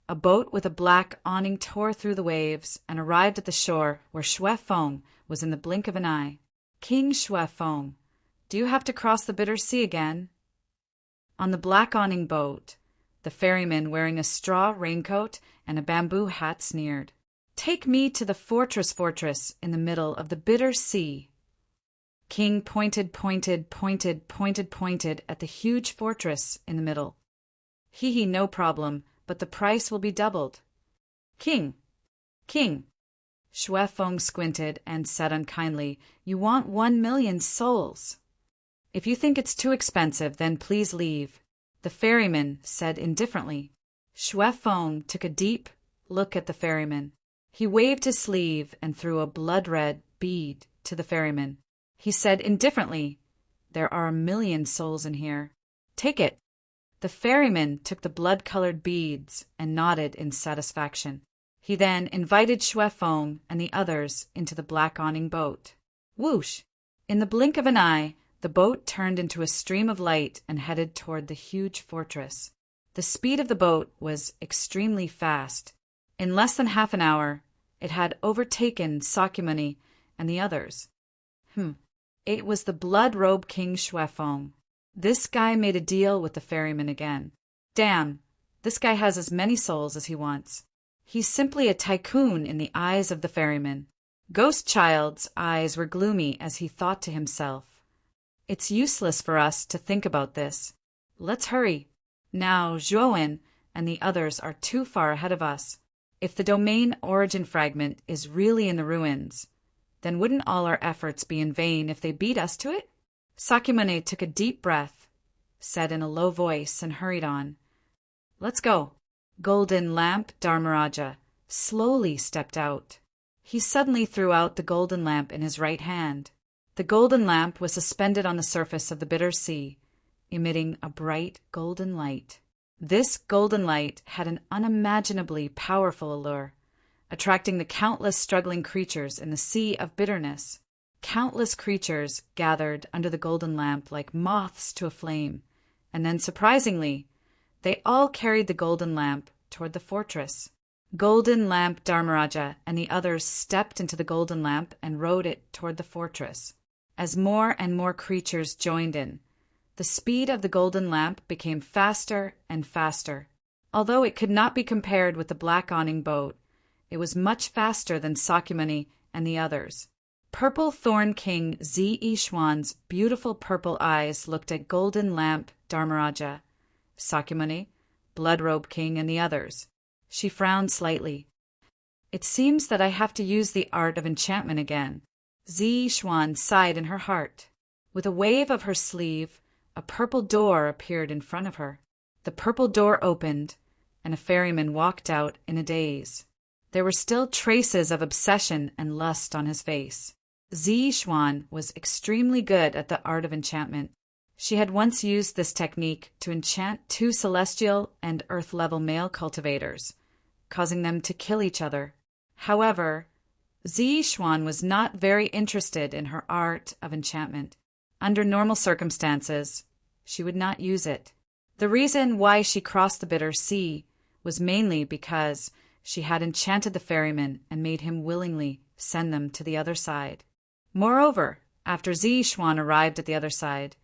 Speaker 1: a boat with a black awning tore through the waves and arrived at the shore where Xue Feng was in the blink of an eye. "King Xue Feng, do you have to cross the bitter sea again?" On the black awning boat, the ferryman wearing a straw raincoat and a bamboo hat sneered, "Take me to the fortress in the middle of the bitter sea." King pointed at the huge fortress in the middle. "Hee, no problem, but the price will be doubled." King! Xue Feng squinted and said unkindly, "You want 1,000,000 souls. If you think it's too expensive, then please leave," the ferryman said indifferently. Xue Feng took a deep look at the ferryman. He waved his sleeve and threw a blood-red bead to the ferryman. He said indifferently, "There are 1,000,000 souls in here. Take it." The ferryman took the blood-colored beads and nodded in satisfaction. He then invited Xue Feng and the others into the black awning boat. Whoosh! In the blink of an eye, the boat turned into a stream of light and headed toward the huge fortress. The speed of the boat was extremely fast. In less than half an hour, it had overtaken Sakyamuni and the others. It was the Blood Robe King Xue Feng. This guy made a deal with the ferryman again. Damn, this guy has as many souls as he wants. He's simply a tycoon in the eyes of the ferryman. Ghost Child's eyes were gloomy as he thought to himself, "It's useless for us to think about this. Let's hurry. Now Zhuowen and the others are too far ahead of us. If the domain origin fragment is really in the ruins, then wouldn't all our efforts be in vain if they beat us to it?" Sakyamune took a deep breath, said in a low voice, and hurried on. "Let's go. Golden Lamp Dharmaraja slowly stepped out. He suddenly threw out the golden lamp in his right hand. The golden lamp was suspended on the surface of the bitter sea, emitting a bright golden light. This golden light had an unimaginably powerful allure, attracting the countless struggling creatures in the sea of bitterness. Countless creatures gathered under the golden lamp like moths to a flame, and then, surprisingly, they all carried the golden lamp toward the fortress. Golden Lamp Dharmaraja and the others stepped into the golden lamp and rowed it toward the fortress. As more and more creatures joined in, the speed of the golden lamp became faster and faster. Although it could not be compared with the black awning boat, it was much faster than Sakyamuni and the others. Purple Thorn King Ishwan's beautiful purple eyes looked at Golden Lamp Dharmaraja, Sakyamuni, Bloodrobe King, and the others. She frowned slightly. It seems that I have to use the art of enchantment again. Ishwan sighed in her heart. With a wave of her sleeve, a purple door appeared in front of her. The purple door opened, and a ferryman walked out in a daze. There were still traces of obsession and lust on his face. Ishwan was extremely good at the art of enchantment. She had once used this technique to enchant 2 celestial and earth-level male cultivators, causing them to kill each other. However, Ishwan was not very interested in her art of enchantment. Under normal circumstances, she would not use it. The reason why she crossed the bitter sea was mainly because she had enchanted the ferryman and made him willingly send them to the other side. Moreover, after Ishwan arrived at the other side,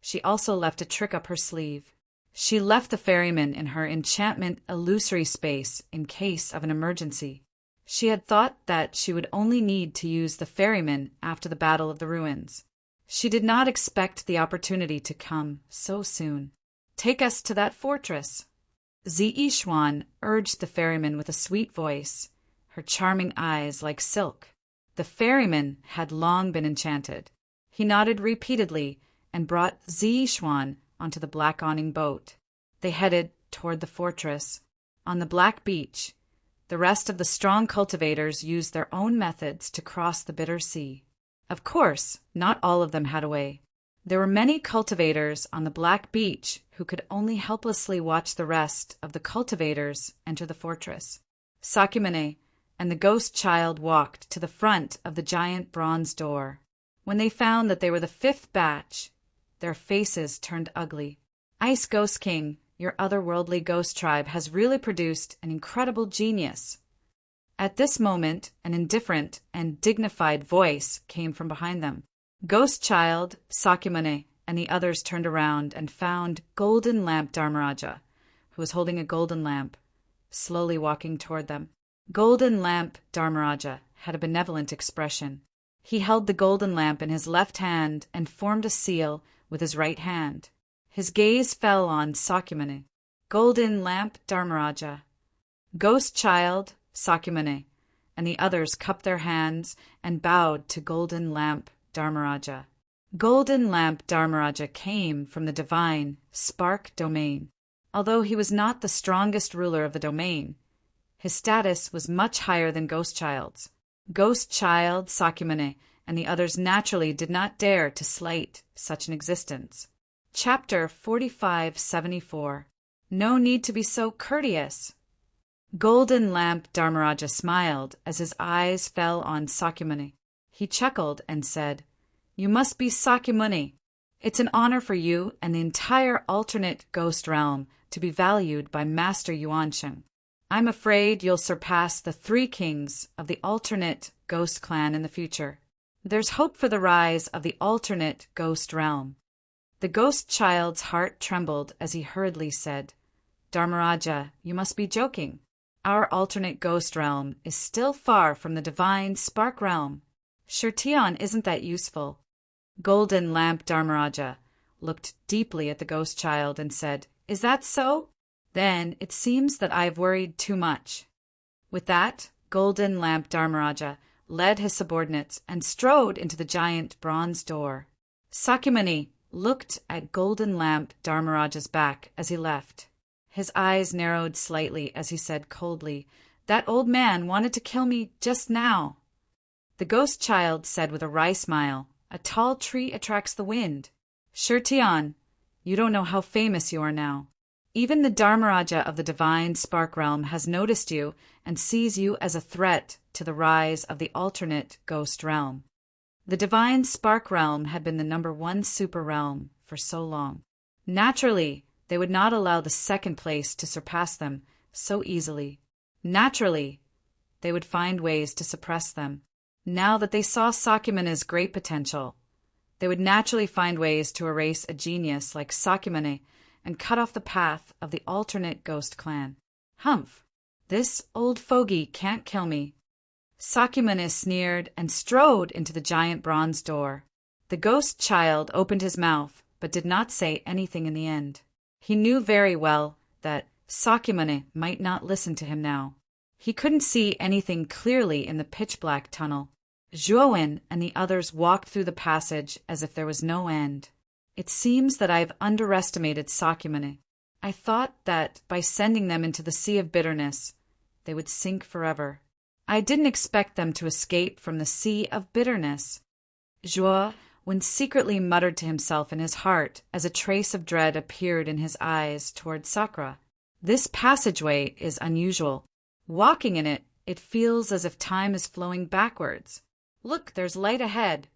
Speaker 1: she also left a trick up her sleeve. She left the ferryman in her enchantment illusory space in case of an emergency. She had thought that she would only need to use the ferryman after the Battle of the Ruins. She did not expect the opportunity to come so soon. "Take us to that fortress." Ishwan urged the ferryman with a sweet voice, her charming eyes like silk. The ferryman had long been enchanted. He nodded repeatedly and brought Ishwan onto the black awning boat. They headed toward the fortress. On the black beach, the rest of the strong cultivators used their own methods to cross the bitter sea. Of course, not all of them had a way. There were many cultivators on the black beach who could only helplessly watch the rest of the cultivators enter the fortress. Sakyamuni and the ghost child walked to the front of the giant bronze door. When they found that they were the 5th batch, their faces turned ugly. "Ice Ghost King, your otherworldly ghost tribe has really produced an incredible genius." At this moment, an indifferent and dignified voice came from behind them. Ghost Child, Sakyamuni, and the others turned around and found Golden Lamp Dharmaraja, who was holding a golden lamp, slowly walking toward them. Golden Lamp Dharmaraja had a benevolent expression. He held the golden lamp in his left hand and formed a seal with his right hand. His gaze fell on Sakyamuni. Golden Lamp Dharmaraja, Ghost Child, Sakyamuni, and the others cupped their hands and bowed to Golden Lamp Dharmaraja. Golden Lamp Dharmaraja came from the divine Spark domain. Although he was not the strongest ruler of the domain, his status was much higher than Ghost Child's. Ghost Child, Sakyamuni, and the others naturally did not dare to slight such an existence. Chapter 4574. No need to be so courteous. Golden Lamp Dharmaraja smiled as his eyes fell on Sakyamuni. He chuckled and said, "You must be Sakyamuni. It's an honor for you and the entire alternate ghost realm to be valued by Master Yuansheng. I'm afraid you'll surpass the 3 kings of the alternate ghost clan in the future. There's hope for the rise of the alternate ghost realm." The ghost child's heart trembled as he hurriedly said, "Dharmaraja, you must be joking. Our alternate ghost realm is still far from the divine spark realm. Shirtion isn't that useful." Golden Lamp Dharmaraja looked deeply at the ghost child and said, "Is that so? Then it seems that I've worried too much." With that, Golden Lamp Dharmaraja led his subordinates and strode into the giant bronze door. Sakyamuni looked at Golden Lamp Dharmaraja's back as he left. His eyes narrowed slightly as he said coldly, "That old man wanted to kill me just now." The ghost child said with a wry smile, "A tall tree attracts the wind. Sure, Tian, you don't know how famous you are now. Even the Dharmaraja of the divine spark realm has noticed you and sees you as a threat to the rise of the alternate ghost realm." The divine spark realm had been the #1 super realm for so long. Naturally, they would not allow the second place to surpass them so easily. Naturally, they would find ways to suppress them. Now that they saw Sakymune's great potential, they would naturally find ways to erase a genius like Sakyamune and cut off the path of the alternate ghost clan. Humph! This old fogey can't kill me. Sakyamune sneered and strode into the giant bronze door. The ghost child opened his mouth, but did not say anything in the end. He knew very well that Sakyamune might not listen to him now. He couldn't see anything clearly in the pitch-black tunnel. Zhuowen and the others walked through the passage as if there was no end. "It seems that I've underestimated Sakyamune. I thought that by sending them into the sea of bitterness, they would sink forever. I didn't expect them to escape from the sea of bitterness." Zhuowen secretly muttered to himself in his heart as a trace of dread appeared in his eyes toward Sakura. "This passageway is unusual. Walking in it, it feels as if time is flowing backwards. Look, there's light ahead."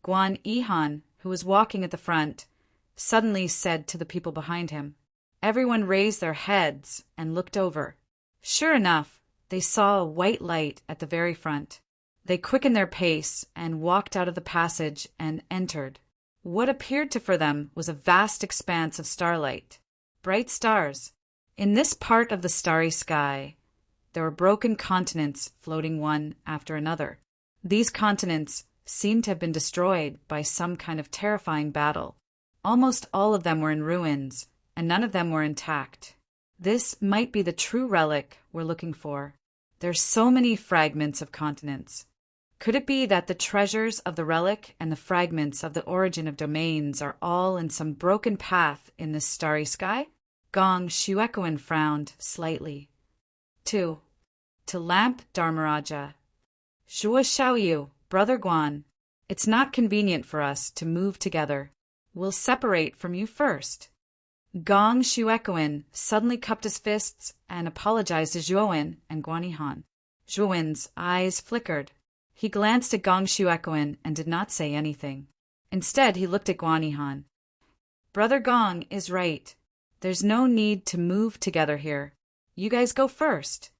Speaker 1: Guan Yihan, who was walking at the front, suddenly said to the people behind him. Everyone raised their heads and looked over. Sure enough, they saw a white light at the very front. They quickened their pace and walked out of the passage and entered. What appeared for them was a vast expanse of starlight. Bright stars. In this part of the starry sky, there were broken continents floating one after another. These continents seemed to have been destroyed by some kind of terrifying battle. Almost all of them were in ruins, and none of them were intact. This might be the true relic we're looking for. There's so many fragments of continents. Could it be that the treasures of the relic and the fragments of the origin of domains are all in some broken path in this starry sky? Gong Shuekoin frowned slightly. 2. To Lamp Dharmaraja. Zhuo Xiaoyu, Brother Guan, it's not convenient for us to move together. We'll separate from you first. Gong Shuekoin suddenly cupped his fists and apologized to Zhuowen and Guan Yihan. Zhuowen's eyes flickered. He glanced at Gong Shuekoin and did not say anything. Instead, he looked at Guan Yihan. Brother Gong is right. There's no need to move together here. You guys go first.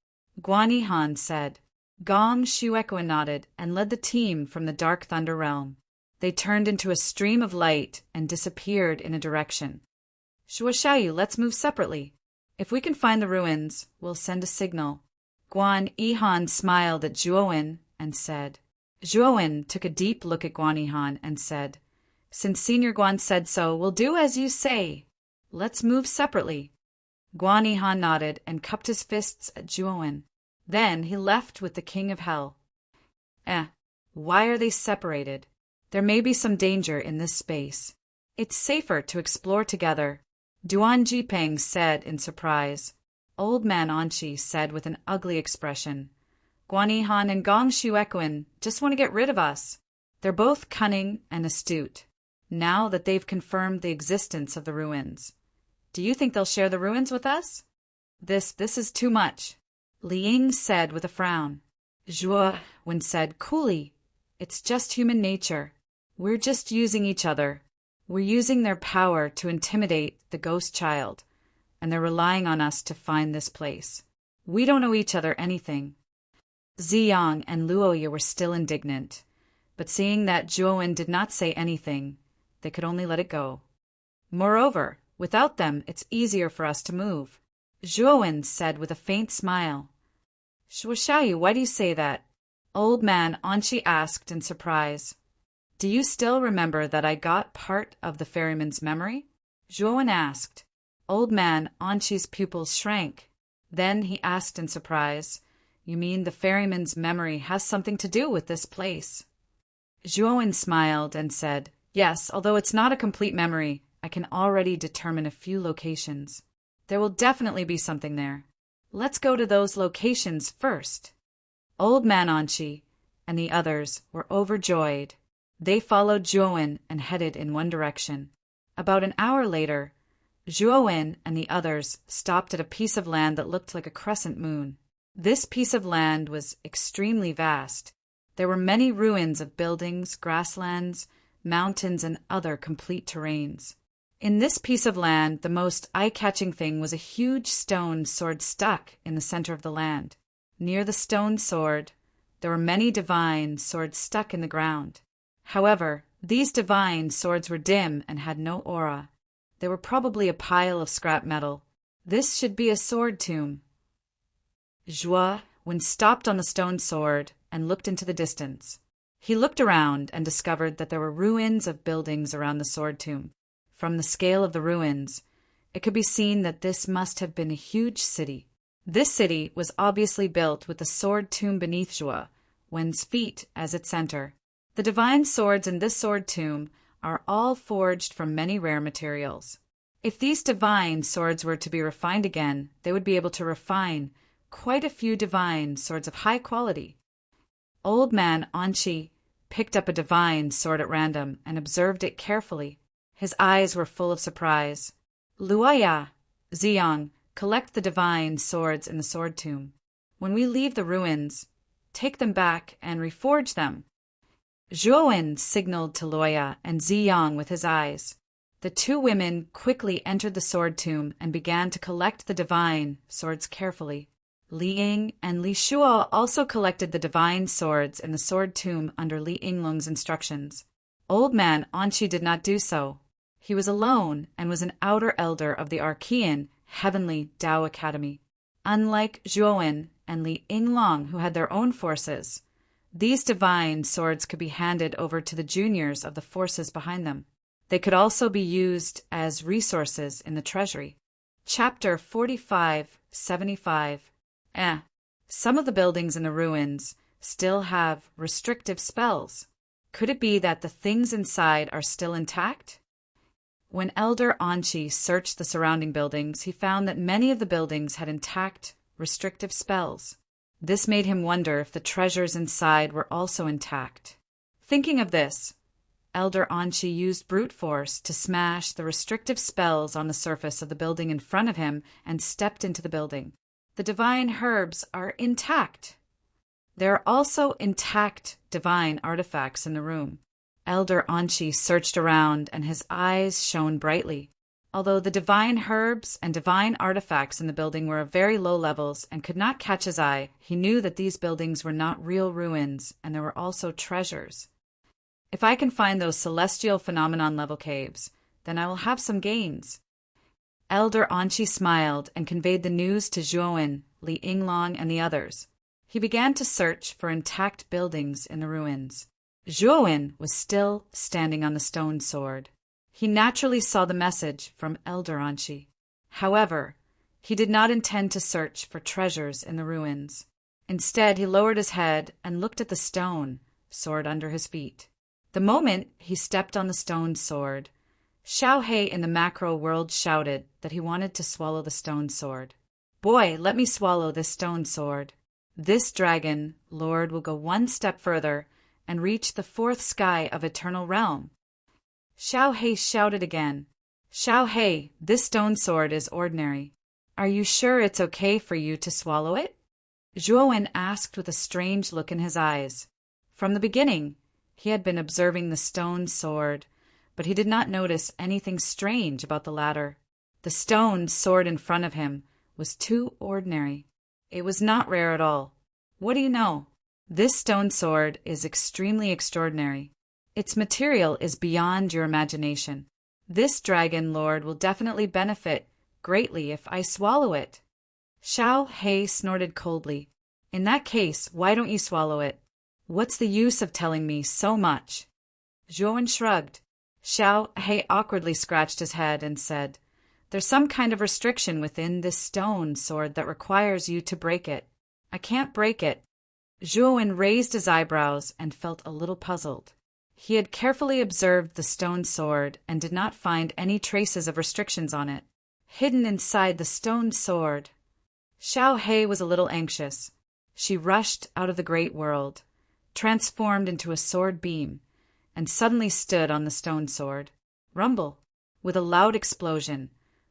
Speaker 1: Guan Yihan said. Gong Shuekoin nodded and led the team from the Dark Thunder Realm. They turned into a stream of light and disappeared in a direction. Zhuo Xiaoyu, let's move separately. If we can find the ruins, we'll send a signal. Guan Yihan smiled at Zhuowen and said. Zhuowen took a deep look at Guan Yihan and said, Since Senior Guan said so, we'll do as you say. Let's move separately. Guan Yihan nodded and cupped his fists at Zhuowen. Then he left with the King of Hell. Why are they separated? There may be some danger in this space. It's safer to explore together. Duan Jipeng said in surprise. Old Man Anqi said with an ugly expression. Guan Yihan and Gong Shuekoin just want to get rid of us. They're both cunning and astute, now that they've confirmed the existence of the ruins. Do you think they'll share the ruins with us? This is too much. Li Ying said with a frown. Zhuowen said coolly, It's just human nature. We're just using each other. We're using their power to intimidate the ghost child, and they're relying on us to find this place. We don't owe each other anything. Ziyang and Luoye were still indignant, but seeing that Zhuowen did not say anything, they could only let it go. Moreover, without them, it's easier for us to move. Zhuowen said with a faint smile. Zhuo Xiaoyu, why do you say that? Old Man Anqi asked in surprise. Do you still remember that I got part of the ferryman's memory? Zhuowen asked. Old Man Anqi's pupils shrank. Then he asked in surprise, You mean the ferryman's memory has something to do with this place? Zhuowen smiled and said, Yes, although it's not a complete memory, I can already determine a few locations. There will definitely be something there. Let's go to those locations first. Old Man Anchi and the others were overjoyed. They followed Zhuowen and headed in one direction. About an hour later, Zhuowen and the others stopped at a piece of land that looked like a crescent moon. This piece of land was extremely vast. There were many ruins of buildings, grasslands, mountains, and other complete terrains. In this piece of land, the most eye-catching thing was a huge stone sword stuck in the center of the land. Near the stone sword, there were many divine swords stuck in the ground. However, these divine swords were dim and had no aura. They were probably a pile of scrap metal. This should be a sword tomb. Zhuowen stopped on the stone sword and looked into the distance. He looked around and discovered that there were ruins of buildings around the sword tomb. From the scale of the ruins, it could be seen that this must have been a huge city. This city was obviously built with the sword tomb beneath Zhuowen's feet as its center. The divine swords in this sword tomb are all forged from many rare materials. If these divine swords were to be refined again, they would be able to refine quite a few divine swords of high quality. Old Man Anchi picked up a divine sword at random and observed it carefully. His eyes were full of surprise. Luoya, Ziyang, collect the divine swords in the sword tomb. When we leave the ruins, take them back and reforge them. Zhuowen signaled to Luoya and Ziyang with his eyes. The two women quickly entered the sword tomb and began to collect the divine swords carefully. Li Ying and Li Shuo also collected the divine swords in the sword tomb under Li Yinglong's instructions. Old Man Anchi did not do so. He was alone and was an outer elder of the Archean Heavenly Tao Academy. Unlike Zhuowen and Li Yinglong, who had their own forces, these divine swords could be handed over to the juniors of the forces behind them. They could also be used as resources in the treasury. Chapter 45-75. Some of the buildings in the ruins still have restrictive spells. Could it be that the things inside are still intact? When Elder Anchi searched the surrounding buildings, he found that many of the buildings had intact, restrictive spells. This made him wonder if the treasures inside were also intact. Thinking of this, Elder Anchi used brute force to smash the restrictive spells on the surface of the building in front of him and stepped into the building. The divine herbs are intact. There are also intact divine artifacts in the room. Elder Anchi searched around and his eyes shone brightly. Although the divine herbs and divine artifacts in the building were of very low levels and could not catch his eye, he knew that these buildings were not real ruins and there were also treasures. If I can find those celestial phenomenon level caves, then I will have some gains. Elder Anchi smiled and conveyed the news to Zhuowen, Li Yinglong, and the others. He began to search for intact buildings in the ruins. Zhuowen was still standing on the stone sword. He naturally saw the message from Elder Anchi. However, he did not intend to search for treasures in the ruins. Instead, he lowered his head and looked at the stone sword under his feet. The moment he stepped on the stone sword, Xiao He in the macro world shouted that he wanted to swallow the stone sword. "Boy, let me swallow this stone sword. This dragon lord will go one step further and reach the fourth sky of Eternal Realm." Xiao He shouted again. "Xiao He, this stone sword is ordinary. Are you sure it's okay for you to swallow it?" Zhuowen asked with a strange look in his eyes. From the beginning, he had been observing the stone sword, but he did not notice anything strange about the latter. The stone sword in front of him was too ordinary. It was not rare at all. What do you know? This stone sword is extremely extraordinary. Its material is beyond your imagination. This dragon lord will definitely benefit greatly if I swallow it. Xiao He snorted coldly. "In that case, why don't you swallow it? What's the use of telling me so much?" Zhuowen shrugged. Xiao He awkwardly scratched his head and said, "There's some kind of restriction within this stone sword that requires you to break it. I can't break it." Zhuowen raised his eyebrows and felt a little puzzled. He had carefully observed the stone sword and did not find any traces of restrictions on it. hidden inside the stone sword. Xiao He was a little anxious. She rushed out of the great world, transformed into a sword beam, and suddenly stood on the stone sword. Rumble! With a loud explosion,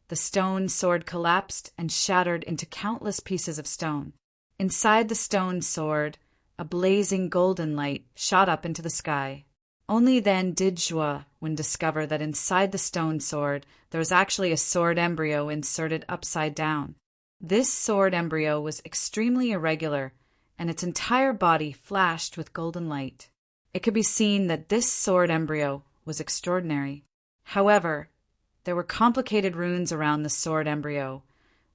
Speaker 1: the stone sword collapsed and shattered into countless pieces of stone. Inside the stone sword, a blazing golden light shot up into the sky. Only then did Zhuowen discover that inside the stone sword there was actually a sword embryo inserted upside down. This sword embryo was extremely irregular, and its entire body flashed with golden light. It could be seen that this sword embryo was extraordinary. However, there were complicated runes around the sword embryo,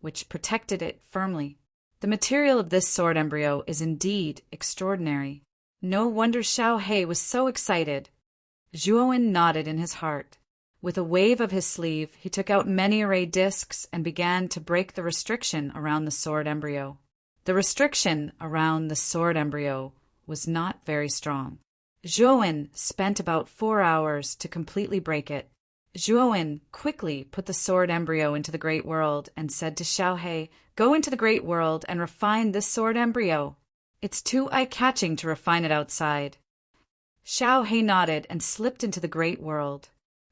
Speaker 1: which protected it firmly. The material of this sword embryo is indeed extraordinary. No wonder Xiao He was so excited. Zhuowen nodded in his heart. With a wave of his sleeve, he took out many array discs and began to break the restriction around the sword embryo. The restriction around the sword embryo was not very strong. Zhuowen spent about 4 hours to completely break it. Zhuowen quickly put the sword embryo into the Great World and said to Xiao He, "Go into the Great World and refine this sword embryo. It's too eye-catching to refine it outside." Xiao He nodded and slipped into the Great World.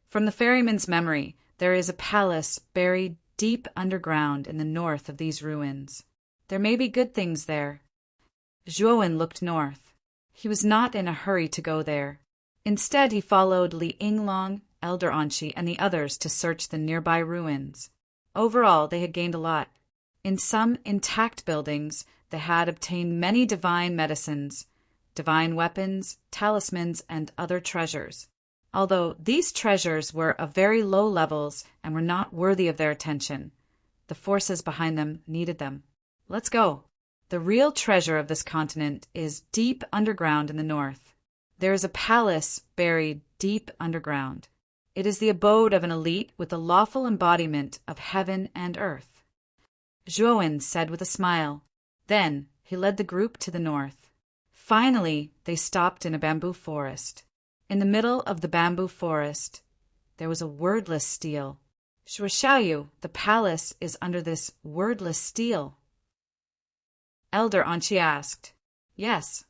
Speaker 1: From the ferryman's memory, there is a palace buried deep underground in the north of these ruins. There may be good things there. Zhuowen looked north. He was not in a hurry to go there. Instead, he followed Li Yinglong, Elder Anqi, and the others to search the nearby ruins. Overall, they had gained a lot. In some intact buildings, they had obtained many divine medicines, divine weapons, talismans, and other treasures. Although these treasures were of very low levels and were not worthy of their attention, the forces behind them needed them. Let's go. The real treasure of this continent is deep underground in the north. There is a palace buried deep underground. It is the abode of an elite with the lawful embodiment of heaven and earth. Zhuowen said with a smile. Then he led the group to the north. Finally, they stopped in a bamboo forest. In the middle of the bamboo forest, there was a wordless stele. Shuoxiaoyu, the palace is under this wordless stele. Elder Anqi asked. Yes.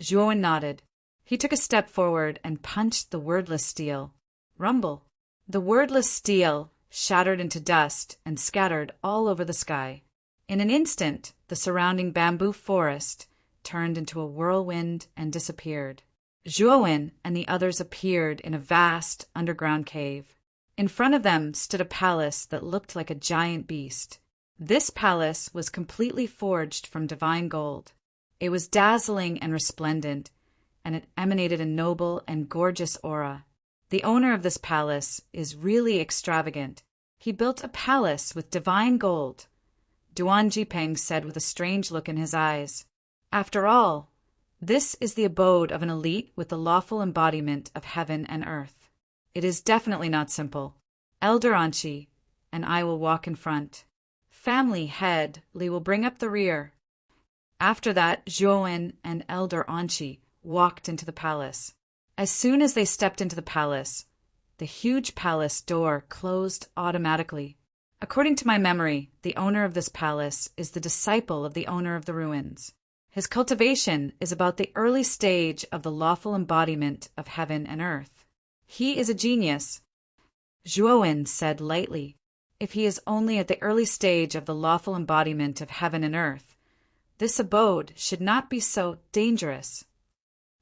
Speaker 1: Zhuowen nodded. He took a step forward and punched the wordless stele. Rumble. The wordless stele shattered into dust and scattered all over the sky. In an instant, the surrounding bamboo forest turned into a whirlwind and disappeared. Zhuowen and the others appeared in a vast underground cave. In front of them stood a palace that looked like a giant beast. This palace was completely forged from divine gold. It was dazzling and resplendent, and it emanated a noble and gorgeous aura. The owner of this palace is really extravagant. He built a palace with divine gold, Duan Jipeng said with a strange look in his eyes. After all, this is the abode of an elite with the lawful embodiment of heaven and earth. It is definitely not simple. Elder Anqi and I will walk in front. Family head Li will bring up the rear. After that, Zhuowen and Elder Anqi walked into the palace. As soon as they stepped into the palace, the huge palace door closed automatically. According to my memory, the owner of this palace is the disciple of the owner of the ruins. His cultivation is about the early stage of the lawful embodiment of heaven and earth. He is a genius. Zhuowen said lightly, if he is only at the early stage of the lawful embodiment of heaven and earth, this abode should not be so dangerous.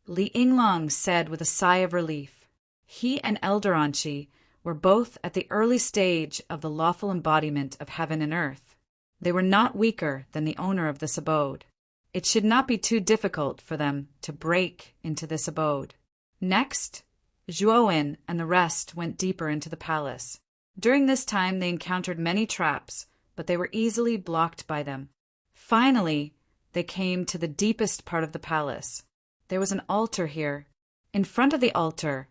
Speaker 1: Li Yinglong said with a sigh of relief. He and Elder Anqi were both at the early stage of the lawful embodiment of heaven and earth. They were not weaker than the owner of this abode. It should not be too difficult for them to break into this abode. Next, Zhuowen and the rest went deeper into the palace. During this time they encountered many traps, but they were easily blocked by them. Finally, they came to the deepest part of the palace. There was an altar here. In front of the altar,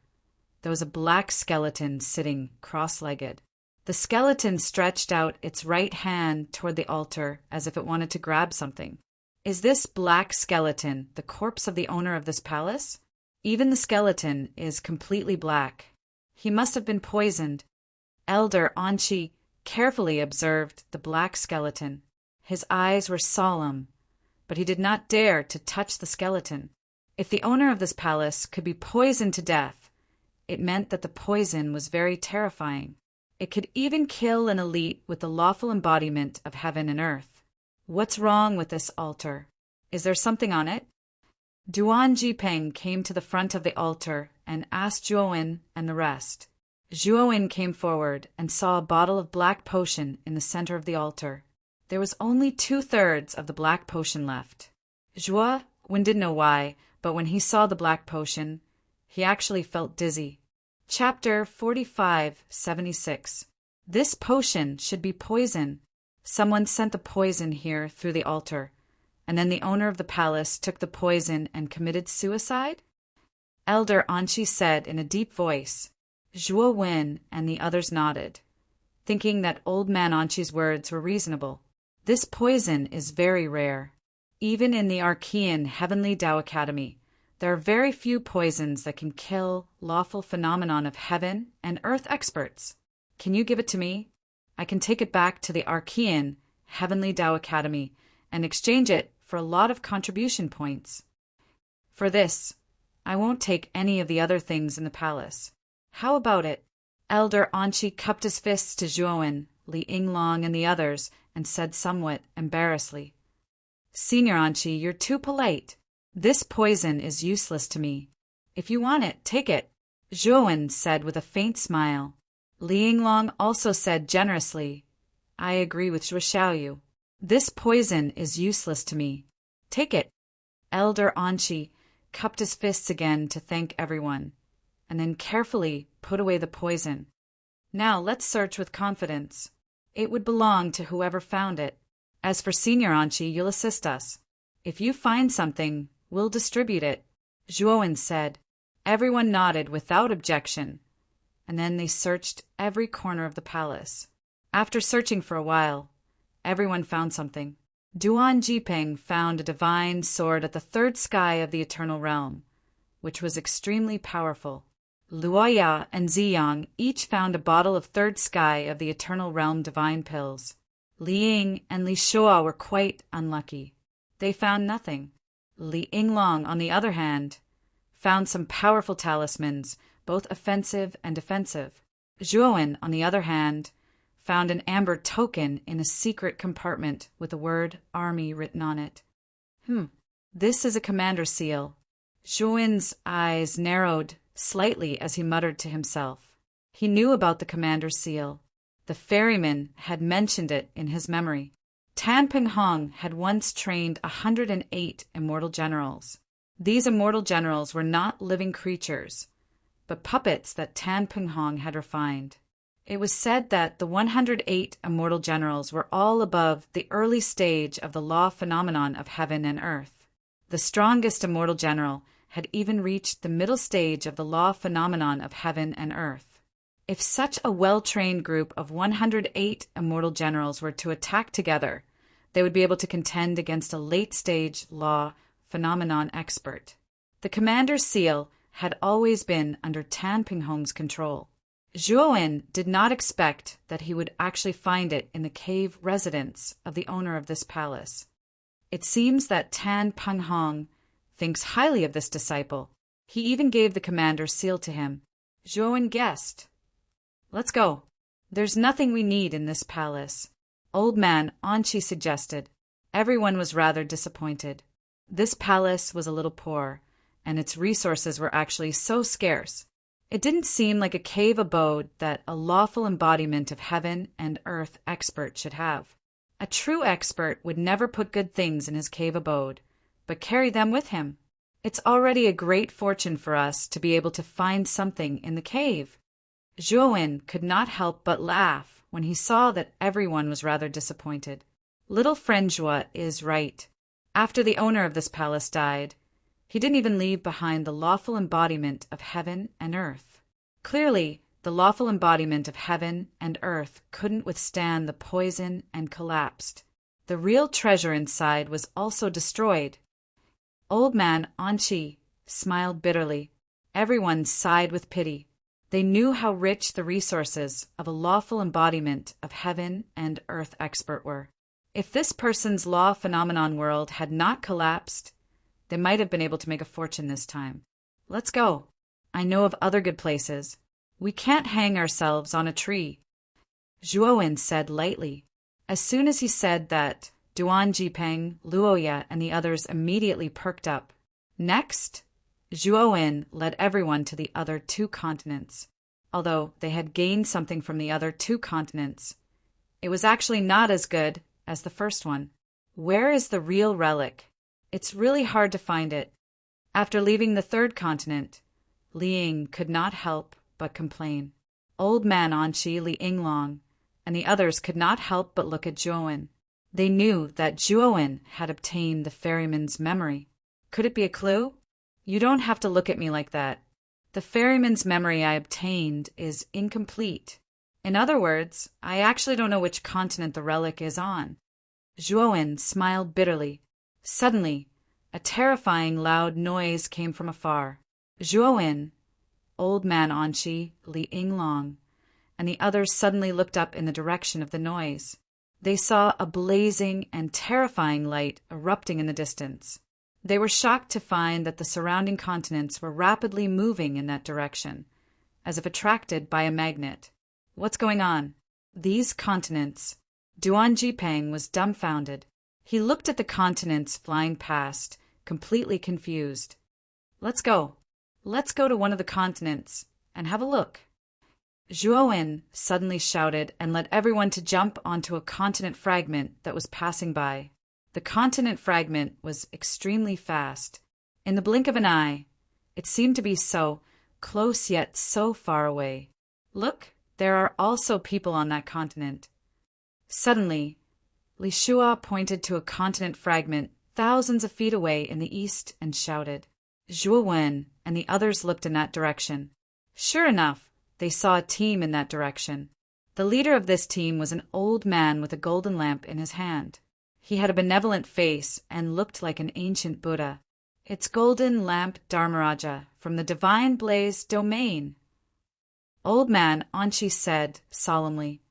Speaker 1: there was a black skeleton sitting cross-legged. The skeleton stretched out its right hand toward the altar as if it wanted to grab something. Is this black skeleton the corpse of the owner of this palace? Even the skeleton is completely black. He must have been poisoned. Elder Anqi carefully observed the black skeleton. His eyes were solemn, but he did not dare to touch the skeleton. If the owner of this palace could be poisoned to death, it meant that the poison was very terrifying. It could even kill an elite with the lawful embodiment of heaven and earth. What's wrong with this altar? Is there something on it? Duan Jipeng came to the front of the altar and asked Zhuowen and the rest. Zhuowen came forward and saw a bottle of black potion in the center of the altar. There was only 2/3 of the black potion left. Zhuowen didn't know why, but when he saw the black potion, he actually felt dizzy. Chapter 4576. This potion should be poison. Someone sent the poison here through the altar, and then the owner of the palace took the poison and committed suicide? Elder Anqi said in a deep voice. Zhuo Wen and the others nodded, thinking that old man Anqi's words were reasonable. This poison is very rare. Even in the Archean Heavenly Tao Academy, there are very few poisons that can kill lawful phenomenon of heaven and earth experts. Can you give it to me? I can take it back to the Archean Heavenly Tao Academy and exchange it for a lot of contribution points. For this, I won't take any of the other things in the palace. How about it? Elder Anqi cupped his fists to Zhuowen, Li Yinglong, and the others, and said somewhat embarrassedly, Senior Anqi, you're too polite. This poison is useless to me. If you want it, take it, Zhuowen said with a faint smile. Li Yinglong also said generously, I agree with Zhuo Xiaoyu. This poison is useless to me. Take it. Elder Anqi cupped his fists again to thank everyone, and then carefully put away the poison. Now let's search with confidence. It would belong to whoever found it. As for Senior Anqi, you'll assist us. If you find something, we'll distribute it, Zhuowen said. Everyone nodded without objection, and then they searched every corner of the palace. After searching for a while, everyone found something. Duan Jipeng found a divine sword at the third sky of the eternal realm, which was extremely powerful. Luoya and Ziyang each found a bottle of third sky of the eternal realm divine pills. Li Ying and Li Shua were quite unlucky. They found nothing. Li Yinglong, on the other hand, found some powerful talismans, both offensive and defensive. Zhuowen, on the other hand, found an amber token in a secret compartment with the word army written on it. This is a commander seal. Zhuowen's eyes narrowed slightly as he muttered to himself. He knew about the commander's seal. The ferryman had mentioned it in his memory. Tan Ping Hong had once trained 108 immortal generals. These immortal generals were not living creatures, but puppets that Tan Ping Hong had refined. It was said that the 108 immortal generals were all above the early stage of the law phenomenon of heaven and earth. The strongest immortal general had even reached the middle stage of the law phenomenon of heaven and earth. If such a well-trained group of 108 immortal generals were to attack together, they would be able to contend against a late-stage law phenomenon expert. The commander's seal had always been under Tan Ping Hong's control. Zhuowen did not expect that he would actually find it in the cave residence of the owner of this palace. It seems that Tan Ping Hong thinks highly of this disciple. He even gave the commander's seal to him. Zhuowen guessed. Let's go. There's nothing we need in this palace, Old Man Anqi suggested. Everyone was rather disappointed. This palace was a little poor, and its resources were actually so scarce. It didn't seem like a cave abode that a lawful embodiment of heaven and earth expert should have. A true expert would never put good things in his cave abode, but carry them with him. It's already a great fortune for us to be able to find something in the cave. Zhuowen could not help but laugh when he saw that everyone was rather disappointed. Little friend Zhuo is right. After the owner of this palace died, he didn't even leave behind the lawful embodiment of heaven and earth. Clearly, the lawful embodiment of heaven and earth couldn't withstand the poison and collapsed. The real treasure inside was also destroyed. Old Man Anqi smiled bitterly. Everyone sighed with pity. They knew how rich the resources of a lawful embodiment of heaven and earth expert were. If this person's law phenomenon world had not collapsed, they might have been able to make a fortune this time. Let's go. I know of other good places. We can't hang ourselves on a tree, Zhuowen said lightly. As soon as he said that, Duan Jipeng, Luoya, and the others immediately perked up. Next, Zhuowen led everyone to the other 2 continents. Although they had gained something from the other 2 continents, it was actually not as good as the first one. Where is the real relic? It's really hard to find it. After leaving the 3rd continent, Li Ying could not help but complain. Old man Anqi, Li Yinglong, and the others could not help but look at Zhuowen. They knew that Zhuowen had obtained the ferryman's memory. Could it be a clue? You don't have to look at me like that. The ferryman's memory I obtained is incomplete. In other words, I actually don't know which continent the relic is on. Zhuowen smiled bitterly. Suddenly, a terrifying loud noise came from afar. Zhuowen, Old man Anqi, Li Yinglong, and the others suddenly looked up in the direction of the noise. They saw a blazing and terrifying light erupting in the distance. They were shocked to find that the surrounding continents were rapidly moving in that direction, as if attracted by a magnet. What's going on? These continents. Duan Jipeng was dumbfounded. He looked at the continents flying past, completely confused. Let's go. Let's go to one of the continents and have a look. Zhuowen suddenly shouted and led everyone to jump onto a continent fragment that was passing by. The continent fragment was extremely fast. In the blink of an eye, it seemed to be so close yet so far away. Look, there are also people on that continent. Suddenly, Li Shua pointed to a continent fragment thousands of feet away in the east and shouted. Zhuowen and the others looked in that direction. Sure enough, they saw a team in that direction. The leader of this team was an old man with a golden lamp in his hand. He had a benevolent face and looked like an ancient Buddha. It's Golden Lamp Dharmaraja from the Divine Blaze Domain. Old man Anqi said solemnly.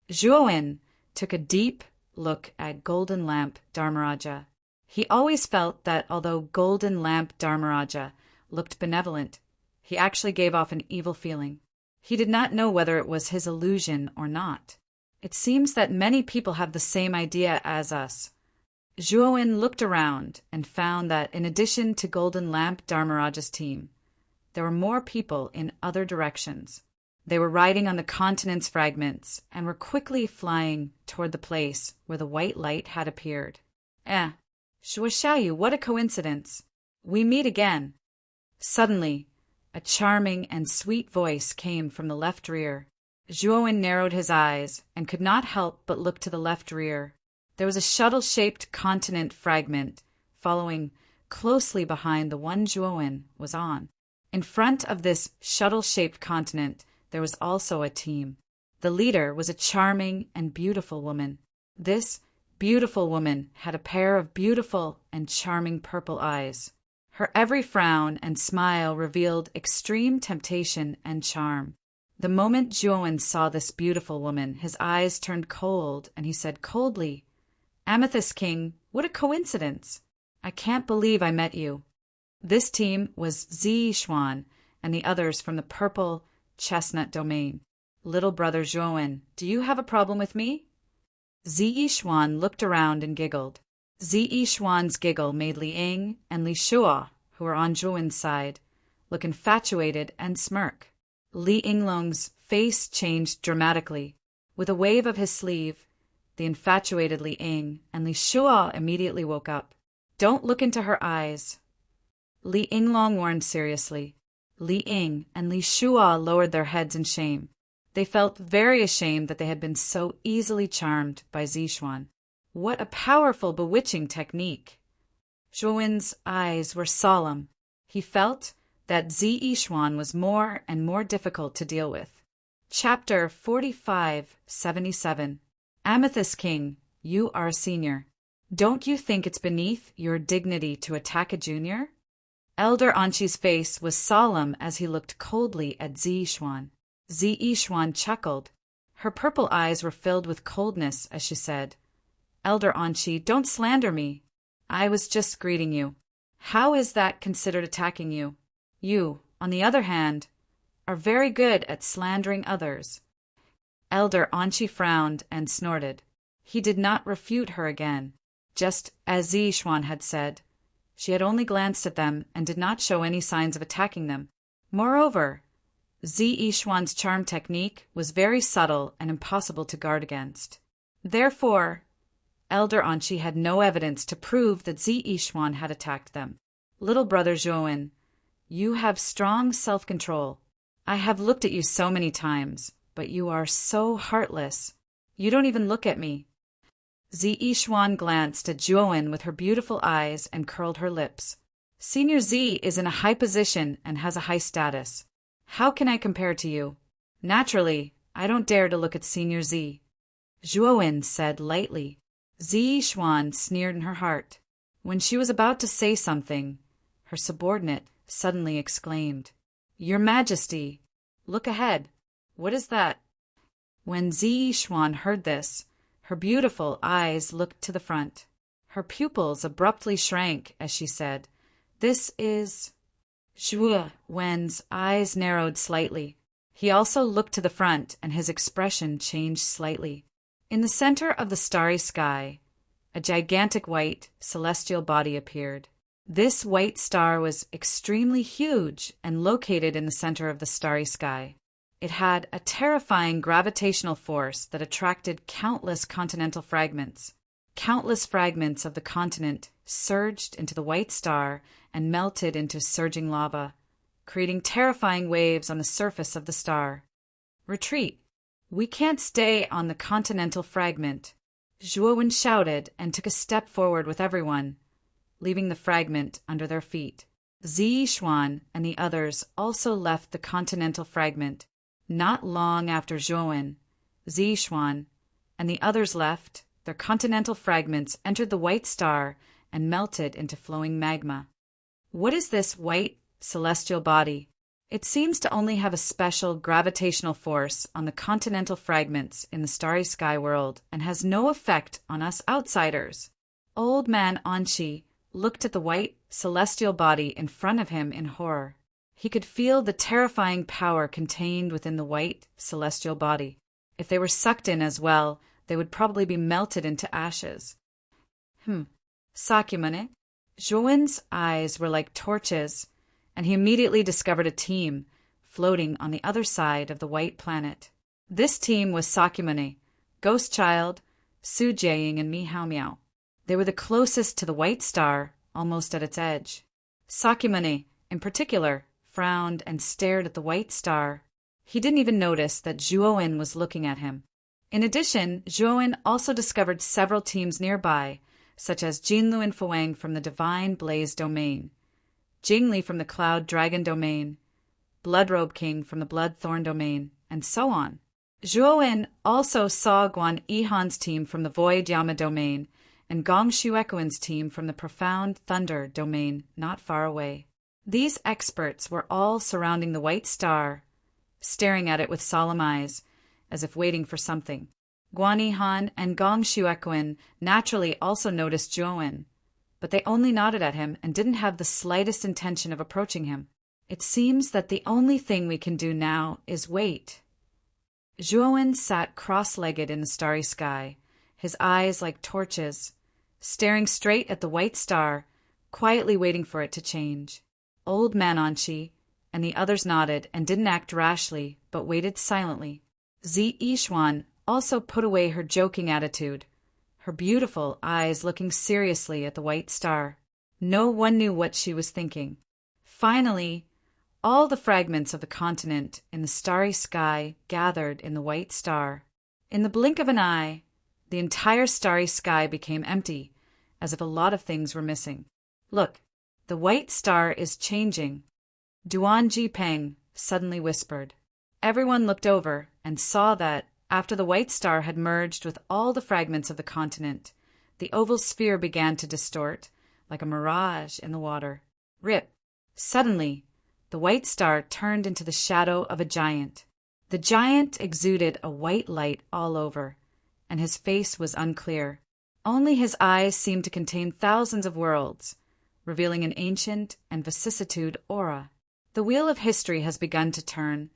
Speaker 1: Zhuowen took a deep look at Golden Lamp Dharmaraja. He always felt that although Golden Lamp Dharmaraja looked benevolent, he actually gave off an evil feeling. He did not know whether it was his illusion or not. It seems that many people have the same idea as us. Zhuowen looked around and found that in addition to Golden Lamp Dharmaraja's team, there were more people in other directions. They were riding on the continent's fragments and were quickly flying toward the place where the white light had appeared. Shuashayu, what a coincidence. We meet again. Suddenly, a charming and sweet voice came from the left rear. Zhuowen narrowed his eyes and could not help but look to the left rear. There was a shuttle-shaped continent fragment following closely behind the one Zhuowen was on. In front of this shuttle-shaped continent, there was also a team. The leader was a charming and beautiful woman. This beautiful woman had a pair of beautiful and charming purple eyes. Her every frown and smile revealed extreme temptation and charm. The moment Zhuowen saw this beautiful woman, his eyes turned cold, and he said coldly, "Amethyst King, what a coincidence! I can't believe I met you." This team was Zi Xuan and the others from the purple chestnut domain. Little brother Zhuowen, do you have a problem with me? Zi Xuan looked around and giggled. Zi Xuan's giggle made Li Ying and Li Shua, who were on Zhuowen's side, look infatuated and smirk. Li Yinglong's face changed dramatically. With a wave of his sleeve, the infatuated Li Ying and Li Shua immediately woke up. Don't look into her eyes, Li Yinglong warned seriously. Li Ying and Li Shua lowered their heads in shame. They felt very ashamed that they had been so easily charmed by Zixuan. What a powerful, bewitching technique! Zhuowen's eyes were solemn. He felt that Zi Yixuan was more and more difficult to deal with. Chapter 4577. Amethyst King, you are a senior. Don't you think it's beneath your dignity to attack a junior? Elder Anqi's face was solemn as he looked coldly at Zi Yixuan. Zi Yixuan chuckled. Her purple eyes were filled with coldness as she said, Elder Anqi, don't slander me. I was just greeting you. How is that considered attacking you? You, on the other hand, are very good at slandering others. Elder Anqi frowned and snorted. He did not refute her again. Just as Zi Yixuan had said, she had only glanced at them and did not show any signs of attacking them. Moreover, Zi Yixuan's charm technique was very subtle and impossible to guard against. Therefore, Elder Anqi had no evidence to prove that Zi Yixuan had attacked them. Little brother Zhuowen, you have strong self-control. I have looked at you so many times, but you are so heartless. You don't even look at me. Zi Yixuan glanced at Zhuowen with her beautiful eyes and curled her lips. Senior Zi is in a high position and has a high status. How can I compare to you? Naturally, I don't dare to look at Senior Zi. Zhuowen said lightly. Zi Yixuan sneered in her heart. When she was about to say something, her subordinate suddenly exclaimed, Your Majesty, look ahead. What is that? When Zi Yixuan heard this, her beautiful eyes looked to the front. Her pupils abruptly shrank as she said, This is... Zhuowen's eyes narrowed slightly. He also looked to the front and his expression changed slightly. In the center of the starry sky, a gigantic white, celestial body appeared. This white star was extremely huge and located in the center of the starry sky. It had a terrifying gravitational force that attracted countless continental fragments. Countless fragments of the continent surged into the white star and melted into surging lava, creating terrifying waves on the surface of the star. Retreat! We can't stay on the continental fragment. Zhuowen shouted and took a step forward with everyone, leaving the fragment under their feet. Zi Yixuan and the others also left the continental fragment. Not long after Zhuowen, Zi Yixuan, and the others left, their continental fragments entered the white star and melted into flowing magma. What is this white, celestial body? It seems to only have a special gravitational force on the continental fragments in the starry sky world and has no effect on us outsiders. Old man Anqi looked at the white, celestial body in front of him in horror. He could feel the terrifying power contained within the white, celestial body. If they were sucked in as well, they would probably be melted into ashes. Sakyamune? Zhuowen's eyes were like torches, and he immediately discovered a team floating on the other side of the white planet. This team was Sakyamune, Ghost Child, Su Jiaying, and Mi Hao Miao. They were the closest to the white star, almost at its edge. Sakyamune, in particular, frowned and stared at the white star. He didn't even notice that Zhuowen was looking at him. In addition, Zhuowen also discovered several teams nearby, such as Jinlu and Fuang from the Divine Blaze Domain, Jingli from the Cloud Dragon Domain, Bloodrobe King from the Bloodthorn Domain, and so on. Zhuowen also saw Guan Yihan's team from the Void Yama Domain and Gong Shuekuan's team from the Profound Thunder Domain not far away. These experts were all surrounding the white star, staring at it with solemn eyes, as if waiting for something. Guan Yihan and Gong Shuekuan naturally also noticed Zhuowen, but they only nodded at him and didn't have the slightest intention of approaching him. It seems that the only thing we can do now is wait. Zhuowen sat cross-legged in the starry sky, his eyes like torches, staring straight at the white star, quietly waiting for it to change. Old man Anqi and the others nodded and didn't act rashly, but waited silently. Zi Yixuan also put away her joking attitude, her beautiful eyes looking seriously at the white star. No one knew what she was thinking. Finally, all the fragments of the continent in the starry sky gathered in the white star. In the blink of an eye, the entire starry sky became empty, as if a lot of things were missing. Look, the white star is changing, Duan Jipeng suddenly whispered. Everyone looked over and saw that, after the white star had merged with all the fragments of the continent, the oval sphere began to distort, like a mirage in the water. Rip! Suddenly, the white star turned into the shadow of a giant. The giant exuded a white light all over, and his face was unclear. Only his eyes seemed to contain thousands of worlds, revealing an ancient and vicissitude aura. The wheel of history has begun to turn.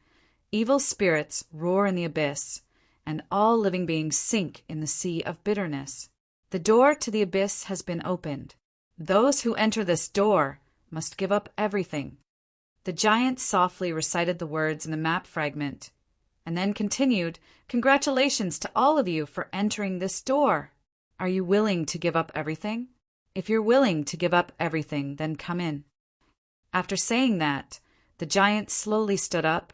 Speaker 1: Evil spirits roar in the abyss, and all living beings sink in the sea of bitterness. The door to the abyss has been opened. Those who enter this door must give up everything. The giant softly recited the words in the map fragment, and then continued, "Congratulations to all of you for entering this door. Are you willing to give up everything? If you're willing to give up everything, then come in." After saying that, the giant slowly stood up,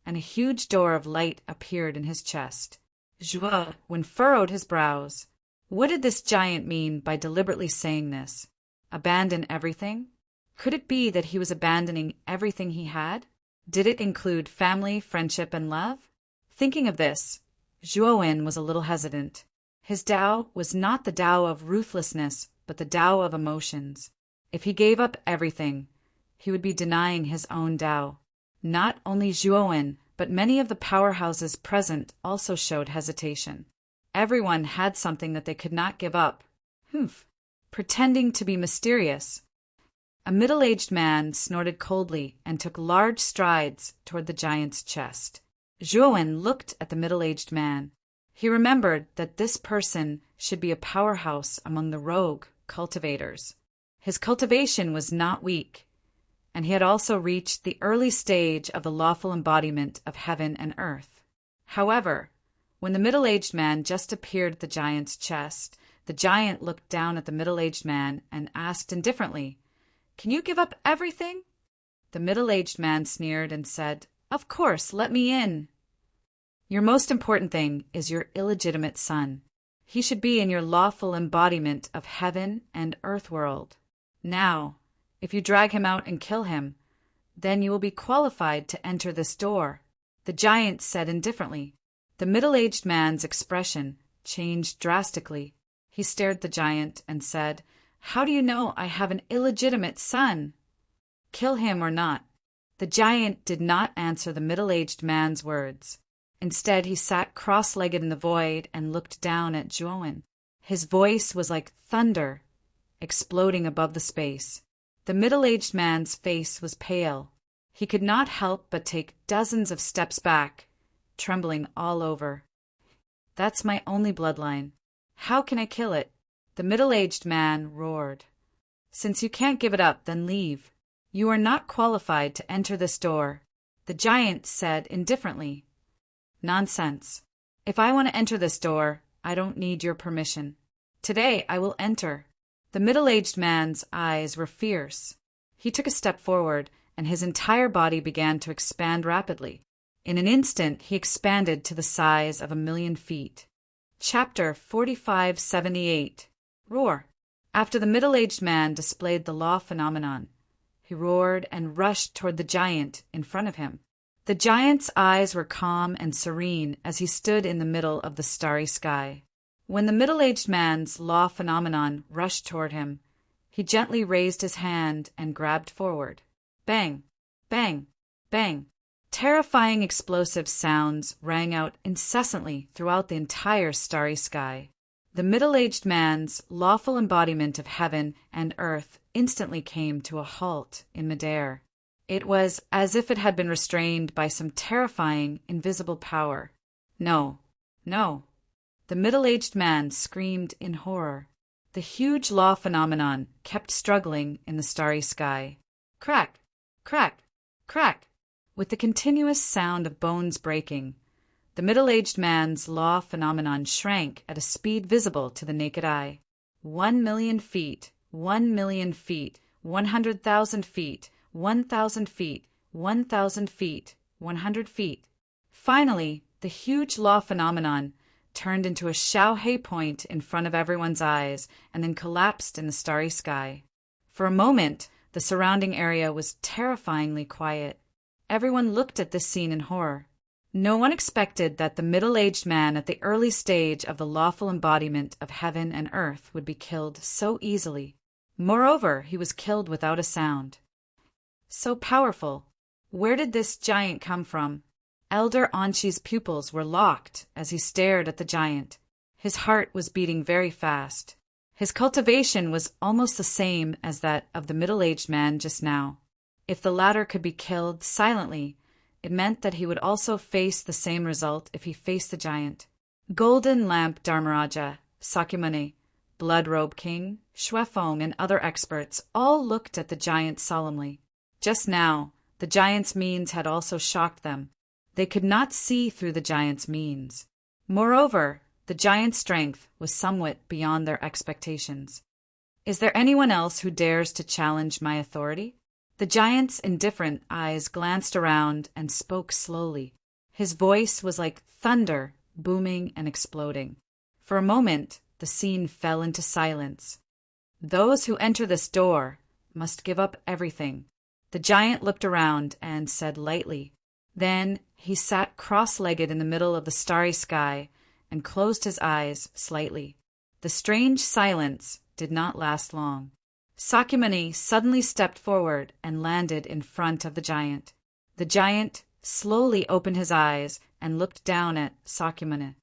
Speaker 1: and a huge door of light appeared in his chest. Zhuo furrowed his brows. What did this giant mean by deliberately saying this? Abandon everything? Could it be that he was abandoning everything he had? Did it include family, friendship, and love? Thinking of this, Zhuo was a little hesitant. His Tao was not the Tao of ruthlessness, but the Tao of emotions. If he gave up everything, he would be denying his own Tao. Not only Zhuo, but many of the powerhouses present also showed hesitation. Everyone had something that they could not give up. Pretending to be mysterious. A middle-aged man snorted coldly and took large strides toward the giant's chest. Zhuo looked at the middle-aged man. He remembered that this person should be a powerhouse among the rogue cultivators. His cultivation was not weak, and he had also reached the early stage of the lawful embodiment of heaven and earth. However, when the middle-aged man just appeared at the giant's chest, the giant looked down at the middle-aged man and asked indifferently, "Can you give up everything?" The middle-aged man sneered and said, "Of course, let me in." "Your most important thing is your illegitimate son. He should be in your lawful embodiment of heaven and earth world. Now, if you drag him out and kill him, then you will be qualified to enter this door," the giant said indifferently. The middle-aged man's expression changed drastically. He stared at the giant and said, "How do you know I have an illegitimate son? Kill him or not?" The giant did not answer the middle-aged man's words. Instead, he sat cross-legged in the void and looked down at Zhuo. His voice was like thunder, exploding above the space. The middle-aged man's face was pale. He could not help but take dozens of steps back, trembling all over. "That's my only bloodline. How can I kill it?" The middle-aged man roared. "Since you can't give it up, then leave. You are not qualified to enter this door," the giant said indifferently. "Nonsense. If I want to enter this door, I don't need your permission. Today I will enter." The middle-aged man's eyes were fierce. He took a step forward, and his entire body began to expand rapidly. In an instant, he expanded to the size of 1,000,000 feet. Chapter 4578. Roar. After the middle-aged man displayed the law phenomenon, he roared and rushed toward the giant in front of him. The giant's eyes were calm and serene as he stood in the middle of the starry sky. When the middle-aged man's law phenomenon rushed toward him, he gently raised his hand and grabbed forward. Bang! Bang! Bang! Terrifying explosive sounds rang out incessantly throughout the entire starry sky. The middle-aged man's lawful embodiment of heaven and earth instantly came to a halt in midair. It was as if it had been restrained by some terrifying, invisible power. "No, no!" The middle-aged man screamed in horror. The huge law phenomenon kept struggling in the starry sky. Crack! Crack! Crack! With the continuous sound of bones breaking, the middle-aged man's law phenomenon shrank at a speed visible to the naked eye. 1,000,000 feet, 1,000,000 feet, 100,000 feet, 1,000 feet, 1,000 feet, 100 feet. Finally, the huge law phenomenon turned into a Xiaohe point in front of everyone's eyes and then collapsed in the starry sky. For a moment, the surrounding area was terrifyingly quiet. Everyone looked at this scene in horror. No one expected that the middle-aged man at the early stage of the lawful embodiment of heaven and earth would be killed so easily. Moreover, he was killed without a sound. So powerful. Where did this giant come from? Elder Anshi's pupils were locked as he stared at the giant. His heart was beating very fast. His cultivation was almost the same as that of the middle-aged man just now. If the latter could be killed silently, it meant that he would also face the same result if he faced the giant. Golden Lamp Dharmaraja, Sakyamuni, Blood Robe King, Xuefeng, and other experts all looked at the giant solemnly. Just now, the giant's means had also shocked them. They could not see through the giant's means. Moreover, the giant's strength was somewhat beyond their expectations. Is there anyone else who dares to challenge my authority? The giant's indifferent eyes glanced around and spoke slowly. His voice was like thunder, booming and exploding. For a moment, the scene fell into silence. Those who enter this door must give up everything. The giant looked around and said lightly. Then he sat cross-legged in the middle of the starry sky and closed his eyes slightly. The strange silence did not last long. Sakyamuni suddenly stepped forward and landed in front of the giant. The giant slowly opened his eyes and looked down at Sakyamuni.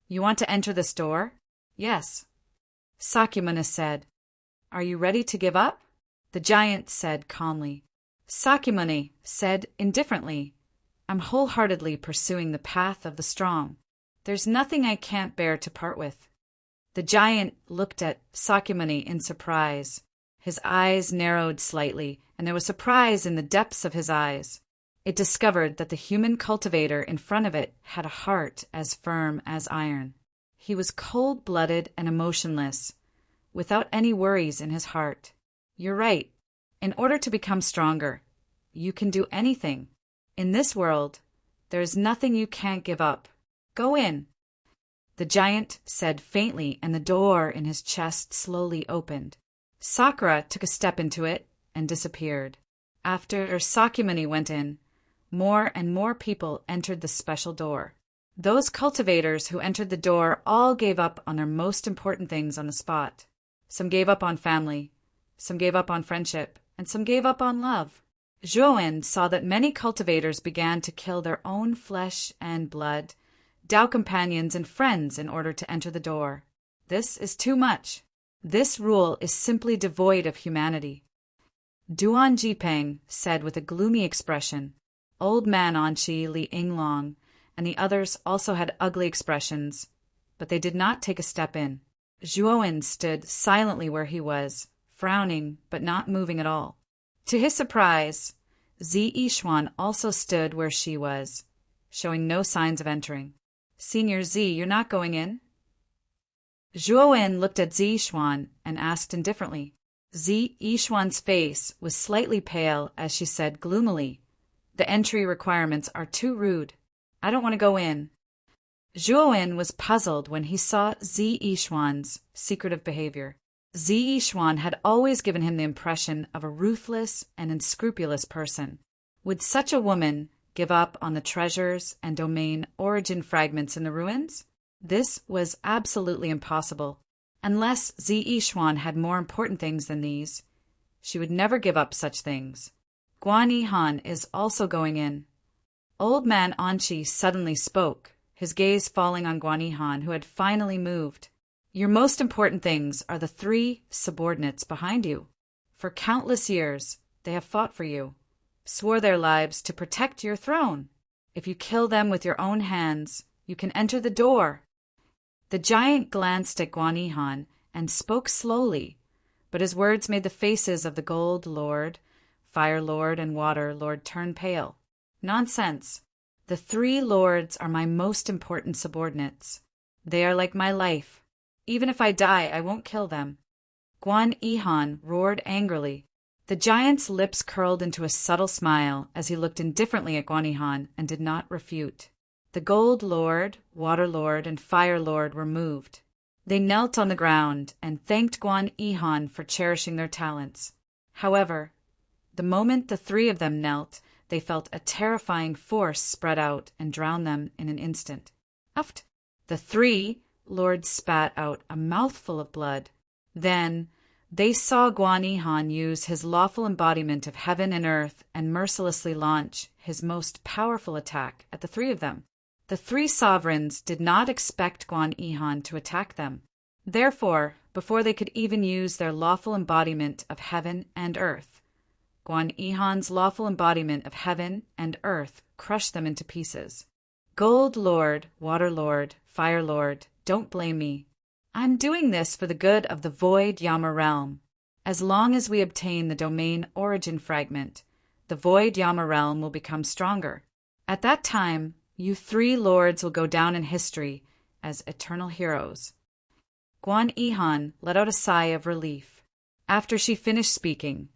Speaker 1: You want to enter this door? Yes. Sakyamuni said. Are you ready to give up? The giant said calmly. Sakyamuni said indifferently, I'm wholeheartedly pursuing the path of the strong. There's nothing I can't bear to part with. The giant looked at Sakyamuni in surprise. His eyes narrowed slightly, and there was surprise in the depths of his eyes. It discovered that the human cultivator in front of it had a heart as firm as iron. He was cold-blooded and emotionless, without any worries in his heart. You're right. In order to become stronger, you can do anything. In this world, there is nothing you can't give up. Go in. The giant said faintly, and the door in his chest slowly opened. Sakura took a step into it and disappeared. After Sakyamuni went in, more and more people entered the special door. Those cultivators who entered the door all gave up on their most important things on the spot. Some gave up on family, some gave up on friendship, and some gave up on love. Zhuowen saw that many cultivators began to kill their own flesh and blood, Dao companions and friends in order to enter the door. This is too much. This rule is simply devoid of humanity. Duan Jipeng said with a gloomy expression. Old Man Anshi, Li Yinglong, and the others also had ugly expressions, but they did not take a step in. Zhuowen stood silently where he was, frowning but not moving at all. To his surprise, Zi Yishuan also stood where she was, showing no signs of entering. Senior Zi, you're not going in? Zhuowen looked at Zi Yishuan and asked indifferently. Zi Yishuan's face was slightly pale as she said gloomily, The entry requirements are too rude. I don't want to go in. Zhuowen was puzzled when he saw Zi Yishuan's secretive behavior. Zi Yishuan had always given him the impression of a ruthless and unscrupulous person. Would such a woman give up on the treasures and domain origin fragments in the ruins? This was absolutely impossible. Unless Zi Yishuan had more important things than these, she would never give up such things. Guan Yihan is also going in. Old Man Anshi suddenly spoke, his gaze falling on Guan Yihan, who had finally moved. Your most important things are the 3 subordinates behind you. For countless years, they have fought for you, swore their lives to protect your throne. If you kill them with your own hands, you can enter the door. The giant glanced at Guan Yihan and spoke slowly, but his words made the faces of the Gold Lord, Fire Lord, and Water Lord turn pale. Nonsense. The 3 lords are my most important subordinates. They are like my life. Even if I die, I won't kill them. Guan Yihan roared angrily. The giant's lips curled into a subtle smile as he looked indifferently at Guan Yihan and did not refute. The Gold Lord, Water Lord, and Fire Lord were moved. They knelt on the ground and thanked Guan Yihan for cherishing their talents. However, the moment the 3 of them knelt, they felt a terrifying force spread out and drown them in an instant. Uft! The 3 lords spat out a mouthful of blood. Then, They saw Guan Yihan use his lawful embodiment of heaven and earth and mercilessly launch his most powerful attack at the three of them. The three sovereigns did not expect Guan Yihan to attack them. Therefore, before they could even use their lawful embodiment of heaven and earth, Guan Yihan's lawful embodiment of heaven and earth crushed them into pieces. Gold Lord, Water Lord, Fire Lord, don't blame me. I'm doing this for the good of the Void Yama realm. As long as we obtain the domain origin fragment, the Void Yama realm will become stronger. At that time, you three lords will go down in history as eternal heroes. Guan Yihan let out a sigh of relief. After she finished speaking,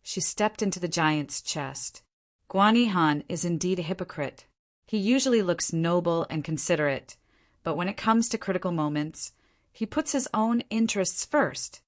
Speaker 1: she stepped into the giant's chest. Guan Yihan is indeed a hypocrite. He usually looks noble and considerate, but when it comes to critical moments, he puts his own interests first.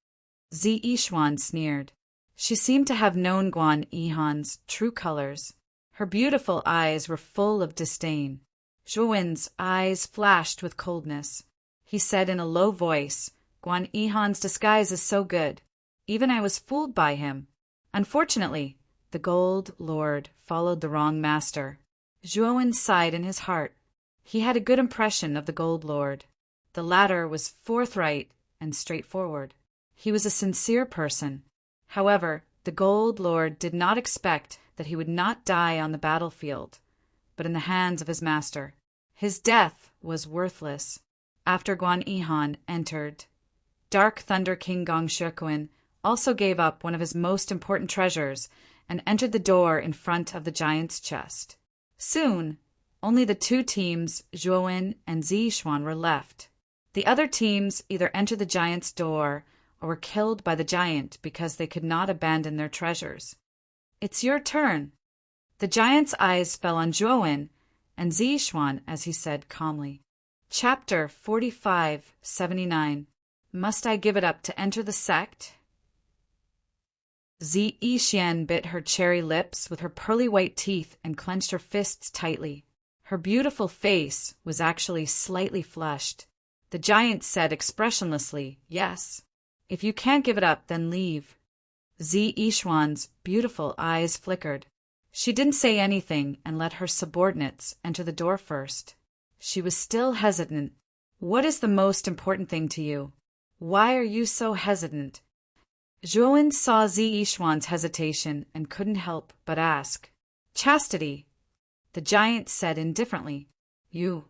Speaker 1: Zi Yixuan sneered. She seemed to have known Guan Yihan's true colors. Her beautiful eyes were full of disdain. Zhuowen's eyes flashed with coldness. He said in a low voice, Guan Yihan's disguise is so good. Even I was fooled by him. Unfortunately, the Gold Lord followed the wrong master. Zhuowen sighed in his heart. He had a good impression of the Gold Lord. The latter was forthright and straightforward. He was a sincere person. However, the Gold Lord did not expect that he would not die on the battlefield, but in the hands of his master. His death was worthless. After Guan Yihan entered, Dark Thunder King Gong Shikuan also gave up one of his most important treasures and entered the door in front of the giant's chest. Soon, only the two teams, Zhuowen and Zi Yixuan, were left. The other teams either entered the giant's door or were killed by the giant because they could not abandon their treasures. It's your turn. The giant's eyes fell on Zhuowen and Zi Yixuan as he said calmly. Chapter 45-79. Must I give it up to enter the sect? Zi Yixuan bit her cherry lips with her pearly white teeth and clenched her fists tightly. Her beautiful face was actually slightly flushed. The giant said expressionlessly, yes. If you can't give it up, then leave. Zi Yixuan's beautiful eyes flickered. She didn't say anything and let her subordinates enter the door first. She was still hesitant. What is the most important thing to you? Why are you so hesitant? Zhuowen saw Zi Yixuan's hesitation and couldn't help but ask. Chastity. The giant said indifferently. You.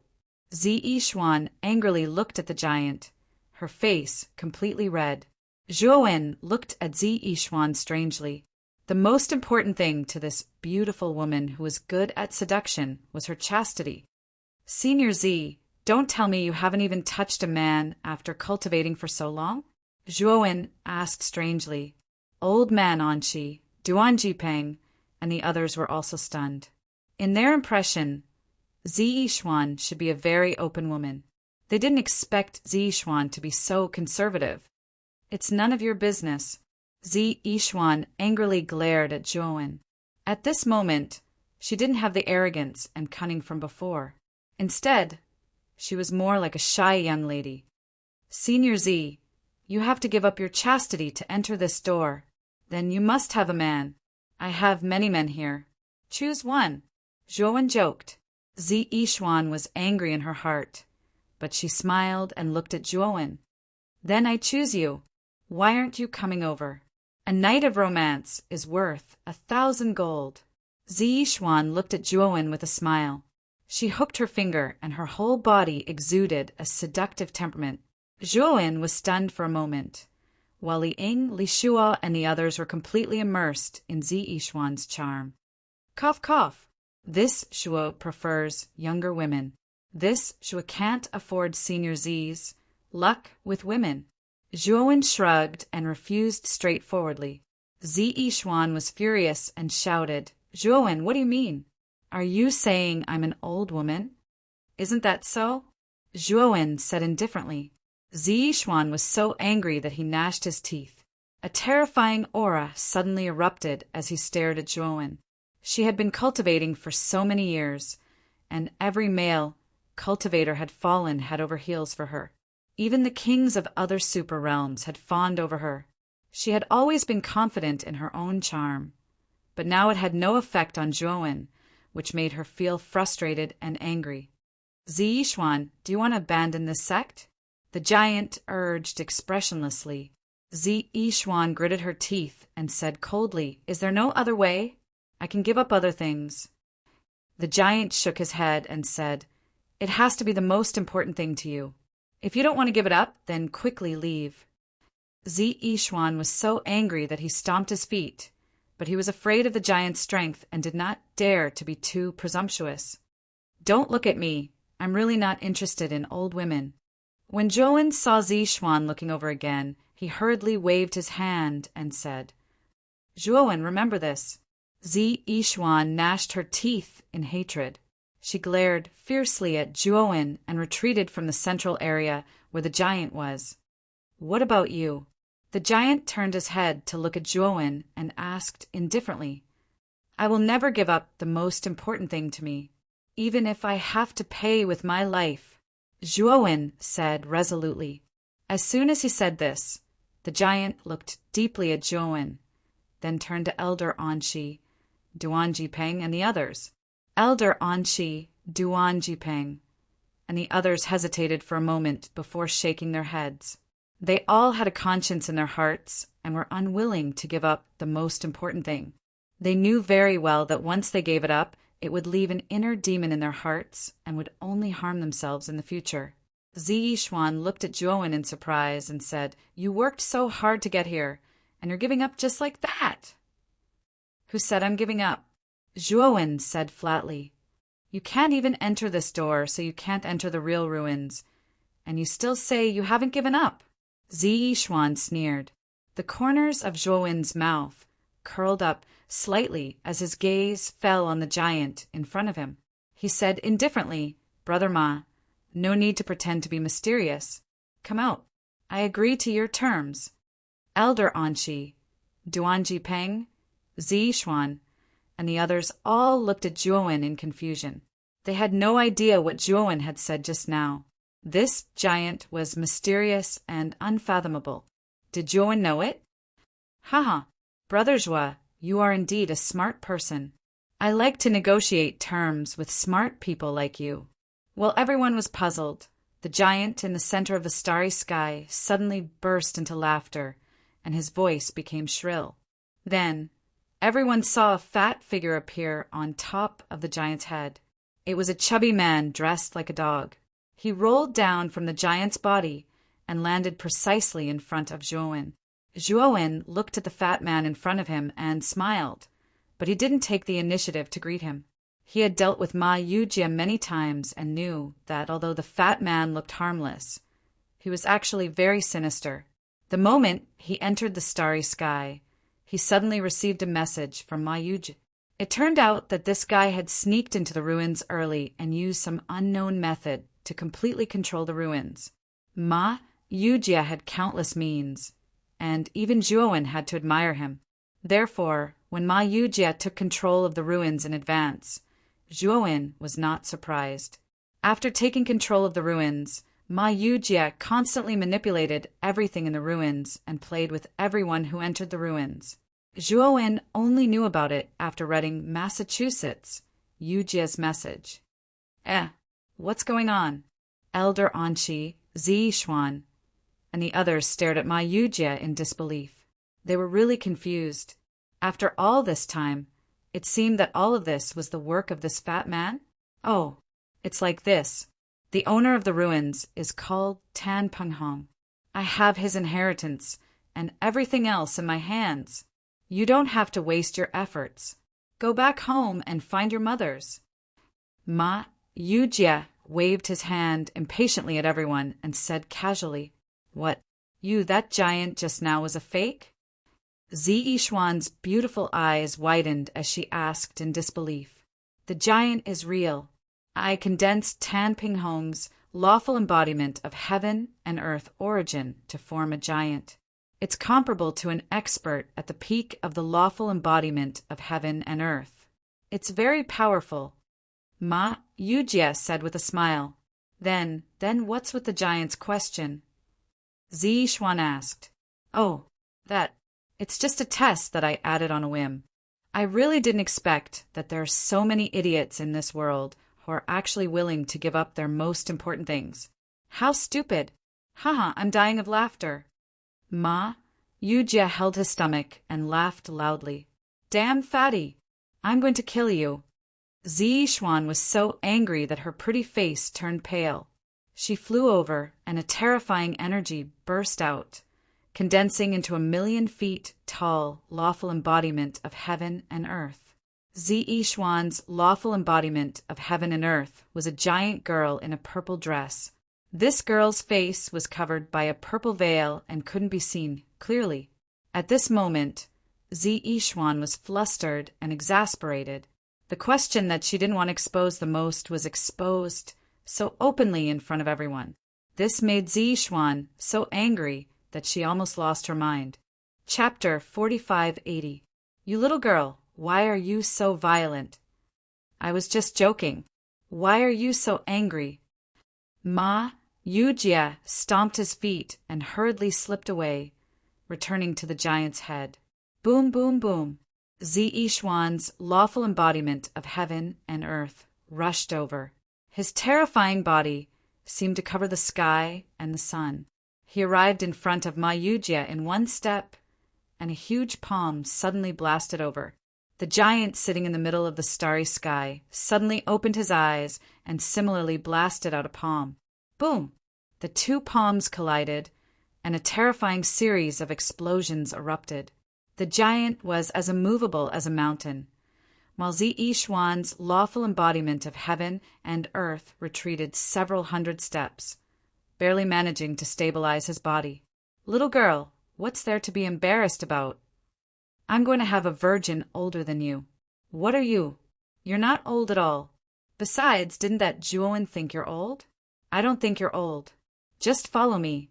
Speaker 1: Zi Yixuan angrily looked at the giant, her face completely red. Zhuowen looked at Zi Yixuan strangely. The most important thing to this beautiful woman who was good at seduction was her chastity. Senior Zi, don't tell me you haven't even touched a man after cultivating for so long? Zhuowen asked strangely. Old man Anqi, Duan Jipeng, and the others were also stunned. In their impression, Zi Yixuan should be a very open woman. They didn't expect Zi Yixuan to be so conservative. It's none of your business. Zi Yixuan angrily glared at Zhuowen. At this moment, she didn't have the arrogance and cunning from before. Instead, she was more like a shy young lady. Senior Zi, you have to give up your chastity to enter this door. Then you must have a man. I have many men here. Choose one. Zhuowen joked. Zi Yixuan was angry in her heart, but she smiled and looked at Zhuowen. Then I choose you. Why aren't you coming over? A night of romance is worth 1,000 gold. Zi Yixuan looked at Zhuowen with a smile. She hooked her finger and her whole body exuded a seductive temperament. Zhuowen was stunned for a moment, while Li Ying, Li Shua, and the others were completely immersed in Zi Yixuan's charm. Cough, cough. This Shua prefers younger women. This Shua can't afford Senior Z's. Luck with women. Zhuowen shrugged and refused straightforwardly. Zi Yixuan was furious and shouted, Zhuowen, what do you mean? Are you saying I'm an old woman? Isn't that so? Zhuowen said indifferently. Zi Yixuan was so angry that he gnashed his teeth. A terrifying aura suddenly erupted as he stared at Zhuowen. She had been cultivating for so many years, and every male cultivator had fallen head over heels for her. Even the kings of other super realms had fawned over her. She had always been confident in her own charm, but now it had no effect on Zhuowen, which made her feel frustrated and angry. Ziyixuan, do you want to abandon this sect? The giant urged expressionlessly. Ziyixuan gritted her teeth and said coldly, Is there no other way? I can give up other things. The giant shook his head and said, It has to be the most important thing to you. If you don't want to give it up, then quickly leave. Ziyixuan was so angry that he stomped his feet, but he was afraid of the giant's strength and did not dare to be too presumptuous. Don't look at me. I'm really not interested in old women. When Zhuowen saw Ziyixuan looking over again, he hurriedly waved his hand and said, Zhuowen, remember this. Ziyixuan gnashed her teeth in hatred. She glared fiercely at Zhuowen and retreated from the central area where the giant was. What about you? The giant turned his head to look at Zhuowen and asked indifferently, I will never give up the most important thing to me, even if I have to pay with my life, Zhuowen said resolutely. As soon as he said this, the giant looked deeply at Zhuowen, then turned to Elder Anshi, Duan Jipeng, and the others. Elder Anshi, Duan Jipeng, and the others hesitated for a moment before shaking their heads. They all had a conscience in their hearts and were unwilling to give up the most important thing. They knew very well that once they gave it up, it would leave an inner demon in their hearts and would only harm themselves in the future. Ziyixuan looked at Zhuowen in surprise and said, You worked so hard to get here, and you're giving up just like that. Who said I'm giving up? Zhuowen said flatly. You can't even enter this door, so you can't enter the real ruins. And you still say you haven't given up. Ziyixuan sneered. The corners of Zhuowen's mouth curled up slightly as his gaze fell on the giant in front of him. He said indifferently, Brother Ma, no need to pretend to be mysterious. Come out. I agree to your terms. Elder Anshi, Duan Jipeng, Ziyixuan, and the others all looked at Zhuowen in confusion. They had no idea what Zhuowen had said just now. This giant was mysterious and unfathomable. Did Zhuowen know it? Haha, Brother Zhua, you are indeed a smart person. I like to negotiate terms with smart people like you. While everyone was puzzled, the giant in the center of the starry sky suddenly burst into laughter, and his voice became shrill. Then, everyone saw a fat figure appear on top of the giant's head. It was a chubby man dressed like a dog. He rolled down from the giant's body and landed precisely in front of Zhuowen. Zhuowen looked at the fat man in front of him and smiled, but he didn't take the initiative to greet him. He had dealt with Ma Yujie many times and knew that although the fat man looked harmless, he was actually very sinister. The moment he entered the starry sky, he suddenly received a message from Ma Yujie. It turned out that this guy had sneaked into the ruins early and used some unknown method to completely control the ruins. Ma Yujie had countless means, and even Zhuowen had to admire him. Therefore, when Ma Yujie took control of the ruins in advance, Zhuowen was not surprised. After taking control of the ruins, Ma Yujie constantly manipulated everything in the ruins and played with everyone who entered the ruins. Zhuowen only knew about it after reading Massachusetts, Yujie's message. What's going on? Elder Anshi, Ziyixuan, and the others stared at Ma Yujie in disbelief. They were really confused. After all this time, it seemed that all of this was the work of this fat man? Oh, it's like this. The owner of the ruins is called Tan Penghong. I have his inheritance and everything else in my hands. You don't have to waste your efforts. Go back home and find your mothers. Ma Yujie waved his hand impatiently at everyone and said casually, What, that giant just now was a fake? Ziyixuan's beautiful eyes widened as she asked in disbelief. The giant is real. I condensed Tan Penghong's lawful embodiment of heaven and earth origin to form a giant. It's comparable to an expert at the peak of the lawful embodiment of heaven and earth. It's very powerful. Ma Yujie said with a smile. Then what's with the giant's question? Ziyixuan asked. Oh, It's just a test that I added on a whim. I really didn't expect that there are so many idiots in this world who are actually willing to give up their most important things. How stupid! Haha, I'm dying of laughter. Ma Yujia held his stomach and laughed loudly. Damn fatty! I'm going to kill you. Ziyixuan was so angry that her pretty face turned pale. She flew over, and a terrifying energy burst out, condensing into 1,000,000 feet tall, lawful embodiment of heaven and earth. Ziyixuan's lawful embodiment of heaven and earth was a giant girl in a purple dress. This girl's face was covered by a purple veil and couldn't be seen clearly. At this moment, Ziyixuan was flustered and exasperated. The question that she didn't want to expose the most was exposed so openly in front of everyone. This made Ziyixuan so angry that she almost lost her mind. Chapter 4580. You little girl, why are you so violent? I was just joking. Why are you so angry? Ma Yujia stomped his feet and hurriedly slipped away, returning to the giant's head. Boom, boom, boom. Ziyixuan's lawful embodiment of heaven and earth rushed over. His terrifying body seemed to cover the sky and the sun. He arrived in front of Ma Yujia in one step, and a huge palm suddenly blasted over. The giant sitting in the middle of the starry sky suddenly opened his eyes and similarly blasted out a palm. Boom! The two palms collided, and a terrifying series of explosions erupted. The giant was as immovable as a mountain, while Ziyixuan's lawful embodiment of heaven and earth retreated several hundred steps, barely managing to stabilize his body. Little girl, what's there to be embarrassed about? I'm going to have a virgin older than you. What are you? You're not old at all. Besides, didn't that Juoan think you're old? I don't think you're old. Just follow me.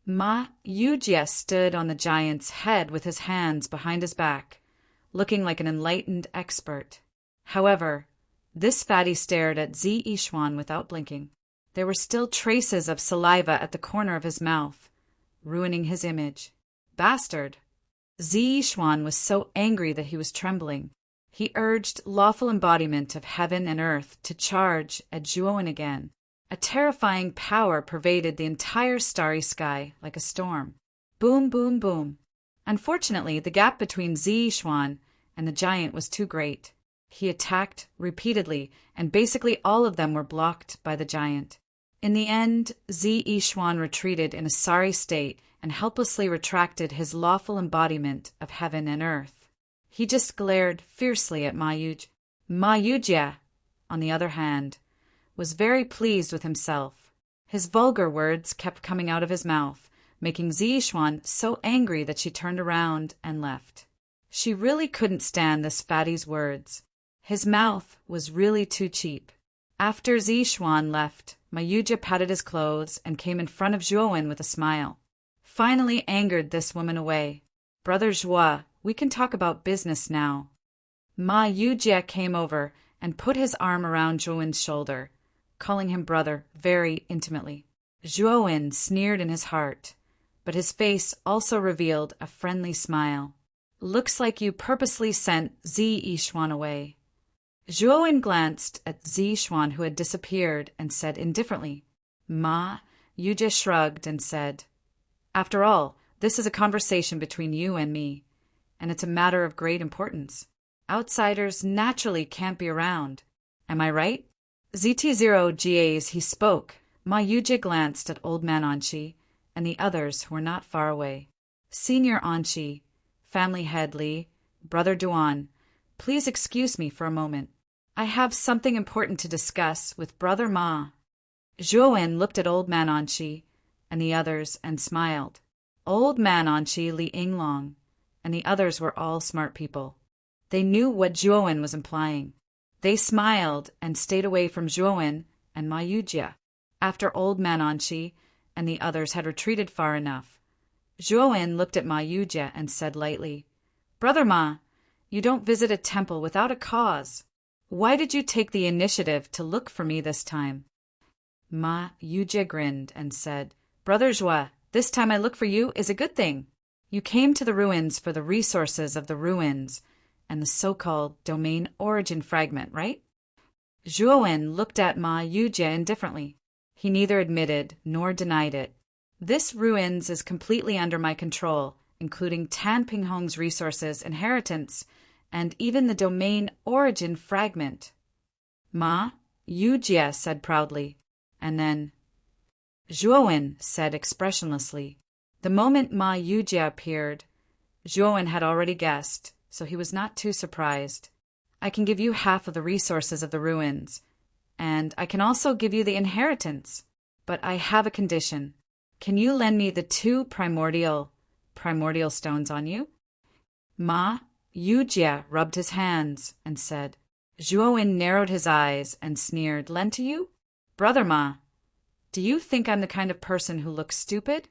Speaker 1: Ma Yujia stood on the giant's head with his hands behind his back, looking like an enlightened expert. However, this fatty stared at Ziyixuan without blinking. There were still traces of saliva at the corner of his mouth, ruining his image. Bastard! Ziyixuan was so angry that he was trembling. He urged lawful embodiment of heaven and earth to charge at Juoan again. A terrifying power pervaded the entire starry sky like a storm. Boom, boom, boom. Unfortunately, the gap between Ziyixuan and the giant was too great. He attacked repeatedly, and basically all of them were blocked by the giant. In the end, Ziyixuan retreated in a sorry state and helplessly retracted his lawful embodiment of heaven and earth. He just glared fiercely at Ma Yujia. Ma Yujia, on the other hand, was very pleased with himself. His vulgar words kept coming out of his mouth, making Ziyixuan so angry that she turned around and left. She really couldn't stand this fatty's words. His mouth was really too cheap. After Ziyixuan left, Ma Yujia patted his clothes and came in front of Juoan with a smile. Finally angered this woman away. Brother Joie, we can talk about business now. Ma Yujia came over and put his arm around Juoan's shoulder, calling him brother very intimately. Juoan sneered in his heart, but his face also revealed a friendly smile. Looks like you purposely sent Ziyixuan away. Juoan glanced at Ziyixuan, who had disappeared, and said indifferently. Ma Yujia shrugged and said, After all, this is a conversation between you and me, and it's a matter of great importance. Outsiders naturally can't be around. Am I right? ZT0GAs, he spoke. Ma Yujia glanced at Old Man Anchi and the others who were not far away. Senior Anchi, Family Head Li, Brother Duan, please excuse me for a moment. I have something important to discuss with Brother Ma. Juoan looked at Old Man Anchi and the others and smiled. Old Man Anchi, Li Yinglong, and the others were all smart people. They knew what Juoan was implying. They smiled and stayed away from Juoan and Ma Yujia. After Old Man Anchi and the others had retreated far enough, Juoan looked at Ma Yujia and said lightly, Brother Ma, you don't visit a temple without a cause. Why did you take the initiative to look for me this time? Ma Yujia grinned and said, Brother Joie, this time I look for you is a good thing. You came to the ruins for the resources of the ruins and the so-called domain origin fragment, right? Zhuowen looked at Ma Yujie indifferently. He neither admitted nor denied it. This ruins is completely under my control, including Tan Pinghong's resources, inheritance, and even the domain origin fragment. Ma Yujie said proudly, and then Zhuowen said expressionlessly. The moment Ma Yujie appeared, Zhuowen had already guessed, so he was not too surprised. I can give you half of the resources of the ruins, and I can also give you the inheritance. But I have a condition. Can you lend me the 2 primordial stones on you? Ma Yujie rubbed his hands and said. Zhuowen narrowed his eyes and sneered. Lend to you? Brother Ma, do you think I'm the kind of person who looks stupid?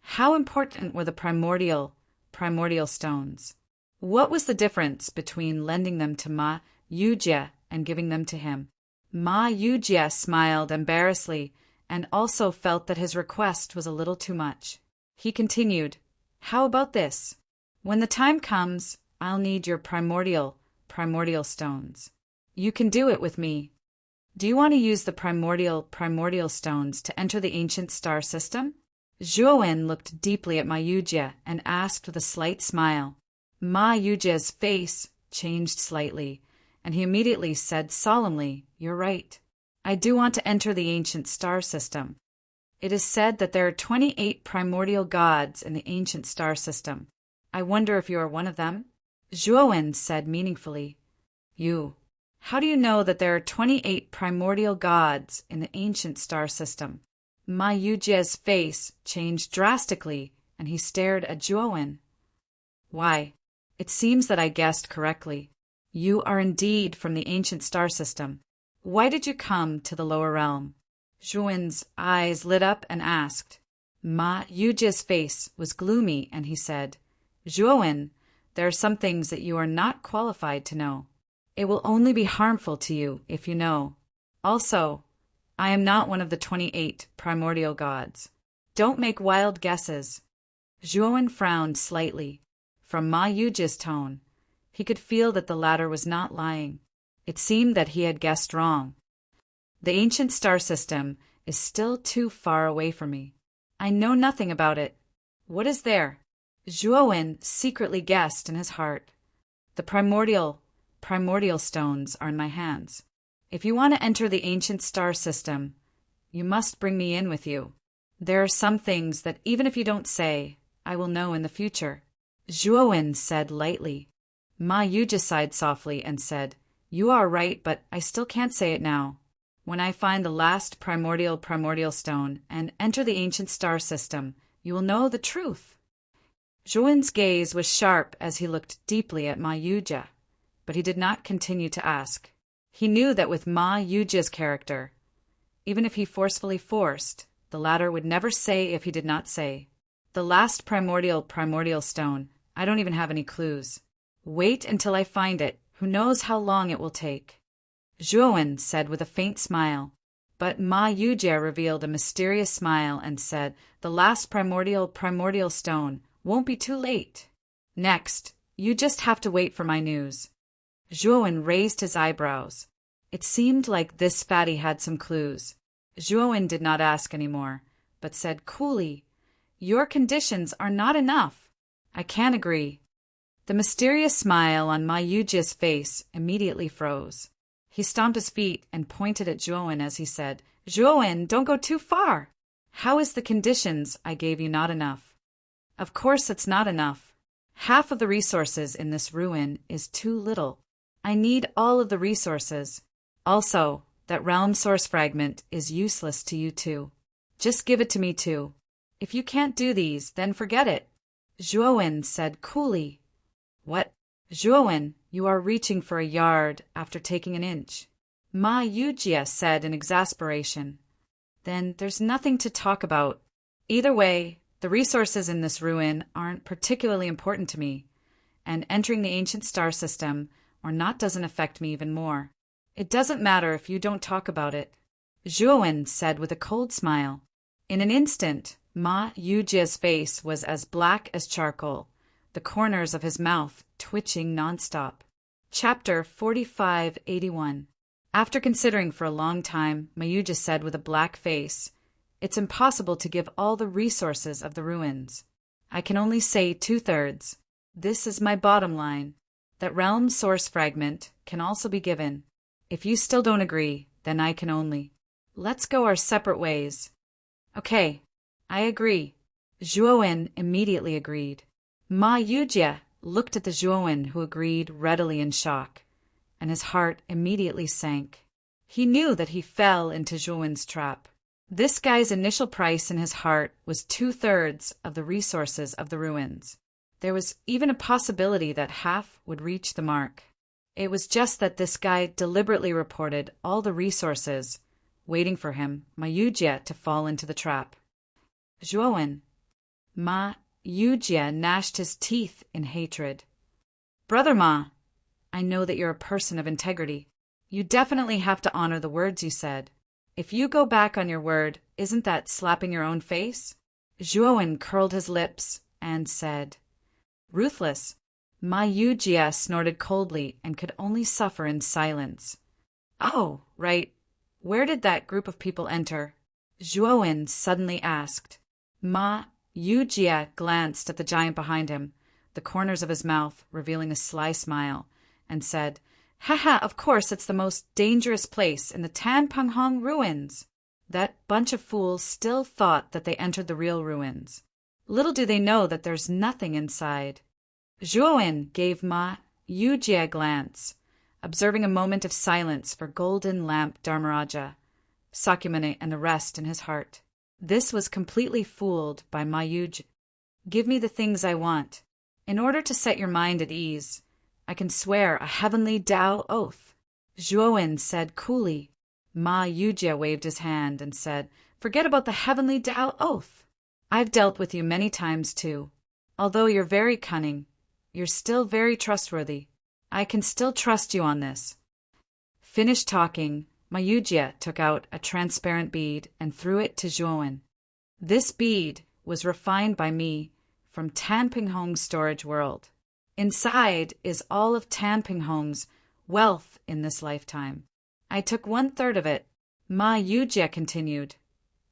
Speaker 1: How important were the primordial stones? What was the difference between lending them to Ma Yujie and giving them to him? Ma Yujie smiled embarrassedly and also felt that his request was a little too much. He continued, How about this? When the time comes, I'll need your primordial stones. You can do it with me. Do you want to use the primordial stones to enter the ancient star system? Zhuowen looked deeply at Ma Yujie and asked with a slight smile. Ma Yujie's face changed slightly, and he immediately said solemnly, You're right. I do want to enter the ancient star system. It is said that there are 28 primordial gods in the ancient star system. I wonder if you are one of them? Zhuowen said meaningfully, How do you know that there are 28 primordial gods in the ancient star system? Ma Yujie's face changed drastically, and he stared at Zhuowen. Why, it seems that I guessed correctly. You are indeed from the ancient star system. Why did you come to the lower realm? Zhuowen's eyes lit up and asked. Ma Yujie's face was gloomy, and he said, Zhuowen, there are some things that you are not qualified to know. It will only be harmful to you if you know. Also, I am not one of the 28 primordial gods. Don't make wild guesses. Zhuowen frowned slightly. From Ma Yujie's tone, he could feel that the latter was not lying. It seemed that he had guessed wrong. The ancient star system is still too far away from me. I know nothing about it. What is there? Zhuowen secretly guessed in his heart. The primordial stones are in my hands. If you want to enter the ancient star system, you must bring me in with you. There are some things that even if you don't say, I will know in the future. Zhuowen said lightly. Ma Yujie sighed softly and said, You are right, but I still can't say it now. When I find the last primordial stone and enter the ancient star system, you will know the truth. Zhuowen's gaze was sharp as he looked deeply at Ma Yujie, but he did not continue to ask. He knew that with Ma Yujie's character, even if he forcefully forced, the latter would never say if he did not say. The last primordial stone, I don't even have any clues. Wait until I find it. Who knows how long it will take? Zhuowen said with a faint smile, but Ma Yujie revealed a mysterious smile and said, The last primordial stone won't be too late. Next, you just have to wait for my news. Zhuowen raised his eyebrows. It seemed like this fatty had some clues. Zhuowen did not ask any more, but said coolly, Your conditions are not enough. I can't agree. The mysterious smile on Ma Yujie's face immediately froze. He stomped his feet and pointed at Zhuowen as he said, Zhuowen, don't go too far. How is the conditions I gave you not enough? Of course it's not enough. Half of the resources in this ruin is too little. I need all of the resources. Also, that realm source fragment is useless to you too. Just give it to me too. If you can't do these, then forget it. Zhuowen said coolly. What? Zhuowen, you are reaching for a yard after taking an inch. Ma Yujie said in exasperation. Then there's nothing to talk about. Either way, the resources in this ruin aren't particularly important to me, and entering the ancient star system or not doesn't affect me even more. It doesn't matter if you don't talk about it. Zhuowen said with a cold smile. In an instant, Ma Yujia's face was as black as charcoal, the corners of his mouth twitching nonstop. Chapter 4581. After considering for a long time, Mayuja said with a black face, "It's impossible to give all the resources of the ruins. I can only say 2/3. This is my bottom line. That realm source fragment can also be given. If you still don't agree, then I can only. Let's go our separate ways." "Okay, I agree." Zhuowen immediately agreed. Ma Yujie looked at the Zhuowen who agreed readily in shock, and his heart immediately sank. He knew that he fell into Zhuowen's trap. This guy's initial price in his heart was 2/3 of the resources of the ruins. There was even a possibility that half would reach the mark. It was just that this guy deliberately reported all the resources, waiting for him, Ma Yujie, to fall into the trap. Zhuowen. Ma Yujie gnashed his teeth in hatred. "Brother Ma, I know that you're a person of integrity. You definitely have to honor the words you said. If you go back on your word, isn't that slapping your own face?" Zhuowen curled his lips and said, "Ruthless." Ma Yujie snorted coldly and could only suffer in silence. "Oh, right. Where did that group of people enter?" Zhuowen suddenly asked. Ma Yujie glanced at the giant behind him, the corners of his mouth revealing a sly smile, and said, "Haha, of course it's the most dangerous place in the Tanpanghong ruins." That bunch of fools still thought that they entered the real ruins. Little do they know that there's nothing inside. Zhuowen gave Ma Yujie a glance, observing a moment of silence for Golden Lamp Dharmaraja, Sakyamuni, and the rest in his heart. This was completely fooled by Ma Yujie. "Give me the things I want. In order to set your mind at ease, I can swear a heavenly Tao oath," Zhuowen said coolly. Ma Yujie waved his hand and said, "Forget about the heavenly Tao oath. I've dealt with you many times too. Although you're very cunning, you're still very trustworthy. I can still trust you on this." Finished talking, Ma Yujie took out a transparent bead and threw it to Zhuowen. "This bead was refined by me from Tanpinghong's storage world. Inside is all of Tanpinghong's wealth in this lifetime. I took 1/3 of it." Ma Yujie continued,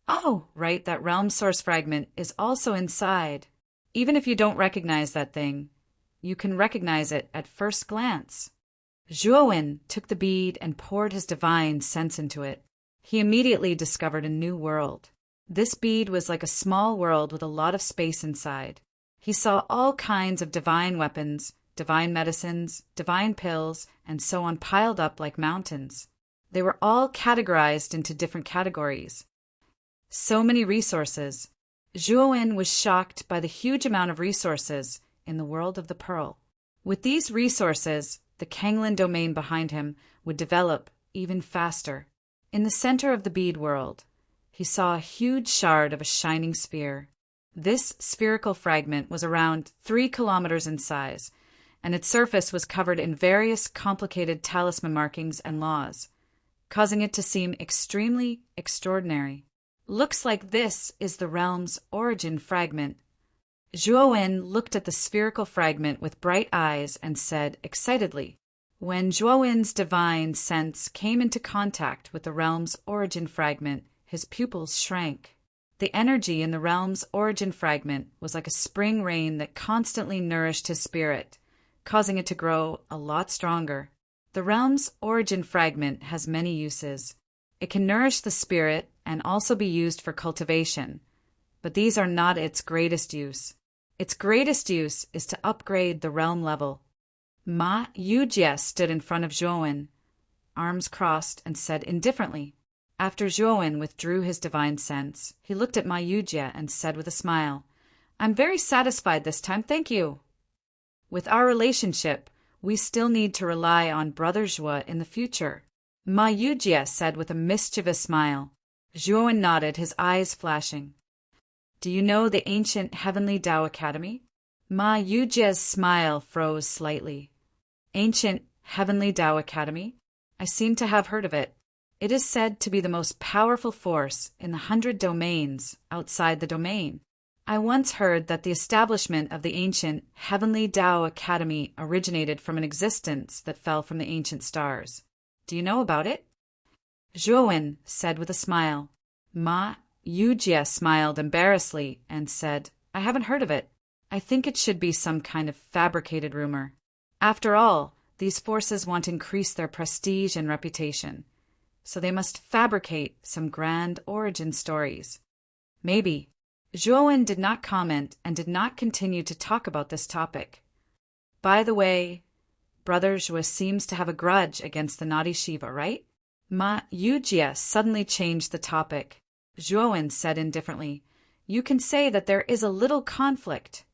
Speaker 1: "Oh, right, that realm source fragment is also inside. Even if you don't recognize that thing, you can recognize it at first glance." Zhuowen took the bead and poured his divine sense into it. He immediately discovered a new world. This bead was like a small world with a lot of space inside. He saw all kinds of divine weapons, divine medicines, divine pills, and so on piled up like mountains. They were all categorized into different categories. So many resources. Zhuowen was shocked by the huge amount of resources in the world of the pearl. With these resources, the Kanglin domain behind him would develop even faster. In the center of the bead world, he saw a huge shard of a shining sphere. This spherical fragment was around 3 kilometers in size, and its surface was covered in various complicated talisman markings and laws, causing it to seem extremely extraordinary. "Looks like this is the realm's origin fragment." Zhuowen looked at the spherical fragment with bright eyes and said excitedly. When Zhuowen's divine sense came into contact with the realm's origin fragment, his pupils shrank. The energy in the realm's origin fragment was like a spring rain that constantly nourished his spirit, causing it to grow a lot stronger. The realm's origin fragment has many uses. It can nourish the spirit and also be used for cultivation, but these are not its greatest use. Its greatest use is to upgrade the realm level. Ma Yujie stood in front of Zhuowen, arms crossed, and said indifferently. After Zhuowen withdrew his divine sense, he looked at Ma Yujie and said with a smile, "I'm very satisfied this time, thank you. With our relationship, we still need to rely on Brother Zhuo in the future." Ma Yujie said with a mischievous smile. Zhuowen nodded, his eyes flashing. "Do you know the ancient Heavenly Tao Academy?" Ma Yujie's smile froze slightly. "Ancient Heavenly Tao Academy? I seem to have heard of it. It is said to be the most powerful force in the 100 domains outside the domain. I once heard that the establishment of the ancient Heavenly Tao Academy originated from an existence that fell from the ancient stars. Do you know about it? Zhuowen said with a smile. Ma Yujie smiled embarrassedly and said, I haven't heard of it. I think it should be some kind of fabricated rumor. After all, these forces want to increase their prestige and reputation, so they must fabricate some grand origin stories. Maybe. Zhuowen did not comment and did not continue to talk about this topic. By the way, Brother Zhue seems to have a grudge against the naughty Shiva, right? Ma Yujie suddenly changed the topic. Zhuowen said indifferently, You can say that there is a little conflict.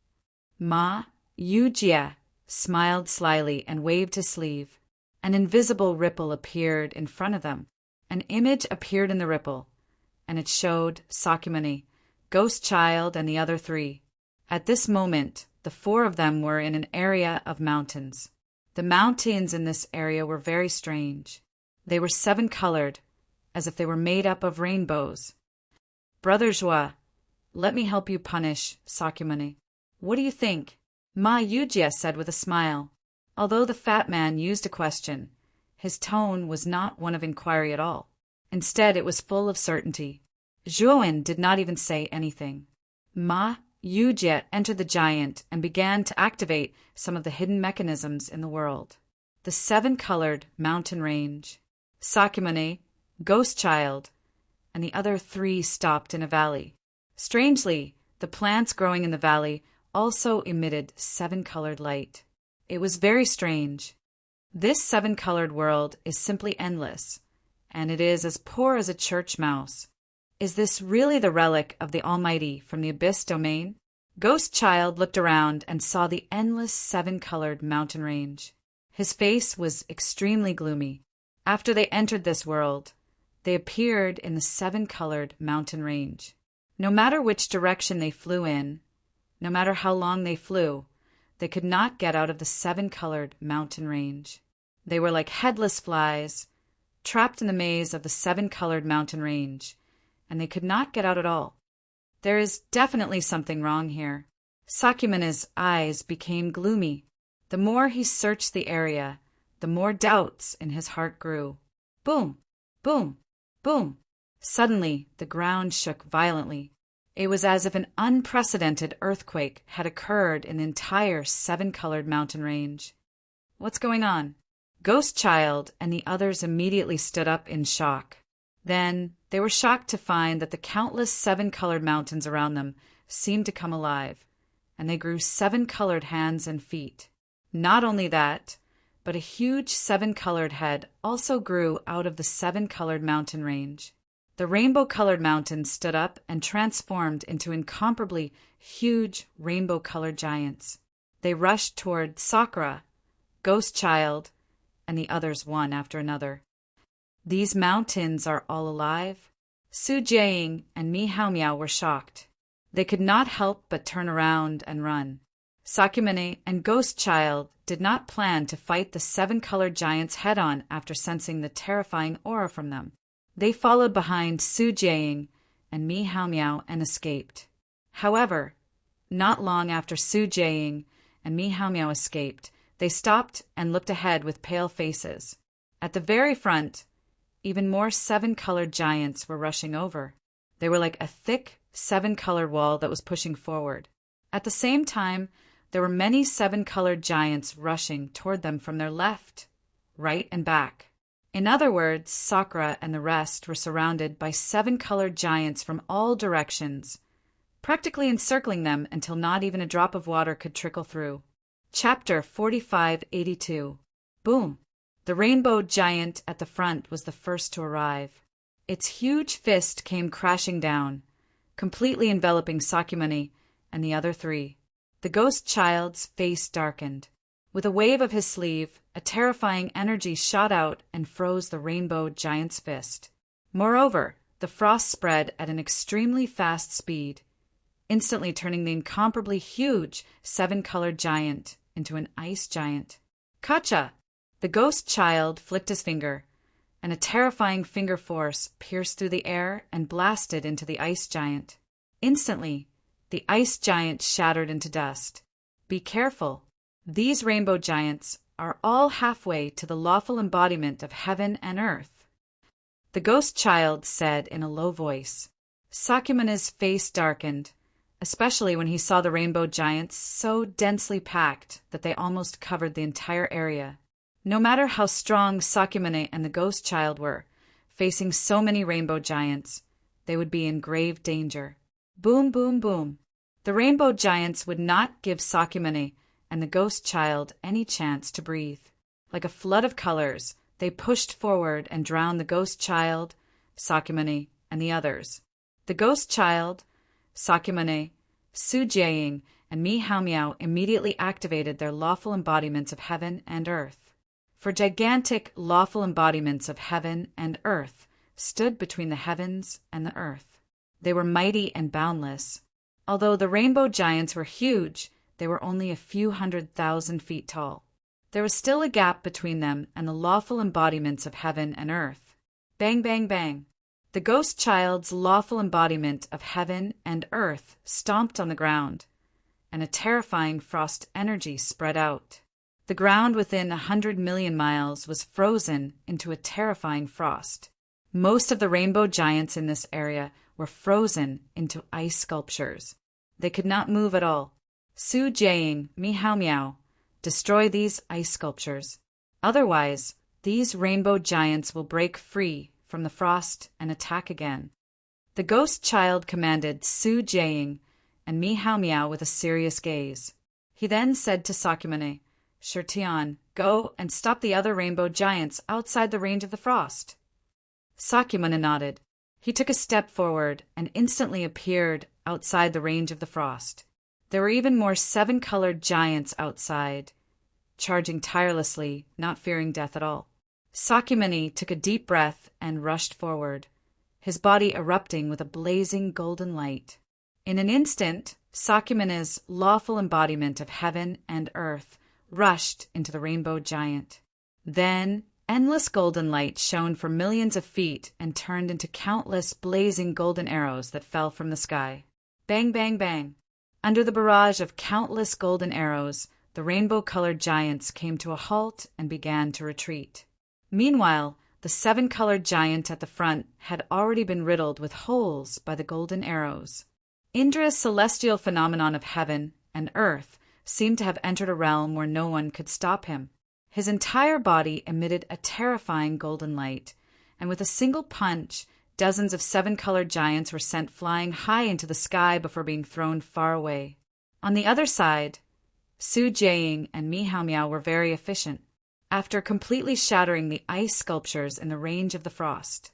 Speaker 1: Ma Yujie smiled slyly and waved his sleeve. An invisible ripple appeared in front of them. An image appeared in the ripple, and it showed Sakyamuni, Ghost Child, and the other three. At this moment, the four of them were in an area of mountains. The mountains in this area were very strange. They were 7-colored, as if they were made up of rainbows. Brother Zhue, let me help you punish Sakyamuni. What do you think? Ma Yujie said with a smile. Although the fat man used a question, his tone was not one of inquiry at all. Instead, it was full of certainty. Zhuowen did not even say anything. Ma Yujie entered the giant and began to activate some of the hidden mechanisms in the world. The 7-colored mountain range, Sakyamuni, Ghost Child, and the other 3 stopped in a valley. Strangely, the plants growing in the valley also emitted 7-colored light. It was very strange. This 7-colored world is simply endless, and it is as poor as a church mouse. Is this really the relic of the Almighty from the Abyss domain? Ghost Child looked around and saw the endless 7-colored mountain range. His face was extremely gloomy. After they entered this world, they appeared in the 7-colored mountain range. No matter which direction they flew in, no matter how long they flew, they could not get out of the 7-colored mountain range. They were like headless flies, trapped in the maze of the 7-colored mountain range, and they could not get out at all. There is definitely something wrong here. Sakyamuni's eyes became gloomy. The more he searched the area, the more doubts in his heart grew. Boom! Boom! Boom! Suddenly, the ground shook violently. It was as if an unprecedented earthquake had occurred in the entire 7-colored mountain range. What's going on? Ghost Child and the others immediately stood up in shock. Then they were shocked to find that the countless 7-colored mountains around them seemed to come alive, and they grew 7-colored hands and feet. Not only that, but a huge 7-colored head also grew out of the 7-colored mountain range. The rainbow-colored mountains stood up and transformed into incomparably huge rainbow-colored giants. They rushed toward Sakura, Ghost Child, and the others one after another. These mountains are all alive? Su Jiaying and Mi Hao Miao were shocked. They could not help but turn around and run. Sakyamuni and Ghost Child did not plan to fight the 7-colored giants head-on after sensing the terrifying aura from them. They followed behind Su Jiaying and Mi Hao Miao and escaped. However, not long after Su Jiaying and Mi Hao Miao escaped, they stopped and looked ahead with pale faces. At the very front, even more 7-colored giants were rushing over. They were like a thick 7-colored wall that was pushing forward. At the same time, there were many 7-colored giants rushing toward them from their left, right, and back. In other words, Sakura and the rest were surrounded by 7-colored giants from all directions, practically encircling them until not even a drop of water could trickle through. Chapter 4582. Boom! The rainbow giant at the front was the first to arrive. Its huge fist came crashing down, completely enveloping Sakyamuni and the other 3. The Ghost Child's face darkened. With a wave of his sleeve, a terrifying energy shot out and froze the rainbow giant's fist. Moreover, the frost spread at an extremely fast speed, instantly turning the incomparably huge 7-colored giant into an ice giant. Kacha! The Ghost Child flicked his finger, and a terrifying finger force pierced through the air and blasted into the ice giant. Instantly, the ice giant shattered into dust. Be careful. These rainbow giants are all halfway to the lawful embodiment of heaven and earth. The ghost child said in a low voice. Sakymune's face darkened, especially when he saw the rainbow giants so densely packed that they almost covered the entire area. No matter how strong Sakyamune and the ghost child were, facing so many rainbow giants, they would be in grave danger. Boom, boom, boom. The rainbow giants would not give Sakyamune and the ghost child any chance to breathe. Like a flood of colors, they pushed forward and drowned the ghost child, Sakyamune, and the others. The ghost child, Sakyamune, Su Jiaying, and Mi Hao Miao immediately activated their lawful embodiments of heaven and earth. For gigantic lawful embodiments of heaven and earth stood between the heavens and the earth. They were mighty and boundless. Although the rainbow giants were huge, they were only a few 100,000 feet tall. There was still a gap between them and the lawful embodiments of heaven and earth. Bang, bang, bang. The ghost child's lawful embodiment of heaven and earth stomped on the ground, and a terrifying frost energy spread out. The ground within 100 million miles was frozen into a terrifying frost. Most of the rainbow giants in this area were frozen into ice sculptures. They could not move at all. Su Jiaying, Mi Hao Miao, destroy these ice sculptures. Otherwise, these rainbow giants will break free from the frost and attack again. The ghost child commanded Su Jiaying and Mi Hao Miao with a serious gaze. He then said to Sakyamune, Shirtian, go and stop the other rainbow giants outside the range of the frost. Sakyamune nodded. He took a step forward and instantly appeared outside the range of the frost. There were even more 7-colored giants outside, charging tirelessly, not fearing death at all. Sakyamuni took a deep breath and rushed forward, his body erupting with a blazing golden light. In an instant, Sakyamuni's lawful embodiment of heaven and earth rushed into the rainbow giant. Then, endless golden light shone for millions of feet and turned into countless blazing golden arrows that fell from the sky. Bang, bang, bang. Under the barrage of countless golden arrows, the rainbow-colored giants came to a halt and began to retreat. Meanwhile, the 7-colored giant at the front had already been riddled with holes by the golden arrows. Indra's celestial phenomenon of heaven and earth seemed to have entered a realm where no one could stop him. His entire body emitted a terrifying golden light, and with a single punch, dozens of 7-colored giants were sent flying high into the sky before being thrown far away. On the other side, Su Jiaying and Mi Hao Miao were very efficient. After completely shattering the ice sculptures in the range of the frost,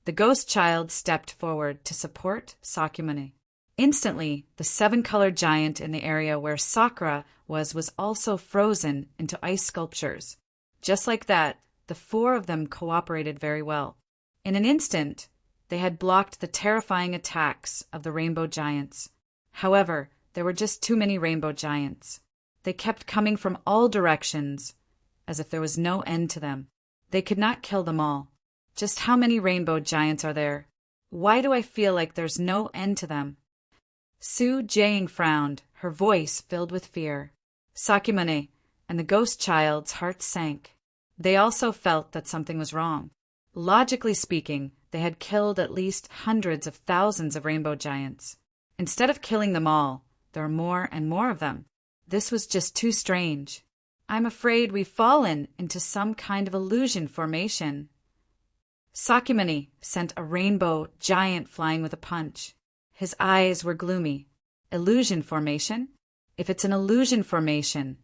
Speaker 1: the ghost child stepped forward to support Sakyamuni. Instantly, the 7-colored giant in the area where Sakura was also frozen into ice sculptures. Just like that, the 4 of them cooperated very well. In an instant, they had blocked the terrifying attacks of the rainbow giants. However, there were just too many rainbow giants. They kept coming from all directions, as if there was no end to them. They could not kill them all. Just how many rainbow giants are there? Why do I feel like there's no end to them? Su Jiaying frowned, her voice filled with fear. Sakyamune and the ghost child's heart sank. They also felt that something was wrong. Logically speaking, they had killed at least hundreds of thousands of rainbow giants. Instead of killing them all, there are more and more of them. This was just too strange. I'm afraid we've fallen into some kind of illusion formation. Sakyamuni sent a rainbow giant flying with a punch. His eyes were gloomy. Illusion formation? If it's an illusion formation,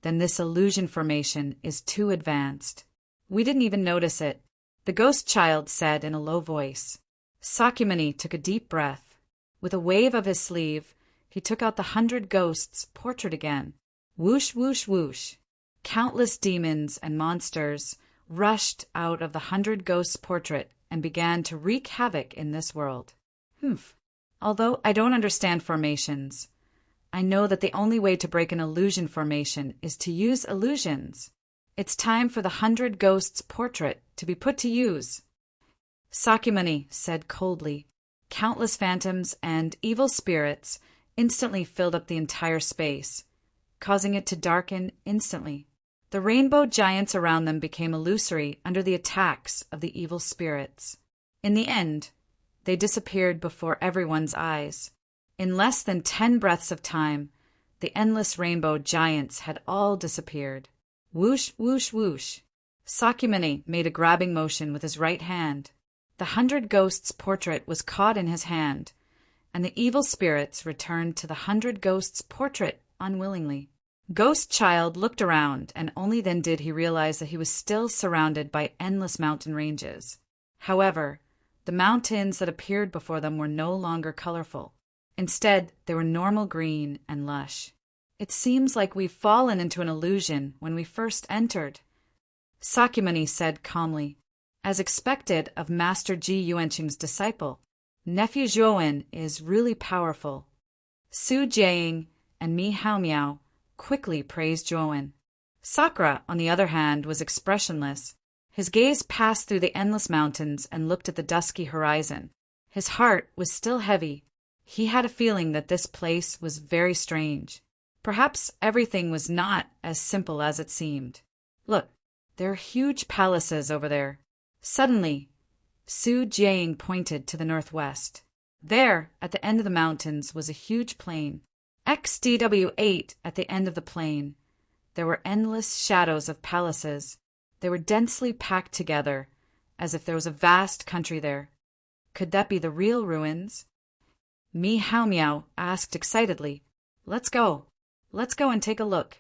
Speaker 1: then this illusion formation is too advanced. We didn't even notice it, the ghost child said in a low voice. Sakyamuni took a deep breath. With a wave of his sleeve, he took out the 100 ghosts' portrait again. Whoosh, whoosh, whoosh. Countless demons and monsters rushed out of the 100 ghosts' portrait and began to wreak havoc in this world. Although I don't understand formations, I know that the only way to break an illusion formation is to use illusions. It's time for the 100 ghosts' portrait to be put to use. Sakyamuni said coldly. Countless phantoms and evil spirits instantly filled up the entire space, causing it to darken instantly. The rainbow giants around them became illusory under the attacks of the evil spirits. In the end, they disappeared before everyone's eyes. In less than 10 breaths of time, the endless rainbow giants had all disappeared. Whoosh, whoosh, whoosh. Sakyamuni made a grabbing motion with his right hand. The 100 Ghosts' portrait was caught in his hand, and the evil spirits returned to the 100 Ghosts' portrait unwillingly. Ghost Child looked around, and only then did he realize that he was still surrounded by endless mountain ranges. However, the mountains that appeared before them were no longer colorful. Instead, they were normal green and lush. It seems like we've fallen into an illusion when we first entered, Sakyamuni said calmly. As expected of Master Ji Yuanqing's disciple, nephew Zhuowen is really powerful. Su Jiaying and Mi Haomiao quickly praised Zhuowen. Sakura, on the other hand, was expressionless. His gaze passed through the endless mountains and looked at the dusky horizon. His heart was still heavy. He had a feeling that this place was very strange. Perhaps everything was not as simple as it seemed. Look, there are huge palaces over there. Suddenly, Su Jiaying pointed to the northwest. There, at the end of the mountains, was a huge plain. XDW8 at the end of the plain. There were endless shadows of palaces. They were densely packed together, as if there was a vast country there. Could that be the real ruins? Mi Haomiao asked excitedly. Let's go. Let's go and take a look.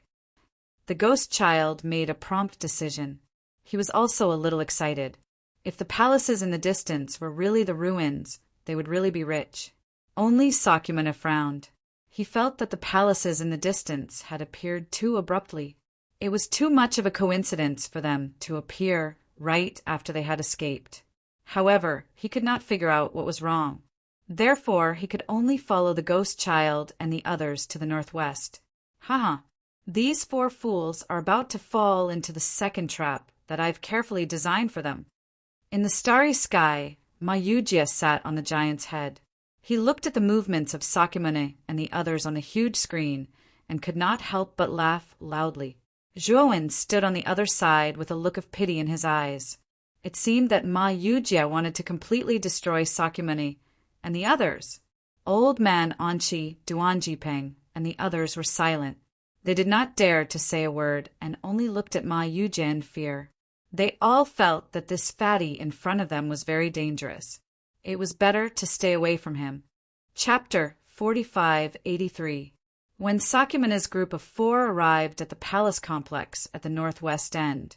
Speaker 1: The ghost child made a prompt decision. He was also a little excited. If the palaces in the distance were really the ruins, they would really be rich. Only Sakyamuni frowned. He felt that the palaces in the distance had appeared too abruptly. It was too much of a coincidence for them to appear right after they had escaped. However, he could not figure out what was wrong. Therefore, he could only follow the ghost child and the others to the northwest. Haha, these 4 fools are about to fall into the second trap that I've carefully designed for them. In the starry sky, Mayujia sat on the giant's head. He looked at the movements of Sakyamuni and the others on the huge screen and could not help but laugh loudly. Zhuowen stood on the other side with a look of pity in his eyes. It seemed that Mayujia wanted to completely destroy Sakyamuni and the others. Old man Anqi, Duanjipeng, and the others were silent. They did not dare to say a word and only looked at Mayujia in fear. They all felt that this fatty in front of them was very dangerous. It was better to stay away from him. Chapter 4583. When Sakyamuni's group of 4 arrived at the palace complex at the northwest end,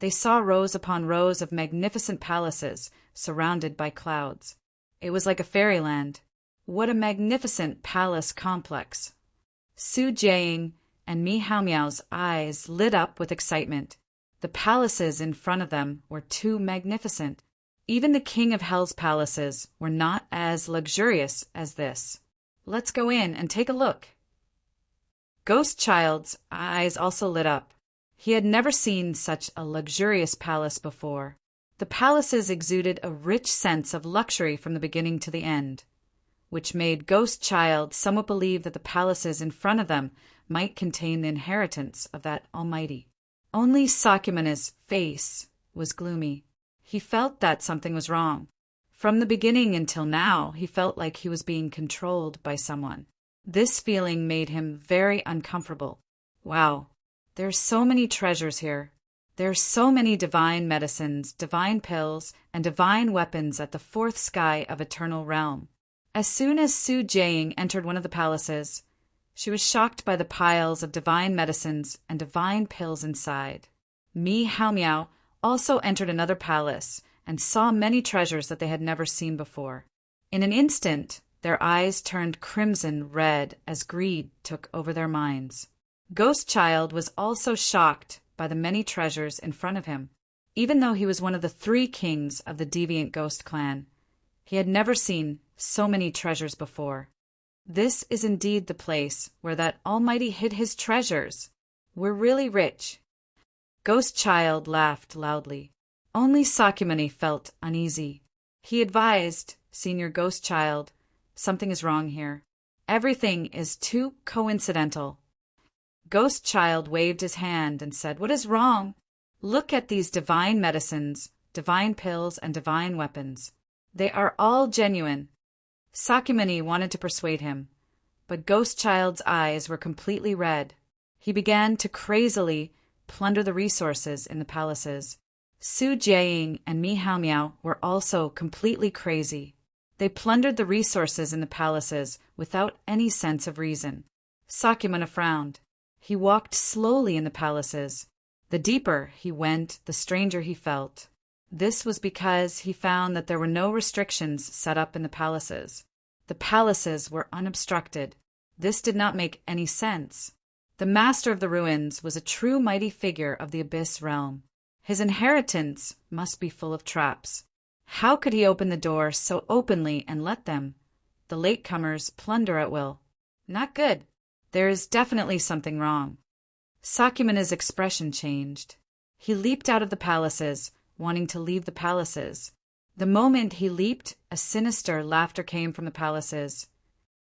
Speaker 1: they saw rows upon rows of magnificent palaces surrounded by clouds. It was like a fairyland. What a magnificent palace complex! Su Jiaying and Mi Haomiao's eyes lit up with excitement. The palaces in front of them were too magnificent. Even the King of Hell's palaces were not as luxurious as this. Let's go in and take a look. Ghost Child's eyes also lit up. He had never seen such a luxurious palace before. The palaces exuded a rich sense of luxury from the beginning to the end, which made Ghost Child somewhat believe that the palaces in front of them might contain the inheritance of that Almighty. Only Sakyamuni's face was gloomy. He felt that something was wrong. From the beginning until now, he felt like he was being controlled by someone. This feeling made him very uncomfortable. Wow, there's so many treasures here. There are so many divine medicines, divine pills, and divine weapons at the 4th sky of Eternal Realm. As soon as Su Jiaying entered one of the palaces, she was shocked by the piles of divine medicines and divine pills inside. Mi Haomiao also entered another palace and saw many treasures that they had never seen before. In an instant, their eyes turned crimson red as greed took over their minds. Ghost Child was also shocked by the many treasures in front of him. Even though he was one of the 3 kings of the deviant ghost clan, he had never seen so many treasures before. This is indeed the place where that Almighty hid his treasures. We're really rich. Ghost Child laughed loudly. Only Sakyamuni felt uneasy. He advised Senior Ghost Child, "Something is wrong here. Everything is too coincidental." Ghost Child waved his hand and said, "What is wrong? Look at these divine medicines, divine pills, and divine weapons. They are all genuine." Sakyamuni wanted to persuade him, but Ghost Child's eyes were completely red. He began to crazily plunder the resources in the palaces. Su Jiaying and Mi Hao Miao were also completely crazy. They plundered the resources in the palaces without any sense of reason. Sakyamuni frowned. He walked slowly in the palaces. The deeper he went, the stranger he felt. This was because he found that there were no restrictions set up in the palaces. The palaces were unobstructed. This did not make any sense. The master of the ruins was a true mighty figure of the Abyss realm. His inheritance must be full of traps. How could he open the door so openly and let them, the latecomers, plunder at will? Not good. There is definitely something wrong. Sakyamuni's expression changed. He leaped out of the palaces, wanting to leave the palaces. The moment he leaped, a sinister laughter came from the palaces.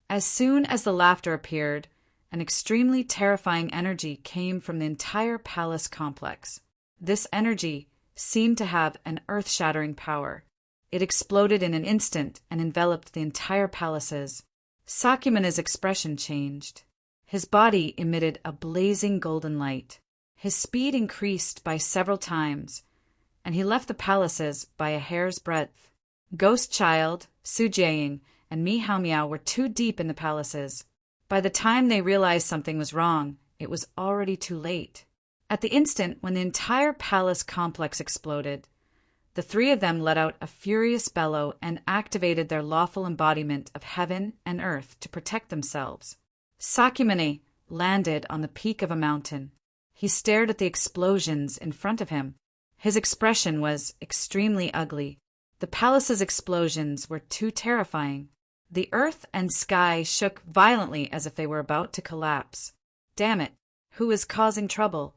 Speaker 1: As soon as the laughter appeared, an extremely terrifying energy came from the entire palace complex. This energy seemed to have an earth-shattering power. It exploded in an instant and enveloped the entire palaces. Sakyamuni's expression changed. His body emitted a blazing golden light. His speed increased by several times, and he left the palaces by a hair's breadth. Ghost Child, Su Jiaying, and Mi Hao Miao were too deep in the palaces. By the time they realized something was wrong, it was already too late. At the instant when the entire palace complex exploded, the three of them let out a furious bellow and activated their lawful embodiment of heaven and earth to protect themselves. Sakyamuni landed on the peak of a mountain. He stared at the explosions in front of him. His expression was extremely ugly. The palace's explosions were too terrifying. The earth and sky shook violently as if they were about to collapse. Damn it! Who is causing trouble?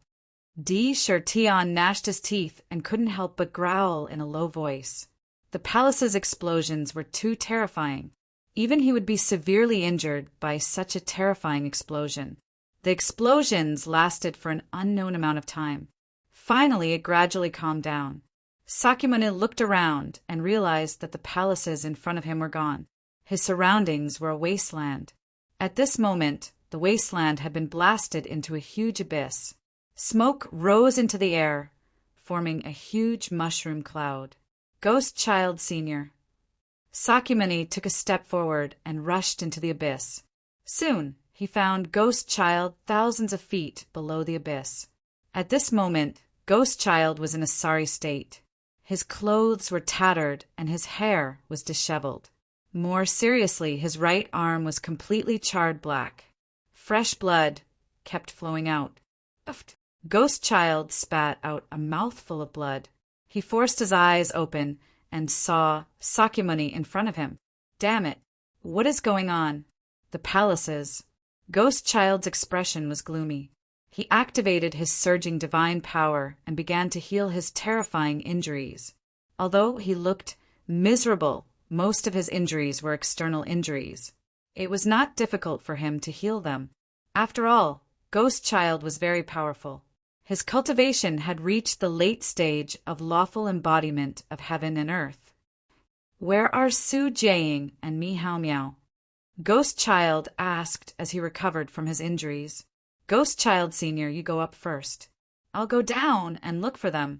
Speaker 1: Di Shirtian gnashed his teeth and couldn't help but growl in a low voice. The palace's explosions were too terrifying. Even he would be severely injured by such a terrifying explosion. The explosions lasted for an unknown amount of time. Finally, it gradually calmed down. Sakyamuni looked around and realized that the palaces in front of him were gone. His surroundings were a wasteland. At this moment, the wasteland had been blasted into a huge abyss. Smoke rose into the air, forming a huge mushroom cloud. Ghost Child Senior. Sakyamuni took a step forward and rushed into the abyss. Soon, he found Ghost Child thousands of feet below the abyss. At this moment, Ghost Child was in a sorry state. His clothes were tattered and his hair was disheveled. More seriously, his right arm was completely charred black. Fresh blood kept flowing out. Ghost Child spat out a mouthful of blood. He forced his eyes open and saw Sakyamuni in front of him. Damn it! What is going on? The palaces. Ghost Child's expression was gloomy. He activated his surging divine power and began to heal his terrifying injuries. Although he looked miserable, most of his injuries were external injuries. It was not difficult for him to heal them. After all, Ghost Child was very powerful. His cultivation had reached the late stage of lawful embodiment of heaven and earth. Where are Su Jiaying and Mi Hao Miao? Ghost Child asked as he recovered from his injuries. Ghost Child Senior, you go up first. I'll go down and look for them,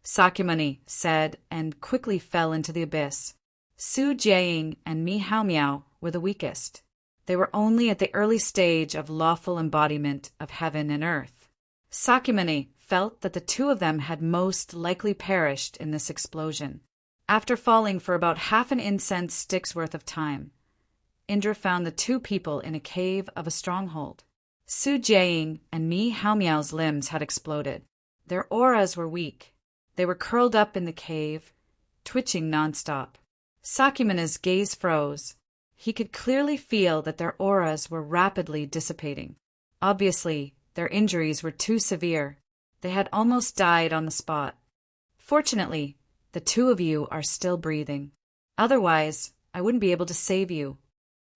Speaker 1: Sakyamuni said and quickly fell into the abyss. Su Jiaying and Mi Hao Miao were the weakest. They were only at the early stage of lawful embodiment of heaven and earth. Sakyamuni felt that the two of them had most likely perished in this explosion. After falling for about half an incense stick's worth of time, Indra found the two people in a cave of a stronghold. Su Jiaying and Mi Hao Miao's limbs had exploded. Their auras were weak. They were curled up in the cave, twitching nonstop. Sakyamuni's gaze froze. He could clearly feel that their auras were rapidly dissipating. Obviously, their injuries were too severe. They had almost died on the spot. Fortunately, the two of you are still breathing. Otherwise, I wouldn't be able to save you."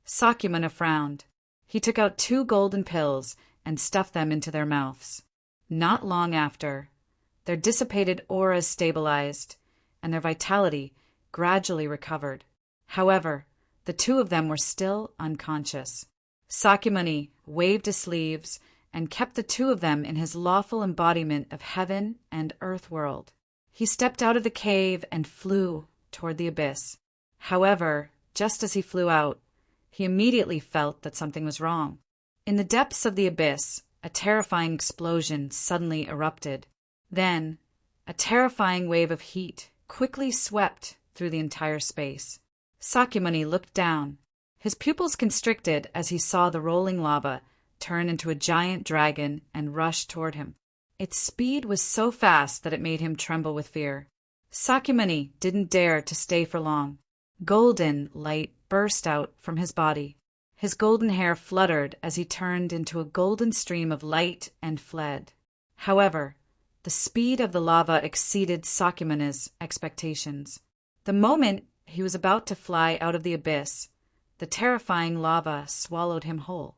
Speaker 1: Sakyamuni frowned. He took out 2 golden pills and stuffed them into their mouths. Not long after, their dissipated auras stabilized, and their vitality gradually recovered. However, the two of them were still unconscious. Sakyamuni waved his sleeves and kept the two of them in his lawful embodiment of heaven and earth world. He stepped out of the cave and flew toward the abyss. However, just as he flew out, he immediately felt that something was wrong. In the depths of the abyss, a terrifying explosion suddenly erupted. Then, a terrifying wave of heat quickly swept through the entire space. Sakyamuni looked down. His pupils constricted as he saw the rolling lava turn into a giant dragon and rush toward him. Its speed was so fast that it made him tremble with fear. Sakyamuni didn't dare to stay for long. Golden light burst out from his body. His golden hair fluttered as he turned into a golden stream of light and fled. However, the speed of the lava exceeded Sakyamuni's expectations. The moment he was about to fly out of the abyss, the terrifying lava swallowed him whole.